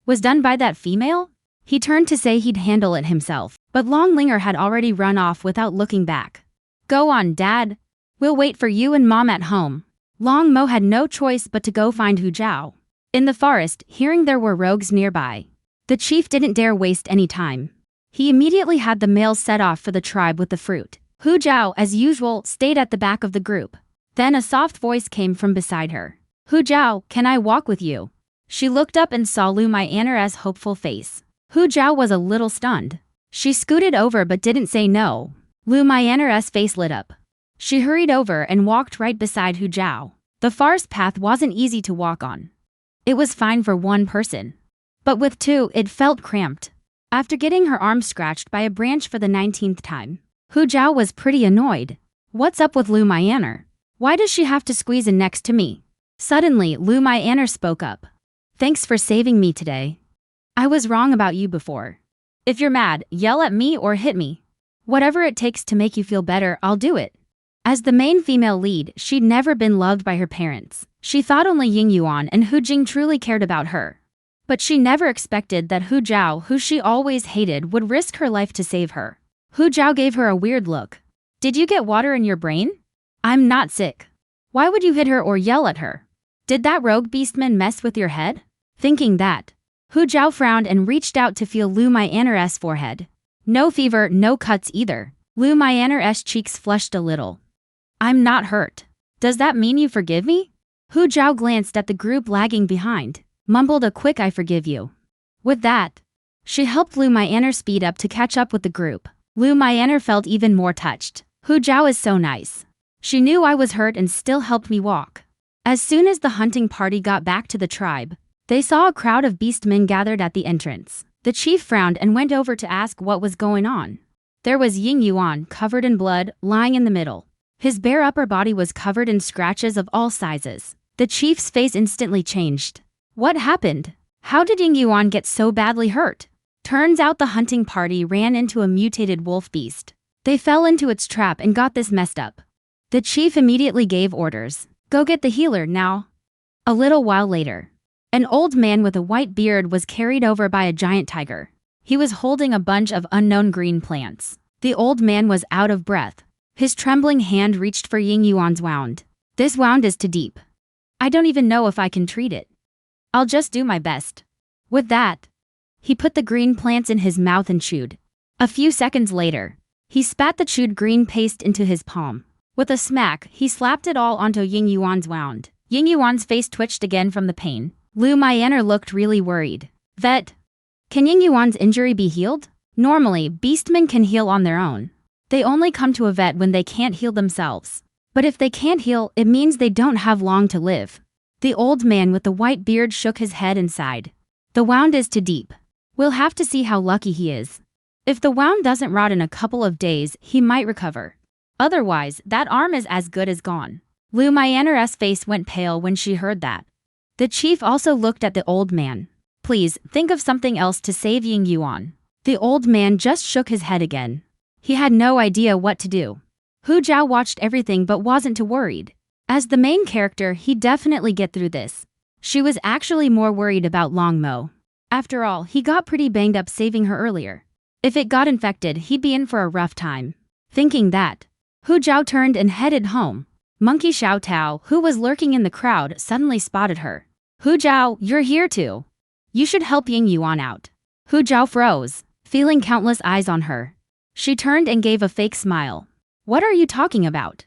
was done by that female? He turned to say he'd handle it himself, but Longlinger had already run off without looking back. Go on, Dad. We'll wait for you and Mom at home. Long Mo had no choice but to go find Hu Zhao. In the forest, hearing there were rogues nearby, the chief didn't dare waste any time. He immediately had the males set off for the tribe with the fruit. Hu Zhao, as usual, stayed at the back of the group. Then a soft voice came from beside her. Hu Zhao, can I walk with you? She looked up and saw Lu Myanar's hopeful face. Hu Zhao was a little stunned. She scooted over but didn't say no. Lu Myanar's face lit up. She hurried over and walked right beside Hu Zhao. The forest path wasn't easy to walk on. It was fine for one person. But with two, it felt cramped. After getting her arm scratched by a branch for the 19th time, Hu Zhao was pretty annoyed. What's up with Lu Myanar? Why does she have to squeeze in next to me? Suddenly, Lu Myanar spoke up. Thanks for saving me today. I was wrong about you before. If you're mad, yell at me or hit me. Whatever it takes to make you feel better, I'll do it. As the main female lead, she'd never been loved by her parents. She thought only Ying Yuan and Hu Jing truly cared about her. But she never expected that Hu Zhao, who she always hated, would risk her life to save her. Hu Zhao gave her a weird look. Did you get water in your brain? I'm not sick. Why would you hit her or yell at her? Did that rogue beastman mess with your head? Thinking that, Hu Zhao frowned and reached out to feel Lu Myanar's forehead. No fever, no cuts either. Lu Myanar's cheeks flushed a little. I'm not hurt. Does that mean you forgive me? Hu Zhao glanced at the group lagging behind, mumbled a quick I forgive you. With that, she helped Lu Myanar speed up to catch up with the group. Lu Myanar felt even more touched. Hu Zhao is so nice. She knew I was hurt and still helped me walk. As soon as the hunting party got back to the tribe, they saw a crowd of beastmen gathered at the entrance. The chief frowned and went over to ask what was going on. There was Ying Yuan, covered in blood, lying in the middle. His bare upper body was covered in scratches of all sizes. The chief's face instantly changed. What happened? How did Ying Yuan get so badly hurt? Turns out the hunting party ran into a mutated wolf beast. They fell into its trap and got this messed up. The chief immediately gave orders. Go get the healer now. A little while later, an old man with a white beard was carried over by a giant tiger. He was holding a bunch of unknown green plants. The old man was out of breath. His trembling hand reached for Ying Yuan's wound. This wound is too deep. I don't even know if I can treat it. I'll just do my best. With that, he put the green plants in his mouth and chewed. A few seconds later, he spat the chewed green paste into his palm. With a smack, he slapped it all onto Ying Yuan's wound. Ying Yuan's face twitched again from the pain. Lu Myanar looked really worried. Vet, can Ying Yuan's injury be healed? Normally, beastmen can heal on their own. They only come to a vet when they can't heal themselves. But if they can't heal, it means they don't have long to live. The old man with the white beard shook his head and sighed. The wound is too deep. We'll have to see how lucky he is. If the wound doesn't rot in a couple of days, he might recover. Otherwise, that arm is as good as gone. Lu Myanar's face went pale when she heard that. The chief also looked at the old man. Please, think of something else to save Ying Yuan. The old man just shook his head again. He had no idea what to do. Hu Zhao watched everything but wasn't too worried. As the main character, he'd definitely get through this. She was actually more worried about Long Mo. After all, he got pretty banged up saving her earlier. If it got infected, he'd be in for a rough time. Thinking that, Hu Zhao turned and headed home. Monkey Xiao Tao, who was lurking in the crowd, suddenly spotted her. Hu Zhao, you're here too. You should help Ying Yuan out. Hu Zhao froze, feeling countless eyes on her. She turned and gave a fake smile. What are you talking about?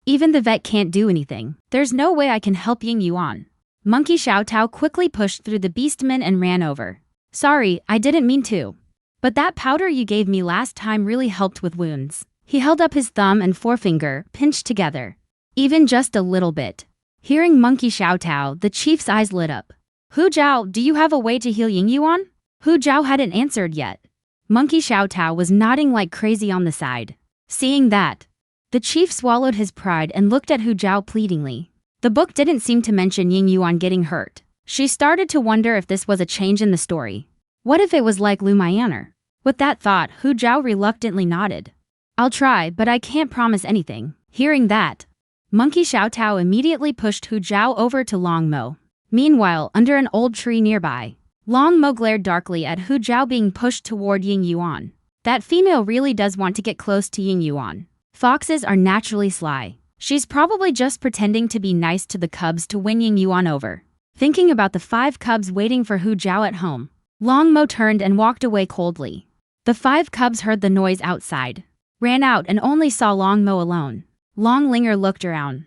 Even the vet can't do anything. There's no way I can help Ying Yuan. Monkey Xiao Tao quickly pushed through the beastmen and ran over. Sorry, I didn't mean to. But that powder you gave me last time really helped with wounds. He held up his thumb and forefinger, pinched together. Even just a little bit. Hearing Monkey Xiao Tao, the chief's eyes lit up. Hu Zhao, do you have a way to heal Ying Yuan? Hu Zhao hadn't answered yet. Monkey Xiao Tao was nodding like crazy on the side. Seeing that, the chief swallowed his pride and looked at Hu Zhao pleadingly. The book didn't seem to mention Ying Yuan getting hurt. She started to wonder if this was a change in the story. What if it was like Lu Myanar? With that thought, Hu Zhao reluctantly nodded. I'll try, but I can't promise anything. Hearing that, Monkey Xiao Tao immediately pushed Hu Zhao over to Long Mo. Meanwhile, under an old tree nearby, Long Mo glared darkly at Hu Zhao being pushed toward Ying Yuan. That female really does want to get close to Ying Yuan. Foxes are naturally sly. She's probably just pretending to be nice to the cubs to win Ying Yuan over. Thinking about the 5 cubs waiting for Hu Zhao at home, Long Mo turned and walked away coldly. The The 5 cubs heard the noise outside, ran out and only saw Long Mo alone. Long Linger looked around,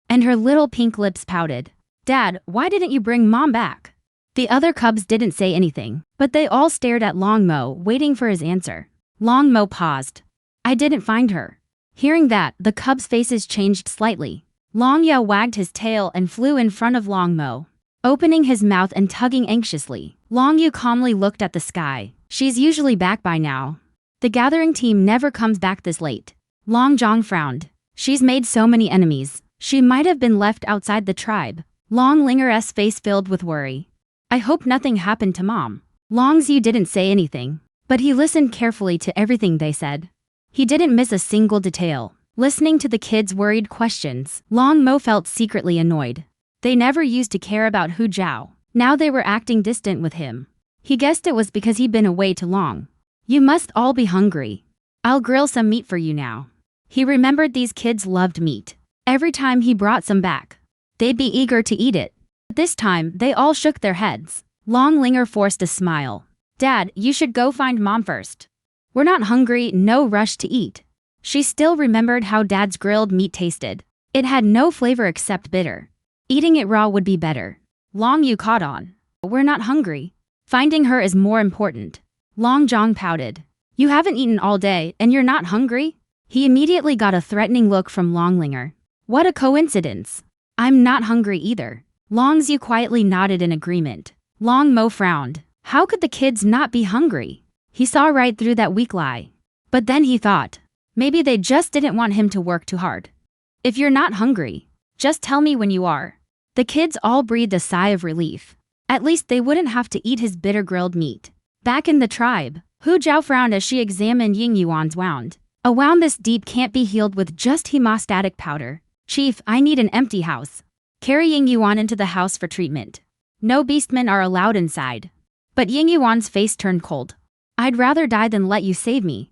and her little pink lips pouted. Dad, why didn't you bring Mom back? The other cubs didn't say anything, but they all stared at Long Mo, waiting for his answer. Long Mo paused. I didn't find her. Hearing that, the cubs' faces changed slightly. Long Yao wagged his tail and flew in front of Long Mo, opening his mouth and tugging anxiously. Long Yu calmly looked at the sky. She's usually back by now. The gathering team never comes back this late. Long Zhong frowned. She's made so many enemies. She might have been left outside the tribe. Long Linger's face filled with worry. I hope nothing happened to Mom. Long Xiu didn't say anything, but he listened carefully to everything they said. He didn't miss a single detail. Listening to the kids' worried questions, Long Mo felt secretly annoyed. They never used to care about Hu Zhao. Now they were acting distant with him. He guessed it was because he'd been away too long. You must all be hungry. I'll grill some meat for you now. He remembered these kids loved meat. Every time he brought some back, they'd be eager to eat it. This time, they all shook their heads. Long Linger forced a smile. Dad, you should go find Mom first. We're not hungry, no rush to eat. She still remembered how Dad's grilled meat tasted. It had no flavor except bitter. Eating it raw would be better. Long Yu caught on. We're not hungry. Finding her is more important. Long Zhong pouted. You haven't eaten all day, and you're not hungry? He immediately got a threatening look from Long Linger. What a coincidence. I'm not hungry either. Long Xiu quietly nodded in agreement. Long Mo frowned. How could the kids not be hungry? He saw right through that weak lie. But then he thought, maybe they just didn't want him to work too hard. If you're not hungry, just tell me when you are. The kids all breathed a sigh of relief. At least they wouldn't have to eat his bitter grilled meat. Back in the tribe, Hu Zhao frowned as she examined Ying Yuan's wound. A wound this deep can't be healed with just hemostatic powder. Chief, I need an empty house. Carry Ying Yuan into the house for treatment. No beastmen are allowed inside. But Ying Yuan's face turned cold. I'd rather die than let you save me.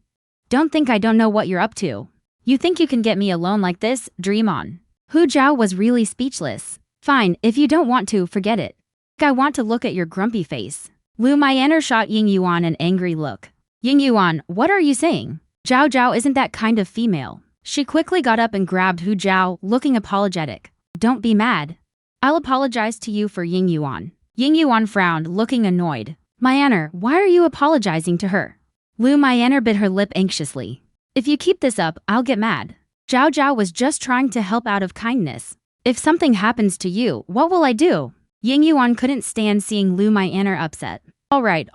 Don't think I don't know what you're up to. You think you can get me alone like this? Dream on. Hu Zhao was really speechless. Fine, if you don't want to, forget it. I want to look at your grumpy face. Lu Mai'aner shot Ying Yuan an angry look. Ying Yuan, what are you saying? Zhao Zhao isn't that kind of female. She quickly got up and grabbed Hu Zhao, looking apologetic. Don't be mad. I'll apologize to you for Ying Yuan. Ying Yuan frowned, looking annoyed. Mai'aner, why are you apologizing to her? Lu Mai'aner bit her lip anxiously. If you keep this up, I'll get mad. Zhao Zhao was just trying to help out of kindness. If something happens to you, what will I do? Ying Yuan couldn't stand seeing Lu Mai'aner upset. All right,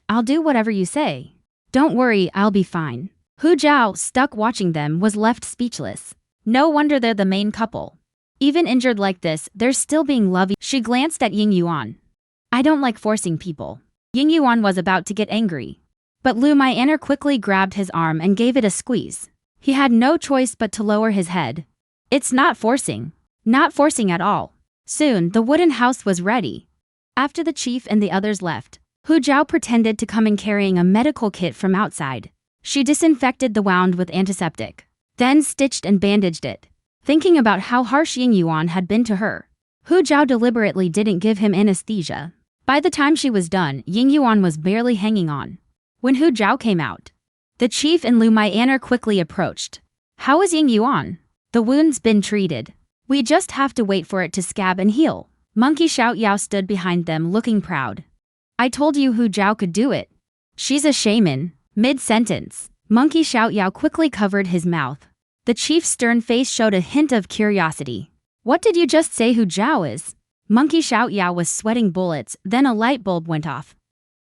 I'll do whatever you say. Don't worry, I'll be fine. Hu Zhao, stuck watching them, was left speechless. No wonder they're the main couple. Even injured like this, they're still being lovey. She glanced at Ying Yuan. I don't like forcing people. Ying Yuan was about to get angry. But Lu Mai'aner quickly grabbed his arm and gave it a squeeze. He had no choice but to lower his head. It's not forcing. Not forcing at all. Soon, the wooden house was ready. After the chief and the others left, Hu Zhao pretended to come in carrying a medical kit from outside. She disinfected the wound with antiseptic, then stitched and bandaged it. Thinking about how harsh Ying Yuan had been to her, Hu Zhao deliberately didn't give him anesthesia. By the time she was done, Ying Yuan was barely hanging on. When Hu Zhao came out, the chief and Lu Mai'aner quickly approached. How is Ying Yuan? The wound's been treated. We just have to wait for it to scab and heal. Monkey Xiao Yao stood behind them looking proud. I told you Hu Zhao could do it. She's a shaman. Mid-sentence, Monkey Xiao Yao quickly covered his mouth. The chief's stern face showed a hint of curiosity. What did you just say Hu Zhao is? Monkey Xiao Yao was sweating bullets, then a light bulb went off.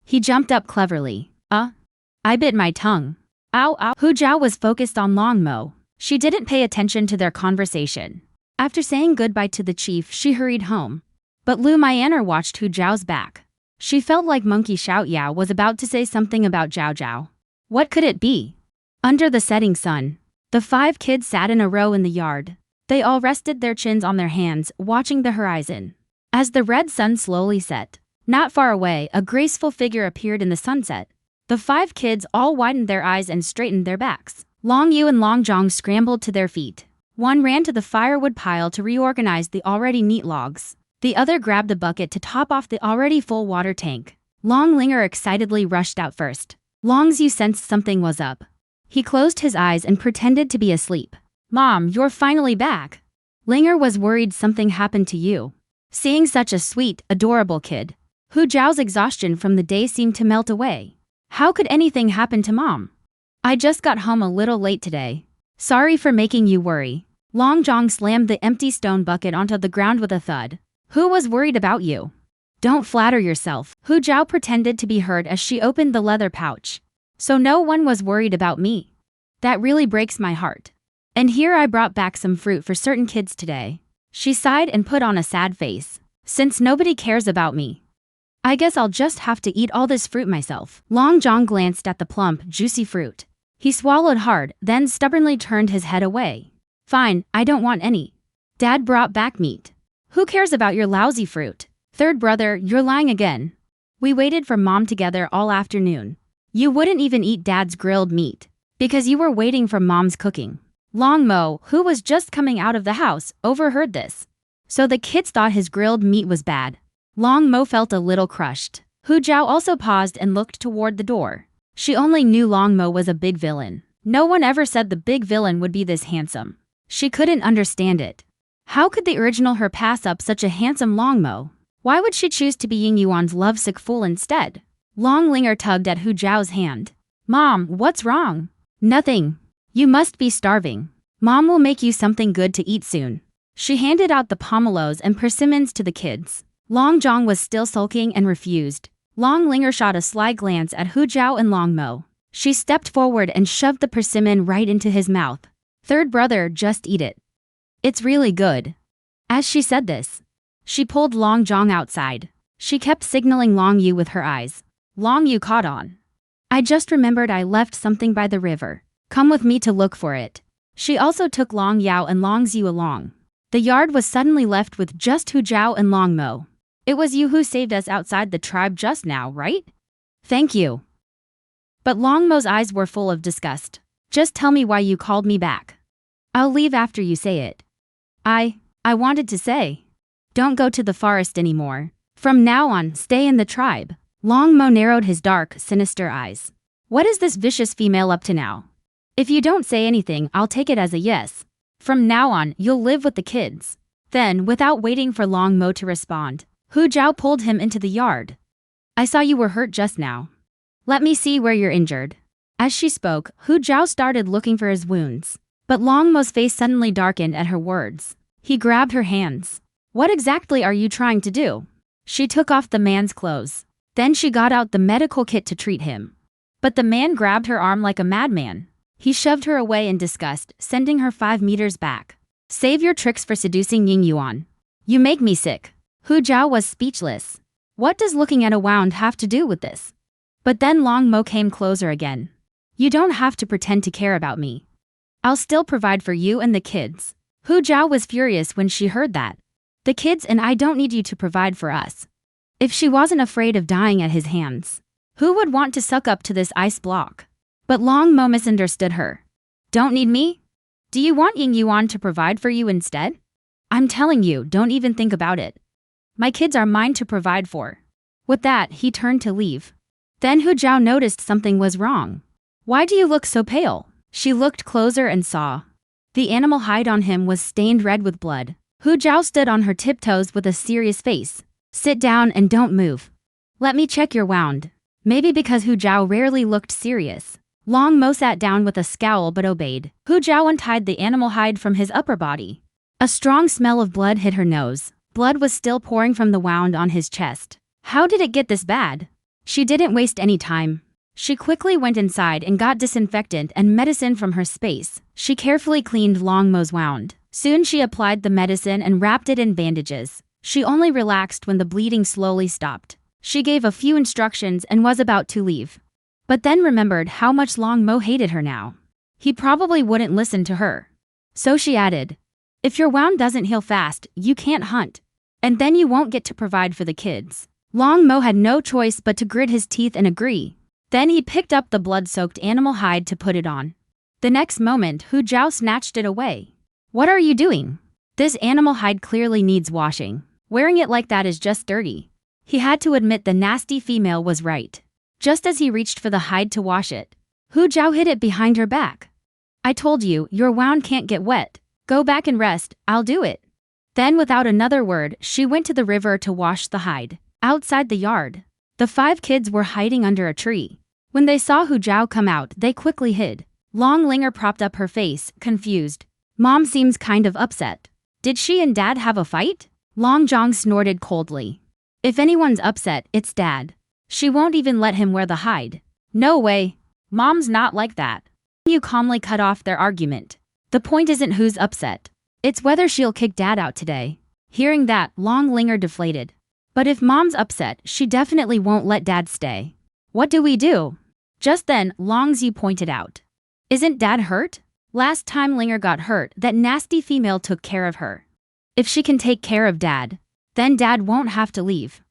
He jumped up cleverly. I bit my tongue. Ow, ow. Hu Zhao was focused on Long Mo. She didn't pay attention to their conversation. After saying goodbye to the chief, she hurried home. But Lu Mai'aner watched Hu Zhao's back. She felt like Monkey Xiao Yao was about to say something about Zhao Zhao. What could it be? Under the setting sun, the 5 kids sat in a row in the yard. They all rested their chins on their hands, watching the horizon. As the red sun slowly set, not far away, a graceful figure appeared in the sunset. The 5 kids all widened their eyes and straightened their backs. Long Yu and Long Zhong scrambled to their feet. One ran to the firewood pile to reorganize the already neat logs. The other grabbed a bucket to top off the already full water tank. Long Linger excitedly rushed out first. Long Xiu sensed something was up. He closed his eyes and pretended to be asleep. Mom, you're finally back. Linger was worried something happened to you. Seeing such a sweet, adorable kid, Hu Zhao's exhaustion from the day seemed to melt away. How could anything happen to Mom? I just got home a little late today. Sorry for making you worry. Long Zhong slammed the empty stone bucket onto the ground with a thud. Who was worried about you? Don't flatter yourself. Hu Zhao pretended to be hurt as she opened the leather pouch. So no one was worried about me. That really breaks my heart. And here I brought back some fruit for certain kids today. She sighed and put on a sad face. Since nobody cares about me, I guess I'll just have to eat all this fruit myself. Long Zhong glanced at the plump, juicy fruit. He swallowed hard, then stubbornly turned his head away. Fine, I don't want any. Dad brought back meat. Who cares about your lousy fruit? Third brother, you're lying again. We waited for Mom together all afternoon. You wouldn't even eat Dad's grilled meat, because you were waiting for Mom's cooking. Long Mo, who was just coming out of the house, overheard this. So the kids thought his grilled meat was bad. Long Mo felt a little crushed. Hu Zhao also paused and looked toward the door. She only knew Long Mo was a big villain. No one ever said the big villain would be this handsome. She couldn't understand it. How could the original her pass up such a handsome Long Mo? Why would she choose to be Ying Yuan's lovesick fool instead? Long Linger tugged at Hu Zhao's hand. Mom, what's wrong? Nothing. You must be starving. Mom will make you something good to eat soon. She handed out the pomelos and persimmons to the kids. Long Zhong was still sulking and refused. Long Linger shot a sly glance at Hu Zhao and Long Mo. She stepped forward and shoved the persimmon right into his mouth. Third brother, just eat it. It's really good. As she said this, she pulled Long Zhong outside. She kept signaling Long Yu with her eyes. Long Yu caught on. I just remembered I left something by the river. Come with me to look for it. She also took Long Yao and Long Xiu along. The yard was suddenly left with just Hu Zhao and Long Mo. It was you who saved us outside the tribe just now, right? Thank you. But Long Mo's eyes were full of disgust. Just tell me why you called me back. I'll leave after you say it. I wanted to say. Don't go to the forest anymore. From now on, stay in the tribe. Long Mo narrowed his dark, sinister eyes. What is this vicious female up to now? If you don't say anything, I'll take it as a yes. From now on, you'll live with the kids. Then, without waiting for Long Mo to respond, Hu Zhao pulled him into the yard. I saw you were hurt just now. Let me see where you're injured. As she spoke, Hu Zhao started looking for his wounds. But Long Mo's face suddenly darkened at her words. He grabbed her hands. What exactly are you trying to do? She took off the man's clothes. Then she got out the medical kit to treat him. But the man grabbed her arm like a madman. He shoved her away in disgust, sending her 5 meters back. Save your tricks for seducing Ying Yuan. You make me sick. Hu Zhao was speechless. What does looking at a wound have to do with this? But then Long Mo came closer again. You don't have to pretend to care about me. I'll still provide for you and the kids. Hu Zhao was furious when she heard that. The kids and I don't need you to provide for us. If she wasn't afraid of dying at his hands, who would want to suck up to this ice block? But Long Mo misunderstood her. Don't need me? Do you want Ying Yuan to provide for you instead? I'm telling you, don't even think about it. My kids are mine to provide for. With that, he turned to leave. Then Hu Zhao noticed something was wrong. Why do you look so pale? She looked closer and saw. The animal hide on him was stained red with blood. Hu Zhao stood on her tiptoes with a serious face. Sit down and don't move. Let me check your wound. Maybe because Hu Zhao rarely looked serious, Long Mo sat down with a scowl but obeyed. Hu Zhao untied the animal hide from his upper body. A strong smell of blood hit her nose. Blood was still pouring from the wound on his chest. How did it get this bad? She didn't waste any time. She quickly went inside and got disinfectant and medicine from her space. She carefully cleaned Long Mo's wound. Soon she applied the medicine and wrapped it in bandages. She only relaxed when the bleeding slowly stopped. She gave a few instructions and was about to leave. But then remembered how much Long Mo hated her now. He probably wouldn't listen to her. So she added, if your wound doesn't heal fast, you can't hunt. And then you won't get to provide for the kids. Long Mo had no choice but to grit his teeth and agree. Then he picked up the blood-soaked animal hide to put it on. The next moment, Hu Zhao snatched it away. What are you doing? This animal hide clearly needs washing. Wearing it like that is just dirty. He had to admit the nasty female was right. just as he reached for the hide to wash it. Hu Zhao hid it behind her back. I told you, your wound can't get wet. Go back and rest, I'll do it. Then without another word, she went to the river to wash the hide. Outside the yard, the 5 kids were hiding under a tree. When they saw Hu Zhao come out, they quickly hid. Long Linger propped up her face, confused. Mom seems kind of upset. Did she and Dad have a fight? Long Zhang snorted coldly. If anyone's upset, it's Dad. She won't even let him wear the hide. No way. Mom's not like that. You calmly cut off their argument. The point isn't who's upset. It's whether she'll kick Dad out today. Hearing that, Long Linger deflated. But if Mom's upset, she definitely won't let Dad stay. What do we do? Just then, Long Zi pointed out. Isn't Dad hurt? Last time Linger got hurt, that nasty female took care of her. If she can take care of Dad, then Dad won't have to leave.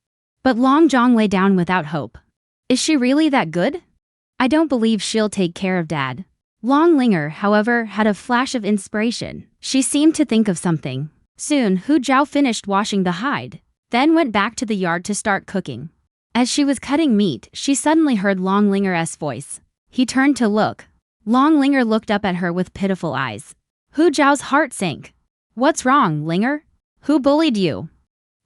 But Long Zhang lay down without hope. Is she really that good? I don't believe she'll take care of Dad. Long Linger, however, had a flash of inspiration. She seemed to think of something. Soon, Hu Zhao finished washing the hide, then went back to the yard to start cooking. As she was cutting meat, she suddenly heard Long Linger's voice. He turned to look. Long Linger looked up at her with pitiful eyes. Hu Zhao's heart sank. What's wrong, Linger? Who bullied you?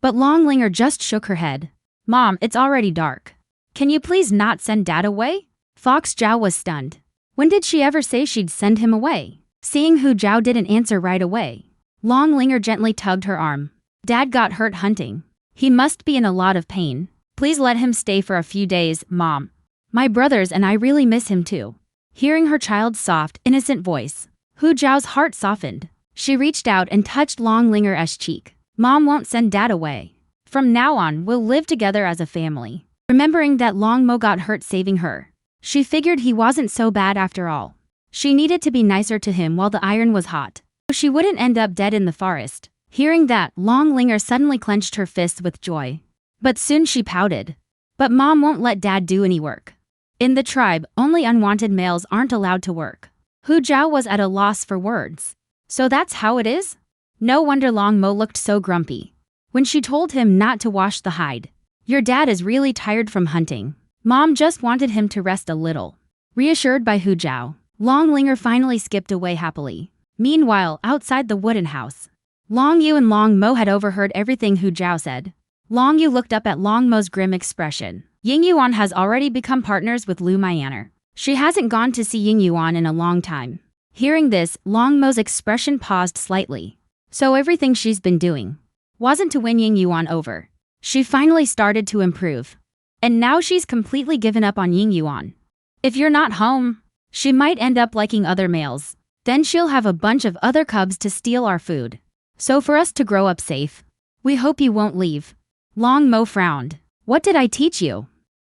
But Long Linger just shook her head. Mom, it's already dark. Can you please not send Dad away? Fox Zhao was stunned. When did she ever say she'd send him away? Seeing Hu Zhao didn't answer right away, Long Linger gently tugged her arm. Dad got hurt hunting. He must be in a lot of pain. Please let him stay for a few days, Mom. My brothers and I really miss him too. Hearing her child's soft, innocent voice, Hu Zhao's heart softened. She reached out and touched Long Linger's cheek. Mom won't send Dad away. From now on, we'll live together as a family. Remembering that Long Mo got hurt saving her, she figured he wasn't so bad after all. She needed to be nicer to him while the iron was hot, so she wouldn't end up dead in the forest. Hearing that, Long Linger suddenly clenched her fists with joy. But soon she pouted. But Mom won't let Dad do any work. In the tribe, only unwanted males aren't allowed to work. Hu Zhao was at a loss for words. So that's how it is? No wonder Long Mo looked so grumpy when she told him not to wash the hide. Your dad is really tired from hunting. Mom just wanted him to rest a little. Reassured by Hu Zhao, Long Linger finally skipped away happily. Meanwhile, outside the wooden house, Long Yu and Long Mo had overheard everything Hu Zhao said. Long Yu looked up at Long Mo's grim expression. Ying Yuan has already become partners with Lu Myanmar. She hasn't gone to see Ying Yuan in a long time. Hearing this, Long Mo's expression paused slightly. So everything she's been doing wasn't to win Ying Yuan over. She finally started to improve. And now she's completely given up on Ying Yuan. If you're not home, she might end up liking other males. Then she'll have a bunch of other cubs to steal our food. So for us to grow up safe, we hope you won't leave. Long Mo frowned. What did I teach you?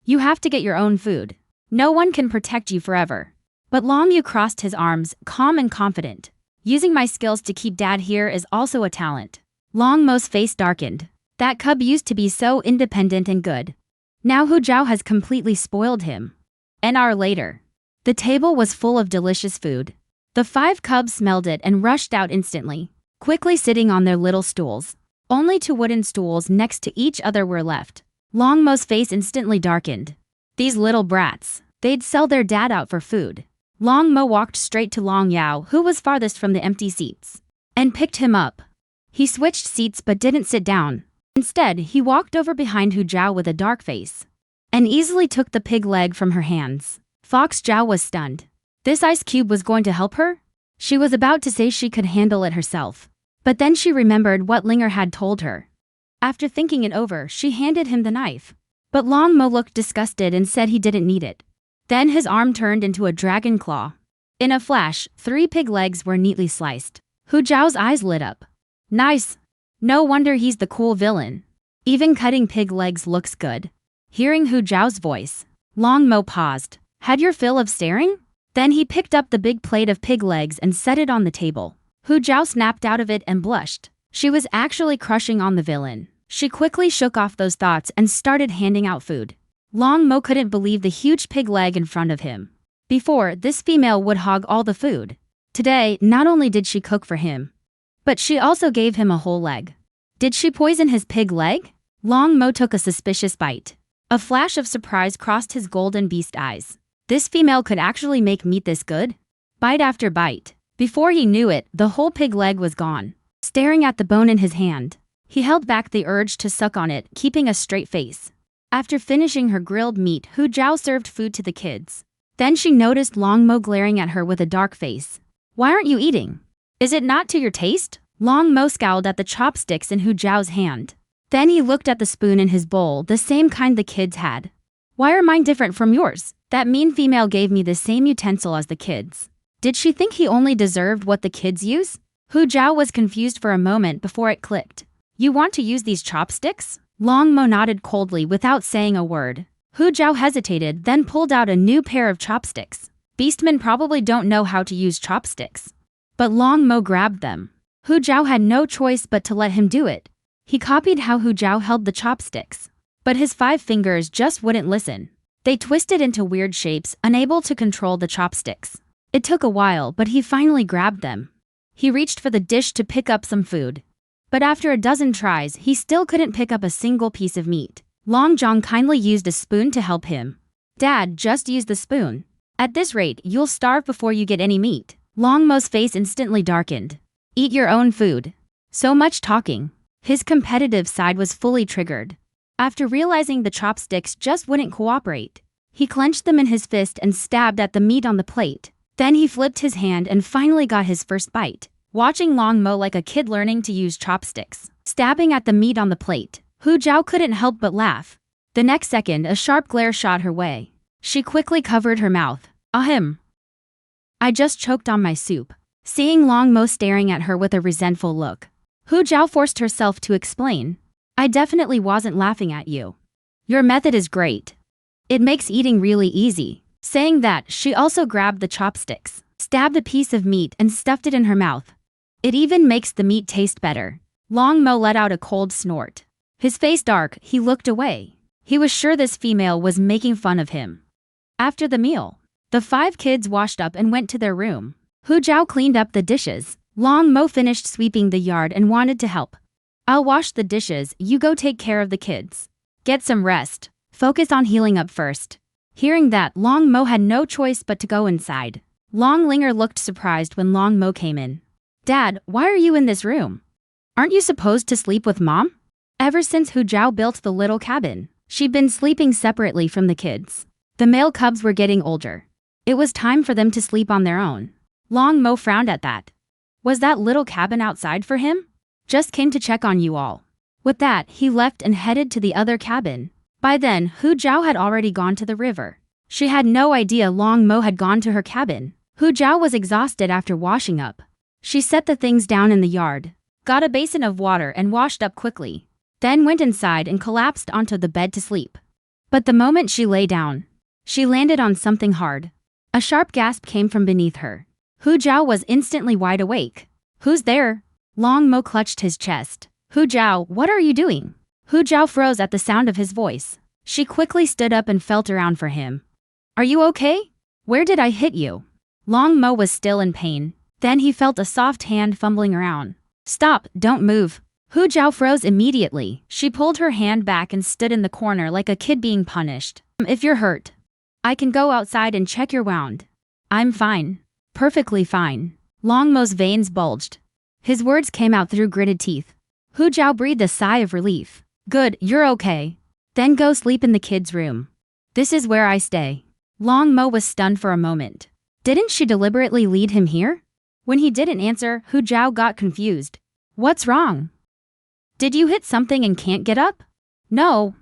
You have to get your own food. No one can protect you forever. But Long Yu crossed his arms, calm and confident. Using my skills to keep Dad here is also a talent. Long Mo's face darkened. That cub used to be so independent and good. Now Hu Zhao has completely spoiled him. An hour later, the table was full of delicious food. The 5 cubs smelled it and rushed out instantly, quickly sitting on their little stools. Only 2 wooden stools next to each other were left. Long Mo's face instantly darkened. These little brats, they'd sell their dad out for food. Long Mo walked straight to Long Yao, who was farthest from the empty seats, and picked him up. He switched seats but didn't sit down. Instead, he walked over behind Hu Zhao with a dark face and easily took the pig leg from her hands. Fox Zhao was stunned. This ice cube was going to help her? She was about to say she could handle it herself. But then she remembered what Linger had told her. After thinking it over, she handed him the knife. But Long Mo looked disgusted and said he didn't need it. Then his arm turned into a dragon claw. In a flash, 3 pig legs were neatly sliced. Hu Zhao's eyes lit up. Nice. No wonder he's the cool villain. Even cutting pig legs looks good. Hearing Hu Zhao's voice, Long Mo paused. Had your fill of staring? Then he picked up the big plate of pig legs and set it on the table. Hu Zhao snapped out of it and blushed. She was actually crushing on the villain. She quickly shook off those thoughts and started handing out food. Long Mo couldn't believe the huge pig leg in front of him. Before, this female would hog all the food. Today, not only did she cook for him, but she also gave him a whole leg. Did she poison his pig leg? Long Mo took a suspicious bite. A flash of surprise crossed his golden beast eyes. This female could actually make meat this good? Bite after bite. Before he knew it, the whole pig leg was gone. Staring at the bone in his hand, he held back the urge to suck on it, keeping a straight face. After finishing her grilled meat, Hu Zhao served food to the kids. Then she noticed Long Mo glaring at her with a dark face. Why aren't you eating? Is it not to your taste? Long Mo scowled at the chopsticks in Hu Zhao's hand. Then he looked at the spoon in his bowl, the same kind the kids had. Why are mine different from yours? That mean female gave me the same utensil as the kids. Did she think he only deserved what the kids use? Hu Zhao was confused for a moment before it clicked. You want to use these chopsticks? Long Mo nodded coldly without saying a word. Hu Zhao hesitated, then pulled out a new pair of chopsticks. Beastmen probably don't know how to use chopsticks. But Long Mo grabbed them. Hu Zhao had no choice but to let him do it. He copied how Hu Zhao held the chopsticks. But his 5 fingers just wouldn't listen. They twisted into weird shapes, unable to control the chopsticks. It took a while, but he finally grabbed them. He reached for the dish to pick up some food. But after a dozen tries, he still couldn't pick up a single piece of meat. Long Zhang kindly used a spoon to help him. Dad, just use the spoon. At this rate, you'll starve before you get any meat. Long Mo's face instantly darkened. Eat your own food. So much talking. His competitive side was fully triggered. After realizing the chopsticks just wouldn't cooperate, he clenched them in his fist and stabbed at the meat on the plate. Then he flipped his hand and finally got his first bite. Watching Long Mo like a kid learning to use chopsticks, stabbing at the meat on the plate, Hu Zhao couldn't help but laugh. The next second, a sharp glare shot her way. She quickly covered her mouth. Ahem. I just choked on my soup. Seeing Long Mo staring at her with a resentful look, Hu Zhao forced herself to explain. I definitely wasn't laughing at you. Your method is great. It makes eating really easy. Saying that, she also grabbed the chopsticks, stabbed a piece of meat and stuffed it in her mouth. It even makes the meat taste better. Long Mo let out a cold snort. His face dark, he looked away. He was sure this female was making fun of him. After the meal, the 5 kids washed up and went to their room. Hu Zhao cleaned up the dishes. Long Mo finished sweeping the yard and wanted to help. I'll wash the dishes, you go take care of the kids. Get some rest. Focus on healing up first. Hearing that, Long Mo had no choice but to go inside. Long Linger looked surprised when Long Mo came in. Dad, why are you in this room? Aren't you supposed to sleep with Mom? Ever since Hu Zhao built the little cabin, she'd been sleeping separately from the kids. The male cubs were getting older. It was time for them to sleep on their own. Long Mo frowned at that. Was that little cabin outside for him? Just came to check on you all. With that, he left and headed to the other cabin. By then, Hu Zhao had already gone to the river. She had no idea Long Mo had gone to her cabin. Hu Zhao was exhausted after washing up. She set the things down in the yard, got a basin of water and washed up quickly, then went inside and collapsed onto the bed to sleep. But the moment she lay down, she landed on something hard. A sharp gasp came from beneath her. Hu Zhao was instantly wide awake. Who's there? Long Mo clutched his chest. Hu Zhao, what are you doing? Hu Zhao froze at the sound of his voice. She quickly stood up and felt around for him. Are you okay? Where did I hit you? Long Mo was still in pain. Then he felt a soft hand fumbling around. Stop, don't move. Hu Zhao froze immediately. She pulled her hand back and stood in the corner like a kid being punished. If you're hurt, I can go outside and check your wound. I'm fine. Perfectly fine. Long Mo's veins bulged. His words came out through gritted teeth. Hu Zhao breathed a sigh of relief. Good, you're okay. Then go sleep in the kids' room. This is where I stay. Long Mo was stunned for a moment. Didn't she deliberately lead him here? When he didn't answer, Hu Zhao got confused. What's wrong? Did you hit something and can't get up? No.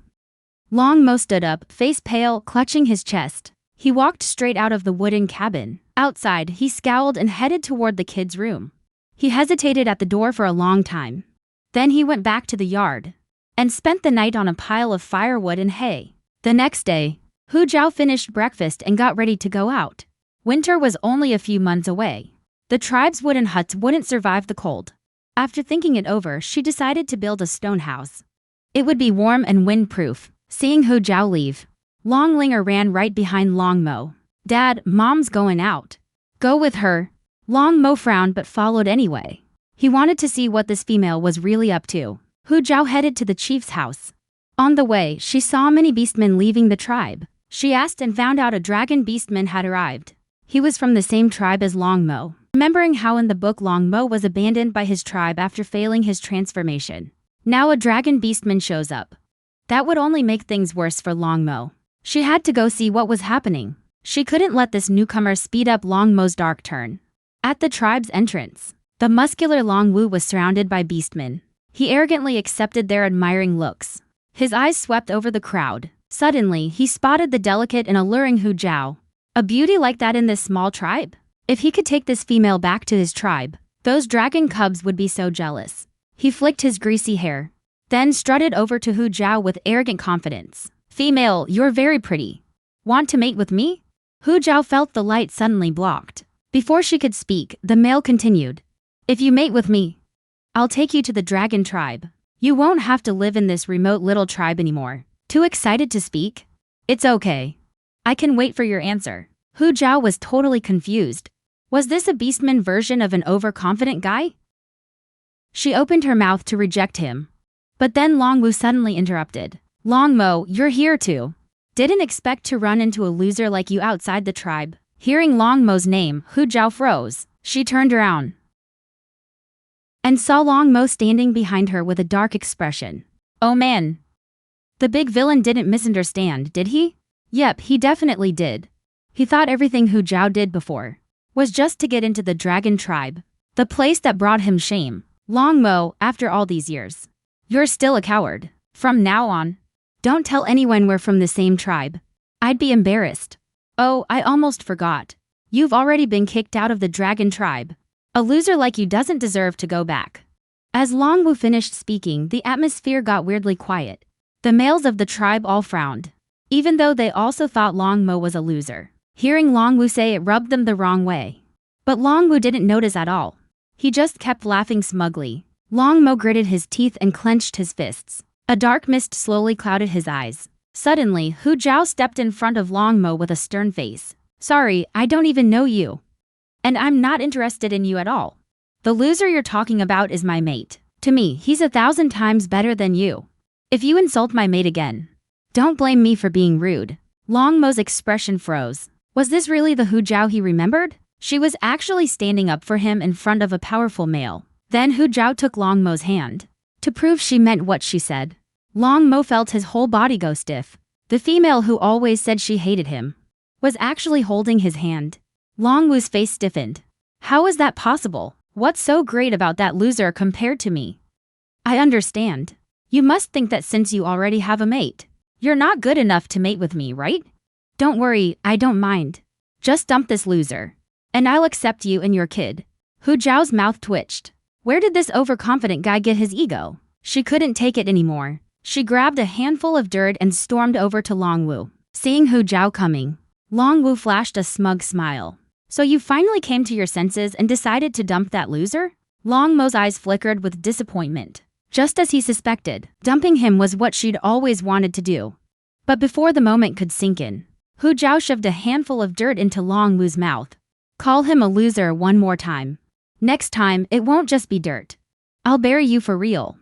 Long Mo stood up, face pale, clutching his chest. He walked straight out of the wooden cabin. Outside, he scowled and headed toward the kids' room. He hesitated at the door for a long time. Then he went back to the yard and spent the night on a pile of firewood and hay. The next day, Hu Zhao finished breakfast and got ready to go out. Winter was only a few months away. The tribe's wooden huts wouldn't survive the cold. After thinking it over, she decided to build a stone house. It would be warm and windproof. Seeing Hu Zhao leave, Long Linger ran right behind Long Mo. Dad, Mom's going out. Go with her. Long Mo frowned but followed anyway. He wanted to see what this female was really up to. Hu Zhao headed to the chief's house. On the way, she saw many beastmen leaving the tribe. She asked and found out a dragon beastman had arrived. He was from the same tribe as Longmo. Remembering how in the book Longmo was abandoned by his tribe after failing his transformation. Now a dragon beastman shows up. That would only make things worse for Longmo. She had to go see what was happening. She couldn't let this newcomer speed up Longmo's dark turn. At the tribe's entrance, the muscular Longwu was surrounded by beastmen. He arrogantly accepted their admiring looks. His eyes swept over the crowd. Suddenly, he spotted the delicate and alluring Hu Zhao. A beauty like that in this small tribe? If he could take this female back to his tribe, those dragon cubs would be so jealous. He flicked his greasy hair, then strutted over to Hu Zhao with arrogant confidence. Female, you're very pretty. Want to mate with me? Hu Zhao felt the light suddenly blocked. Before she could speak, the male continued. If you mate with me, I'll take you to the dragon tribe. You won't have to live in this remote little tribe anymore. Too excited to speak? It's okay. I can wait for your answer. Hu Zhao was totally confused. Was this a beastman version of an overconfident guy? She opened her mouth to reject him. But then Longwu suddenly interrupted. Longmo, you're here too. Didn't expect to run into a loser like you outside the tribe. Hearing Longmo's name, Hu Zhao froze. She turned around and saw Longmo standing behind her with a dark expression. Oh man. The big villain didn't misunderstand, did he? Yep, he definitely did. He thought everything Hu Zhao did before was just to get into the dragon tribe, the place that brought him shame. Longmo, after all these years, you're still a coward. From now on, don't tell anyone we're from the same tribe. I'd be embarrassed. Oh, I almost forgot. You've already been kicked out of the dragon tribe. A loser like you doesn't deserve to go back. As Longwu finished speaking, the atmosphere got weirdly quiet. The males of the tribe all frowned, even though they also thought Longmo was a loser. Hearing Longwu say it rubbed them the wrong way. But Longwu didn't notice at all. He just kept laughing smugly. Longmo gritted his teeth and clenched his fists. A dark mist slowly clouded his eyes. Suddenly, Hu Zhao stepped in front of Longmo with a stern face. Sorry, I don't even know you. And I'm not interested in you at all. The loser you're talking about is my mate. To me, he's 1,000 times better than you. If you insult my mate again, don't blame me for being rude. Longmo's expression froze. Was this really the Hu Zhao he remembered? She was actually standing up for him in front of a powerful male. Then Hu Zhao took Longmo's hand. To prove she meant what she said, Longmo felt his whole body go stiff. The female who always said she hated him was actually holding his hand. Longwu's face stiffened. How is that possible? What's so great about that loser compared to me? I understand. You must think that since you already have a mate, you're not good enough to mate with me, right? Don't worry, I don't mind. Just dump this loser, and I'll accept you and your kid. Hu Zhao's mouth twitched. Where did this overconfident guy get his ego? She couldn't take it anymore. She grabbed a handful of dirt and stormed over to Longwu. Seeing Hu Zhao coming, Longwu flashed a smug smile. So you finally came to your senses and decided to dump that loser? Longmo's eyes flickered with disappointment. Just as he suspected, dumping him was what she'd always wanted to do. But before the moment could sink in, Hu Zhao shoved a handful of dirt into Longwu's mouth. Call him a loser one more time. Next time, it won't just be dirt. I'll bury you for real.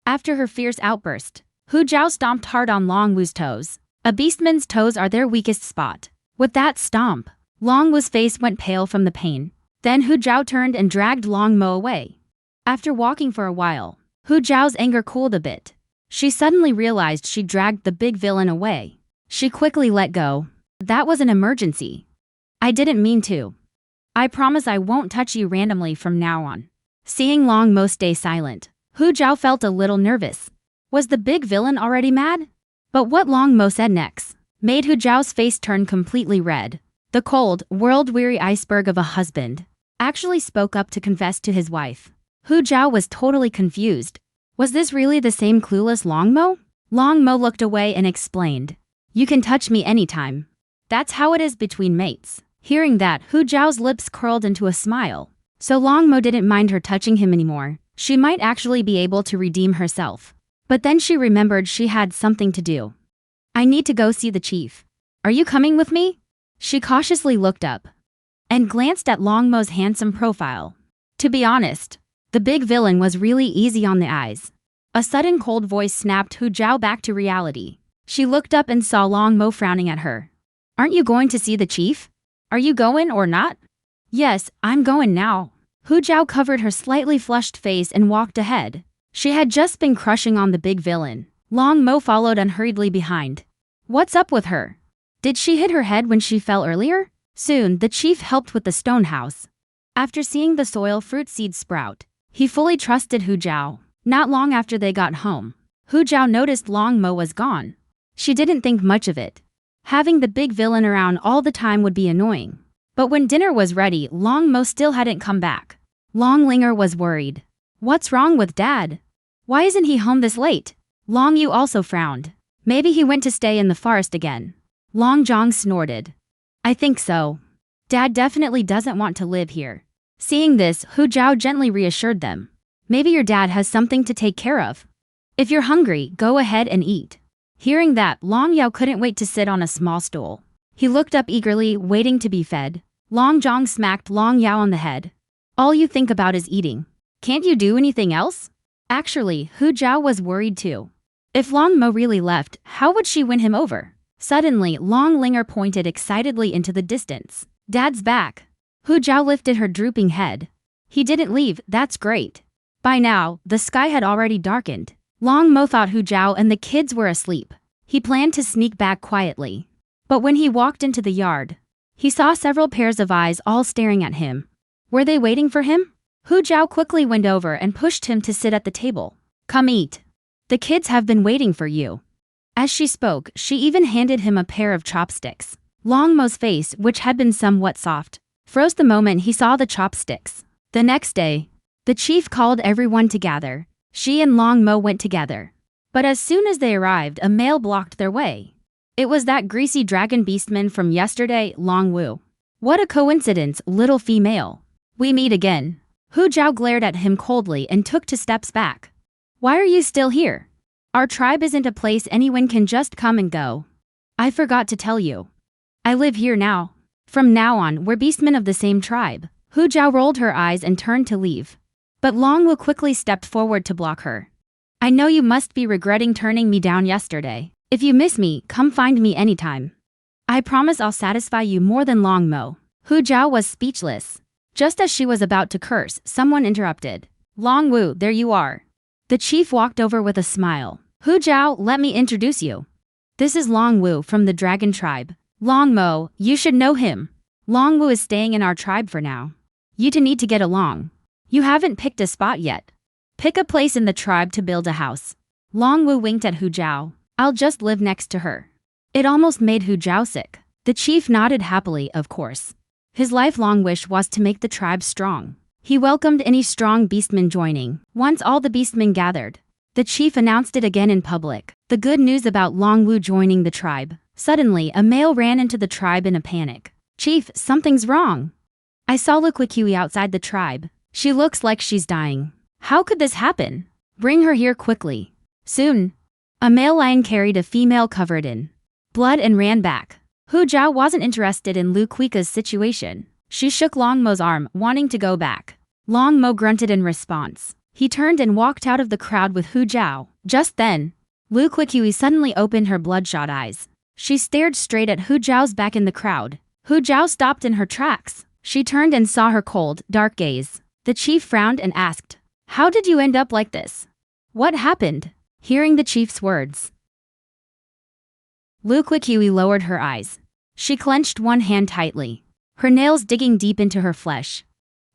After her fierce outburst, Hu Zhao stomped hard on Longwu's toes. A beastman's toes are their weakest spot. With that stomp, Longwu's face went pale from the pain. Then Hu Zhao turned and dragged Longmo away. After walking for a while, Hu Zhao's anger cooled a bit. She suddenly realized she dragged the big villain away. She quickly let go. That was an emergency. I didn't mean to. I promise I won't touch you randomly from now on. Seeing Longmo stay silent, Hu Zhao felt a little nervous. Was the big villain already mad? But what Longmo said next made Hu Zhao's face turn completely red. The cold, world-weary iceberg of a husband actually spoke up to confess to his wife. Hu Zhao was totally confused. Was this really the same clueless Longmo? Longmo looked away and explained. You can touch me anytime. That's how it is between mates. Hearing that, Hu Zhao's lips curled into a smile. So Longmo didn't mind her touching him anymore. She might actually be able to redeem herself. But then she remembered she had something to do. I need to go see the chief. Are you coming with me? She cautiously looked up and glanced at Longmo's handsome profile. To be honest, the big villain was really easy on the eyes. A sudden cold voice snapped Hu Zhao back to reality. She looked up and saw Long Mo frowning at her. Aren't you going to see the chief? Are you going or not? Yes, I'm going now. Hu Zhao covered her slightly flushed face and walked ahead. She had just been crushing on the big villain. Long Mo followed unhurriedly behind. What's up with her? Did she hit her head when she fell earlier? Soon, the chief helped with the stone house. After seeing the soil fruit seeds sprout, he fully trusted Hu Zhao. Not long after they got home, Hu Zhao noticed Long Mo was gone. She didn't think much of it. Having the big villain around all the time would be annoying. But when dinner was ready, Long Mo still hadn't come back. Long Linger was worried. What's wrong with Dad? Why isn't he home this late? Long Yu also frowned. Maybe he went to stay in the forest again. Long Zhang snorted. I think so. Dad definitely doesn't want to live here. Seeing this, Hu Zhao gently reassured them. Maybe your dad has something to take care of. If you're hungry, go ahead and eat. Hearing that, Long Yao couldn't wait to sit on a small stool. He looked up eagerly, waiting to be fed. Long Zhang smacked Long Yao on the head. All you think about is eating. Can't you do anything else? Actually, Hu Zhao was worried too. If Long Mo really left, how would she win him over? Suddenly, Long Linger pointed excitedly into the distance. Dad's back. Hu Zhao lifted her drooping head. He didn't leave, that's great. By now, the sky had already darkened. Long Mo thought Hu Zhao and the kids were asleep. He planned to sneak back quietly. But when he walked into the yard, he saw several pairs of eyes all staring at him. Were they waiting for him? Hu Zhao quickly went over and pushed him to sit at the table. Come eat. The kids have been waiting for you. As she spoke, she even handed him a pair of chopsticks. Long Mo's face, which had been somewhat soft, froze the moment he saw the chopsticks. The next day, the chief called everyone to gather. She and Long Mo went together. But as soon as they arrived, a male blocked their way. It was that greasy dragon beastman from yesterday, Long Wu. What a coincidence, little female. We meet again. Hu Zhao glared at him coldly and took 2 steps back. Why are you still here? Our tribe isn't a place anyone can just come and go. I forgot to tell you. I live here now. From now on, we're beastmen of the same tribe. Hu Zhao rolled her eyes and turned to leave. But Long Wu quickly stepped forward to block her. I know you must be regretting turning me down yesterday. If you miss me, come find me anytime. I promise I'll satisfy you more than Long Mo. Hu Zhao was speechless. Just as she was about to curse, someone interrupted. Long Wu, there you are. The chief walked over with a smile. Hu Zhao, let me introduce you. This is Long Wu from the dragon tribe. Long Mo, you should know him. Long Wu is staying in our tribe for now. You two need to get along. You haven't picked a spot yet. Pick a place in the tribe to build a house. Long Wu winked at Hu Zhao. I'll just live next to her. It almost made Hu Zhao sick. The chief nodded happily, of course. His lifelong wish was to make the tribe strong. He welcomed any strong beastmen joining. Once all the beastmen gathered, the chief announced it again in public. The good news about Long Wu joining the tribe. Suddenly, a male ran into the tribe in a panic. Chief, something's wrong. I saw Luquiqui outside the tribe. She looks like she's dying. How could this happen? Bring her here quickly. Soon. A male lion carried a female covered in blood and ran back. Hu Zhao wasn't interested in Luquica's situation. She shook Long Mo's arm, wanting to go back. Long Mo grunted in response. He turned and walked out of the crowd with Hu Zhao. Just then, Luquiqui suddenly opened her bloodshot eyes. She stared straight at Hu Zhao's back in the crowd. Hu Zhao stopped in her tracks. She turned and saw her cold, dark gaze. The chief frowned and asked, how did you end up like this? What happened? Hearing the chief's words, Luquiqui lowered her eyes. She clenched one hand tightly, her nails digging deep into her flesh.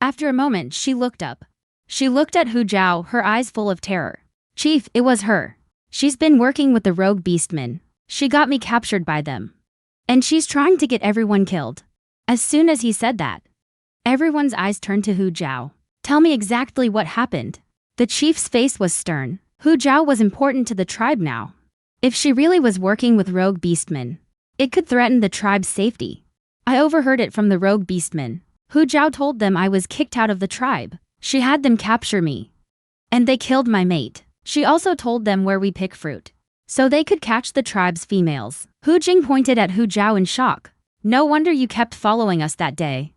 After a moment, she looked up. She looked at Hu Zhao, her eyes full of terror. Chief, it was her. She's been working with the rogue beastmen. She got me captured by them. And she's trying to get everyone killed. As soon as he said that, everyone's eyes turned to Hu Zhao. Tell me exactly what happened. The chief's face was stern. Hu Zhao was important to the tribe now. If she really was working with rogue beastmen, it could threaten the tribe's safety. I overheard it from the rogue beastmen. Hu Zhao told them I was kicked out of the tribe. She had them capture me. And they killed my mate. She also told them where we pick fruit, so they could catch the tribe's females. Hu Jing pointed at Hu Zhao in shock. No wonder you kept following us that day.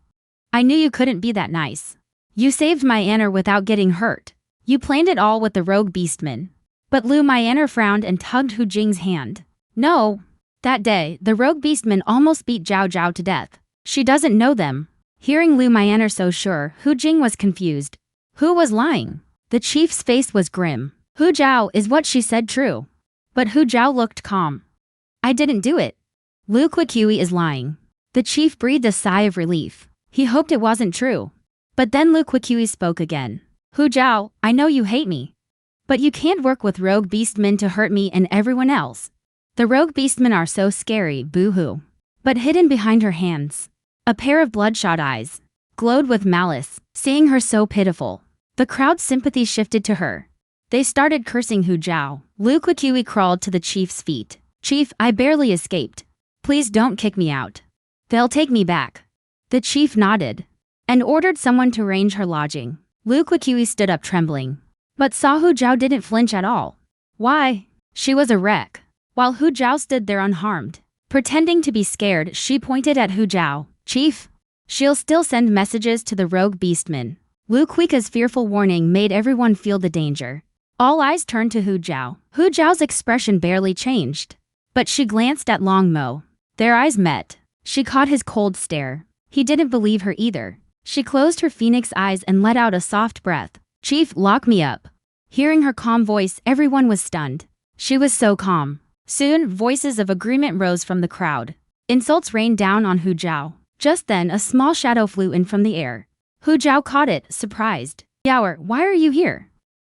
I knew you couldn't be that nice. You saved my honor without getting hurt. You planned it all with the rogue beastmen. But Lu Myanmar frowned and tugged Hu Jing's hand. No. That day, the rogue beastman almost beat Zhao Zhao to death. She doesn't know them. Hearing Lu Myanmar so sure, Hu Jing was confused. Who was lying? The chief's face was grim. Hu Zhao, is what she said true? But Hu Zhao looked calm. I didn't do it. Lu Qiqui is lying. The chief breathed a sigh of relief. He hoped it wasn't true. But then Lu Qiqui spoke again. Hu Zhao, I know you hate me. But you can't work with rogue beastmen to hurt me and everyone else. The rogue beastmen are so scary, boo-hoo. But hidden behind her hands, a pair of bloodshot eyes glowed with malice. Seeing her so pitiful, the crowd's sympathy shifted to her. They started cursing Hu Zhao. Lu Qiqui crawled to the chief's feet. Chief, I barely escaped. Please don't kick me out. They'll take me back. The chief nodded and ordered someone to arrange her lodging. Lu Qiqui stood up trembling, but saw Hu Zhao didn't flinch at all. Why? She was a wreck. While Hu Zhao stood there unharmed, pretending to be scared, she pointed at Hu Zhao. Chief, she'll still send messages to the rogue beastmen. Lu Qiqi's fearful warning made everyone feel the danger. All eyes turned to Hu Zhao. Hu Zhao's expression barely changed, but she glanced at Long Mo. Their eyes met. She caught his cold stare. He didn't believe her either. She closed her phoenix eyes and let out a soft breath. Chief, lock me up. Hearing her calm voice, everyone was stunned. She was so calm. Soon, voices of agreement rose from the crowd. Insults rained down on Hu Zhao. Just then, a small shadow flew in from the air. Hu Zhao caught it, surprised. Yaoer, why are you here?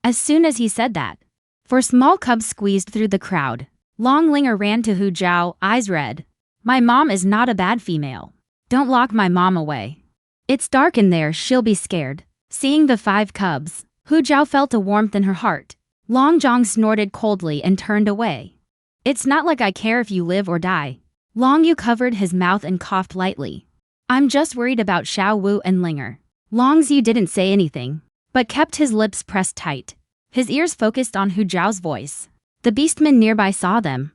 As soon as he said that, four small cubs squeezed through the crowd. Long Linger ran to Hu Zhao, eyes red. My mom is not a bad female. Don't lock my mom away. It's dark in there, she'll be scared. Seeing the 5 cubs, Hu Zhao felt a warmth in her heart. Long Zhong snorted coldly and turned away. It's not like I care if you live or die. Long Yu covered his mouth and coughed lightly. I'm just worried about Xiao Wu and Linger. Long Yu didn't say anything, but kept his lips pressed tight. His ears focused on Hu Zhao's voice. The beastmen nearby saw them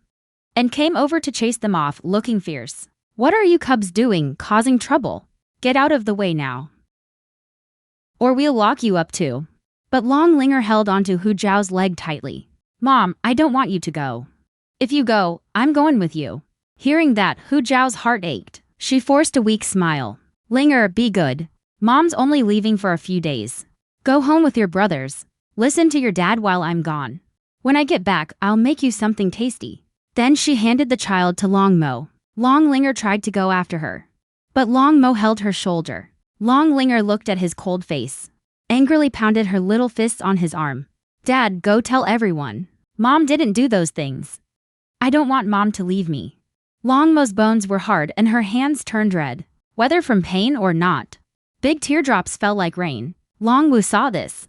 and came over to chase them off, looking fierce. What are you cubs doing, causing trouble? Get out of the way now, or we'll lock you up too. But Long Linger held onto Hu Zhao's leg tightly. Mom, I don't want you to go. If you go, I'm going with you. Hearing that, Hu Zhao's heart ached. She forced a weak smile. Linger, be good. Mom's only leaving for a few days. Go home with your brothers. Listen to your dad while I'm gone. When I get back, I'll make you something tasty. Then she handed the child to Long Mo. Long Linger tried to go after her, but Long Mo held her shoulder. Long Linger looked at his cold face, angrily pounded her little fists on his arm. Dad, go tell everyone. Mom didn't do those things. I don't want Mom to leave me. Long Mo's bones were hard and her hands turned red, whether from pain or not. Big teardrops fell like rain. Long Wu saw this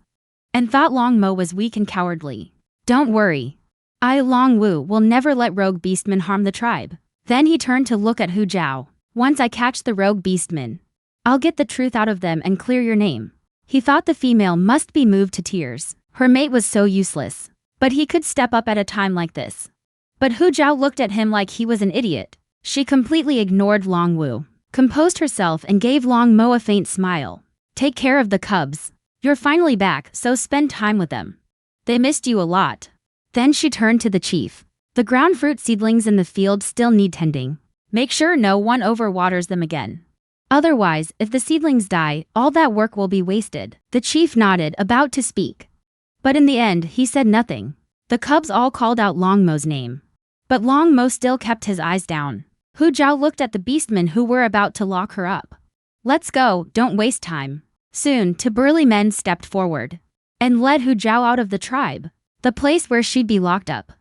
and thought Long Mo was weak and cowardly. Don't worry. I, Long Wu, will never let rogue beastmen harm the tribe. Then he turned to look at Hu Zhao. Once I catch the rogue beastmen, I'll get the truth out of them and clear your name. He thought the female must be moved to tears. Her mate was so useless, but he could step up at a time like this. But Hu Zhao looked at him like he was an idiot. She completely ignored Long Wu, composed herself and gave Long Mo a faint smile. Take care of the cubs. You're finally back, so spend time with them. They missed you a lot. Then she turned to the chief. The ground fruit seedlings in the field still need tending. Make sure no one overwaters them again. Otherwise, if the seedlings die, all that work will be wasted. The chief nodded, about to speak. But in the end, he said nothing. The cubs all called out Long Mo's name. But Long Mo still kept his eyes down. Hu Zhao looked at the beastmen who were about to lock her up. Let's go, don't waste time. Soon, 2 burly men stepped forward and led Hu Zhao out of the tribe. The place where she'd be locked up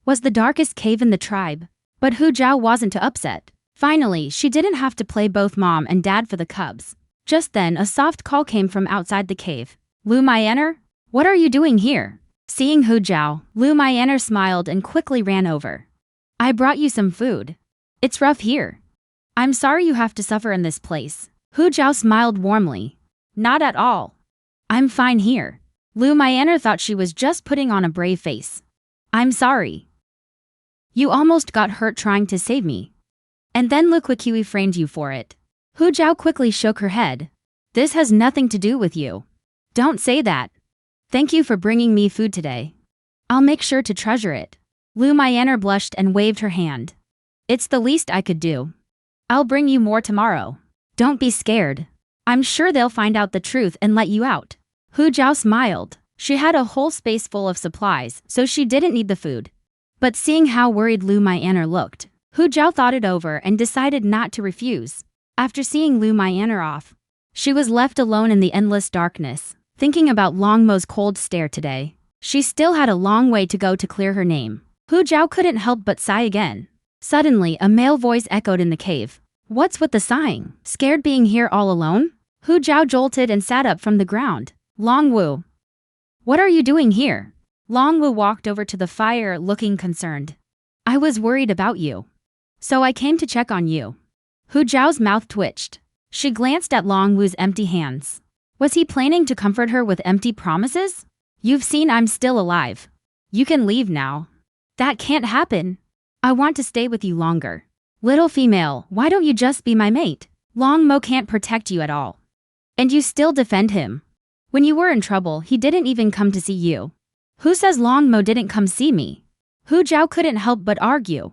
was the darkest cave in the tribe. But Hu Zhao wasn't too upset. Finally, she didn't have to play both mom and dad for the cubs. Just then, a soft call came from outside the cave. Lu Myanmar? What are you doing here? Seeing Hu Zhao, Lu Myanmar smiled and quickly ran over. I brought you some food. It's rough here. I'm sorry you have to suffer in this place. Hu Zhao smiled warmly. Not at all. I'm fine here. Lu Myanmar thought she was just putting on a brave face. I'm sorry. You almost got hurt trying to save me. And then Lu Qiqui framed you for it. Hu Zhao quickly shook her head. This has nothing to do with you. Don't say that. Thank you for bringing me food today. I'll make sure to treasure it. Lu Myanmar blushed and waved her hand. It's the least I could do. I'll bring you more tomorrow. Don't be scared. I'm sure they'll find out the truth and let you out. Hu Jiao smiled. She had a whole space full of supplies, so she didn't need the food. But seeing how worried Lu Myanmar looked, Hu Jiao thought it over and decided not to refuse. After seeing Lu Myanmar off, she was left alone in the endless darkness, thinking about Long Mo's cold stare today. She still had a long way to go to clear her name. Hu Jiao couldn't help but sigh again. Suddenly, a male voice echoed in the cave. What's with the sighing? Scared being here all alone? Hu Jiao jolted and sat up from the ground. Long Wu. What are you doing here? Long Wu walked over to the fire looking concerned. I was worried about you. So I came to check on you. Hu Jiao's mouth twitched. She glanced at Long Wu's empty hands. Was he planning to comfort her with empty promises? You've seen I'm still alive. You can leave now. That can't happen. I want to stay with you longer. Little female, why don't you just be my mate? Long Mo can't protect you at all. And you still defend him. When you were in trouble, he didn't even come to see you. Who says Long Mo didn't come see me? Hu Jiao couldn't help but argue.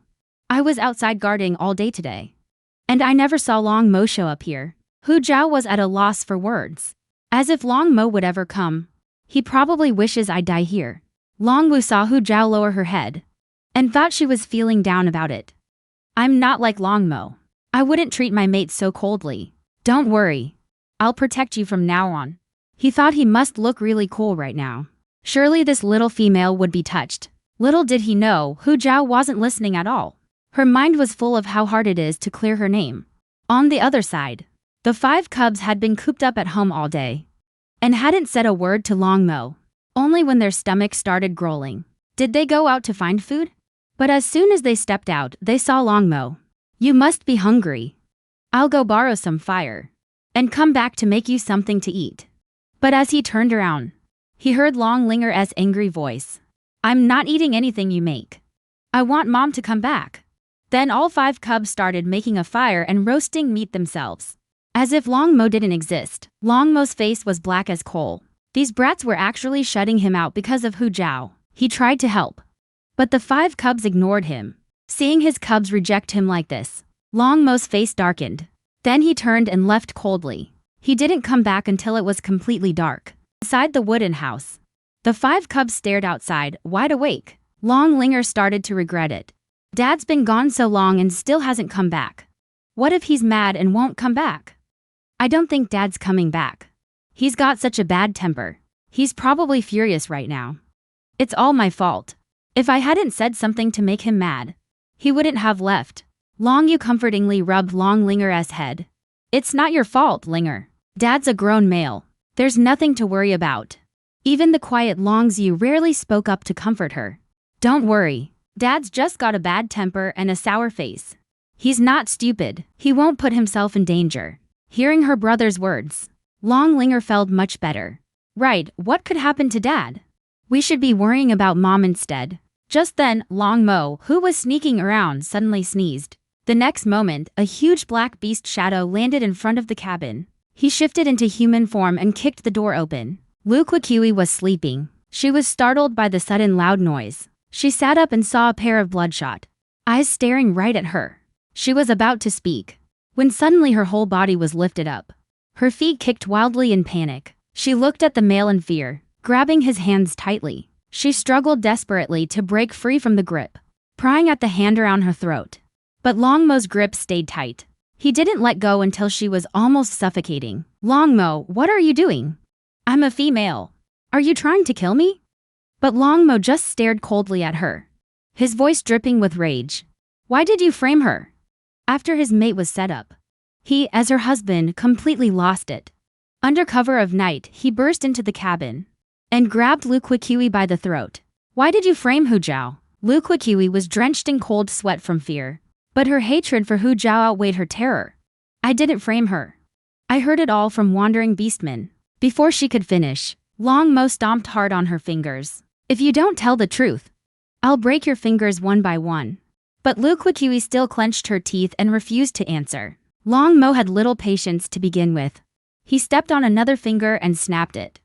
I was outside guarding all day today. And I never saw Long Mo show up here. Hu Jiao was at a loss for words. As if Long Mo would ever come. He probably wishes I die here. Long Wu saw Hu Jiao lower her head and thought she was feeling down about it. I'm not like Long Mo. I wouldn't treat my mate so coldly. Don't worry. I'll protect you from now on. He thought he must look really cool right now. Surely this little female would be touched. Little did he know, Hu Jiao wasn't listening at all. Her mind was full of how hard it is to clear her name. On the other side, the 5 cubs had been cooped up at home all day and hadn't said a word to Long Mo. Only when their stomachs started growling did they go out to find food. But as soon as they stepped out, they saw Long Mo. You must be hungry. I'll go borrow some fire and come back to make you something to eat. But as he turned around, he heard Long Linger's angry voice. I'm not eating anything you make. I want Mom to come back. Then all 5 cubs started making a fire and roasting meat themselves. As if Long Mo didn't exist, Long Mo's face was black as coal. These brats were actually shutting him out because of Hu Jiao. He tried to help, but the 5 cubs ignored him. Seeing his cubs reject him like this, Long Mo's face darkened. Then he turned and left coldly. He didn't come back until it was completely dark. Inside the wooden house, the 5 cubs stared outside, wide awake. Long Linger started to regret it. Dad's been gone so long and still hasn't come back. What if he's mad and won't come back? I don't think Dad's coming back. He's got such a bad temper. He's probably furious right now. It's all my fault. If I hadn't said something to make him mad, he wouldn't have left. Long Yu comfortingly rubbed Long Linger's head. It's not your fault, Linger. Dad's a grown male. There's nothing to worry about. Even the quiet Long Yu rarely spoke up to comfort her. Don't worry. Dad's just got a bad temper and a sour face. He's not stupid. He won't put himself in danger. Hearing her brother's words, Long Linger felt much better. Right, what could happen to Dad? We should be worrying about Mom instead. Just then, Long Mo, who was sneaking around, suddenly sneezed. The next moment, a huge black beast shadow landed in front of the cabin. He shifted into human form and kicked the door open. Lu Quikiwi was sleeping. She was startled by the sudden loud noise. She sat up and saw a pair of bloodshot eyes staring right at her. She was about to speak, when suddenly her whole body was lifted up. Her feet kicked wildly in panic. She looked at the male in fear, grabbing his hands tightly. She struggled desperately to break free from the grip, prying at the hand around her throat. But Long Mo's grip stayed tight. He didn't let go until she was almost suffocating. Long Mo, what are you doing? I'm a female. Are you trying to kill me? But Long Mo just stared coldly at her, his voice dripping with rage. Why did you frame her? After his mate was set up, he, as her husband, completely lost it. Under cover of night, he burst into the cabin and grabbed Lu Quikiwi by the throat. Why did you frame Hu Jiao? Lu Quikiwi was drenched in cold sweat from fear, but her hatred for Hu Jiao outweighed her terror. I didn't frame her. I heard it all from wandering beastmen. Before she could finish, Long Mo stomped hard on her fingers. If you don't tell the truth, I'll break your fingers one by one. But Lu Quikiwi still clenched her teeth and refused to answer. Long Mo had little patience to begin with. He stepped on another finger and snapped it.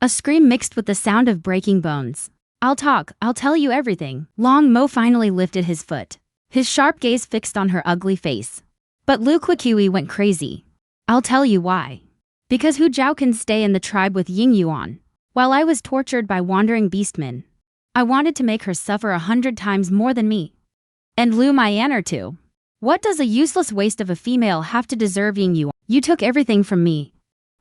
A scream mixed with the sound of breaking bones. I'll tell you everything. Long Mo finally lifted his foot, his sharp gaze fixed on her ugly face. But Lu Quikiwi went crazy. I'll tell you why. Because Hu Zhao can stay in the tribe with Ying Yuan, while I was tortured by wandering beastmen. I wanted to make her suffer 100 times more than me. And Lu Mai'aner too. What does a useless waste of a female have to deserve Ying Yuan? You took everything from me.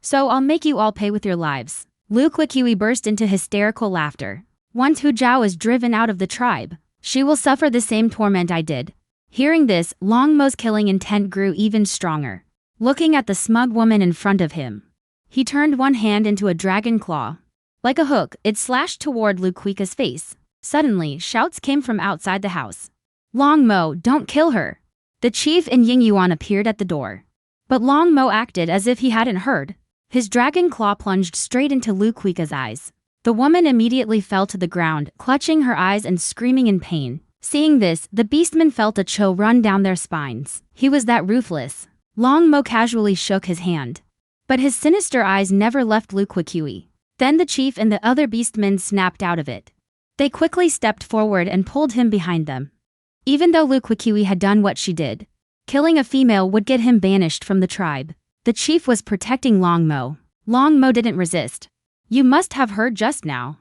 So I'll make you all pay with your lives. Lu Quikiwi burst into hysterical laughter. Once Hu Zhao is driven out of the tribe, she will suffer the same torment I did. Hearing this, Long Mo's killing intent grew even stronger. Looking at the smug woman in front of him, he turned one hand into a dragon claw. Like a hook, it slashed toward Lu Quiki's face. Suddenly, shouts came from outside the house. Long Mo, don't kill her. The chief and Ying Yuan appeared at the door. But Long Mo acted as if he hadn't heard. His dragon claw plunged straight into Lu Quiki's eyes. The woman immediately fell to the ground, clutching her eyes and screaming in pain. Seeing this, the beastmen felt a chill run down their spines. He was that ruthless. Long Mo casually shook his hand. But his sinister eyes never left Lu Quikiwi. Then the chief and the other beastmen snapped out of it. They quickly stepped forward and pulled him behind them. Even though Lu Quikiwi had done what she did, killing a female would get him banished from the tribe. The chief was protecting Long Mo. Long Mo didn't resist. You must have heard just now.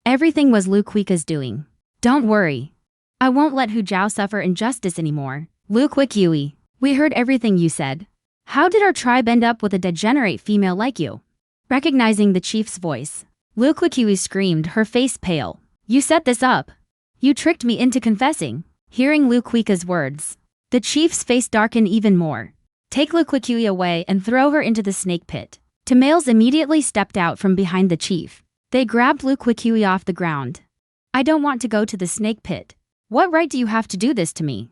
Everything was Lu Quiki's doing. Don't worry. I won't let Hu Zhao suffer injustice anymore. Lu Quikiwi, we heard everything you said. How did our tribe end up with a degenerate female like you? Recognizing the chief's voice, Lu Quikiwi screamed, her face pale. You set this up. You tricked me into confessing. Hearing Lu Quiki's words, the chief's face darkened even more. Take Lu Quikiwi away and throw her into the snake pit. Two males immediately stepped out from behind the chief. They grabbed Lu Quikiwi off the ground. I don't want to go to the snake pit. What right do you have to do this to me?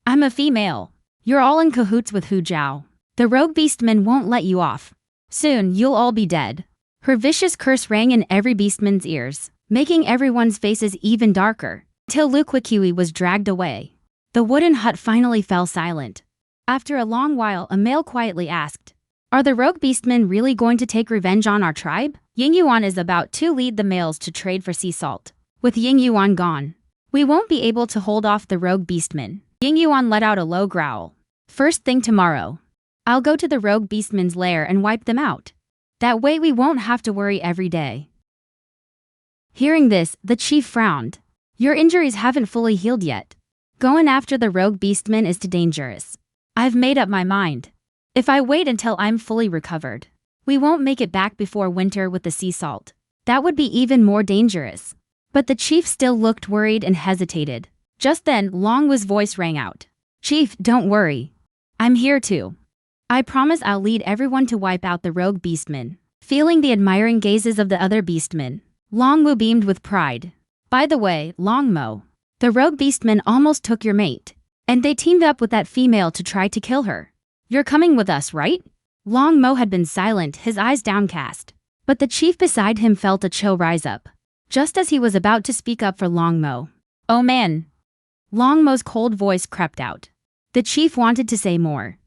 I'm a female. You're all in cahoots with Hu Zhao. The rogue beastmen won't let you off. Soon you'll all be dead. Her vicious curse rang in every beastman's ears, making everyone's faces even darker, till Lu Quikiwi was dragged away. The wooden hut finally fell silent. After a long while, a male quietly asked, Are the rogue beastmen really going to take revenge on our tribe? Ying Yuan is about to lead the males to trade for sea salt. With Ying Yuan gone, we won't be able to hold off the rogue beastmen. Ying Yuan let out a low growl. First thing tomorrow, I'll go to the rogue beastmen's lair and wipe them out. That way we won't have to worry every day. Hearing this, the chief frowned. Your injuries haven't fully healed yet. Going after the rogue beastmen is too dangerous. I've made up my mind. If I wait until I'm fully recovered, we won't make it back before winter with the sea salt. That would be even more dangerous. But the chief still looked worried and hesitated. Just then, Long Wu's voice rang out. Chief, don't worry. I'm here too. I promise I'll lead everyone to wipe out the rogue beastmen. Feeling the admiring gazes of the other beastmen, Long Wu beamed with pride. By the way, Long Mo, the rogue beastmen almost took your mate, and they teamed up with that female to try to kill her. You're coming with us, right? Long Mo had been silent, his eyes downcast. But the chief beside him felt a chill rise up, just as he was about to speak up for Long Mo. Oh man. Long Mo's cold voice crept out. The chief wanted to say more,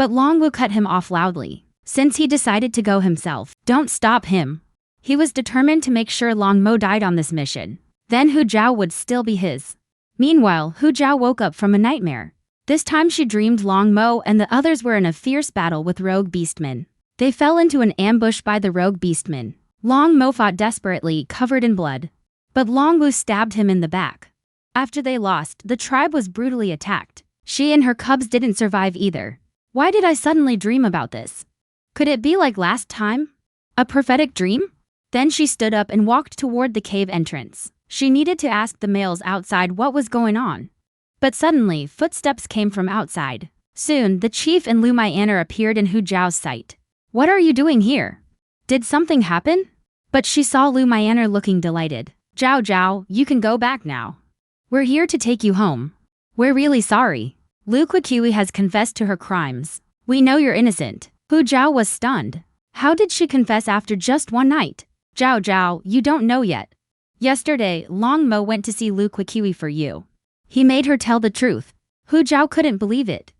but Long Wu cut him off loudly. Since he decided to go himself, don't stop him. He was determined to make sure Long Mo died on this mission. Then Hu Zhao would still be his. Meanwhile, Hu Zhao woke up from a nightmare. This time she dreamed Long Mo and the others were in a fierce battle with rogue beastmen. They fell into an ambush by the rogue beastmen. Long Mo fought desperately, covered in blood. But Long Wu stabbed him in the back. After they lost, the tribe was brutally attacked. She and her cubs didn't survive either. Why did I suddenly dream about this? Could it be like last time? A prophetic dream? Then she stood up and walked toward the cave entrance. She needed to ask the males outside what was going on. But suddenly, footsteps came from outside. Soon, the chief and Lu Mai'aner appeared in Hu Zhao's sight. What are you doing here? Did something happen? But she saw Lu Mai'aner looking delighted. Zhao, you can go back now. We're here to take you home. We're really sorry. Lu Quikiwi has confessed to her crimes. We know you're innocent. Hu Zhao was stunned. How did she confess after just one night? Zhao, you don't know yet. Yesterday, Long Mo went to see Lu Quikiwi for you. He made her tell the truth. Hu Zhao couldn't believe it.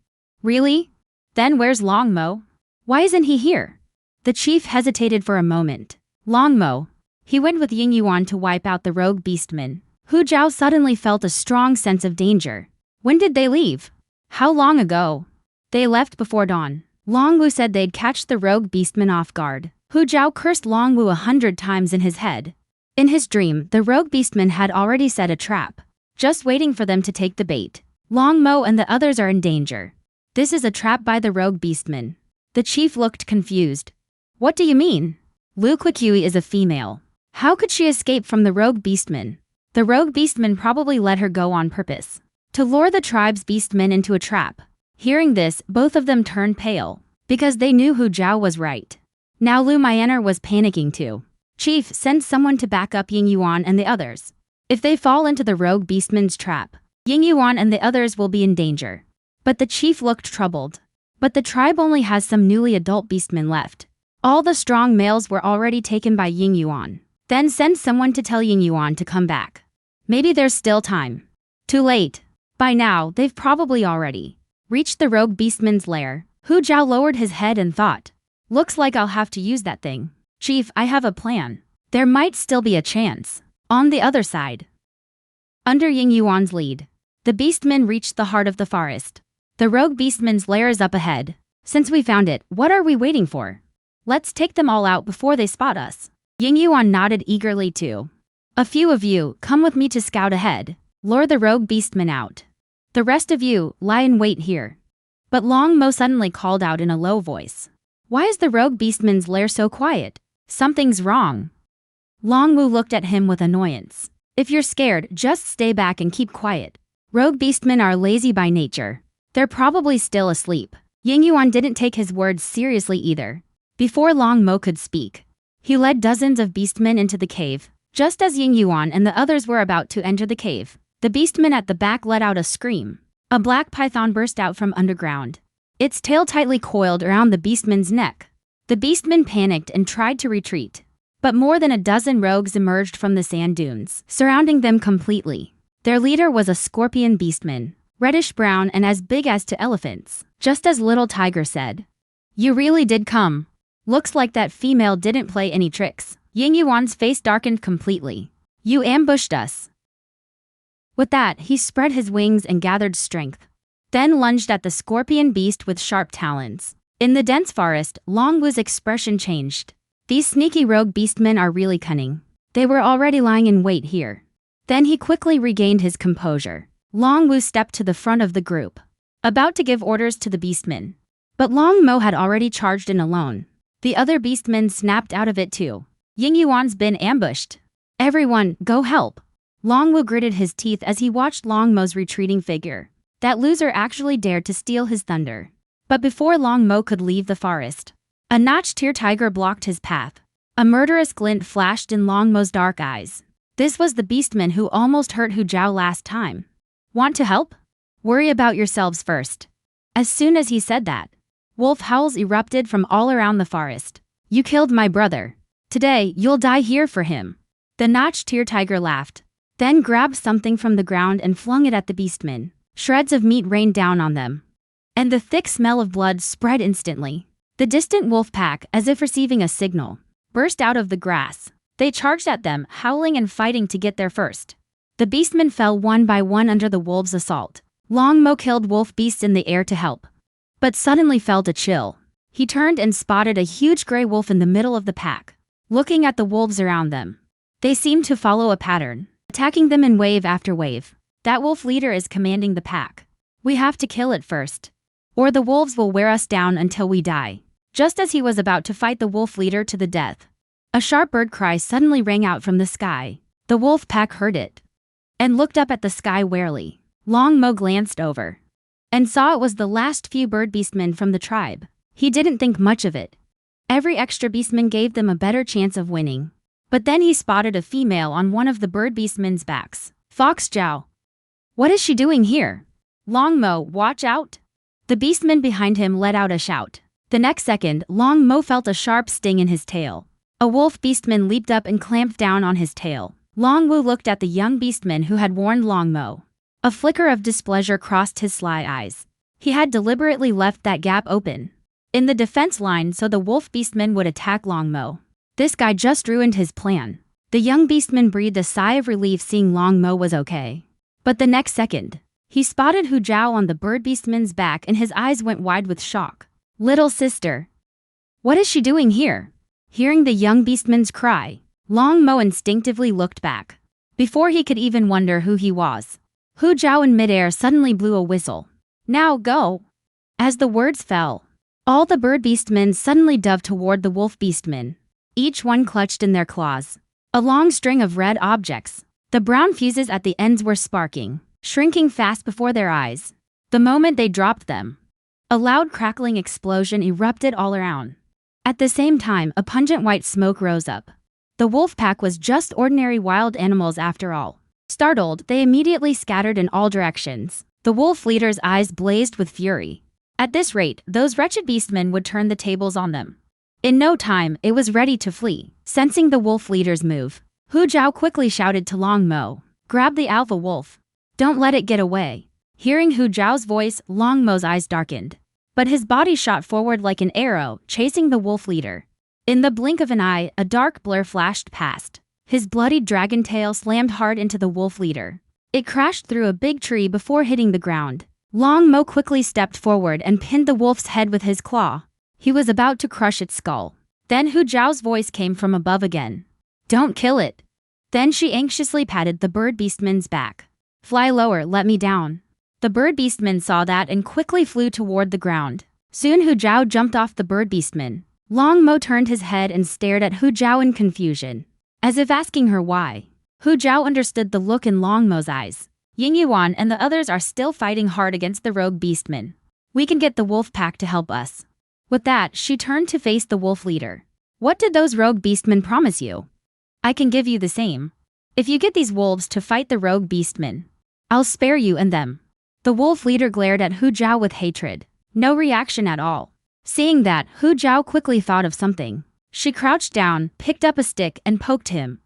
Really? Then where's Long Mo? Why isn't he here? The chief hesitated for a moment. Long Mo. He went with Ying Yuan to wipe out the rogue beastmen. Hu Zhao suddenly felt a strong sense of danger. When did they leave? How long ago? They left before dawn. Long Wu said they'd catch the rogue beastmen off guard. Hu Zhao cursed Long Wu 100 times in his head. In his dream, the rogue beastmen had already set a trap, just waiting for them to take the bait. Long Mo and the others are in danger. This is a trap by the rogue beastmen. The chief looked confused. What do you mean? Lu Qiqui is a female. How could she escape from the rogue beastmen? The rogue beastmen probably let her go on purpose, to lure the tribe's beastmen into a trap. Hearing this, both of them turned pale, because they knew Hu Zhao was right. Now Lu Myanmar was panicking too. Chief, send someone to back up Ying Yuan and the others. If they fall into the rogue beastmen's trap, Ying Yuan and the others will be in danger. But the chief looked troubled. But the tribe only has some newly adult beastmen left. All the strong males were already taken by Ying Yuan. Then send someone to tell Ying Yuan to come back. Maybe there's still time. Too late. By now, they've probably already reached the rogue beastman's lair. Hu Zhao lowered his head and thought, looks like I'll have to use that thing. Chief, I have a plan. There might still be a chance. On the other side. Under Ying Yuan's lead, the beastmen reached the heart of the forest. The rogue beastman's lair is up ahead. Since we found it, what are we waiting for? Let's take them all out before they spot us. Ying Yuan nodded eagerly too. A few of you, come with me to scout ahead. Lure the rogue beastmen out. The rest of you, lie in wait here. But Long Mo suddenly called out in a low voice. Why is the rogue beastman's lair so quiet? Something's wrong. Long Wu looked at him with annoyance. If you're scared, just stay back and keep quiet. Rogue beastmen are lazy by nature. They're probably still asleep. Ying Yuan didn't take his words seriously either. Before Long Mo could speak, he led dozens of beastmen into the cave. Just as Ying Yuan and the others were about to enter the cave, the beastman at the back let out a scream. A black python burst out from underground, its tail tightly coiled around the beastman's neck. The beastmen panicked and tried to retreat, but more than a dozen rogues emerged from the sand dunes, surrounding them completely. Their leader was a scorpion beastman, reddish-brown and as big as 2 elephants. Just as Little Tiger said, "You really did come. Looks like that female didn't play any tricks." Ying Yuan's face darkened completely. You ambushed us. With that, he spread his wings and gathered strength, then lunged at the scorpion beast with sharp talons. In the dense forest, Long Wu's expression changed. These sneaky rogue beastmen are really cunning. They were already lying in wait here. Then he quickly regained his composure. Long Wu stepped to the front of the group, about to give orders to the beastmen. But Long Mo had already charged in alone. The other beastmen snapped out of it too. Ying Yuan's been ambushed. Everyone, go help. Long Wu gritted his teeth as he watched Long Mo's retreating figure. That loser actually dared to steal his thunder. But before Long Mo could leave the forest, a notched-ear tiger blocked his path. A murderous glint flashed in Long Mo's dark eyes. This was the beastman who almost hurt Hu Zhao last time. Want to help? Worry about yourselves first. As soon as he said that, wolf howls erupted from all around the forest. You killed my brother. Today, you'll die here for him. The notched-ear tiger laughed, then grabbed something from the ground and flung it at the beastmen. Shreds of meat rained down on them, and the thick smell of blood spread instantly. The distant wolf pack, as if receiving a signal, burst out of the grass. They charged at them, howling and fighting to get there first. The beastmen fell one by one under the wolves' assault. Long Mo killed wolf beasts in the air to help, but suddenly felt a chill. He turned and spotted a huge gray wolf in the middle of the pack. Looking at the wolves around them, they seemed to follow a pattern, attacking them in wave after wave. That wolf leader is commanding the pack. We have to kill it first, or the wolves will wear us down until we die. Just as he was about to fight the wolf leader to the death, a sharp bird cry suddenly rang out from the sky. The wolf pack heard it and looked up at the sky warily. Long Mo glanced over and saw it was the last few bird beastmen from the tribe. He didn't think much of it. Every extra beastman gave them a better chance of winning. But then he spotted a female on one of the bird beastmen's backs. Fox Zhao. What is she doing here? Long Mo, watch out! The beastman behind him let out a shout. The next second, Long Mo felt a sharp sting in his tail. A wolf beastman leaped up and clamped down on his tail. Long Wu looked at the young beastman who had warned Long Mo. A flicker of displeasure crossed his sly eyes. He had deliberately left that gap open in the defense line so the wolf beastman would attack Long Mo. This guy just ruined his plan. The young beastman breathed a sigh of relief seeing Long Mo was okay. But the next second, he spotted Hu Zhao on the bird beastman's back and his eyes went wide with shock. Little sister. What is she doing here? Hearing the young beastman's cry, Long Mo instinctively looked back. Before he could even wonder who he was, Hu Zhao in midair suddenly blew a whistle. Now go! As the words fell, all the bird beastmen suddenly dove toward the wolf beastmen, each one clutched in their claws a long string of red objects. The brown fuses at the ends were sparking, shrinking fast before their eyes. The moment they dropped them, a loud crackling explosion erupted all around. At the same time, a pungent white smoke rose up. The wolf pack was just ordinary wild animals after all. Startled, they immediately scattered in all directions. The wolf leader's eyes blazed with fury. At this rate, those wretched beastmen would turn the tables on them. In no time, it was ready to flee. Sensing the wolf leader's move, Hu Zhao quickly shouted to Long Mo, "Grab the alpha wolf. Don't let it get away." Hearing Hu Zhao's voice, Long Mo's eyes darkened. But his body shot forward like an arrow, chasing the wolf leader. In the blink of an eye, a dark blur flashed past. His bloodied dragon tail slammed hard into the wolf leader. It crashed through a big tree before hitting the ground. Long Mo quickly stepped forward and pinned the wolf's head with his claw. He was about to crush its skull. Then Hu Zhao's voice came from above again. "Don't kill it." Then she anxiously patted the bird beastman's back. "Fly lower, let me down." The bird beastman saw that and quickly flew toward the ground. Soon Hu Zhao jumped off the bird beastman. Long Mo turned his head and stared at Hu Zhao in confusion, as if asking her why. Hu Zhao understood the look in Long Mo's eyes. Ying Yuan and the others are still fighting hard against the rogue beastman. We can get the wolf pack to help us. With that, she turned to face the wolf leader. "What did those rogue beastmen promise you? I can give you the same. If you get these wolves to fight the rogue beastmen, I'll spare you and them." The wolf leader glared at Hu Zhao with hatred. No reaction at all. Seeing that, Hu Zhao quickly thought of something. She crouched down, picked up a stick, and poked him.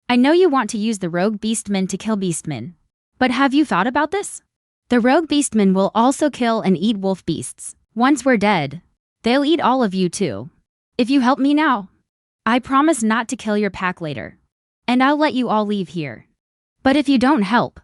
"I know you want to use the rogue beastmen to kill beastmen. But have you thought about this? The rogue beastmen will also kill and eat wolf beasts. Once we're dead, they'll eat all of you too. If you help me now, I promise not to kill your pack later. And I'll let you all leave here. But if you don't help,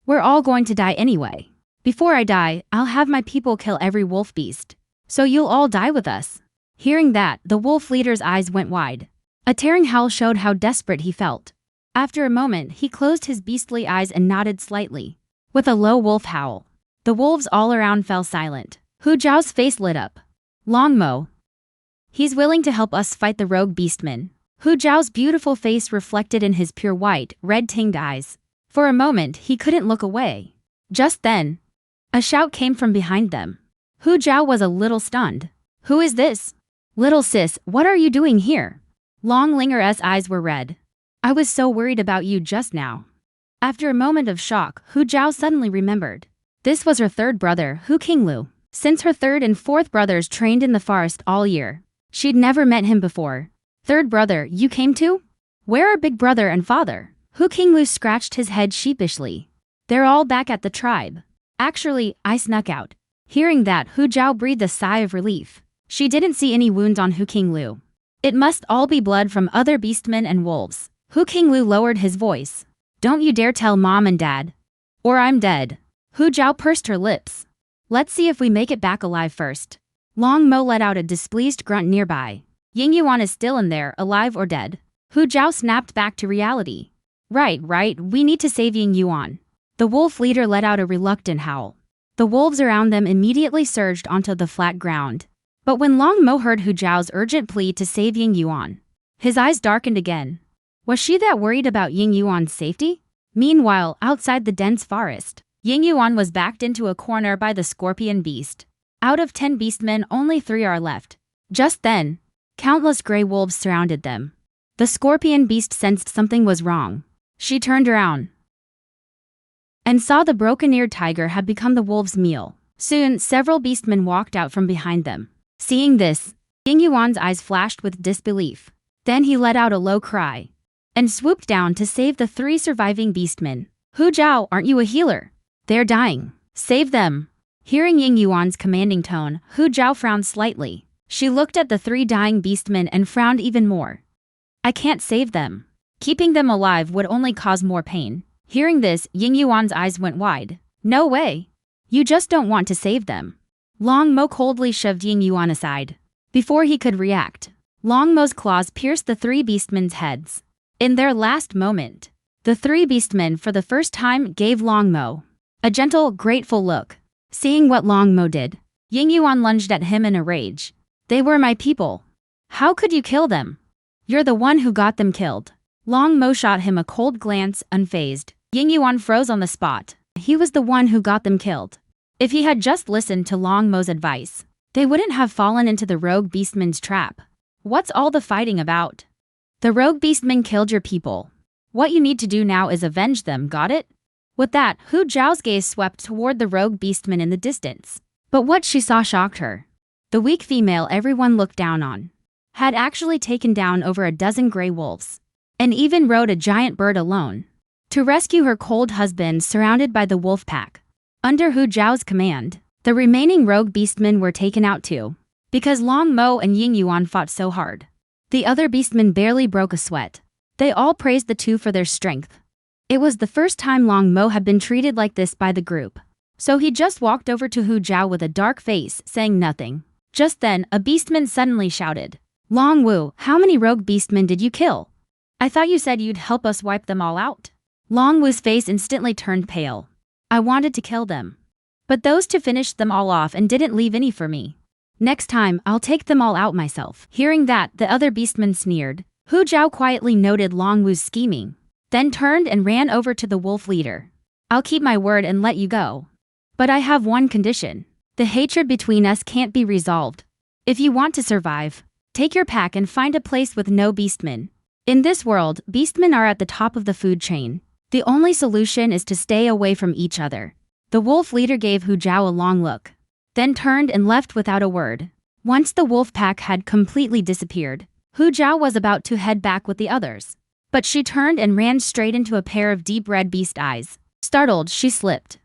we're all going to die anyway. Before I die, I'll have my people kill every wolf beast. So you'll all die with us." Hearing that, the wolf leader's eyes went wide. A tearing howl showed how desperate he felt. After a moment, he closed his beastly eyes and nodded slightly. With a low wolf howl, the wolves all around fell silent. Hu Zhao's face lit up. "Long Mo. He's willing to help us fight the rogue beastmen." Hu Zhao's beautiful face reflected in his pure white, red-tinged eyes. For a moment, he couldn't look away. Just then, a shout came from behind them. Hu Zhao was a little stunned. "Who is this?" "Little sis, what are you doing here?" Long Linger's eyes were red. "I was so worried about you just now." After a moment of shock, Hu Zhao suddenly remembered. This was her third brother, Hu Qinglu. Since her third and fourth brothers trained in the forest all year, she'd never met him before. "Third brother, you came too? Where are big brother and father?" Hu Qinglu scratched his head sheepishly. "They're all back at the tribe. Actually, I snuck out." Hearing that, Hu Zhao breathed a sigh of relief. She didn't see any wounds on Hu Qinglu. It must all be blood from other beastmen and wolves. Hu Qinglu lowered his voice. "Don't you dare tell mom and dad, or I'm dead." Hu Zhao pursed her lips. "Let's see if we make it back alive first." Long Mo let out a displeased grunt nearby. "Ying Yuan is still in there, alive or dead." Hu Zhao snapped back to reality. Right, we need to save Ying Yuan." The wolf leader let out a reluctant howl. The wolves around them immediately surged onto the flat ground. But when Long Mo heard Hu Zhao's urgent plea to save Ying Yuan, his eyes darkened again. Was she that worried about Ying Yuan's safety? Meanwhile, outside the dense forest, Ying Yuan was backed into a corner by the scorpion beast. Out of 10 beastmen, only 3 are left. Just then, countless gray wolves surrounded them. The scorpion beast sensed something was wrong. She turned around and saw the broken-eared tiger had become the wolves' meal. Soon, several beastmen walked out from behind them. Seeing this, Ying Yuan's eyes flashed with disbelief. Then he let out a low cry and swooped down to save the 3 surviving beastmen. "Hu Zhao, aren't you a healer? They're dying. Save them." Hearing Ying Yuan's commanding tone, Hu Zhao frowned slightly. She looked at the 3 dying beastmen and frowned even more. "I can't save them. Keeping them alive would only cause more pain. Hearing this, Ying Yuan's eyes went wide. No way. You just don't want to save them. Long Mo coldly shoved Ying Yuan aside. Before he could react, Long Mo's claws pierced the three beastmen's heads. In their last moment, the three beastmen for the first time gave Long Mo a gentle, grateful look. Seeing what Long Mo did, Ying Yuan lunged at him in a rage. They were my people. How could you kill them? You're the one who got them killed. Long Mo shot him a cold glance, unfazed. Ying Yuan froze on the spot. He was the one who got them killed. If he had just listened to Long Mo's advice, they wouldn't have fallen into the rogue beastman's trap. What's all the fighting about? The rogue beastmen killed your people. What you need to do now is avenge them, got it? With that, Hu Zhao's gaze swept toward the rogue beastman in the distance. But what she saw shocked her. The weak female everyone looked down on had actually taken down over a dozen gray wolves, and even rode a giant bird alone to rescue her cold husband surrounded by the wolf pack. Under Hu Zhao's command, the remaining rogue beastmen were taken out too. Because Long Mo and Ying Yuan fought so hard, the other beastmen barely broke a sweat. They all praised the two for their strength. It was the first time Long Mo had been treated like this by the group. So he just walked over to Hu Zhao with a dark face, saying nothing. Just then, a beastman suddenly shouted, Long Wu, how many rogue beastmen did you kill? I thought you said you'd help us wipe them all out. Long Wu's face instantly turned pale. I wanted to kill them. But those two finished them all off and didn't leave any for me. Next time, I'll take them all out myself. Hearing that, the other beastman sneered. Hu Zhao quietly noted Long Wu's scheming, then turned and ran over to the wolf leader. I'll keep my word and let you go. But I have one condition. The hatred between us can't be resolved. If you want to survive, take your pack and find a place with no beastmen. In this world, beastmen are at the top of the food chain. The only solution is to stay away from each other. The wolf leader gave Hu Zhao a long look, then turned and left without a word. Once the wolf pack had completely disappeared, Hu Zhao was about to head back with the others. But she turned and ran straight into a pair of deep red beast eyes. Startled, she slipped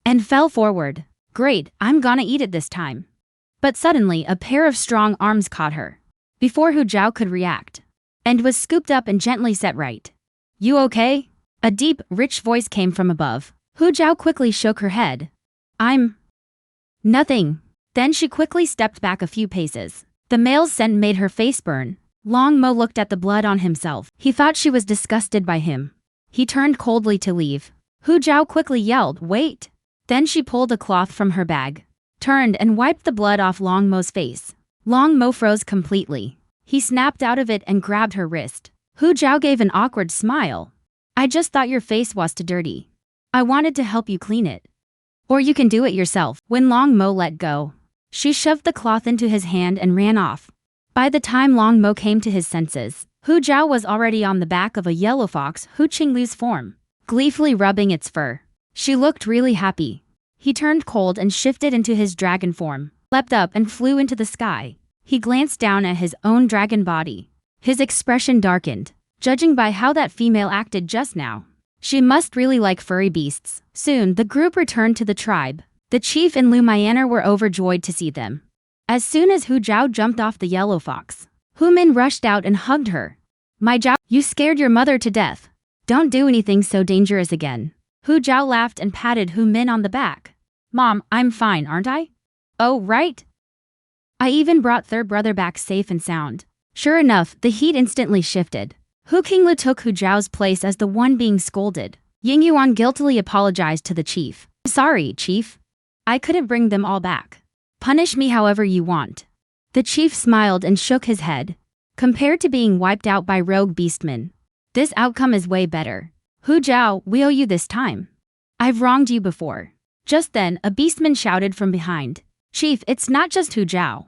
and fell forward. Great, I'm gonna eat it this time. But suddenly, a pair of strong arms caught her before Hu Zhao could react, and was scooped up and gently set right. You okay? A deep, rich voice came from above. Hu Zhao quickly shook her head. I'm nothing. Then she quickly stepped back a few paces. The male's scent made her face burn. Long Mo looked at the blood on himself. He thought she was disgusted by him. He turned coldly to leave. Hu Zhao quickly yelled, wait. Then she pulled a cloth from her bag, turned and wiped the blood off Long Mo's face. Long Mo froze completely. He snapped out of it and grabbed her wrist. Hu Zhao gave an awkward smile. I just thought your face was too dirty. I wanted to help you clean it. Or you can do it yourself. When Long Mo let go, she shoved the cloth into his hand and ran off. By the time Long Mo came to his senses, Hu Zhao was already on the back of a yellow fox Hu Qinglu's form, gleefully rubbing its fur. She looked really happy. He turned cold and shifted into his dragon form, leapt up and flew into the sky. He glanced down at his own dragon body. His expression darkened, judging by how that female acted just now. She must really like furry beasts. Soon, the group returned to the tribe. The chief and Lu Mianer were overjoyed to see them. As soon as Hu Zhao jumped off the yellow fox, Hu Min rushed out and hugged her. My Zhao, you scared your mother to death. Don't do anything so dangerous again. Hu Zhao laughed and patted Hu Min on the back. Mom, I'm fine, aren't I? Oh, right. I even brought third brother back safe and sound. Sure enough, the heat instantly shifted. Hu Qinglu took Hu Zhao's place as the one being scolded. Ying Yuan guiltily apologized to the chief. Sorry, chief. I couldn't bring them all back. Punish me however you want. The chief smiled and shook his head. Compared to being wiped out by rogue beastmen, this outcome is way better. Hu Zhao, we owe you this time. I've wronged you before. Just then, a beastman shouted from behind. Chief, it's not just Hu Zhao.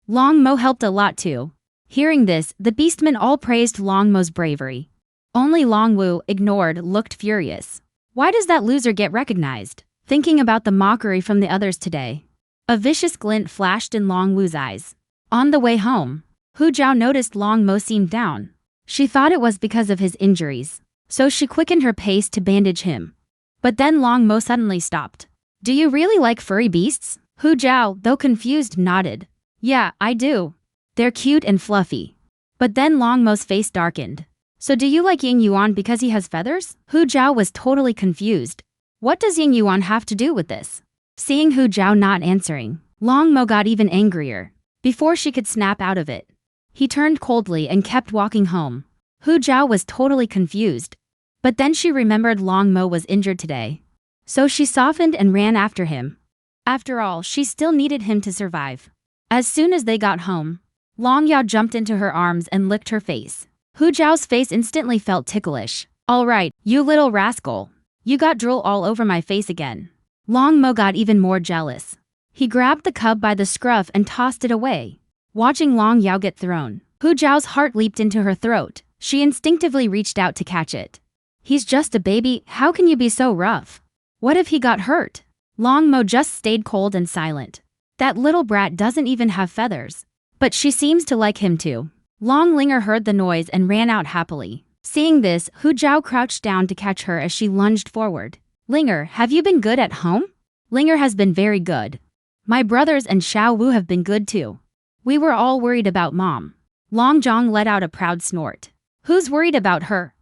Long Mo helped a lot too. Hearing this, the beastmen all praised Long Mo's bravery. Only Long Wu, ignored, looked furious. Why does that loser get recognized? Thinking about the mockery from the others today, a vicious glint flashed in Long Wu's eyes. On the way home, Hu Zhao noticed Long Mo seemed down. She thought it was because of his injuries, so she quickened her pace to bandage him. But then Long Mo suddenly stopped. Do you really like furry beasts? Hu Zhao, though confused, nodded. Yeah, I do. They're cute and fluffy. But then Long Mo's face darkened. So do you like Ying Yuan because he has feathers? Hu Zhao was totally confused. What does Ying Yuan have to do with this? Seeing Hu Zhao not answering, Long Mo got even angrier. Before she could snap out of it, he turned coldly and kept walking home. Hu Zhao was totally confused. But then she remembered Long Mo was injured today. So she softened and ran after him. After all, she still needed him to survive. As soon as they got home, Long Yao jumped into her arms and licked her face. Hu Zhao's face instantly felt ticklish. All right, you little rascal. You got drool all over my face again. Long Mo got even more jealous. He grabbed the cub by the scruff and tossed it away. Watching Long Yao get thrown, Hu Zhao's heart leaped into her throat. She instinctively reached out to catch it. He's just a baby, how can you be so rough? What if he got hurt? Long Mo just stayed cold and silent. That little brat doesn't even have feathers. But she seems to like him too. Long Linger heard the noise and ran out happily. Seeing this, Hu Zhao crouched down to catch her as she lunged forward. Linger, have you been good at home? Linger has been very good. My brothers and Xiao Wu have been good too. We were all worried about Mom. Long Zhong let out a proud snort. Who's worried about her?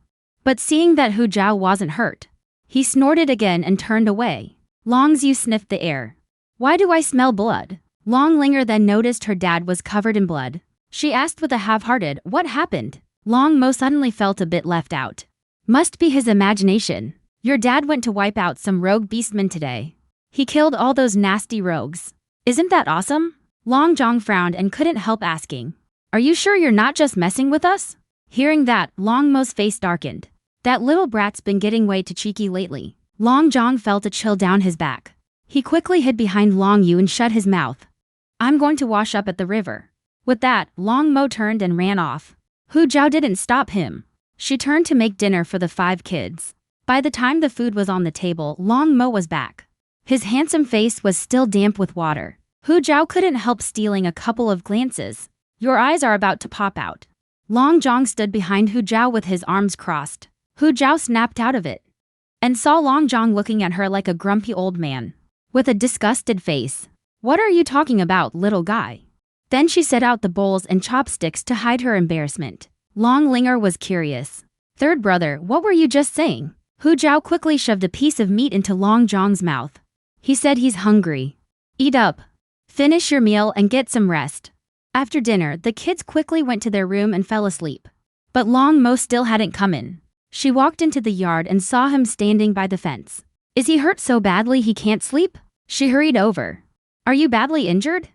But seeing that Hu Zhao wasn't hurt, he snorted again and turned away. Long Xiu sniffed the air. Why do I smell blood? Long Linger then noticed her dad was covered in blood. She asked with a half-hearted, what happened? Long Mo suddenly felt a bit left out. Must be his imagination. Your dad went to wipe out some rogue beastmen today. He killed all those nasty rogues. Isn't that awesome? Long Zhong frowned and couldn't help asking. Are you sure you're not just messing with us? Hearing that, Long Mo's face darkened. That little brat's been getting way too cheeky lately. Long Zhong felt a chill down his back. He quickly hid behind Long Yu and shut his mouth. I'm going to wash up at the river. With that, Long Mo turned and ran off. Hu Zhao didn't stop him. She turned to make dinner for the 5 kids. By the time the food was on the table, Long Mo was back. His handsome face was still damp with water. Hu Zhao couldn't help stealing a couple of glances. Your eyes are about to pop out. Long Zhong stood behind Hu Zhao with his arms crossed. Hu Zhao snapped out of it and saw Long Zhong looking at her like a grumpy old man with a disgusted face. What are you talking about, little guy? Then she set out the bowls and chopsticks to hide her embarrassment. Long Linger was curious. Third brother, what were you just saying? Hu Zhao quickly shoved a piece of meat into Long Zhong's mouth. He said he's hungry. Eat up. Finish your meal and get some rest. After dinner, the kids quickly went to their room and fell asleep. But Long Mo still hadn't come in. She walked into the yard and saw him standing by the fence. Is he hurt so badly he can't sleep? She hurried over. Are you badly injured?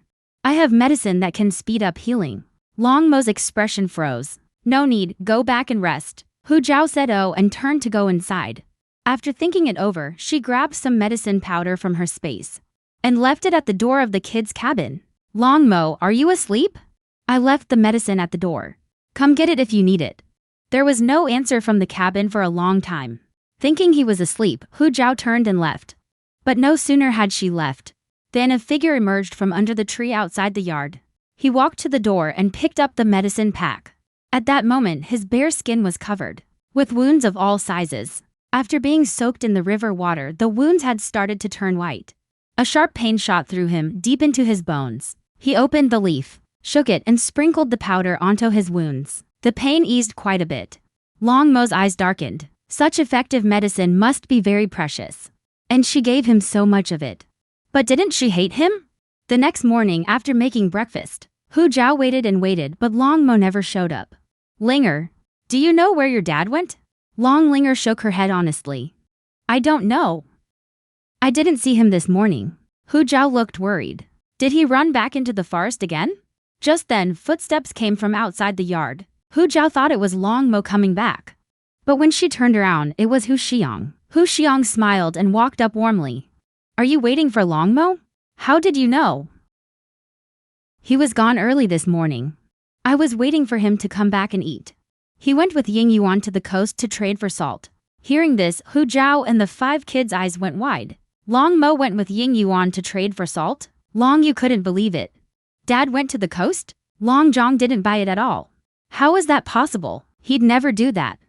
I have medicine that can speed up healing. Long Mo's expression froze. No need, go back and rest. Hu Zhao said oh and turned to go inside. After thinking it over, she grabbed some medicine powder from her space and left it at the door of the kids' cabin. Long Mo, are you asleep? I left the medicine at the door. Come get it if you need it. There was no answer from the cabin for a long time. Thinking he was asleep, Hu Zhao turned and left. But no sooner had she left than a figure emerged from under the tree outside the yard. He walked to the door and picked up the medicine pack. At that moment, his bare skin was covered with wounds of all sizes. After being soaked in the river water, the wounds had started to turn white. A sharp pain shot through him, deep into his bones. He opened the leaf, shook it, and sprinkled the powder onto his wounds. The pain eased quite a bit. Long Mo's eyes darkened. Such effective medicine must be very precious. And she gave him so much of it. But didn't she hate him? The next morning, after making breakfast, Hu Zhao waited and waited, but Long Mo never showed up. Linger, do you know where your dad went? Long Linger shook her head honestly. I don't know. I didn't see him this morning. Hu Zhao looked worried. Did he run back into the forest again? Just then, footsteps came from outside the yard. Hu Zhao thought it was Long Mo coming back. But when she turned around, it was Hu Xiong. Hu Xiong smiled and walked up warmly. Are you waiting for Long Mo? How did you know? He was gone early this morning. I was waiting for him to come back and eat. He went with Ying Yuan to the coast to trade for salt. Hearing this, Hu Zhao and the 5 kids' eyes went wide. Long Mo went with Ying Yuan to trade for salt? Long Yu couldn't believe it. Dad went to the coast? Long Zhong didn't buy it at all. How is that possible? He'd never do that.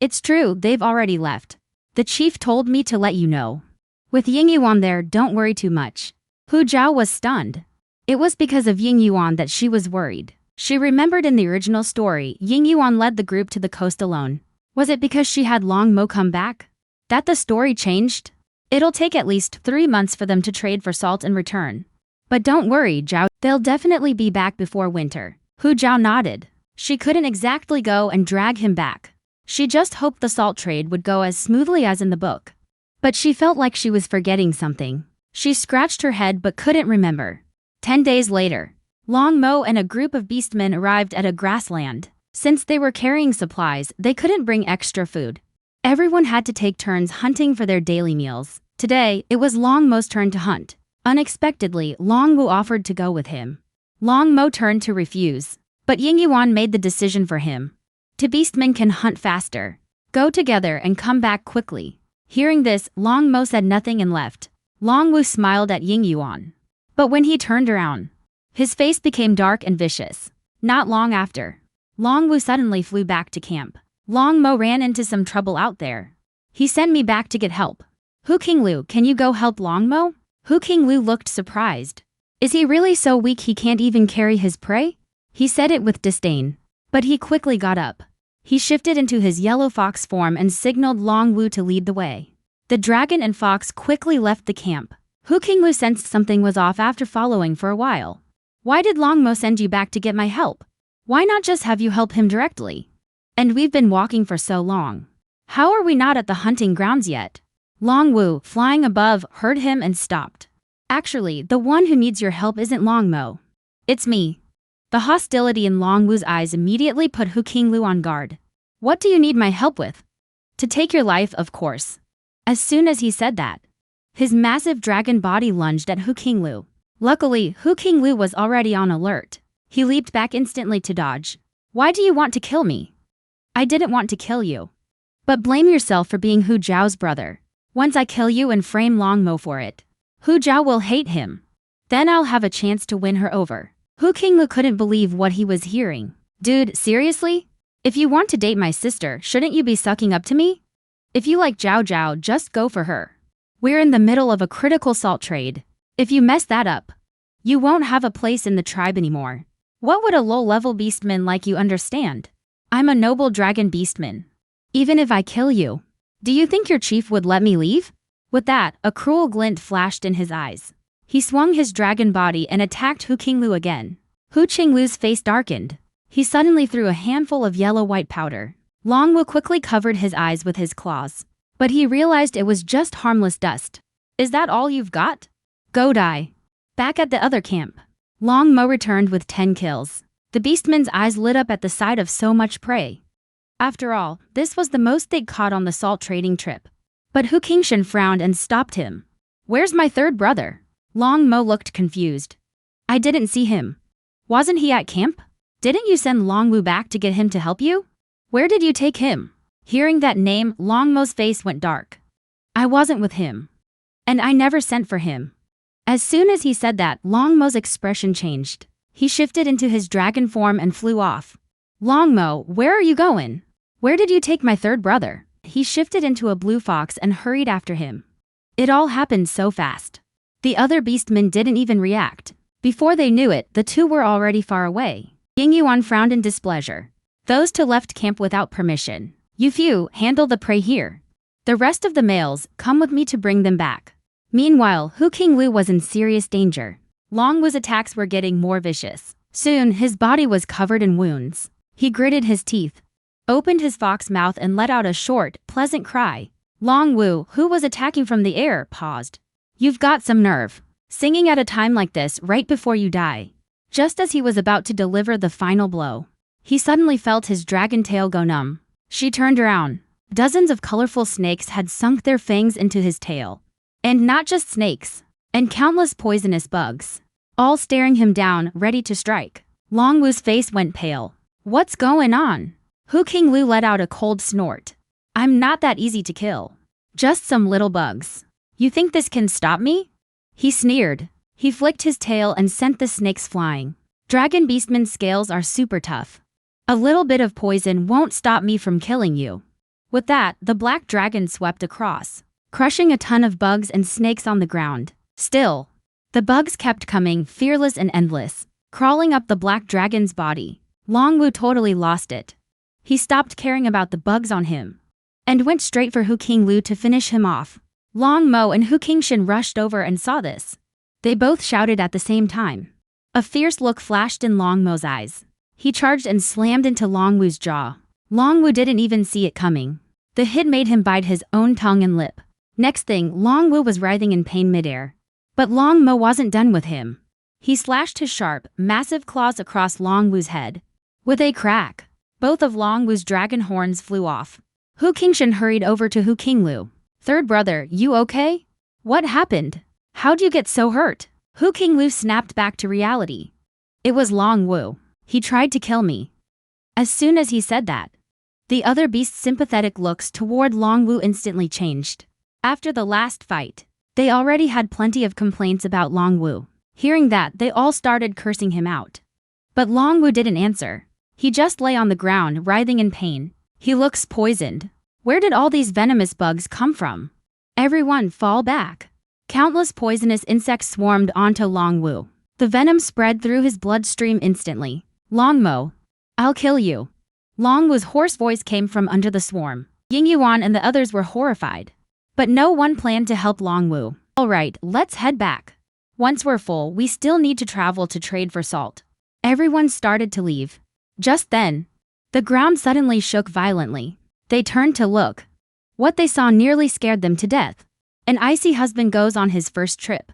It's true, they've already left. The chief told me to let you know. With Ying Yuan there, don't worry too much. Hu Zhao was stunned. It was because of Ying Yuan that she was worried. She remembered in the original story, Ying Yuan led the group to the coast alone. Was it because she had Long Mo come back that the story changed? It'll take at least 3 months for them to trade for salt in return. But don't worry, Zhao, they'll definitely be back before winter. Hu Zhao nodded. She couldn't exactly go and drag him back. She just hoped the salt trade would go as smoothly as in the book. But she felt like she was forgetting something. She scratched her head but couldn't remember. 10 days later, Long Mo and a group of beastmen arrived at a grassland. Since they were carrying supplies, they couldn't bring extra food. Everyone had to take turns hunting for their daily meals. Today, it was Long Mo's turn to hunt. Unexpectedly, Long Wu offered to go with him. Long Mo turned to refuse, but Ying Yuan made the decision for him. Two beastmen can hunt faster. Go together and come back quickly. Hearing this, Long Mo said nothing and left. Long Wu smiled at Ying Yuan. But when he turned around, his face became dark and vicious. Not long after, Long Wu suddenly flew back to camp. Long Mo ran into some trouble out there. He sent me back to get help. Hu Qinglu, can you go help Long Mo? Hu Qinglu looked surprised. Is he really so weak he can't even carry his prey? He said it with disdain. But he quickly got up. He shifted into his yellow fox form and signaled Long Wu to lead the way. The dragon and fox quickly left the camp. Hu Qinglu sensed something was off after following for a while. Why did Long Mo send you back to get my help? Why not just have you help him directly? And we've been walking for so long. How are we not at the hunting grounds yet? Long Wu, flying above, heard him and stopped. Actually, the one who needs your help isn't Long Mo. It's me. The hostility in Long Wu's eyes immediately put Hu Qinglu on guard. What do you need my help with? To take your life, of course. As soon as he said that, his massive dragon body lunged at Hu Qinglu. Luckily, Hu Qinglu was already on alert. He leaped back instantly to dodge. Why do you want to kill me? I didn't want to kill you. But blame yourself for being Hu Zhao's brother. Once I kill you and frame Long Mo for it, Hu Zhao will hate him. Then I'll have a chance to win her over. Hu Qinglu couldn't believe what he was hearing. Dude, seriously? If you want to date my sister, shouldn't you be sucking up to me? If you like Zhao Zhao, just go for her. We're in the middle of a critical salt trade. If you mess that up, you won't have a place in the tribe anymore. What would a low-level beastman like you understand? I'm a noble dragon beastman. Even if I kill you, do you think your chief would let me leave? With that, a cruel glint flashed in his eyes. He swung his dragon body and attacked Hu Qinglu again. Hu Qinglu's face darkened. He suddenly threw a handful of yellow-white powder. Long Wu quickly covered his eyes with his claws. But he realized it was just harmless dust. Is that all you've got? Go die. Back at the other camp, Long Mo returned with 10 kills. The beastman's eyes lit up at the sight of so much prey. After all, this was the most they'd caught on the salt trading trip. But Hu Qingshan frowned and stopped him. Where's my third brother? Long Mo looked confused. I didn't see him. Wasn't he at camp? Didn't you send Long Wu back to get him to help you? Where did you take him? Hearing that name, Long Mo's face went dark. I wasn't with him. And I never sent for him. As soon as he said that, Long Mo's expression changed. He shifted into his dragon form and flew off. Long Mo, where are you going? Where did you take my third brother? He shifted into a blue fox and hurried after him. It all happened so fast. The other beastmen didn't even react. Before they knew it, the two were already far away. Ying Yuan frowned in displeasure. Those two left camp without permission. You few, handle the prey here. The rest of the males, come with me to bring them back. Meanwhile, Hu Qinglu was in serious danger. Long Wu's attacks were getting more vicious. Soon, his body was covered in wounds. He gritted his teeth, opened his fox mouth and let out a short, pleasant cry. Long Wu, who was attacking from the air, paused. You've got some nerve. Singing at a time like this right before you die. Just as he was about to deliver the final blow, he suddenly felt his dragon tail go numb. She turned around. Dozens of colorful snakes had sunk their fangs into his tail. And not just snakes, and countless poisonous bugs, all staring him down, ready to strike. Long Wu's face went pale. What's going on? Hu Qinglu let out a cold snort. I'm not that easy to kill. Just some little bugs. You think this can stop me? He sneered. He flicked his tail and sent the snakes flying. Dragon beastman's scales are super tough. A little bit of poison won't stop me from killing you. With that, the black dragon swept across, crushing a ton of bugs and snakes on the ground. Still, the bugs kept coming, fearless and endless. crawling up the black dragon's body. Long Wu totally lost it. He stopped caring about the bugs on him and went straight for Hu Qinglu to finish him off. Long Mo and Hu Qingshan rushed over and saw this. They both shouted at the same time. A fierce look flashed in Long Mo's eyes. He charged and slammed into Long Wu's jaw. Long Wu didn't even see it coming. The hit made him bite his own tongue and lip. Next thing, Long Wu was writhing in pain midair. But Long Mo wasn't done with him. He slashed his sharp, massive claws across Long Wu's head. With a crack, both of Long Wu's dragon horns flew off. Hu Qingshan hurried over to Hu Qinglu. "Third brother, you okay? What happened? How'd you get so hurt?" Hu Qinglu snapped back to reality. "It was Long Wu. He tried to kill me." As soon as he said that, the other beast's sympathetic looks toward Long Wu instantly changed. After the last fight, they already had plenty of complaints about Long Wu. Hearing that, they all started cursing him out. But Long Wu didn't answer. He just lay on the ground, writhing in pain. "He looks poisoned. Where did all these venomous bugs come from?" "Everyone fall back." Countless poisonous insects swarmed onto Long Wu. The venom spread through his bloodstream instantly. "Long Mo, I'll kill you." Long Wu's hoarse voice came from under the swarm. Ying Yuan and the others were horrified. But no one planned to help Long Wu. "Alright, let's head back. Once we're full, we still need to travel to trade for salt." Everyone started to leave. Just then, the ground suddenly shook violently. They turned to look. What they saw nearly scared them to death. An icy husband goes on his first trip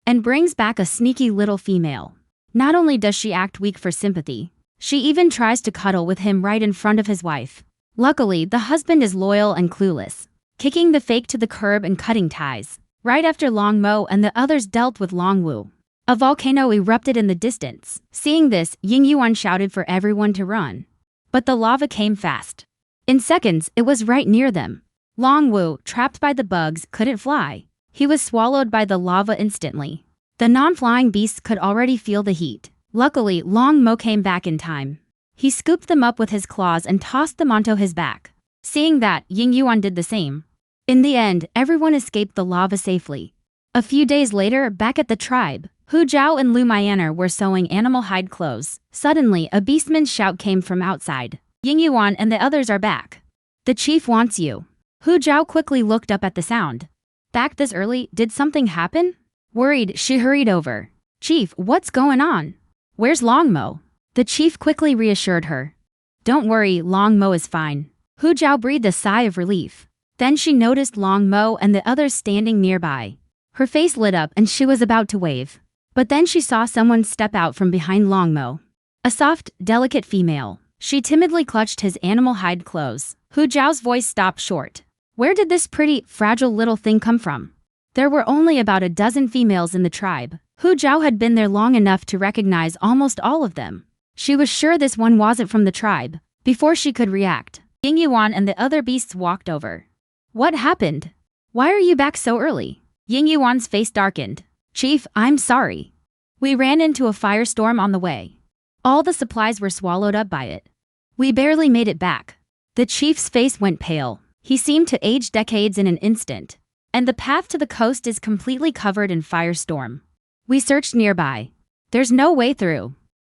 and brings back a sneaky little female. Not only does she act weak for sympathy, she even tries to cuddle with him right in front of his wife. Luckily, the husband is loyal and clueless, kicking the fake to the curb and cutting ties. Right after Long Mo and the others dealt with Long Wu, a volcano erupted in the distance. Seeing this, Ying Yuan shouted for everyone to run. But the lava came fast. In seconds, it was right near them. Long Wu, trapped by the bugs, couldn't fly. He was swallowed by the lava instantly. The non-flying beasts could already feel the heat. Luckily, Long Mo came back in time. He scooped them up with his claws and tossed them onto his back. Seeing that, Ying Yuan did the same. In the end, everyone escaped the lava safely. A few days later, back at the tribe, Hu Zhao and Lu Mianer were sewing animal hide clothes. Suddenly, a beastman's shout came from outside. "Ying Yuan and the others are back. The chief wants you." Hu Zhao quickly looked up at the sound. "Back this early? Did something happen?" Worried, she hurried over. "Chief, what's going on? Where's Long Mo?" The chief quickly reassured her. "Don't worry, Long Mo is fine." Hu Zhao breathed a sigh of relief. Then she noticed Long Mo and the others standing nearby. Her face lit up and she was about to wave. But then she saw someone step out from behind Long Mo. A soft, delicate female. She timidly clutched his animal hide clothes. Hu Zhao's voice stopped short. Where did this pretty, fragile little thing come from? There were only about a dozen females in the tribe. Hu Zhao had been there long enough to recognize almost all of them. She was sure this one wasn't from the tribe. Before she could react, Ying Yuan and the other beasts walked over. "What happened? Why are you back so early?" Ying Yuan's face darkened. "Chief, I'm sorry. We ran into a firestorm on the way. All the supplies were swallowed up by it. We barely made it back." The chief's face went pale. He seemed to age decades in an instant. "And the path to the coast is completely covered in firestorm. We searched nearby. There's no way through."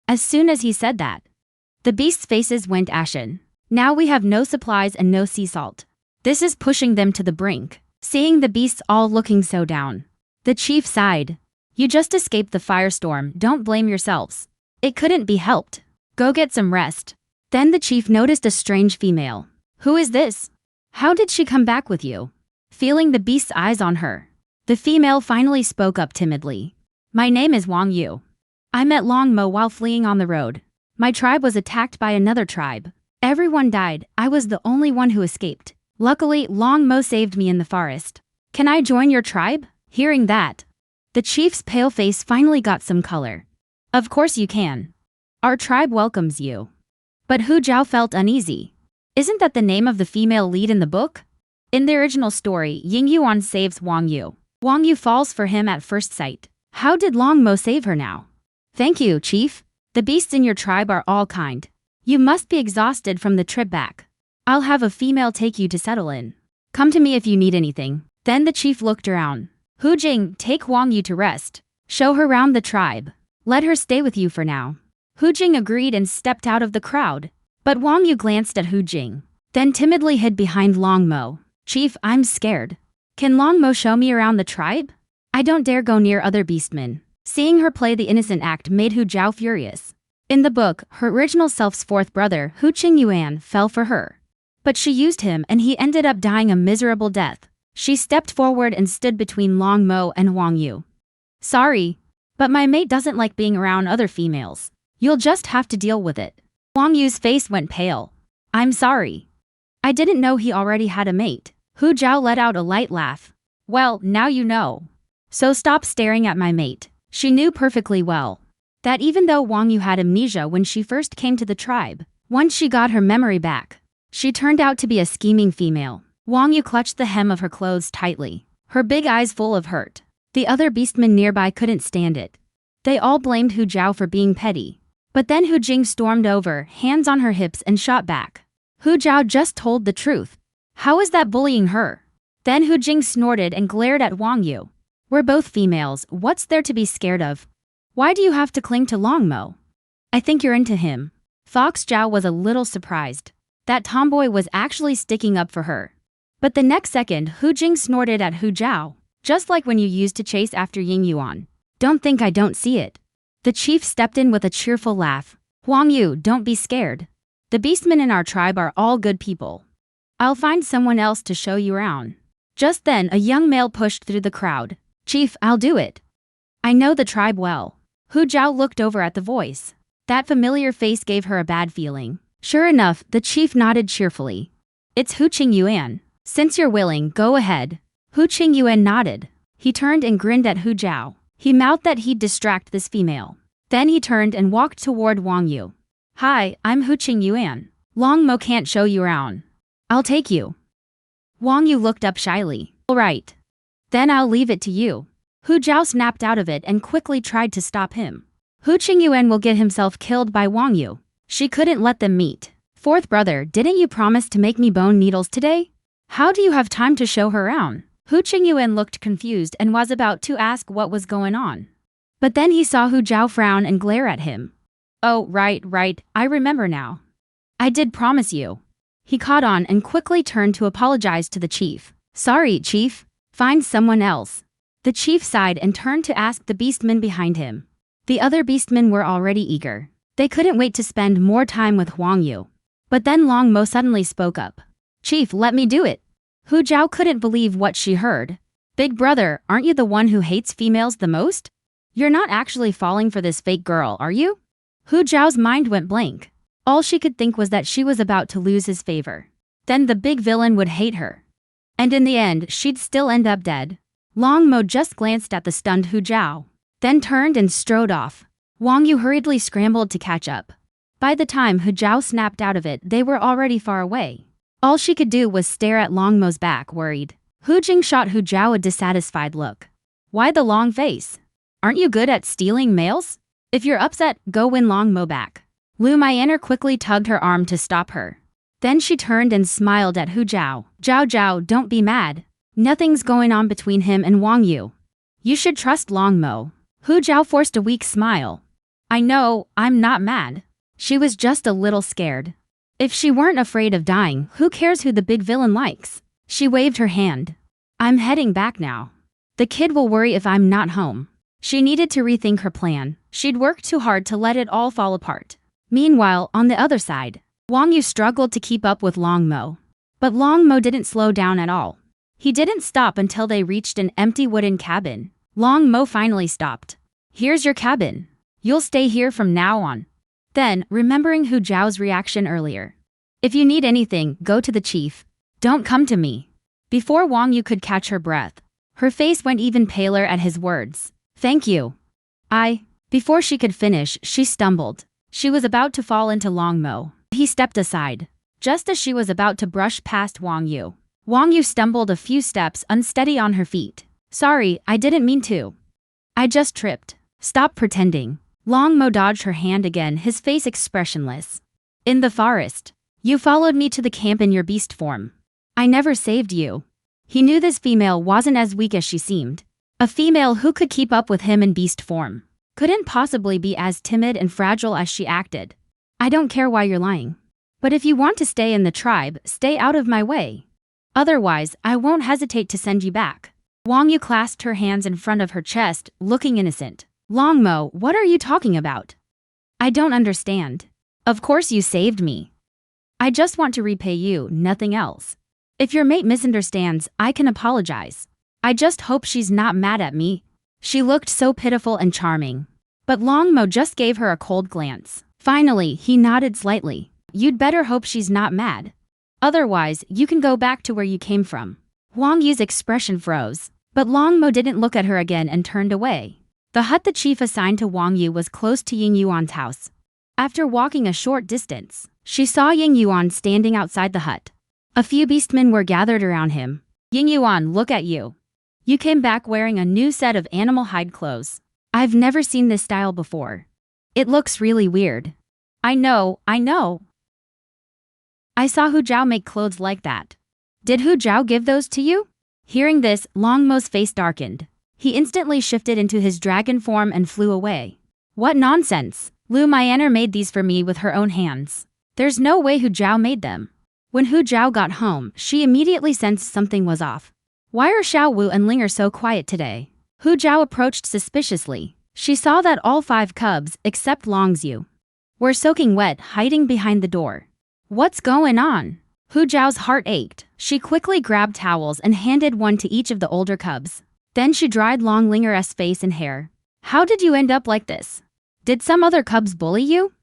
As soon as he said that, the beasts' faces went ashen. "Now we have no supplies and no sea salt. This is pushing them to the brink." Seeing the beasts all looking so down, the chief sighed. "You just escaped the firestorm, don't blame yourselves. It couldn't be helped. Go get some rest." Then the chief noticed a strange female. "Who is this? How did she come back with you?" Feeling the beast's eyes on her, the female finally spoke up timidly. "My name is Wang Yu. I met Long Mo while fleeing on the road. My tribe was attacked by another tribe. Everyone died, I was the only one who escaped. Luckily, Long Mo saved me in the forest. Can I join your tribe?" Hearing that, the chief's pale face finally got some color. "Of course you can. Our tribe welcomes you." But Hu Zhao felt uneasy. Isn't that the name of the female lead in the book? In the original story, Ying Yuan saves Wang Yu. Wang Yu falls for him at first sight. How did Long Mo save her now? "Thank you, chief. The beasts in your tribe are all kind. You must be exhausted from the trip back. I'll have a female take you to settle in. Come to me if you need anything." Then the chief looked around. "Hu Jing, take Wang Yu to rest. Show her round the tribe." Let her stay with you for now. Hu Jing agreed and stepped out of the crowd. But Wang Yu glanced at Hu Jing, then timidly hid behind Long Mo. Chief, I'm scared. Can Long Mo show me around the tribe? I don't dare go near other beastmen. Seeing her play the innocent act made Hu Zhao furious. In the book, her original self's fourth brother, Hu Qingyuan, fell for her. But she used him and he ended up dying a miserable death. She stepped forward and stood between Long Mo and Wang Yu. Sorry, but my mate doesn't like being around other females. You'll just have to deal with it. Wang Yu's face went pale. I'm sorry. I didn't know he already had a mate. Hu Zhao let out a light laugh. Well, now you know. So stop staring at my mate. She knew perfectly well that even though Wang Yu had amnesia when she first came to the tribe, once she got her memory back, she turned out to be a scheming female. Wang Yu clutched the hem of her clothes tightly, her big eyes full of hurt. The other beastmen nearby couldn't stand it. They all blamed Hu Zhao for being petty. But then Hu Jing stormed over, hands on her hips, and shot back. Hu Zhao just told the truth. How is that bullying her? Then Hu Jing snorted and glared at Wang Yu. We're both females, what's there to be scared of? Why do you have to cling to Long Mo? I think you're into him. Fox Zhao was a little surprised. That tomboy was actually sticking up for her. But the next second, Hu Jing snorted at Hu Zhao, just like when you used to chase after Ying Yuan. Don't think I don't see it. The chief stepped in with a cheerful laugh. Wang Yu, don't be scared. The beastmen in our tribe are all good people. I'll find someone else to show you around. Just then, a young male pushed through the crowd. Chief, I'll do it. I know the tribe well. Hu Zhao looked over at the voice. That familiar face gave her a bad feeling. Sure enough, the chief nodded cheerfully. It's Hu Qingyuan. Since you're willing, go ahead. Hu Qingyuan nodded. He turned and grinned at Hu Zhao. He mouthed that he'd distract this female. Then he turned and walked toward Wang Yu. Hi, I'm Hu Qingyuan. Long Mo can't show you around. I'll take you. Wang Yu looked up shyly. All right. Then I'll leave it to you. Hu Zhao snapped out of it and quickly tried to stop him. Hu Qingyuan will get himself killed by Wang Yu. She couldn't let them meet. Fourth brother, didn't you promise to make me bone needles today? How do you have time to show her around? Hu Qingyuan looked confused and was about to ask what was going on. But then he saw Hu Zhao frown and glare at him. Oh, right, I remember now. I did promise you. He caught on and quickly turned to apologize to the chief. Sorry, chief. Find someone else. The chief sighed and turned to ask the beastmen behind him. The other beastmen were already eager. They couldn't wait to spend more time with Wang Yu. But then Long Mo suddenly spoke up. Chief, let me do it. Hu Zhao couldn't believe what she heard. Big brother, aren't you the one who hates females the most? You're not actually falling for this fake girl, are you? Hu Zhao's mind went blank. All she could think was that she was about to lose his favor. Then the big villain would hate her. And in the end, she'd still end up dead. Long Mo just glanced at the stunned Hu Zhao, then turned and strode off. Wang Yu hurriedly scrambled to catch up. By the time Hu Zhao snapped out of it, they were already far away. All she could do was stare at Long Mo's back, worried. Hu Jing shot Hu Zhao a dissatisfied look. Why the long face? Aren't you good at stealing males? If you're upset, go win Long Mo back. Lu Myanmar quickly tugged her arm to stop her. Then she turned and smiled at Hu Zhao. Zhao, don't be mad. Nothing's going on between him and Wang Yu. You should trust Long Mo. Hu Zhao forced a weak smile. I know, I'm not mad. She was just a little scared. If she weren't afraid of dying, who cares who the big villain likes? She waved her hand. I'm heading back now. The kid will worry if I'm not home. She needed to rethink her plan. She'd worked too hard to let it all fall apart. Meanwhile, on the other side, Wang Yu struggled to keep up with Long Mo. But Long Mo didn't slow down at all. He didn't stop until they reached an empty wooden cabin. Long Mo finally stopped. Here's your cabin. You'll stay here from now on. Then, remembering Hu Zhao's reaction earlier. If you need anything, go to the chief. Don't come to me. Before Wang Yu could catch her breath, her face went even paler at his words. Thank you. Before she could finish, she stumbled. She was about to fall into Long Mo. He stepped aside. Just as she was about to brush past Wang Yu, Wang Yu stumbled a few steps, unsteady on her feet. Sorry, I didn't mean to. I just tripped. Stop pretending. Long Mo dodged her hand again, his face expressionless. In the forest. You followed me to the camp in your beast form. I never saved you. He knew this female wasn't as weak as she seemed. A female who could keep up with him in beast form. couldn't possibly be as timid and fragile as she acted. I don't care why you're lying. But if you want to stay in the tribe, stay out of my way. Otherwise, I won't hesitate to send you back. Wang Yu clasped her hands in front of her chest, looking innocent. Longmo, what are you talking about? I don't understand. Of course you saved me. I just want to repay you, nothing else. If your mate misunderstands, I can apologize. I just hope she's not mad at me. She looked so pitiful and charming. But Longmo just gave her a cold glance. Finally, he nodded slightly. You'd better hope she's not mad. Otherwise, you can go back to where you came from. Wang Yu's expression froze. But Longmo didn't look at her again and turned away. The hut the chief assigned to Wang Yu was close to Ying Yuan's house. After walking a short distance, she saw Ying Yuan standing outside the hut. A few beastmen were gathered around him. Ying Yuan, look at you. You came back wearing a new set of animal hide clothes. I've never seen this style before. It looks really weird. I know. I saw Hu Zhao make clothes like that. Did Hu Zhao give those to you? Hearing this, Longmo's face darkened. He instantly shifted into his dragon form and flew away. What nonsense! Lu Myanmar made these for me with her own hands. There's no way Hu Zhao made them. When Hu Zhao got home, she immediately sensed something was off. Why are Xiao Wu and Linger so quiet today? Hu Zhao approached suspiciously. She saw that all 5 cubs, except Longzhu, were soaking wet, hiding behind the door. What's going on? Hu Zhao's heart ached. She quickly grabbed towels and handed one to each of the older cubs. Then she dried Long Linger's face and hair. How did you end up like this? Did some other cubs bully you?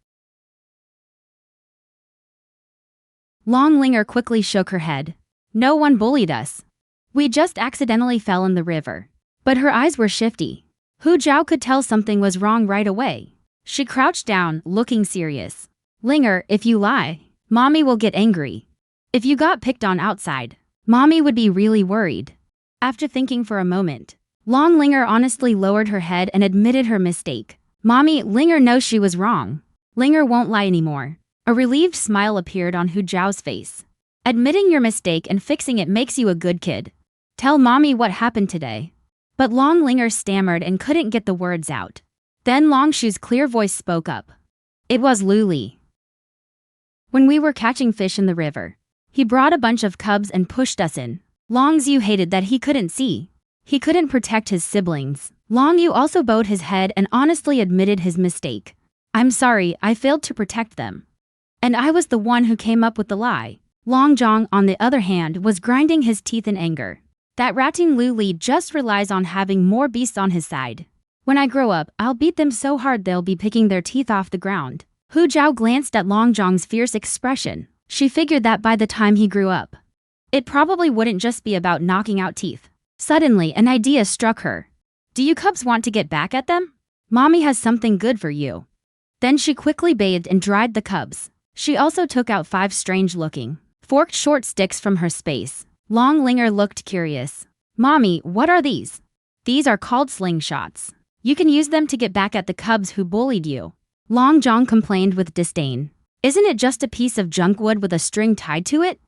Long Linger quickly shook her head. No one bullied us. We just accidentally fell in the river. But her eyes were shifty. Hu Zhao could tell something was wrong right away. She crouched down, looking serious. Linger, if you lie, Mommy will get angry. If you got picked on outside, Mommy would be really worried. After thinking for a moment, Long Linger honestly lowered her head and admitted her mistake. Mommy, Linger knows she was wrong. Linger won't lie anymore. A relieved smile appeared on Hu Zhao's face. Admitting your mistake and fixing it makes you a good kid. Tell Mommy what happened today. But Long Linger stammered and couldn't get the words out. Then Long Shu's clear voice spoke up. It was Luli. When we were catching fish in the river, he brought a bunch of cubs and pushed us in. Long Zhu hated that he couldn't see. He couldn't protect his siblings. Long Yu also bowed his head and honestly admitted his mistake. I'm sorry, I failed to protect them. And I was the one who came up with the lie. Long Zhong, on the other hand, was grinding his teeth in anger. That ratting Lu Li just relies on having more beasts on his side. When I grow up, I'll beat them so hard they'll be picking their teeth off the ground. Hu Zhao glanced at Long Zhong's fierce expression. She figured that by the time he grew up, it probably wouldn't just be about knocking out teeth. Suddenly, an idea struck her. Do you cubs want to get back at them? Mommy has something good for you. Then she quickly bathed and dried the cubs. She also took out 5 strange-looking, forked short sticks from her space. Long Linger looked curious. Mommy, what are these? These are called slingshots. You can use them to get back at the cubs who bullied you. Long Zhong complained with disdain. Isn't it just a piece of junk wood with a string tied to it?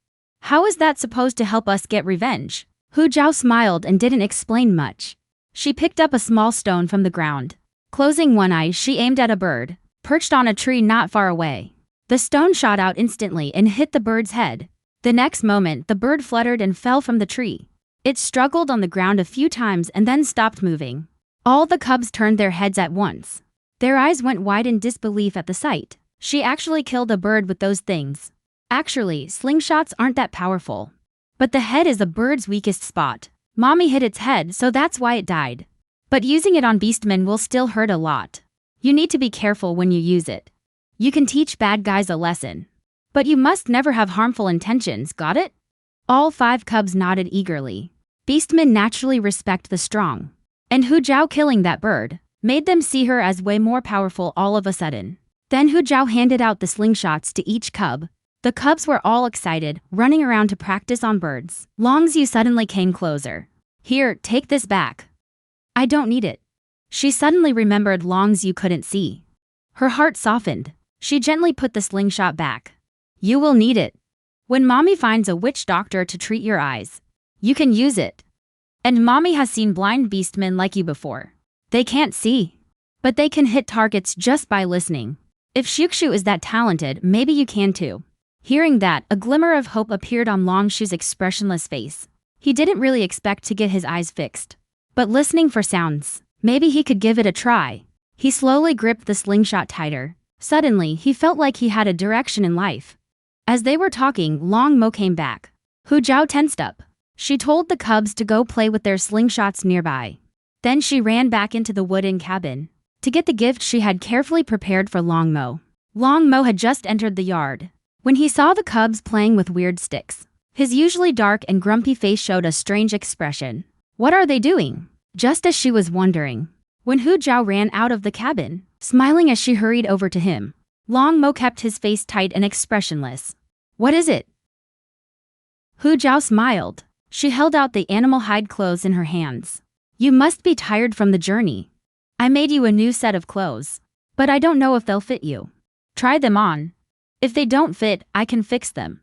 How is that supposed to help us get revenge? Hu Zhao smiled and didn't explain much. She picked up a small stone from the ground. Closing one eye, she aimed at a bird, perched on a tree not far away. The stone shot out instantly and hit the bird's head. The next moment, the bird fluttered and fell from the tree. It struggled on the ground a few times and then stopped moving. All the cubs turned their heads at once. Their eyes went wide in disbelief at the sight. She actually killed a bird with those things. Actually, slingshots aren't that powerful. But the head is a bird's weakest spot. Mommy hit its head, so that's why it died. But using it on beastmen will still hurt a lot. You need to be careful when you use it. You can teach bad guys a lesson. But you must never have harmful intentions, got it? All 5 cubs nodded eagerly. Beastmen naturally respect the strong. And Hu Zhao killing that bird made them see her as way more powerful all of a sudden. Then Hu Zhao handed out the slingshots to each cub. The cubs were all excited, running around to practice on birds. Long Zhu suddenly came closer. Here, take this back. I don't need it. She suddenly remembered Long Zhu couldn't see. Her heart softened. She gently put the slingshot back. You will need it. When Mommy finds a witch doctor to treat your eyes, you can use it. And Mommy has seen blind beastmen like you before. They can't see. but they can hit targets just by listening. If Xiuqiu is that talented, maybe you can too. Hearing that, a glimmer of hope appeared on Longshu's expressionless face. He didn't really expect to get his eyes fixed. But listening for sounds, maybe he could give it a try. He slowly gripped the slingshot tighter. Suddenly, he felt like he had a direction in life. As they were talking, Long Mo came back. Hu Zhao tensed up. She told the cubs to go play with their slingshots nearby. Then she ran back into the wooden cabin to get the gift she had carefully prepared for Long Mo. Long Mo had just entered the yard when he saw the cubs playing with weird sticks. His usually dark and grumpy face showed a strange expression. What are they doing? Just as she was wondering, when Hu Zhao ran out of the cabin, smiling as she hurried over to him, Long Mo kept his face tight and expressionless. What is it? Hu Zhao smiled. She held out the animal hide clothes in her hands. You must be tired from the journey. I made you a new set of clothes, but I don't know if they'll fit you. Try them on. If they don't fit, I can fix them.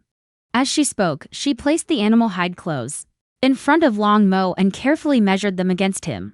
As she spoke, she placed the animal hide clothes in front of Long Mo and carefully measured them against him.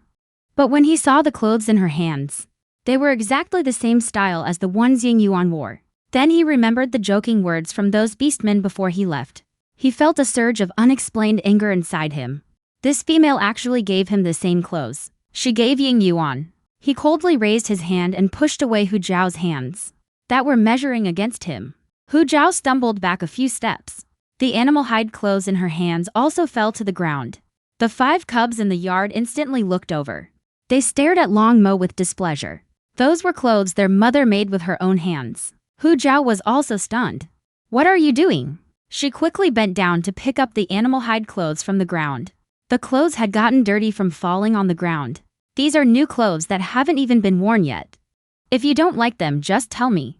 But when he saw the clothes in her hands, they were exactly the same style as the ones Ying Yuan wore. Then he remembered the joking words from those beastmen before he left. He felt a surge of unexplained anger inside him. This female actually gave him the same clothes she gave Ying Yuan. He coldly raised his hand and pushed away Hu Zhao's hands that were measuring against him. Hu Zhao stumbled back a few steps. The animal hide clothes in her hands also fell to the ground. The 5 cubs in the yard instantly looked over. They stared at Long Mo with displeasure. Those were clothes their mother made with her own hands. Hu Zhao was also stunned. What are you doing? She quickly bent down to pick up the animal hide clothes from the ground. The clothes had gotten dirty from falling on the ground. These are new clothes that haven't even been worn yet. If you don't like them, just tell me.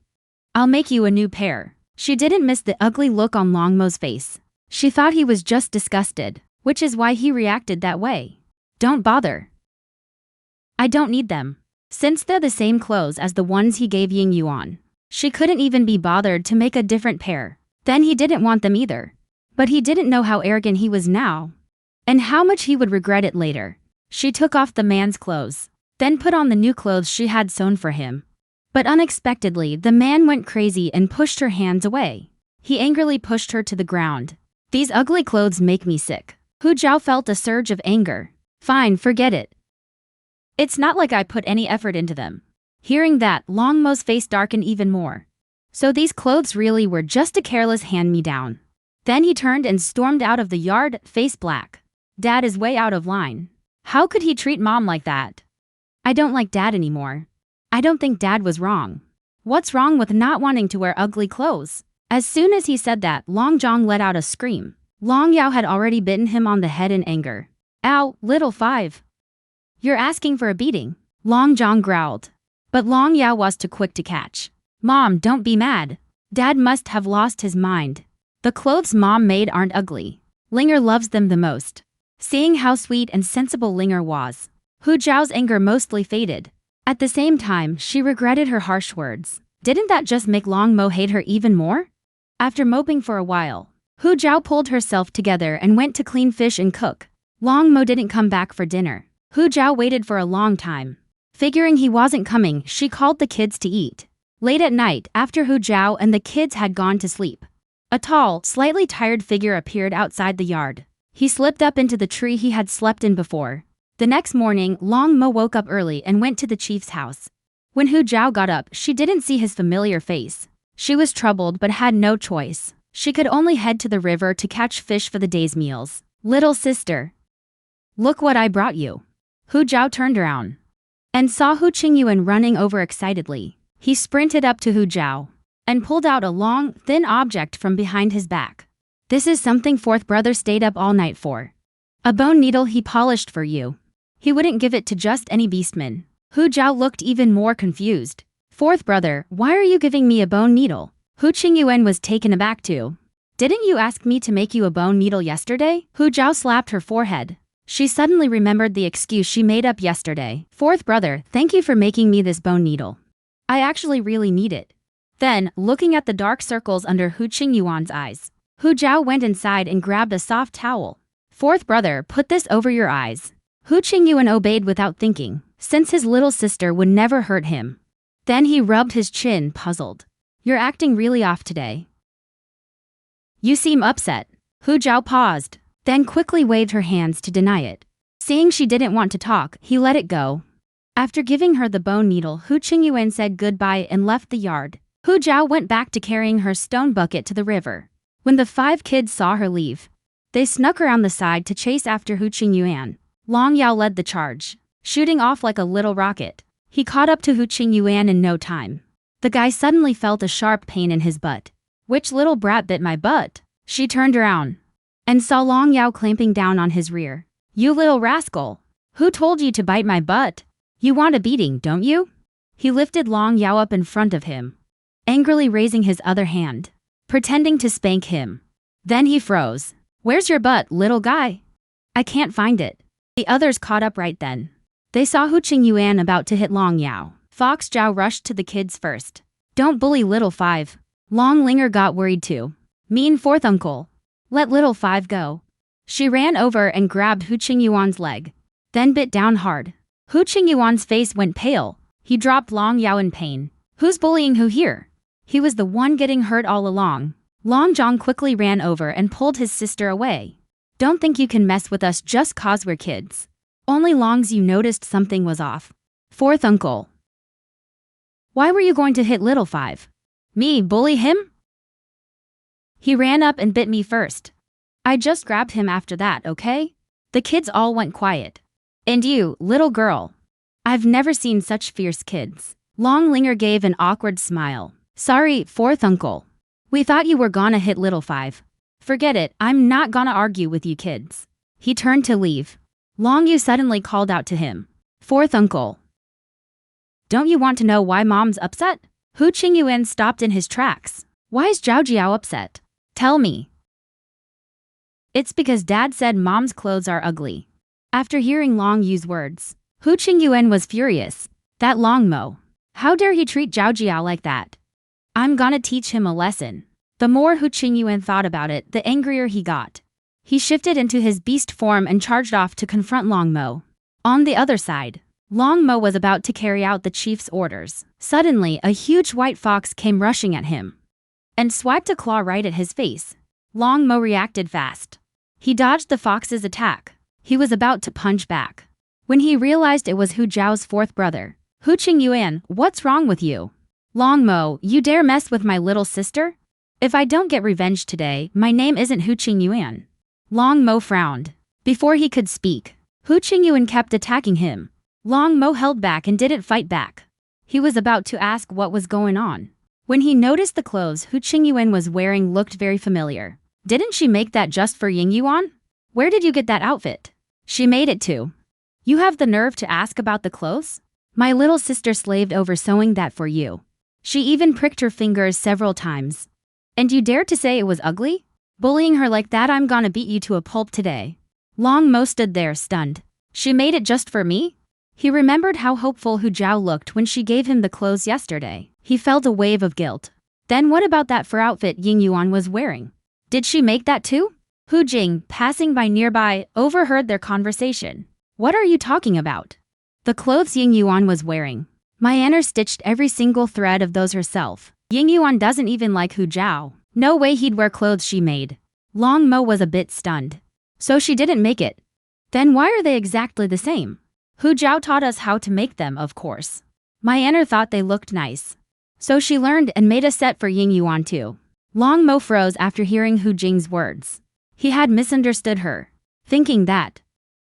I'll make you a new pair. She didn't miss the ugly look on Long Mo's face. She thought he was just disgusted, which is why he reacted that way. Don't bother. I don't need them. Since they're the same clothes as the ones he gave Ying Yuan, she couldn't even be bothered to make a different pair. Then he didn't want them either. But he didn't know how arrogant he was now, and how much he would regret it later. She took off the man's clothes, then put on the new clothes she had sewn for him. But unexpectedly, the man went crazy and pushed her hands away. He angrily pushed her to the ground. These ugly clothes make me sick. Hu Zhao felt a surge of anger. Fine, forget it. It's not like I put any effort into them. Hearing that, Long Mo's face darkened even more. So these clothes really were just a careless hand-me-down. Then he turned and stormed out of the yard, face black. Dad is way out of line. How could he treat Mom like that? I don't like Dad anymore. I don't think Dad was wrong. What's wrong with not wanting to wear ugly clothes? As soon as he said that, Long Zhong let out a scream. Long Yao had already bitten him on the head in anger. Ow, little 5. You're asking for a beating, Long Zhong growled. But Long Yao was too quick to catch. Mom, don't be mad. Dad must have lost his mind. The clothes Mom made aren't ugly. Linger loves them the most. Seeing how sweet and sensible Linger was, Hu Zhao's anger mostly faded. At the same time, she regretted her harsh words. Didn't that just make Long Mo hate her even more? After moping for a while, Hu Zhao pulled herself together and went to clean fish and cook. Long Mo didn't come back for dinner. Hu Zhao waited for a long time. Figuring he wasn't coming, she called the kids to eat. Late at night, after Hu Zhao and the kids had gone to sleep, a tall, slightly tired figure appeared outside the yard. He slipped up into the tree he had slept in before. The next morning, Long Mo woke up early and went to the chief's house. When Hu Zhao got up, she didn't see his familiar face. She was troubled but had no choice. She could only head to the river to catch fish for the day's meals. Little sister, look what I brought you. Hu Zhao turned around and saw Hu Qingyuan running over excitedly. He sprinted up to Hu Zhao and pulled out a long, thin object from behind his back. This is something 4th brother stayed up all night for. A bone needle he polished for you. He wouldn't give it to just any beastman. Hu Zhao looked even more confused. 4th brother, why are you giving me a bone needle? Hu Qingyuan was taken aback too. Didn't you ask me to make you a bone needle yesterday? Hu Zhao slapped her forehead. She suddenly remembered the excuse she made up yesterday. 4th brother, thank you for making me this bone needle. I actually really need it. Then, looking at the dark circles under Hu Qingyuan's eyes, Hu Zhao went inside and grabbed a soft towel. 4th brother, put this over your eyes. Hu Qingyuan obeyed without thinking. since his little sister would never hurt him. Then he rubbed his chin, puzzled. You're acting really off today. You seem upset. Hu Zhao paused, then quickly waved her hands to deny it. Seeing she didn't want to talk, he let it go. After giving her the bone needle, Hu Qingyuan said goodbye and left the yard. Hu Zhao went back to carrying her stone bucket to the river. When the 5 kids saw her leave, they snuck around the side to chase after Hu Qingyuan. Long Yao led the charge, shooting off like a little rocket. He caught up to Hu Qingyuan in no time. The guy suddenly felt a sharp pain in his butt. Which little brat bit my butt? She turned around and saw Long Yao clamping down on his rear. You little rascal! Who told you to bite my butt? You want a beating, don't you? He lifted Long Yao up in front of him, angrily raising his other hand, pretending to spank him. Then he froze. Where's your butt, little guy? I can't find it. The others caught up right then. They saw Hu Qingyuan about to hit Long Yao. Fox Zhao rushed to the kids first. Don't bully little 5. Long Linger got worried too. Mean 4th uncle. Let little 5 go. She ran over and grabbed Hu Qingyuan's leg, then bit down hard. Hu Qingyuan's face went pale. He dropped Long Yao in pain. Who's bullying who here? He was the one getting hurt all along. Long Zhang quickly ran over and pulled his sister away. Don't think you can mess with us just cause we're kids. Only Long's you noticed something was off. 4th uncle. Why were you going to hit little 5? Me bully him? He ran up and bit me first. I just grabbed him after that, okay? The kids all went quiet. And you, little girl. I've never seen such fierce kids. Long Linger gave an awkward smile. Sorry, 4th uncle. We thought you were gonna hit little 5. Forget it, I'm not gonna argue with you kids. He turned to leave. Long Yu suddenly called out to him. 4th uncle. Don't you want to know why mom's upset? Hu Qingyuan stopped in his tracks. Why is Zhao Jiao upset? Tell me. It's because dad said mom's clothes are ugly. After hearing Long Yu's words, Hu Qingyuan was furious. That Long Mo. How dare he treat Zhao Jiao like that? I'm gonna teach him a lesson. The more Hu Qingyuan thought about it, the angrier he got. He shifted into his beast form and charged off to confront Long Mo. On the other side, Long Mo was about to carry out the chief's orders. Suddenly, a huge white fox came rushing at him and swiped a claw right at his face. Long Mo reacted fast. He dodged the fox's attack. He was about to punch back when he realized it was Hu Zhao's 4th brother. Hu Qingyuan, what's wrong with you? Long Mo, you dare mess with my little sister? If I don't get revenge today, my name isn't Hu Qingyuan. Long Mo frowned. Before he could speak, Hu Qingyuan kept attacking him. Long Mo held back and didn't fight back. He was about to ask what was going on when he noticed the clothes Hu Qingyuan was wearing looked very familiar. Didn't she make that just for Ying Yuan? Where did you get that outfit? She made it too. You have the nerve to ask about the clothes? My little sister slaved over sewing that for you. She even pricked her fingers several times. And you dare to say it was ugly? Bullying her like that, I'm gonna beat you to a pulp today. Long Mo stood there stunned. She made it just for me? He remembered how hopeful Hu Zhao looked when she gave him the clothes yesterday. He felt a wave of guilt. Then what about that fur outfit Ying Yuan was wearing? Did she make that too? Hu Jing, passing by nearby, overheard their conversation. What are you talking about? The clothes Ying Yuan was wearing. My Anna stitched every single thread of those herself. Ying Yuan doesn't even like Hu Zhao. No way he'd wear clothes she made. Long Mo was a bit stunned. So she didn't make it. Then why are they exactly the same? Hu Zhao taught us how to make them, of course. My Anna thought they looked nice. So she learned and made a set for Ying Yuan too. Long Mo froze after hearing Hu Jing's words. He had misunderstood her, thinking that.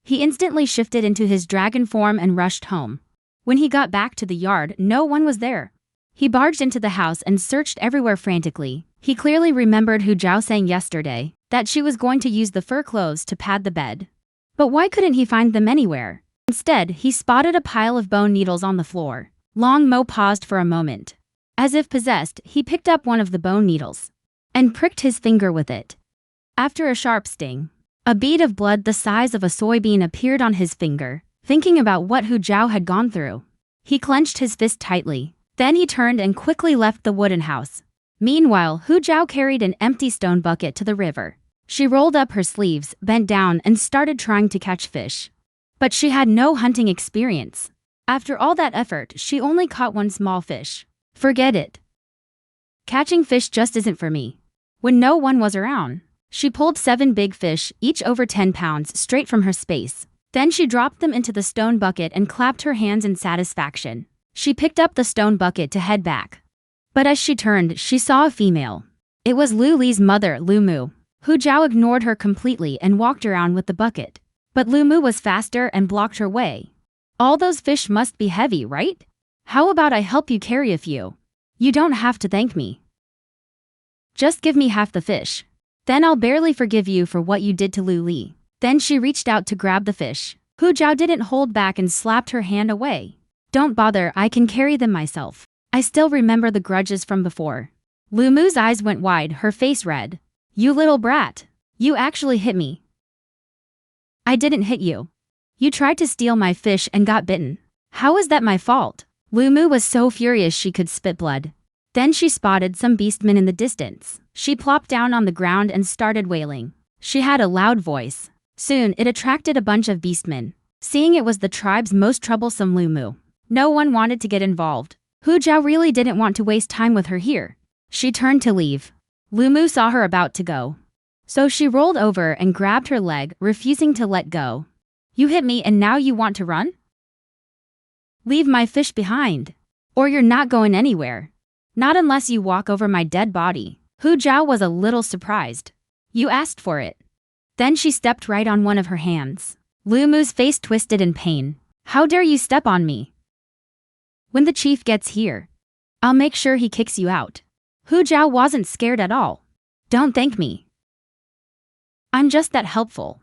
He instantly shifted into his dragon form and rushed home. When he got back to the yard, no one was there. He barged into the house and searched everywhere frantically. He clearly remembered Hu Zhao saying yesterday that she was going to use the fur clothes to pad the bed. But why couldn't he find them anywhere? Instead, he spotted a pile of bone needles on the floor. Long Mo paused for a moment. As if possessed, he picked up one of the bone needles and pricked his finger with it. After a sharp sting, a bead of blood the size of a soybean appeared on his finger. Thinking about what Hu Zhao had gone through, he clenched his fist tightly. Then he turned and quickly left the wooden house. Meanwhile, Hu Zhao carried an empty stone bucket to the river. She rolled up her sleeves, bent down, and started trying to catch fish. But she had no hunting experience. After all that effort, she only caught one small fish. Forget it. Catching fish just isn't for me. When no one was around, she pulled 7 big fish, each over 10 pounds, straight from her space. Then she dropped them into the stone bucket and clapped her hands in satisfaction. She picked up the stone bucket to head back. But as she turned, she saw a female. It was Lu Li's mother, Lu Mu. Hu Zhao ignored her completely and walked around with the bucket. But Lu Mu was faster and blocked her way. All those fish must be heavy, right? How about I help you carry a few? You don't have to thank me. Just give me half the fish. Then I'll barely forgive you for what you did to Lu Li. Then she reached out to grab the fish. Hu Zhao didn't hold back and slapped her hand away. Don't bother, I can carry them myself. I still remember the grudges from before. Lu Mu's eyes went wide, her face red. You little brat. You actually hit me. I didn't hit you. You tried to steal my fish and got bitten. How is that my fault? Lu Mu was so furious she could spit blood. Then she spotted some beastmen in the distance. She plopped down on the ground and started wailing. She had a loud voice. Soon, it attracted a bunch of beastmen. Seeing it was the tribe's most troublesome Lu Mu, no one wanted to get involved. Hu Zhao really didn't want to waste time with her here. She turned to leave. Lu Mu saw her about to go. So she rolled over and grabbed her leg, refusing to let go. You hit me and now you want to run? Leave my fish behind. Or you're not going anywhere. Not unless you walk over my dead body. Hu Zhao was a little surprised. You asked for it. Then she stepped right on one of her hands. Lu Mu's face twisted in pain. How dare you step on me? When the chief gets here, I'll make sure he kicks you out. Hu Zhao wasn't scared at all. Don't thank me. I'm just that helpful.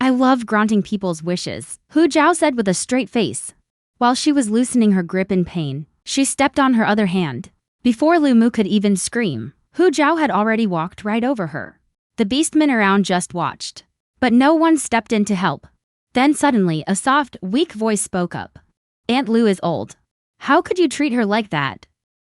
I love granting people's wishes, Hu Zhao said with a straight face. While she was loosening her grip in pain, she stepped on her other hand. Before Lu Mu could even scream, Hu Zhao had already walked right over her. The beastmen around just watched. But no one stepped in to help. Then suddenly, a soft, weak voice spoke up. Aunt Lu is old. How could you treat her like that?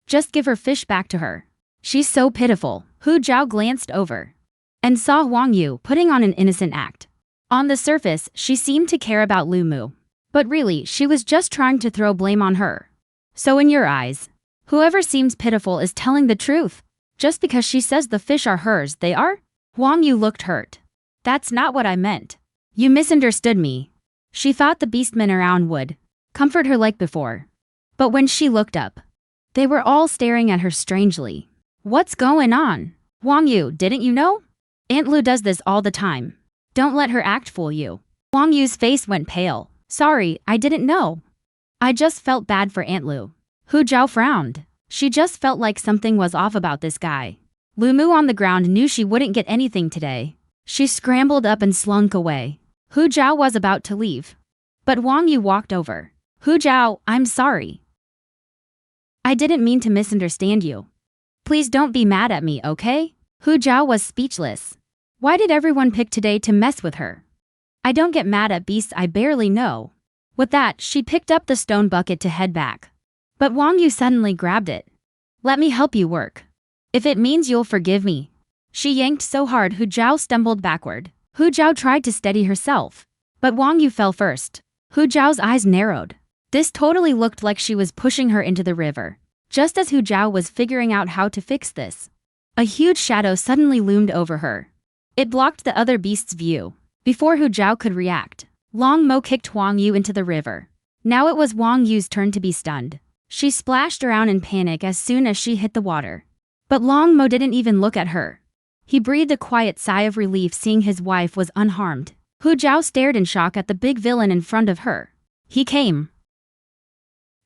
Just give her fish back to her. She's so pitiful. Hu Zhao glanced over and saw Huang Yu putting on an innocent act. On the surface, she seemed to care about Lu Mu. But really, she was just trying to throw blame on her. So in your eyes, whoever seems pitiful is telling the truth. Just because she says the fish are hers, they are? Huang Yu looked hurt. That's not what I meant. You misunderstood me. She thought the beastmen around would comfort her like before. But when she looked up, they were all staring at her strangely. What's going on? Huang Yu, didn't you know? Aunt Lu does this all the time. Don't let her act fool you. Huang Yu's face went pale. Sorry, I didn't know. I just felt bad for Aunt Lu. Hu Zhao frowned. She just felt like something was off about this guy. Lu Mu on the ground knew she wouldn't get anything today. She scrambled up and slunk away. Hu Zhao was about to leave. But Huang Yu walked over. Hu Zhao, I'm sorry. I didn't mean to misunderstand you. Please don't be mad at me, okay? Hu Zhao was speechless. Why did everyone pick today to mess with her? I don't get mad at beasts I barely know. With that, she picked up the stone bucket to head back. But Huang Yu suddenly grabbed it. Let me help you work. If it means you'll forgive me. She yanked so hard Hu Zhao stumbled backward. Hu Zhao tried to steady herself. But Huang Yu fell first. Hu Zhao's eyes narrowed. This totally looked like she was pushing her into the river. Just as Hu Zhao was figuring out how to fix this, a huge shadow suddenly loomed over her. It blocked the other beast's view. Before Hu Zhao could react, Long Mo kicked Huang Yu into the river. Now it was Huang Yu's turn to be stunned. She splashed around in panic as soon as she hit the water. But Long Mo didn't even look at her. He breathed a quiet sigh of relief seeing his wife was unharmed. Hu Zhao stared in shock at the big villain in front of her. He came.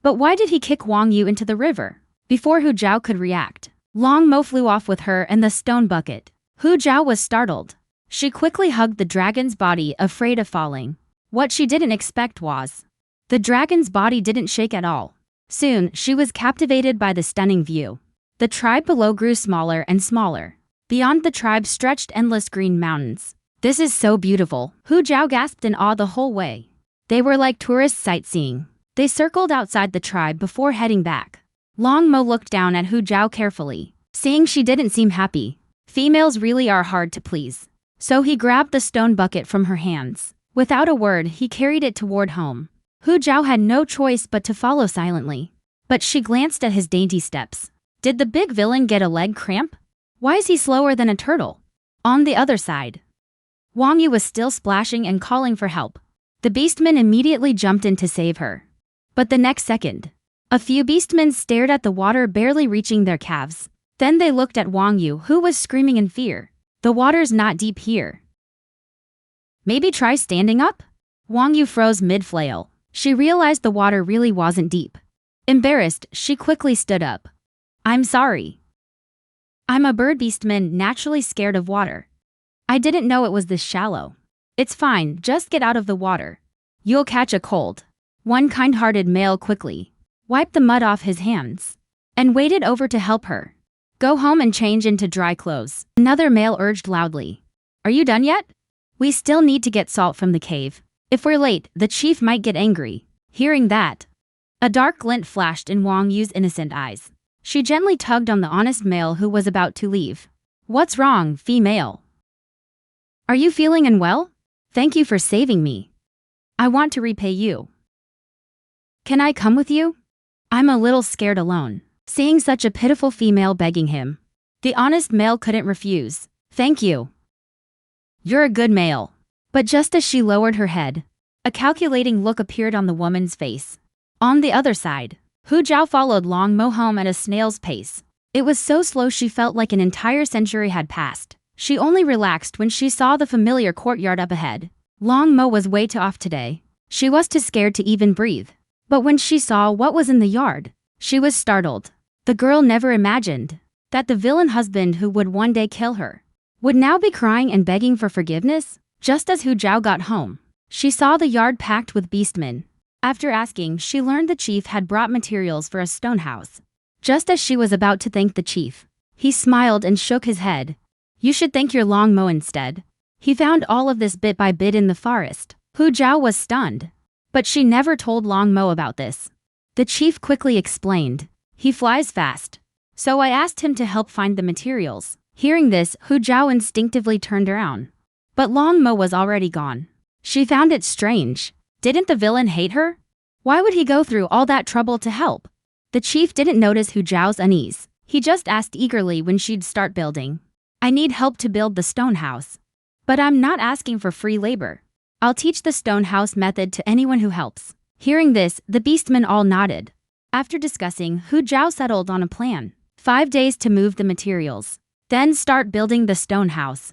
But why did he kick Huang Yu into the river? Before Hu Zhao could react, Long Mo flew off with her and the stone bucket. Hu Zhao was startled. She quickly hugged the dragon's body, afraid of falling. What she didn't expect was, the dragon's body didn't shake at all. Soon, she was captivated by the stunning view. The tribe below grew smaller and smaller. Beyond the tribe stretched endless green mountains. This is so beautiful, Hu Zhao gasped in awe the whole way. They were like tourists sightseeing. They circled outside the tribe before heading back. Long Mo looked down at Hu Zhao carefully, seeing she didn't seem happy. Females really are hard to please. So he grabbed the stone bucket from her hands. Without a word, he carried it toward home. Hu Zhao had no choice but to follow silently. But she glanced at his dainty steps. Did the big villain get a leg cramp? Why is he slower than a turtle? On the other side, Wang Yu was still splashing and calling for help. The beastmen immediately jumped in to save her. But the next second, a few beastmen stared at the water barely reaching their calves. Then they looked at Wang Yu, who was screaming in fear. The water's not deep here. Maybe try standing up? Wang Yu froze mid-flail. She realized the water really wasn't deep. Embarrassed, she quickly stood up. I'm sorry. I'm a bird beastman, naturally scared of water. I didn't know it was this shallow. It's fine, just get out of the water. You'll catch a cold. One kind-hearted male quickly wiped the mud off his hands and waded over to help her. Go home and change into dry clothes. Another male urged loudly. Are you done yet? We still need to get salt from the cave. If we're late, the chief might get angry. Hearing that, a dark glint flashed in Wang Yu's innocent eyes. She gently tugged on the honest male who was about to leave. What's wrong, female? Are you feeling unwell? Thank you for saving me. I want to repay you. Can I come with you? I'm a little scared alone. Seeing such a pitiful female begging him, the honest male couldn't refuse. Thank you. You're a good male. But just as she lowered her head, a calculating look appeared on the woman's face. On the other side, Hu Zhao followed Long Mo home at a snail's pace. It was so slow she felt like an entire century had passed. She only relaxed when she saw the familiar courtyard up ahead. Long Mo was way too off today. She was too scared to even breathe. But when she saw what was in the yard, she was startled. The girl never imagined that the villain husband who would one day kill her would now be crying and begging for forgiveness. Just as Hu Zhao got home, she saw the yard packed with beastmen. After asking, she learned the chief had brought materials for a stone house. Just as she was about to thank the chief, he smiled and shook his head. You should thank your Long Mo instead. He found all of this bit by bit in the forest. Hu Zhao was stunned. But she never told Long Mo about this. The chief quickly explained. He flies fast. So I asked him to help find the materials. Hearing this, Hu Zhao instinctively turned around. But Long Mo was already gone. She found it strange. Didn't the villain hate her? Why would he go through all that trouble to help? The chief didn't notice Hu Zhao's unease. He just asked eagerly when she'd start building. I need help to build the stone house. But I'm not asking for free labor. I'll teach the stone house method to anyone who helps. Hearing this, the beastmen all nodded. After discussing, Hu Zhao settled on a plan. 5 days to move the materials. Then start building the stone house.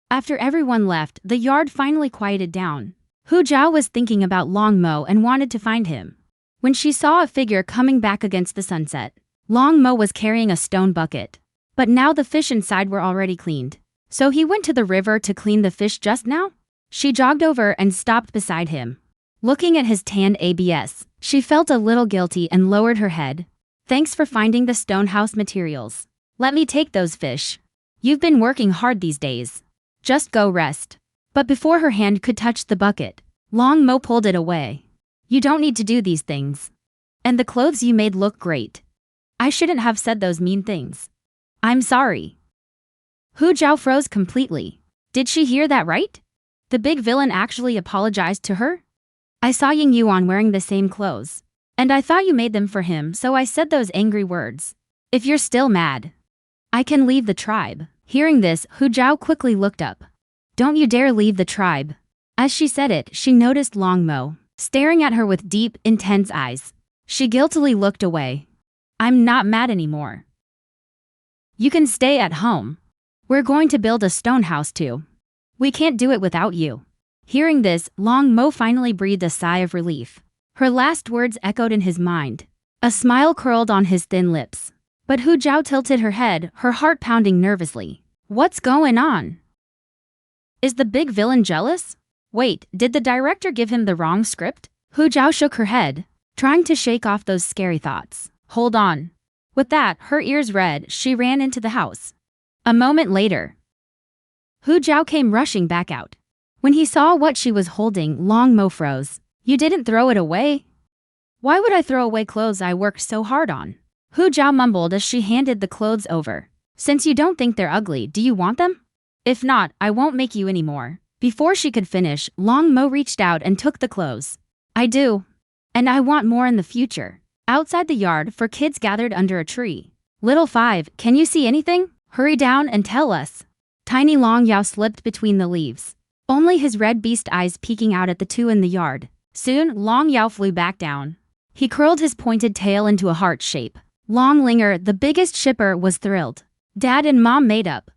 After everyone left, the yard finally quieted down. Hu Zhao was thinking about Long Mo and wanted to find him. When she saw a figure coming back against the sunset, Long Mo was carrying a stone bucket. But now the fish inside were already cleaned. So he went to the river to clean the fish just now? She jogged over and stopped beside him. Looking at his tanned abs, she felt a little guilty and lowered her head. Thanks for finding the stone house materials. Let me take those fish. You've been working hard these days. Just go rest. But before her hand could touch the bucket, Long Mo pulled it away. You don't need to do these things. And the clothes you made look great. I shouldn't have said those mean things. I'm sorry. Hu Zhao froze completely. Did she hear that right? The big villain actually apologized to her? I saw Ying Yuan wearing the same clothes. And I thought you made them for him, so I said those angry words. If you're still mad, I can leave the tribe. Hearing this, Hu Zhao quickly looked up. Don't you dare leave the tribe. As she said it, she noticed Long Mo staring at her with deep, intense eyes. She guiltily looked away. I'm not mad anymore. You can stay at home. We're going to build a stone house too. We can't do it without you. Hearing this, Long Mo finally breathed a sigh of relief. Her last words echoed in his mind. A smile curled on his thin lips. But Hu Zhao tilted her head, her heart pounding nervously. What's going on? Is the big villain jealous? Wait, did the director give him the wrong script? Hu Zhao shook her head, trying to shake off those scary thoughts. Hold on. With that, her ears red, she ran into the house. A moment later, Hu Zhao came rushing back out. When he saw what she was holding, Long Mo froze. You didn't throw it away? Why would I throw away clothes I worked so hard on? Hu Zhao mumbled as she handed the clothes over. Since you don't think they're ugly, do you want them? If not, I won't make you any more. Before she could finish, Long Mo reached out and took the clothes. I do. And I want more in the future. Outside the yard, 4 kids gathered under a tree. Little 5, can you see anything? Hurry down and tell us. Tiny Long Yao slipped between the leaves, only his red beast eyes peeking out at the 2 in the yard. Soon, Long Yao flew back down. He curled his pointed tail into a heart shape. Long Linger, the biggest shipper, was thrilled. Dad and Mom made up.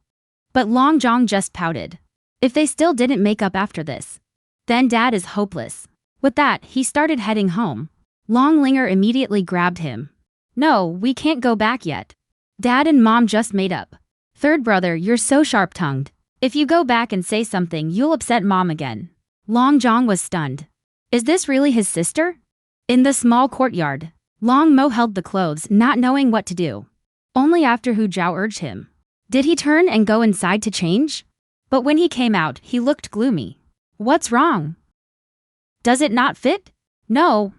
But Long Zhong just pouted. If they still didn't make up after this, then Dad is hopeless. With that, he started heading home. Long Linger immediately grabbed him. No, we can't go back yet. Dad and Mom just made up. Third brother, you're so sharp-tongued. If you go back and say something, you'll upset Mom again. Long Zhong was stunned. Is this really his sister? In the small courtyard, Long Mo held the clothes, not knowing what to do. Only after Hu Zhao urged him. Did he turn and go inside to change? But when he came out, he looked gloomy. What's wrong? Does it not fit? No.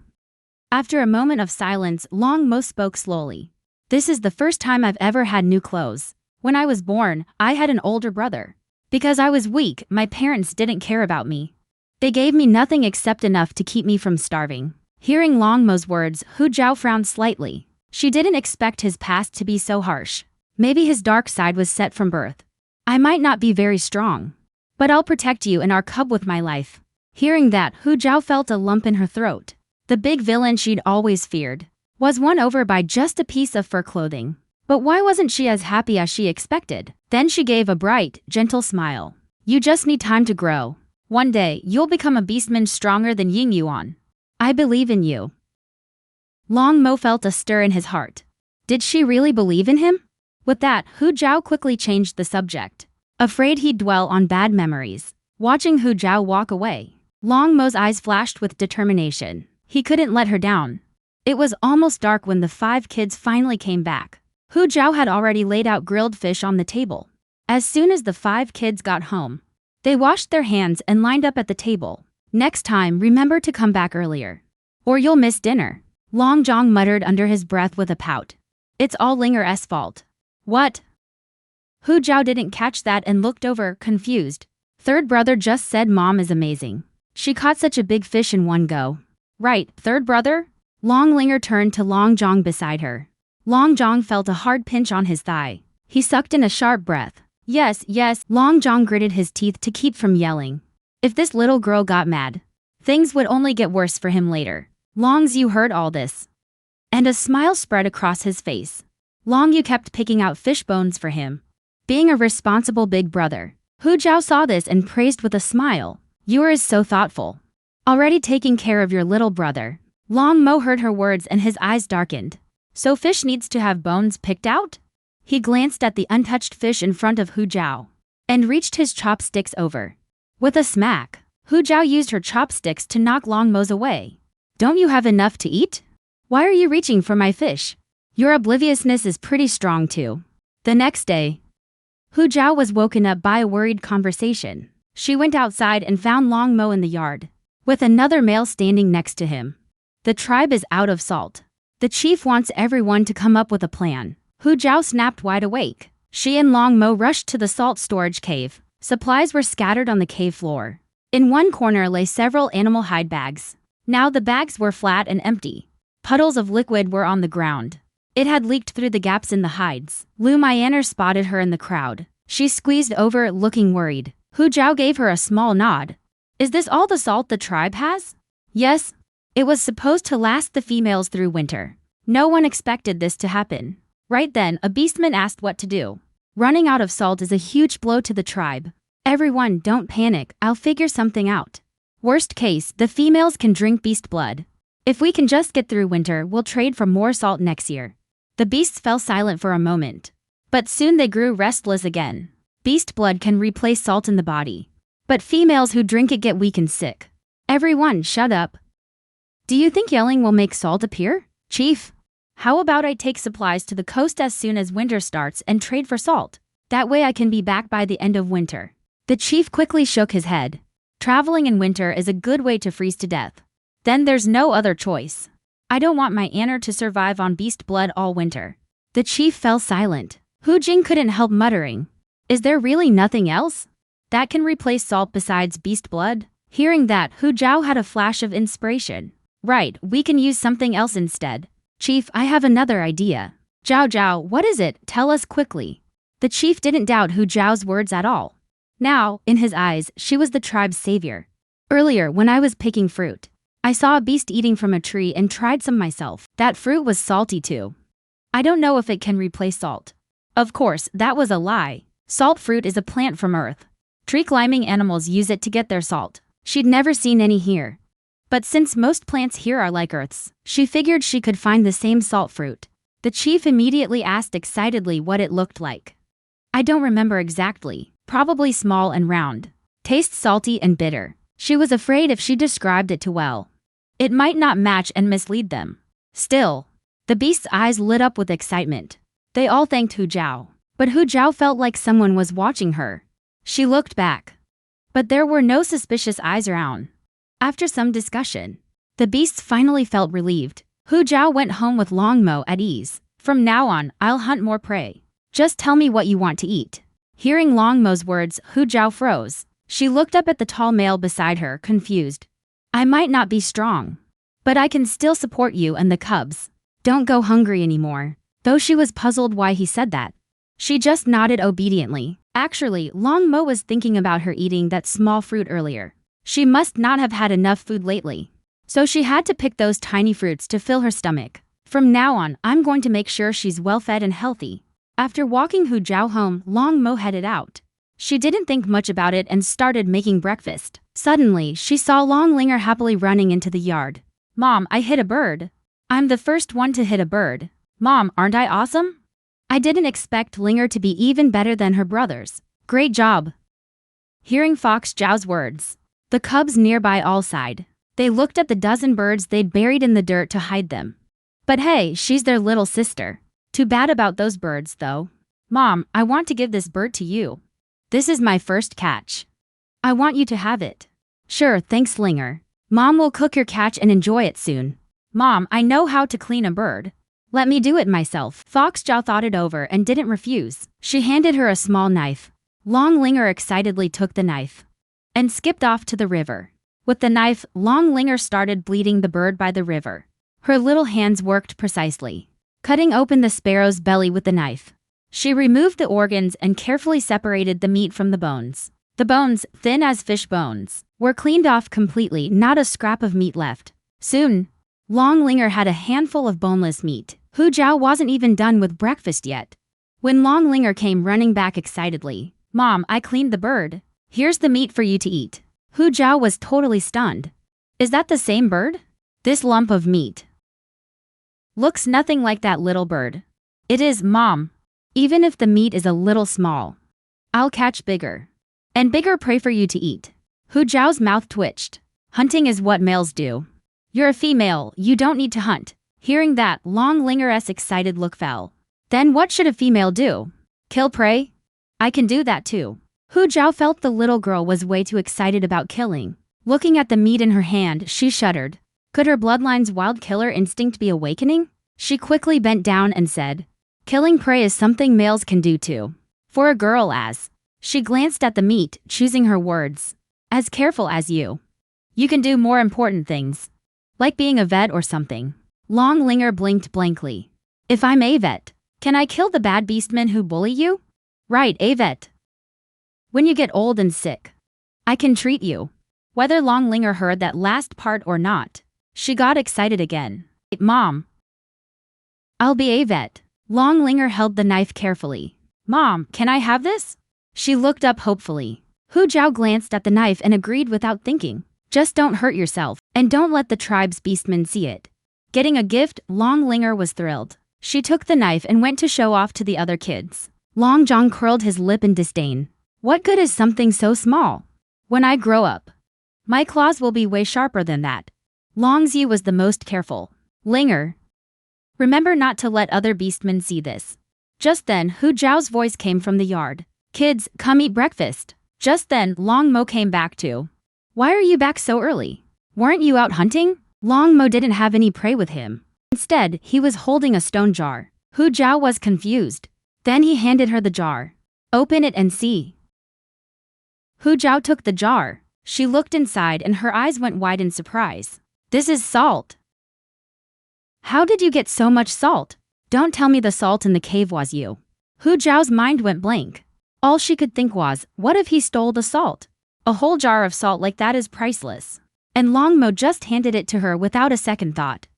After a moment of silence, Long Mo spoke slowly. This is the first time I've ever had new clothes. When I was born, I had an older brother. Because I was weak, my parents didn't care about me. They gave me nothing except enough to keep me from starving. Hearing Long Mo's words, Hu Zhao frowned slightly. She didn't expect his past to be so harsh. Maybe his dark side was set from birth. I might not be very strong, but I'll protect you and our cub with my life. Hearing that, Hu Zhao felt a lump in her throat. The big villain she'd always feared was won over by just a piece of fur clothing. But why wasn't she as happy as she expected? Then she gave a bright, gentle smile. You just need time to grow. One day, you'll become a beastman stronger than Ying Yuan. I believe in you. Long Mo felt a stir in his heart. Did she really believe in him? With that, Hu Zhao quickly changed the subject, afraid he'd dwell on bad memories. Watching Hu Zhao walk away, Long Mo's eyes flashed with determination. He couldn't let her down. It was almost dark when the 5 kids finally came back. Hu Zhao had already laid out grilled fish on the table. As soon as the 5 kids got home, they washed their hands and lined up at the table. Next time, remember to come back earlier, or you'll miss dinner. Long Zhong muttered under his breath with a pout. It's all Linger's fault. What? Hu Zhao didn't catch that and looked over, confused. Third brother just said Mom is amazing. She caught such a big fish in one go. Right, third brother? Long Linger turned to Long Zhong beside her. Long Zhong felt a hard pinch on his thigh. He sucked in a sharp breath. Yes, yes, Long Zhong gritted his teeth to keep from yelling. If this little girl got mad, things would only get worse for him later. Long Zhu heard all this, and a smile spread across his face. Long Yu kept picking out fish bones for him, being a responsible big brother. Hu Zhao saw this and praised with a smile. You are so thoughtful. Already taking care of your little brother. Long Mo heard her words and his eyes darkened. So fish needs to have bones picked out? He glanced at the untouched fish in front of Hu Zhao and reached his chopsticks over. With a smack, Hu Zhao used her chopsticks to knock Long Mo's away. Don't you have enough to eat? Why are you reaching for my fish? Your obliviousness is pretty strong too. The next day, Hu Zhao was woken up by a worried conversation. She went outside and found Long Mo in the yard, with another male standing next to him. The tribe is out of salt. The chief wants everyone to come up with a plan. Hu Zhao snapped wide awake. She and Long Mo rushed to the salt storage cave. Supplies were scattered on the cave floor. In one corner lay several animal hide bags. Now the bags were flat and empty. Puddles of liquid were on the ground. It had leaked through the gaps in the hides. Lu Myanmar spotted her in the crowd. She squeezed over, looking worried. Hu Zhao gave her a small nod. Is this all the salt the tribe has? Yes. It was supposed to last the females through winter. No one expected this to happen. Right then, a beastman asked what to do. Running out of salt is a huge blow to the tribe. Everyone, don't panic, I'll figure something out. Worst case, the females can drink beast blood. If we can just get through winter, we'll trade for more salt next year. The beasts fell silent for a moment. But soon they grew restless again. Beast blood can replace salt in the body. But females who drink it get weak and sick. Everyone, shut up. Do you think yelling will make salt appear? Chief, how about I take supplies to the coast as soon as winter starts and trade for salt? That way I can be back by the end of winter. The chief quickly shook his head. Traveling in winter is a good way to freeze to death. Then there's no other choice. I don't want my Anner to survive on beast blood all winter. The chief fell silent. Hu Jing couldn't help muttering. Is there really nothing else that can replace salt besides beast blood? Hearing that, Hu Zhao had a flash of inspiration. Right, we can use something else instead. Chief, I have another idea. Zhao Zhao, what is it? Tell us quickly. The chief didn't doubt Hu Zhao's words at all. Now, in his eyes, she was the tribe's savior. Earlier, when I was picking fruit, I saw a beast eating from a tree and tried some myself. That fruit was salty too. I don't know if it can replace salt. Of course, that was a lie. Salt fruit is a plant from Earth. Tree-climbing animals use it to get their salt. She'd never seen any here. But since most plants here are like Earth's, she figured she could find the same salt fruit. The chief immediately asked excitedly what it looked like. I don't remember exactly. Probably small and round. Tastes salty and bitter. She was afraid if she described it too well, it might not match and mislead them. Still, the beast's eyes lit up with excitement. They all thanked Hu Zhao. But Hu Zhao felt like someone was watching her. She looked back. But there were no suspicious eyes around. After some discussion, the beasts finally felt relieved. Hu Zhao went home with Long Mo at ease. From now on, I'll hunt more prey. Just tell me what you want to eat. Hearing Long Mo's words, Hu Zhao froze. She looked up at the tall male beside her, confused. I might not be strong, but I can still support you and the cubs. Don't go hungry anymore. Though she was puzzled why he said that, she just nodded obediently. Actually, Long Mo was thinking about her eating that small fruit earlier. She must not have had enough food lately, so she had to pick those tiny fruits to fill her stomach. From now on, I'm going to make sure she's well-fed and healthy. After walking Hu Zhao home, Long Mo headed out. She didn't think much about it and started making breakfast. Suddenly, she saw Long Linger happily running into the yard. Mom, I hit a bird. I'm the first one to hit a bird. Mom, aren't I awesome? I didn't expect Linger to be even better than her brothers. Great job. Hearing Fox Zhao's words, the cubs nearby all sighed. They looked at the dozen birds they'd buried in the dirt to hide them. But hey, she's their little sister. Too bad about those birds, though. Mom, I want to give this bird to you. This is my first catch. I want you to have it. Sure, thanks, Linger. Mom will cook your catch and enjoy it soon. Mom, I know how to clean a bird. Let me do it myself. Fox Zhao thought it over and didn't refuse. She handed her a small knife. Long Linger excitedly took the knife and skipped off to the river. With the knife, Long Linger started bleeding the bird by the river. Her little hands worked precisely, cutting open the sparrow's belly with the knife. She removed the organs and carefully separated the meat from the bones. The bones, thin as fish bones, were cleaned off completely, not a scrap of meat left. Soon, Long Linger had a handful of boneless meat. Hu Zhao wasn't even done with breakfast yet when Long Linger came running back excitedly. Mom, I cleaned the bird. Here's the meat for you to eat. Hu Zhao was totally stunned. Is that the same bird? This lump of meat looks nothing like that little bird. It is, Mom. Even if the meat is a little small, I'll catch bigger and bigger prey for you to eat. Hu Zhao's mouth twitched. Hunting is what males do. You're a female, you don't need to hunt. Hearing that, Long Linger's excited look fell. Then what should a female do? Kill prey? I can do that too. Hu Zhao felt the little girl was way too excited about killing. Looking at the meat in her hand, she shuddered. Could her bloodline's wild killer instinct be awakening? She quickly bent down and said, killing prey is something males can do too. For a girl as. She glanced at the meat, choosing her words. As careful as you. You can do more important things. Like being a vet or something. Long Linger blinked blankly. If I'm a vet, can I kill the bad beastmen who bully you? Right, a vet. When you get old and sick, I can treat you. Whether Long Linger heard that last part or not, she got excited again. Mom. I'll be a vet. Long Linger held the knife carefully. Mom, can I have this? She looked up hopefully. Hu Zhao glanced at the knife and agreed without thinking. Just don't hurt yourself, and don't let the tribe's beastmen see it. Getting a gift, Long Linger was thrilled. She took the knife and went to show off to the other kids. Long Zhang curled his lip in disdain. What good is something so small? When I grow up, my claws will be way sharper than that. Long Zi was the most careful. Linger, remember not to let other beastmen see this. Just then, Hu Zhao's voice came from the yard. Kids, come eat breakfast. Just then, Long Mo came back too. Why are you back so early? Weren't you out hunting? Long Mo didn't have any prey with him. Instead, he was holding a stone jar. Hu Zhao was confused. Then he handed her the jar. Open it and see. Hu Zhao took the jar. She looked inside and her eyes went wide in surprise. This is salt. How did you get so much salt? Don't tell me the salt in the cave was you. Hu Zhao's mind went blank. All she could think was, what if he stole the salt? A whole jar of salt like that is priceless. And Long Mo just handed it to her without a second thought.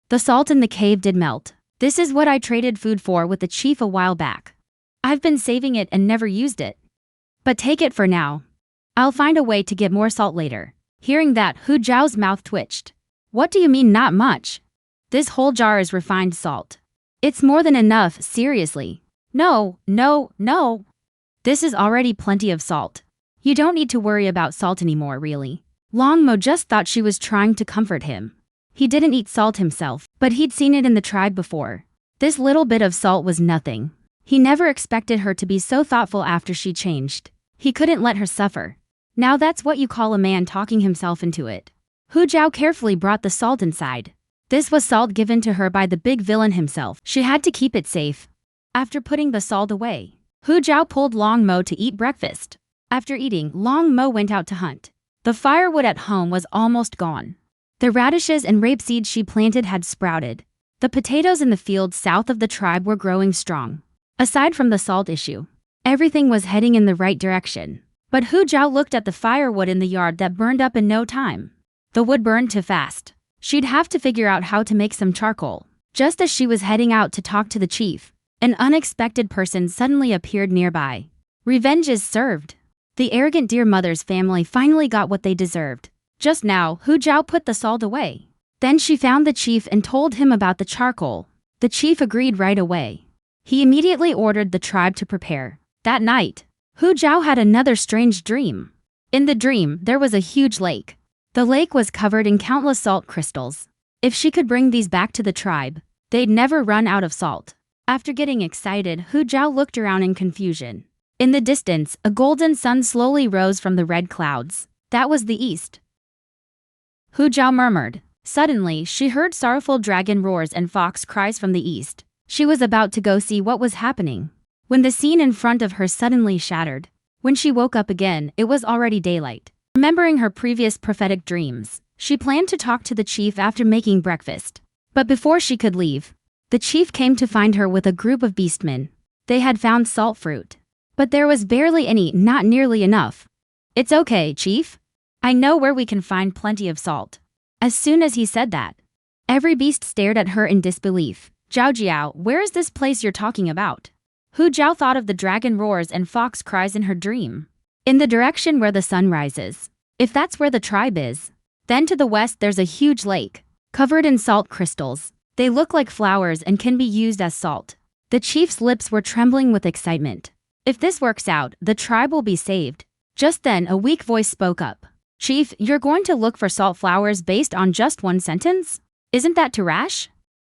The salt in the cave did melt. This is what I traded food for with the chief a while back. I've been saving it and never used it. But take it for now. I'll find a way to get more salt later. Hearing that, Hu Zhao's mouth twitched. What do you mean not much? This whole jar is refined salt. It's more than enough, seriously. No. This is already plenty of salt. You don't need to worry about salt anymore, really. Long Mo just thought she was trying to comfort him. He didn't eat salt himself, but he'd seen it in the tribe before. This little bit of salt was nothing. He never expected her to be so thoughtful after she changed. He couldn't let her suffer. Now that's what you call a man talking himself into it. Hu Zhao carefully brought the salt inside. This was salt given to her by the big villain himself. She had to keep it safe. After putting the salt away, Hu Zhao pulled Long Mo to eat breakfast. After eating, Long Mo went out to hunt. The firewood at home was almost gone. The radishes and rapeseed she planted had sprouted. The potatoes in the fields south of the tribe were growing strong. Aside from the salt issue, everything was heading in the right direction. But Hu Zhao looked at the firewood in the yard that burned up in no time. The wood burned too fast. She'd have to figure out how to make some charcoal. Just as she was heading out to talk to the chief, an unexpected person suddenly appeared nearby. Revenge is served. The arrogant dear mother's family finally got what they deserved. Just now, Hu Zhao put the salt away. Then she found the chief and told him about the charcoal. The chief agreed right away. He immediately ordered the tribe to prepare. That night, Hu Zhao had another strange dream. In the dream, there was a huge lake. The lake was covered in countless salt crystals. If she could bring these back to the tribe, they'd never run out of salt. After getting excited, Hu Zhao looked around in confusion. In the distance, a golden sun slowly rose from the red clouds. That was the east. Hu Zhao murmured. Suddenly, she heard sorrowful dragon roars and fox cries from the east. She was about to go see what was happening, when the scene in front of her suddenly shattered. When she woke up again, it was already daylight. Remembering her previous prophetic dreams, she planned to talk to the chief after making breakfast. But before she could leave, the chief came to find her with a group of beastmen. They had found salt fruit. But there was barely any, not nearly enough. It's okay, chief. I know where we can find plenty of salt. As soon as he said that, every beast stared at her in disbelief. Zhao Jiao, where is this place you're talking about? Hu Zhao thought of the dragon roars and fox cries in her dream. In the direction where the sun rises. If that's where the tribe is. Then to the west there's a huge lake, covered in salt crystals. They look like flowers and can be used as salt. The chief's lips were trembling with excitement. If this works out, the tribe will be saved. Just then a weak voice spoke up. Chief, you're going to look for salt flowers based on just one sentence? Isn't that too rash?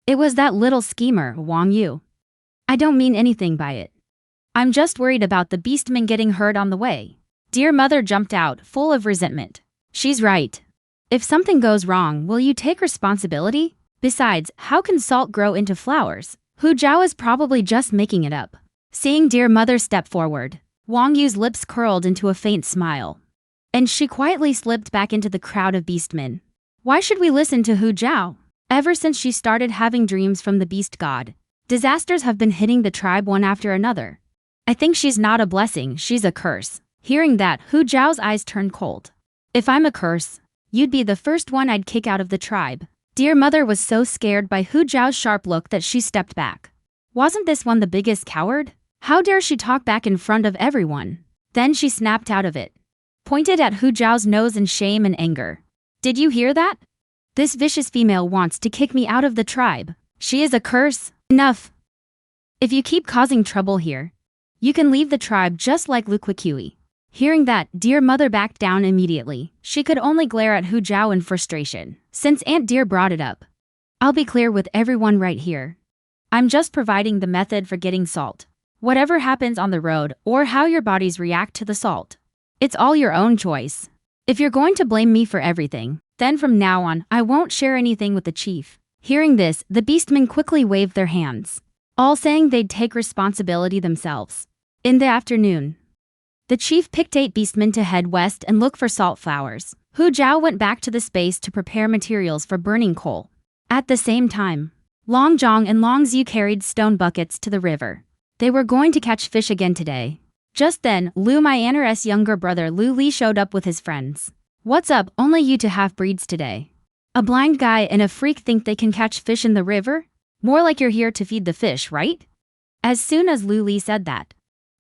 It was that little schemer, Wang Yu. I don't mean anything by it. I'm just worried about the beastmen getting hurt on the way. Dear mother jumped out, full of resentment. She's right. If something goes wrong, will you take responsibility? Besides, how can salt grow into flowers? Hu Zhao is probably just making it up. Seeing dear mother step forward, Wang Yu's lips curled into a faint smile. And she quietly slipped back into the crowd of beastmen. Why should we listen to Hu Zhao? Ever since she started having dreams from the beast god, disasters have been hitting the tribe one after another. I think she's not a blessing, she's a curse. Hearing that, Hu Zhao's eyes turned cold. If I'm a curse, you'd be the first one I'd kick out of the tribe. Dear mother was so scared by Hu Zhao's sharp look that she stepped back. Wasn't this one the biggest coward? How dare she talk back in front of everyone? Then she snapped out of it, pointed at Hu Zhao's nose in shame and anger. Did you hear that? This vicious female wants to kick me out of the tribe. She is a curse. Enough. If you keep causing trouble here, you can leave the tribe just like Lu Kuikui. Hearing that, dear mother backed down immediately. She could only glare at Hu Zhao in frustration. Since Aunt Dear brought it up, I'll be clear with everyone right here. I'm just providing the method for getting salt. Whatever happens on the road or how your bodies react to the salt, it's all your own choice. If you're going to blame me for everything, then from now on, I won't share anything with the chief. Hearing this, the beastmen quickly waved their hands, all saying they'd take responsibility themselves. In the afternoon, the chief picked 8 beastmen to head west and look for salt flowers. Hu Zhao went back to the space to prepare materials for burning coal. At the same time, Long Zhong and Long Xiu carried stone buckets to the river. They were going to catch fish again today. Just then, Lu Mianer's younger brother Lu Li showed up with his friends. What's up, only you two half-breeds today? A blind guy and a freak think they can catch fish in the river? More like you're here to feed the fish, right? As soon as Lu Li said that,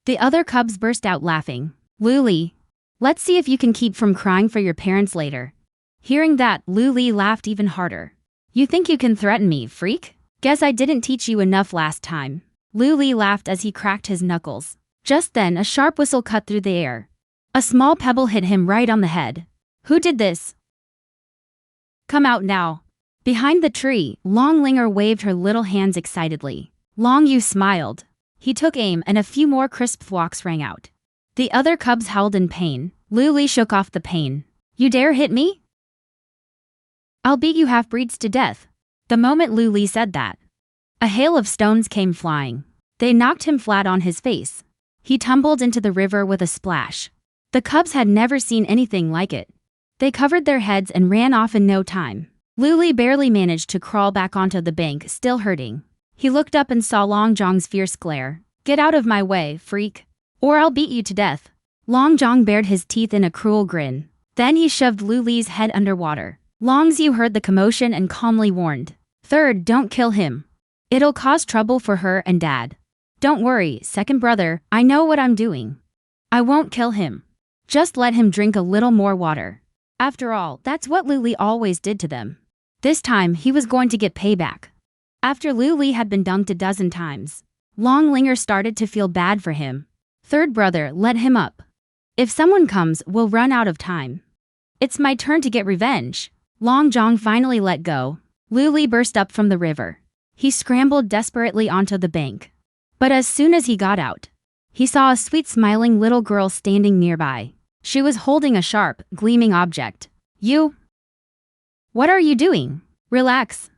the other cubs burst out laughing. Lu Li, let's see if you can keep from crying for your parents later. Hearing that, Lu Li laughed even harder. You think you can threaten me, freak? Guess I didn't teach you enough last time. Lu Li laughed as he cracked his knuckles. Just then, a sharp whistle cut through the air. A small pebble hit him right on the head. Who did this? Come out now. Behind the tree, Long Linger waved her little hands excitedly. Long Yu smiled. He took aim and a few more crisp thwacks rang out. The other cubs howled in pain. Lu Li shook off the pain. You dare hit me? I'll beat you half-breeds to death. The moment Lu Li said that, a hail of stones came flying. They knocked him flat on his face. He tumbled into the river with a splash. The cubs had never seen anything like it. They covered their heads and ran off in no time. Lu Li barely managed to crawl back onto the bank, still hurting. He looked up and saw Long Zhong's fierce glare. Get out of my way, freak, or I'll beat you to death. Long Zhong bared his teeth in a cruel grin. Then he shoved Lu Li's head underwater. Long Xiu heard the commotion and calmly warned. Third, don't kill him. It'll cause trouble for her and Dad. Don't worry, second brother, I know what I'm doing. I won't kill him. Just let him drink a little more water. After all, that's what Lu Li always did to them. This time, he was going to get payback. After Lu Li had been dunked a dozen times, Long Linger started to feel bad for him. Third brother, let him up. If someone comes, we'll run out of time. It's my turn to get revenge. Long Zhong finally let go. Lu Li burst up from the river. He scrambled desperately onto the bank. But as soon as he got out, he saw a sweet smiling little girl standing nearby. She was holding a sharp, gleaming object. You? What are you doing? Relax.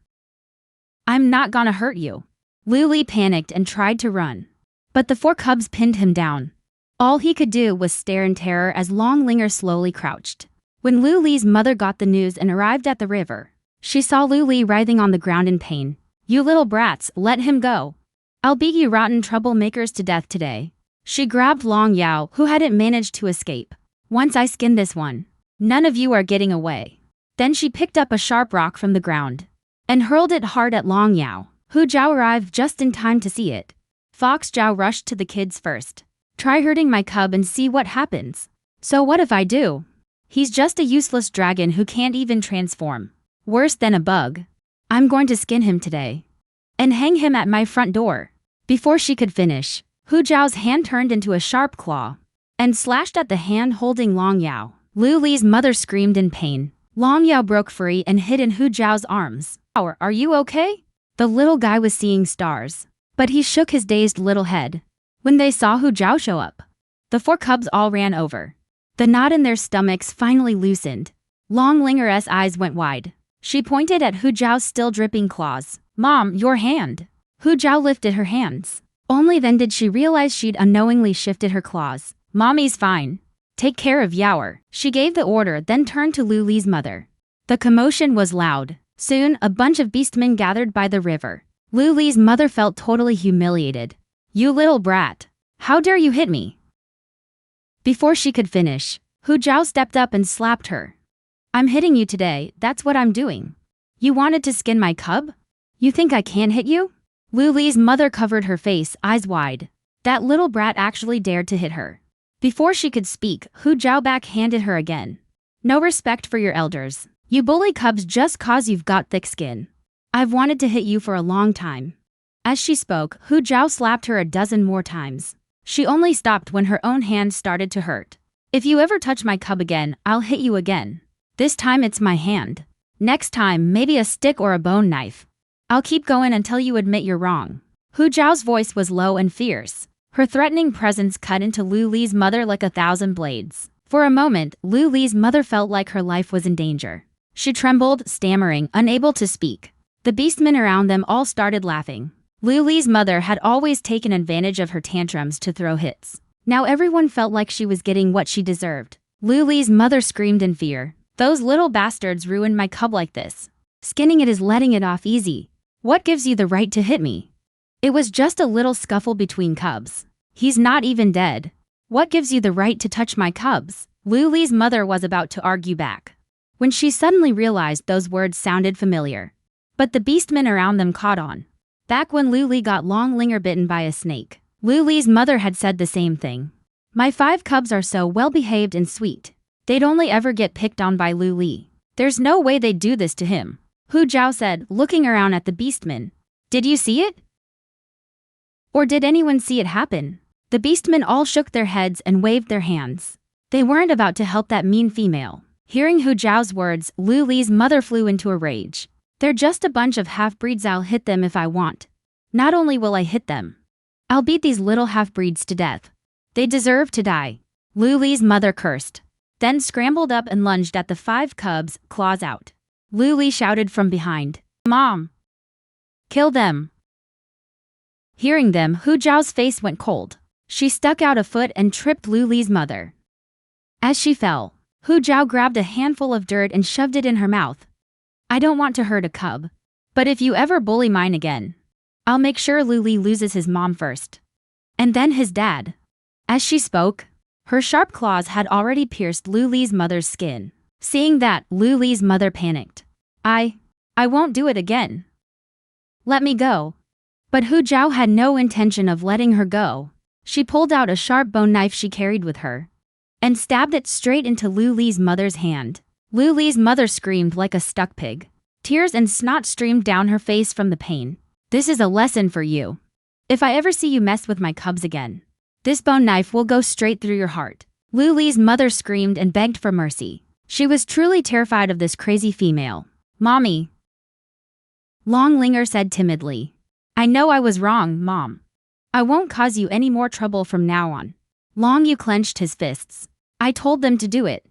I'm not gonna hurt you. Lu Li panicked and tried to run. But the four cubs pinned him down. All he could do was stare in terror as Long Linger slowly crouched. When Lu Li's mother got the news and arrived at the river, she saw Lu Li writhing on the ground in pain. You little brats, let him go. I'll beat you rotten troublemakers to death today. She grabbed Long Yao, who hadn't managed to escape. Once I skin this one, none of you are getting away. Then she picked up a sharp rock from the ground and hurled it hard at Long Yao. Hu Zhao arrived just in time to see it. Fox Zhao rushed to the kids first. Try hurting my cub and see what happens. So what if I do? He's just a useless dragon who can't even transform. Worse than a bug. I'm going to skin him today and hang him at my front door. Before she could finish, Hu Zhao's hand turned into a sharp claw and slashed at the hand holding Long Yao. Lu Li's mother screamed in pain. Long Yao broke free and hid in Hu Zhao's arms. Are you okay? The little guy was seeing stars, but he shook his dazed little head. When they saw Hu Zhao show up, the four cubs all ran over. The knot in their stomachs finally loosened. Long Linger's eyes went wide. She pointed at Hu Zhao's still dripping claws. Mom, your hand. Hu Zhao lifted her hands. Only then did she realize she'd unknowingly shifted her claws. Mommy's fine. Take care of Yaoer. She gave the order, then turned to Lu Li's mother. The commotion was loud. Soon, a bunch of beastmen gathered by the river. Lu Li's mother felt totally humiliated. You little brat. How dare you hit me? Before she could finish, Hu Zhao stepped up and slapped her. I'm hitting you today, that's what I'm doing. You wanted to skin my cub? You think I can't hit you? Lu Li's mother covered her face, eyes wide. That little brat actually dared to hit her. Before she could speak, Hu Zhao backhanded her again. No respect for your elders. You bully cubs just cause you've got thick skin. I've wanted to hit you for a long time. As she spoke, Hu Zhao slapped her a dozen more times. She only stopped when her own hand started to hurt. If you ever touch my cub again, I'll hit you again. This time it's my hand. Next time, maybe a stick or a bone knife. I'll keep going until you admit you're wrong. Hu Zhao's voice was low and fierce. Her threatening presence cut into Lu Li's mother like 1,000 blades. For a moment, Lu Li's mother felt like her life was in danger. She trembled, stammering, unable to speak. The beastmen around them all started laughing. Lu Li's mother had always taken advantage of her tantrums to throw hits. Now everyone felt like she was getting what she deserved. Lu Li's mother screamed in fear. Those little bastards ruined my cub like this. Skinning it is letting it off easy. What gives you the right to hit me? It was just a little scuffle between cubs. He's not even dead. What gives you the right to touch my cubs? Luli's mother was about to argue back, when she suddenly realized those words sounded familiar. But the beastmen around them caught on. Back when Luli got Longlinger bitten by a snake, Luli's mother had said the same thing. My 5 cubs are so well-behaved and sweet. They'd only ever get picked on by Luli. There's no way they'd do this to him. Hu Zhao said, looking around at the beastmen. Did you see it? Or did anyone see it happen? The beastmen all shook their heads and waved their hands. They weren't about to help that mean female. Hearing Hu Zhao's words, Luli's mother flew into a rage. They're just a bunch of half-breeds. I'll hit them if I want. Not only will I hit them, I'll beat these little half-breeds to death. They deserve to die. Luli's mother cursed, then scrambled up and lunged at the 5 cubs, claws out. Luli shouted from behind, Mom! Kill them! Hearing them, Hu Zhao's face went cold. She stuck out a foot and tripped Luli's mother. As she fell, Hu Zhao grabbed a handful of dirt and shoved it in her mouth. I don't want to hurt a cub, but if you ever bully mine again, I'll make sure Luli loses his mom first. And then his dad. As she spoke, her sharp claws had already pierced Luli's mother's skin. Seeing that, Luli's mother panicked. I won't do it again. Let me go. But Hu Zhao had no intention of letting her go. She pulled out a sharp bone knife she carried with her and stabbed it straight into Luli's mother's hand. Luli's mother screamed like a stuck pig. Tears and snot streamed down her face from the pain. This is a lesson for you. If I ever see you mess with my cubs again, this bone knife will go straight through your heart. Luli's mother screamed and begged for mercy. She was truly terrified of this crazy female. Mommy, Longlinger said timidly. I know I was wrong, Mom. I won't cause you any more trouble from now on. Longyu clenched his fists. I told them to do it.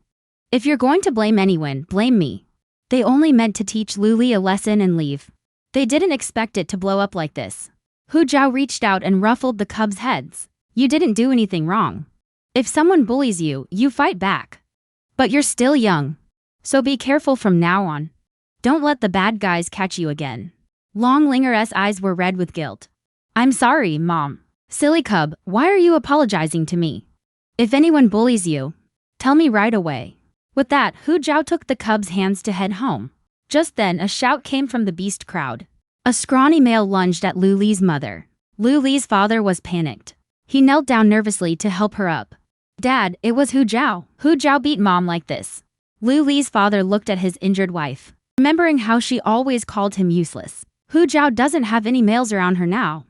If you're going to blame anyone, blame me. They only meant to teach Luli a lesson and leave. They didn't expect it to blow up like this. Hu Zhao reached out and ruffled the cubs' heads. You didn't do anything wrong. If someone bullies you, you fight back. But you're still young. So be careful from now on. Don't let the bad guys catch you again. Longlinger's eyes were red with guilt. I'm sorry, Mom. Silly cub, why are you apologizing to me? If anyone bullies you, tell me right away. With that, Hu Zhao took the cub's hands to head home. Just then, a shout came from the beast crowd. A scrawny male lunged at Luli's mother. Luli's father was panicked. He knelt down nervously to help her up. Dad, it was Hu Zhao. Hu Zhao beat Mom like this. Luli's father looked at his injured wife, remembering how she always called him useless. Hu Zhao doesn't have any males around her now.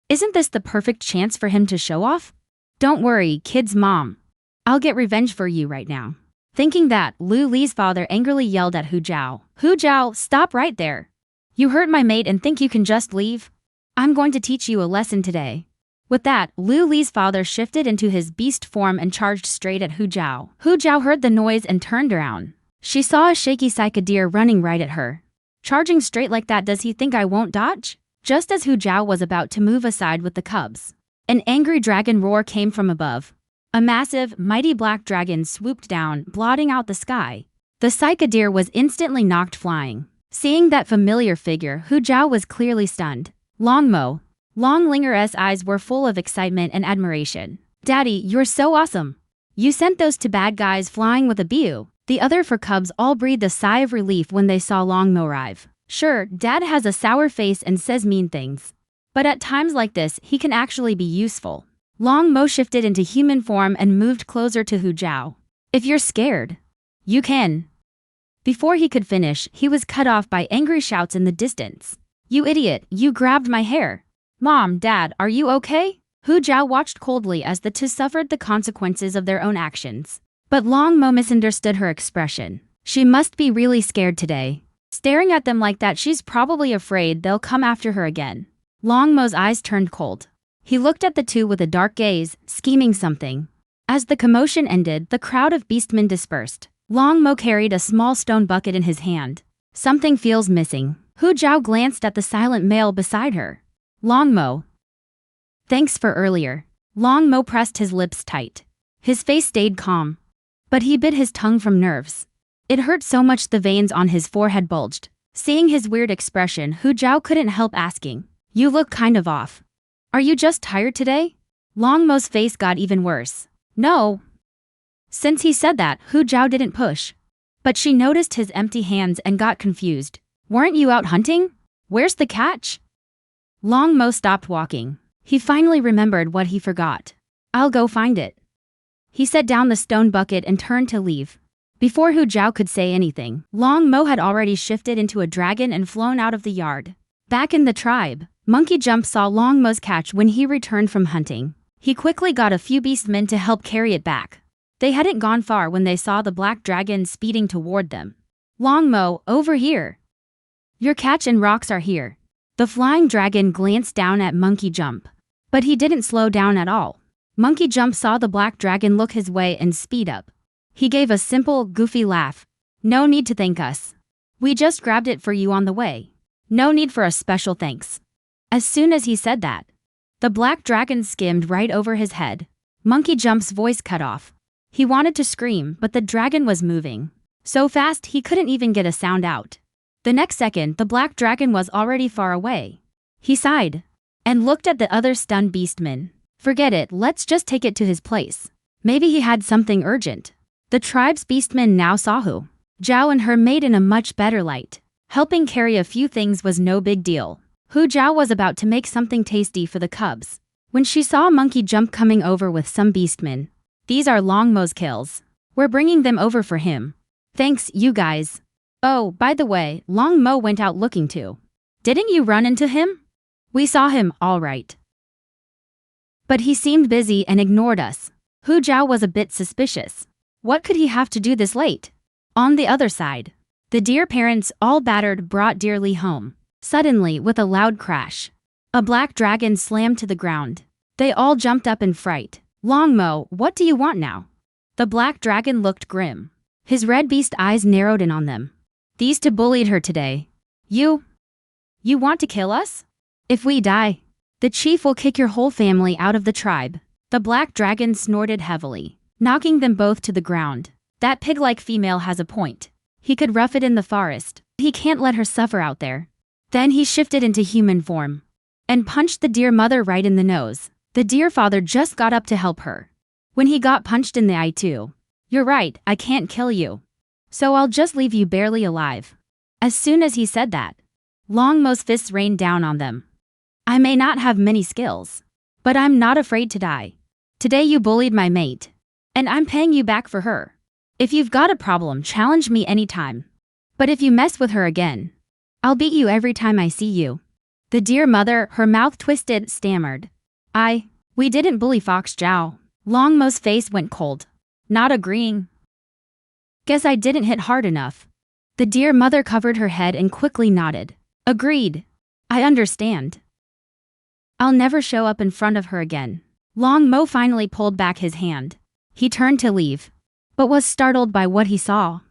Isn't this the perfect chance for him to show off? Don't worry, kid's mom. I'll get revenge for you right now. Thinking that, Luli's father angrily yelled at Hu Zhao. Hu Zhao, stop right there. You hurt my mate and think you can just leave? I'm going to teach you a lesson today. With that, Luli's father shifted into his beast form and charged straight at Hu Zhao. Hu Zhao heard the noise and turned around. She saw a shaky psychic deer running right at her. Charging straight like that, does he think I won't dodge? Just as Hu Zhao was about to move aside with the cubs, an angry dragon roar came from above. A massive, mighty black dragon swooped down, blotting out the sky. The psychic deer was instantly knocked flying. Seeing that familiar figure, Hu Zhao was clearly stunned. Longlinger's eyes were full of excitement and admiration. Daddy, you're so awesome. You sent those 2 bad guys flying with a biu. The other 4 cubs all breathed a sigh of relief when they saw Longmo arrive. Sure, Dad has a sour face and says mean things, but at times like this, he can actually be useful. Longmo shifted into human form and moved closer to Hu Zhao. If you're scared, you can. Before he could finish, he was cut off by angry shouts in the distance. You idiot, you grabbed my hair. Mom, Dad, are you okay? Hu Zhao watched coldly as the 2 suffered the consequences of their own actions. But Longmo misunderstood her expression. She must be really scared today. Staring at them like that, she's probably afraid they'll come after her again. Longmo's eyes turned cold. He looked at the 2 with a dark gaze, scheming something. As the commotion ended, the crowd of beastmen dispersed. Longmo carried a small stone bucket in his hand. Something feels missing. Hu Zhao glanced at the silent male beside her. Longmo. Thanks for earlier. Longmo pressed his lips tight. His face stayed calm, but he bit his tongue from nerves. It hurt so much the veins on his forehead bulged. Seeing his weird expression, Hu Zhao couldn't help asking, "You look kind of off. Are you just tired today?" Long Mo's face got even worse. "No." Since he said that, Hu Zhao didn't push. But she noticed his empty hands and got confused. "Weren't you out hunting? Where's the catch?" Long Mo stopped walking. He finally remembered what he forgot. "I'll go find it." He set down the stone bucket and turned to leave. Before Hu Zhao could say anything, Long Mo had already shifted into a dragon and flown out of the yard. Back in the tribe, Monkey Jump saw Long Mo's catch when he returned from hunting. He quickly got a few beastmen to help carry it back. They hadn't gone far when they saw the black dragon speeding toward them. "Long Mo, over here. Your catch and rocks are here." The flying dragon glanced down at Monkey Jump. But he didn't slow down at all. Monkey Jump saw the black dragon look his way and speed up. He gave a simple, goofy laugh. "No need to thank us. We just grabbed it for you on the way. No need for a special thanks." As soon as he said that, the black dragon skimmed right over his head. Monkey Jump's voice cut off. He wanted to scream, but the dragon was moving so fast he couldn't even get a sound out. The next second, the black dragon was already far away. He sighed and looked at the other stunned beastmen. "Forget it, let's just take it to his place. Maybe he had something urgent." The tribe's beastmen now saw Hu Zhao and her mate in a much better light. Helping carry a few things was no big deal. Hu Zhao was about to make something tasty for the cubs when she saw Monkey Jump coming over with some beastmen. "These are Long Mo's kills. We're bringing them over for him." "Thanks, you guys. Oh, by the way, Long Mo went out looking too. Didn't you run into him?" "We saw him, all right. But he seemed busy and ignored us." Hu Zhao was a bit suspicious. What could he have to do this late? On the other side, the deer parents, all battered, brought Dearly home. Suddenly, with a loud crash, a black dragon slammed to the ground. They all jumped up in fright. "Long Mo, what do you want now?" The black dragon looked grim. His red beast eyes narrowed in on them. "These two bullied her today. You want to kill us? If we die, the chief will kick your whole family out of the tribe." The black dragon snorted heavily, knocking them both to the ground. "That pig-like female has a point. He could rough it in the forest. He can't let her suffer out there." Then he shifted into human form and punched the deer mother right in the nose. The deer father just got up to help her when he got punched in the eye too. "You're right, I can't kill you. So I'll just leave you barely alive." As soon as he said that, Long Mo's fists rained down on them. "I may not have many skills, but I'm not afraid to die. Today you bullied my mate, and I'm paying you back for her. If you've got a problem, challenge me anytime. But if you mess with her again, I'll beat you every time I see you." The deer mother, her mouth twisted, stammered, We didn't bully Fox Zhao." Long Mo's face went cold. Not agreeing. "Guess I didn't hit hard enough." The deer mother covered her head and quickly nodded. "Agreed. I understand. I'll never show up in front of her again." Long Mo finally pulled back his hand. He turned to leave, but was startled by what he saw.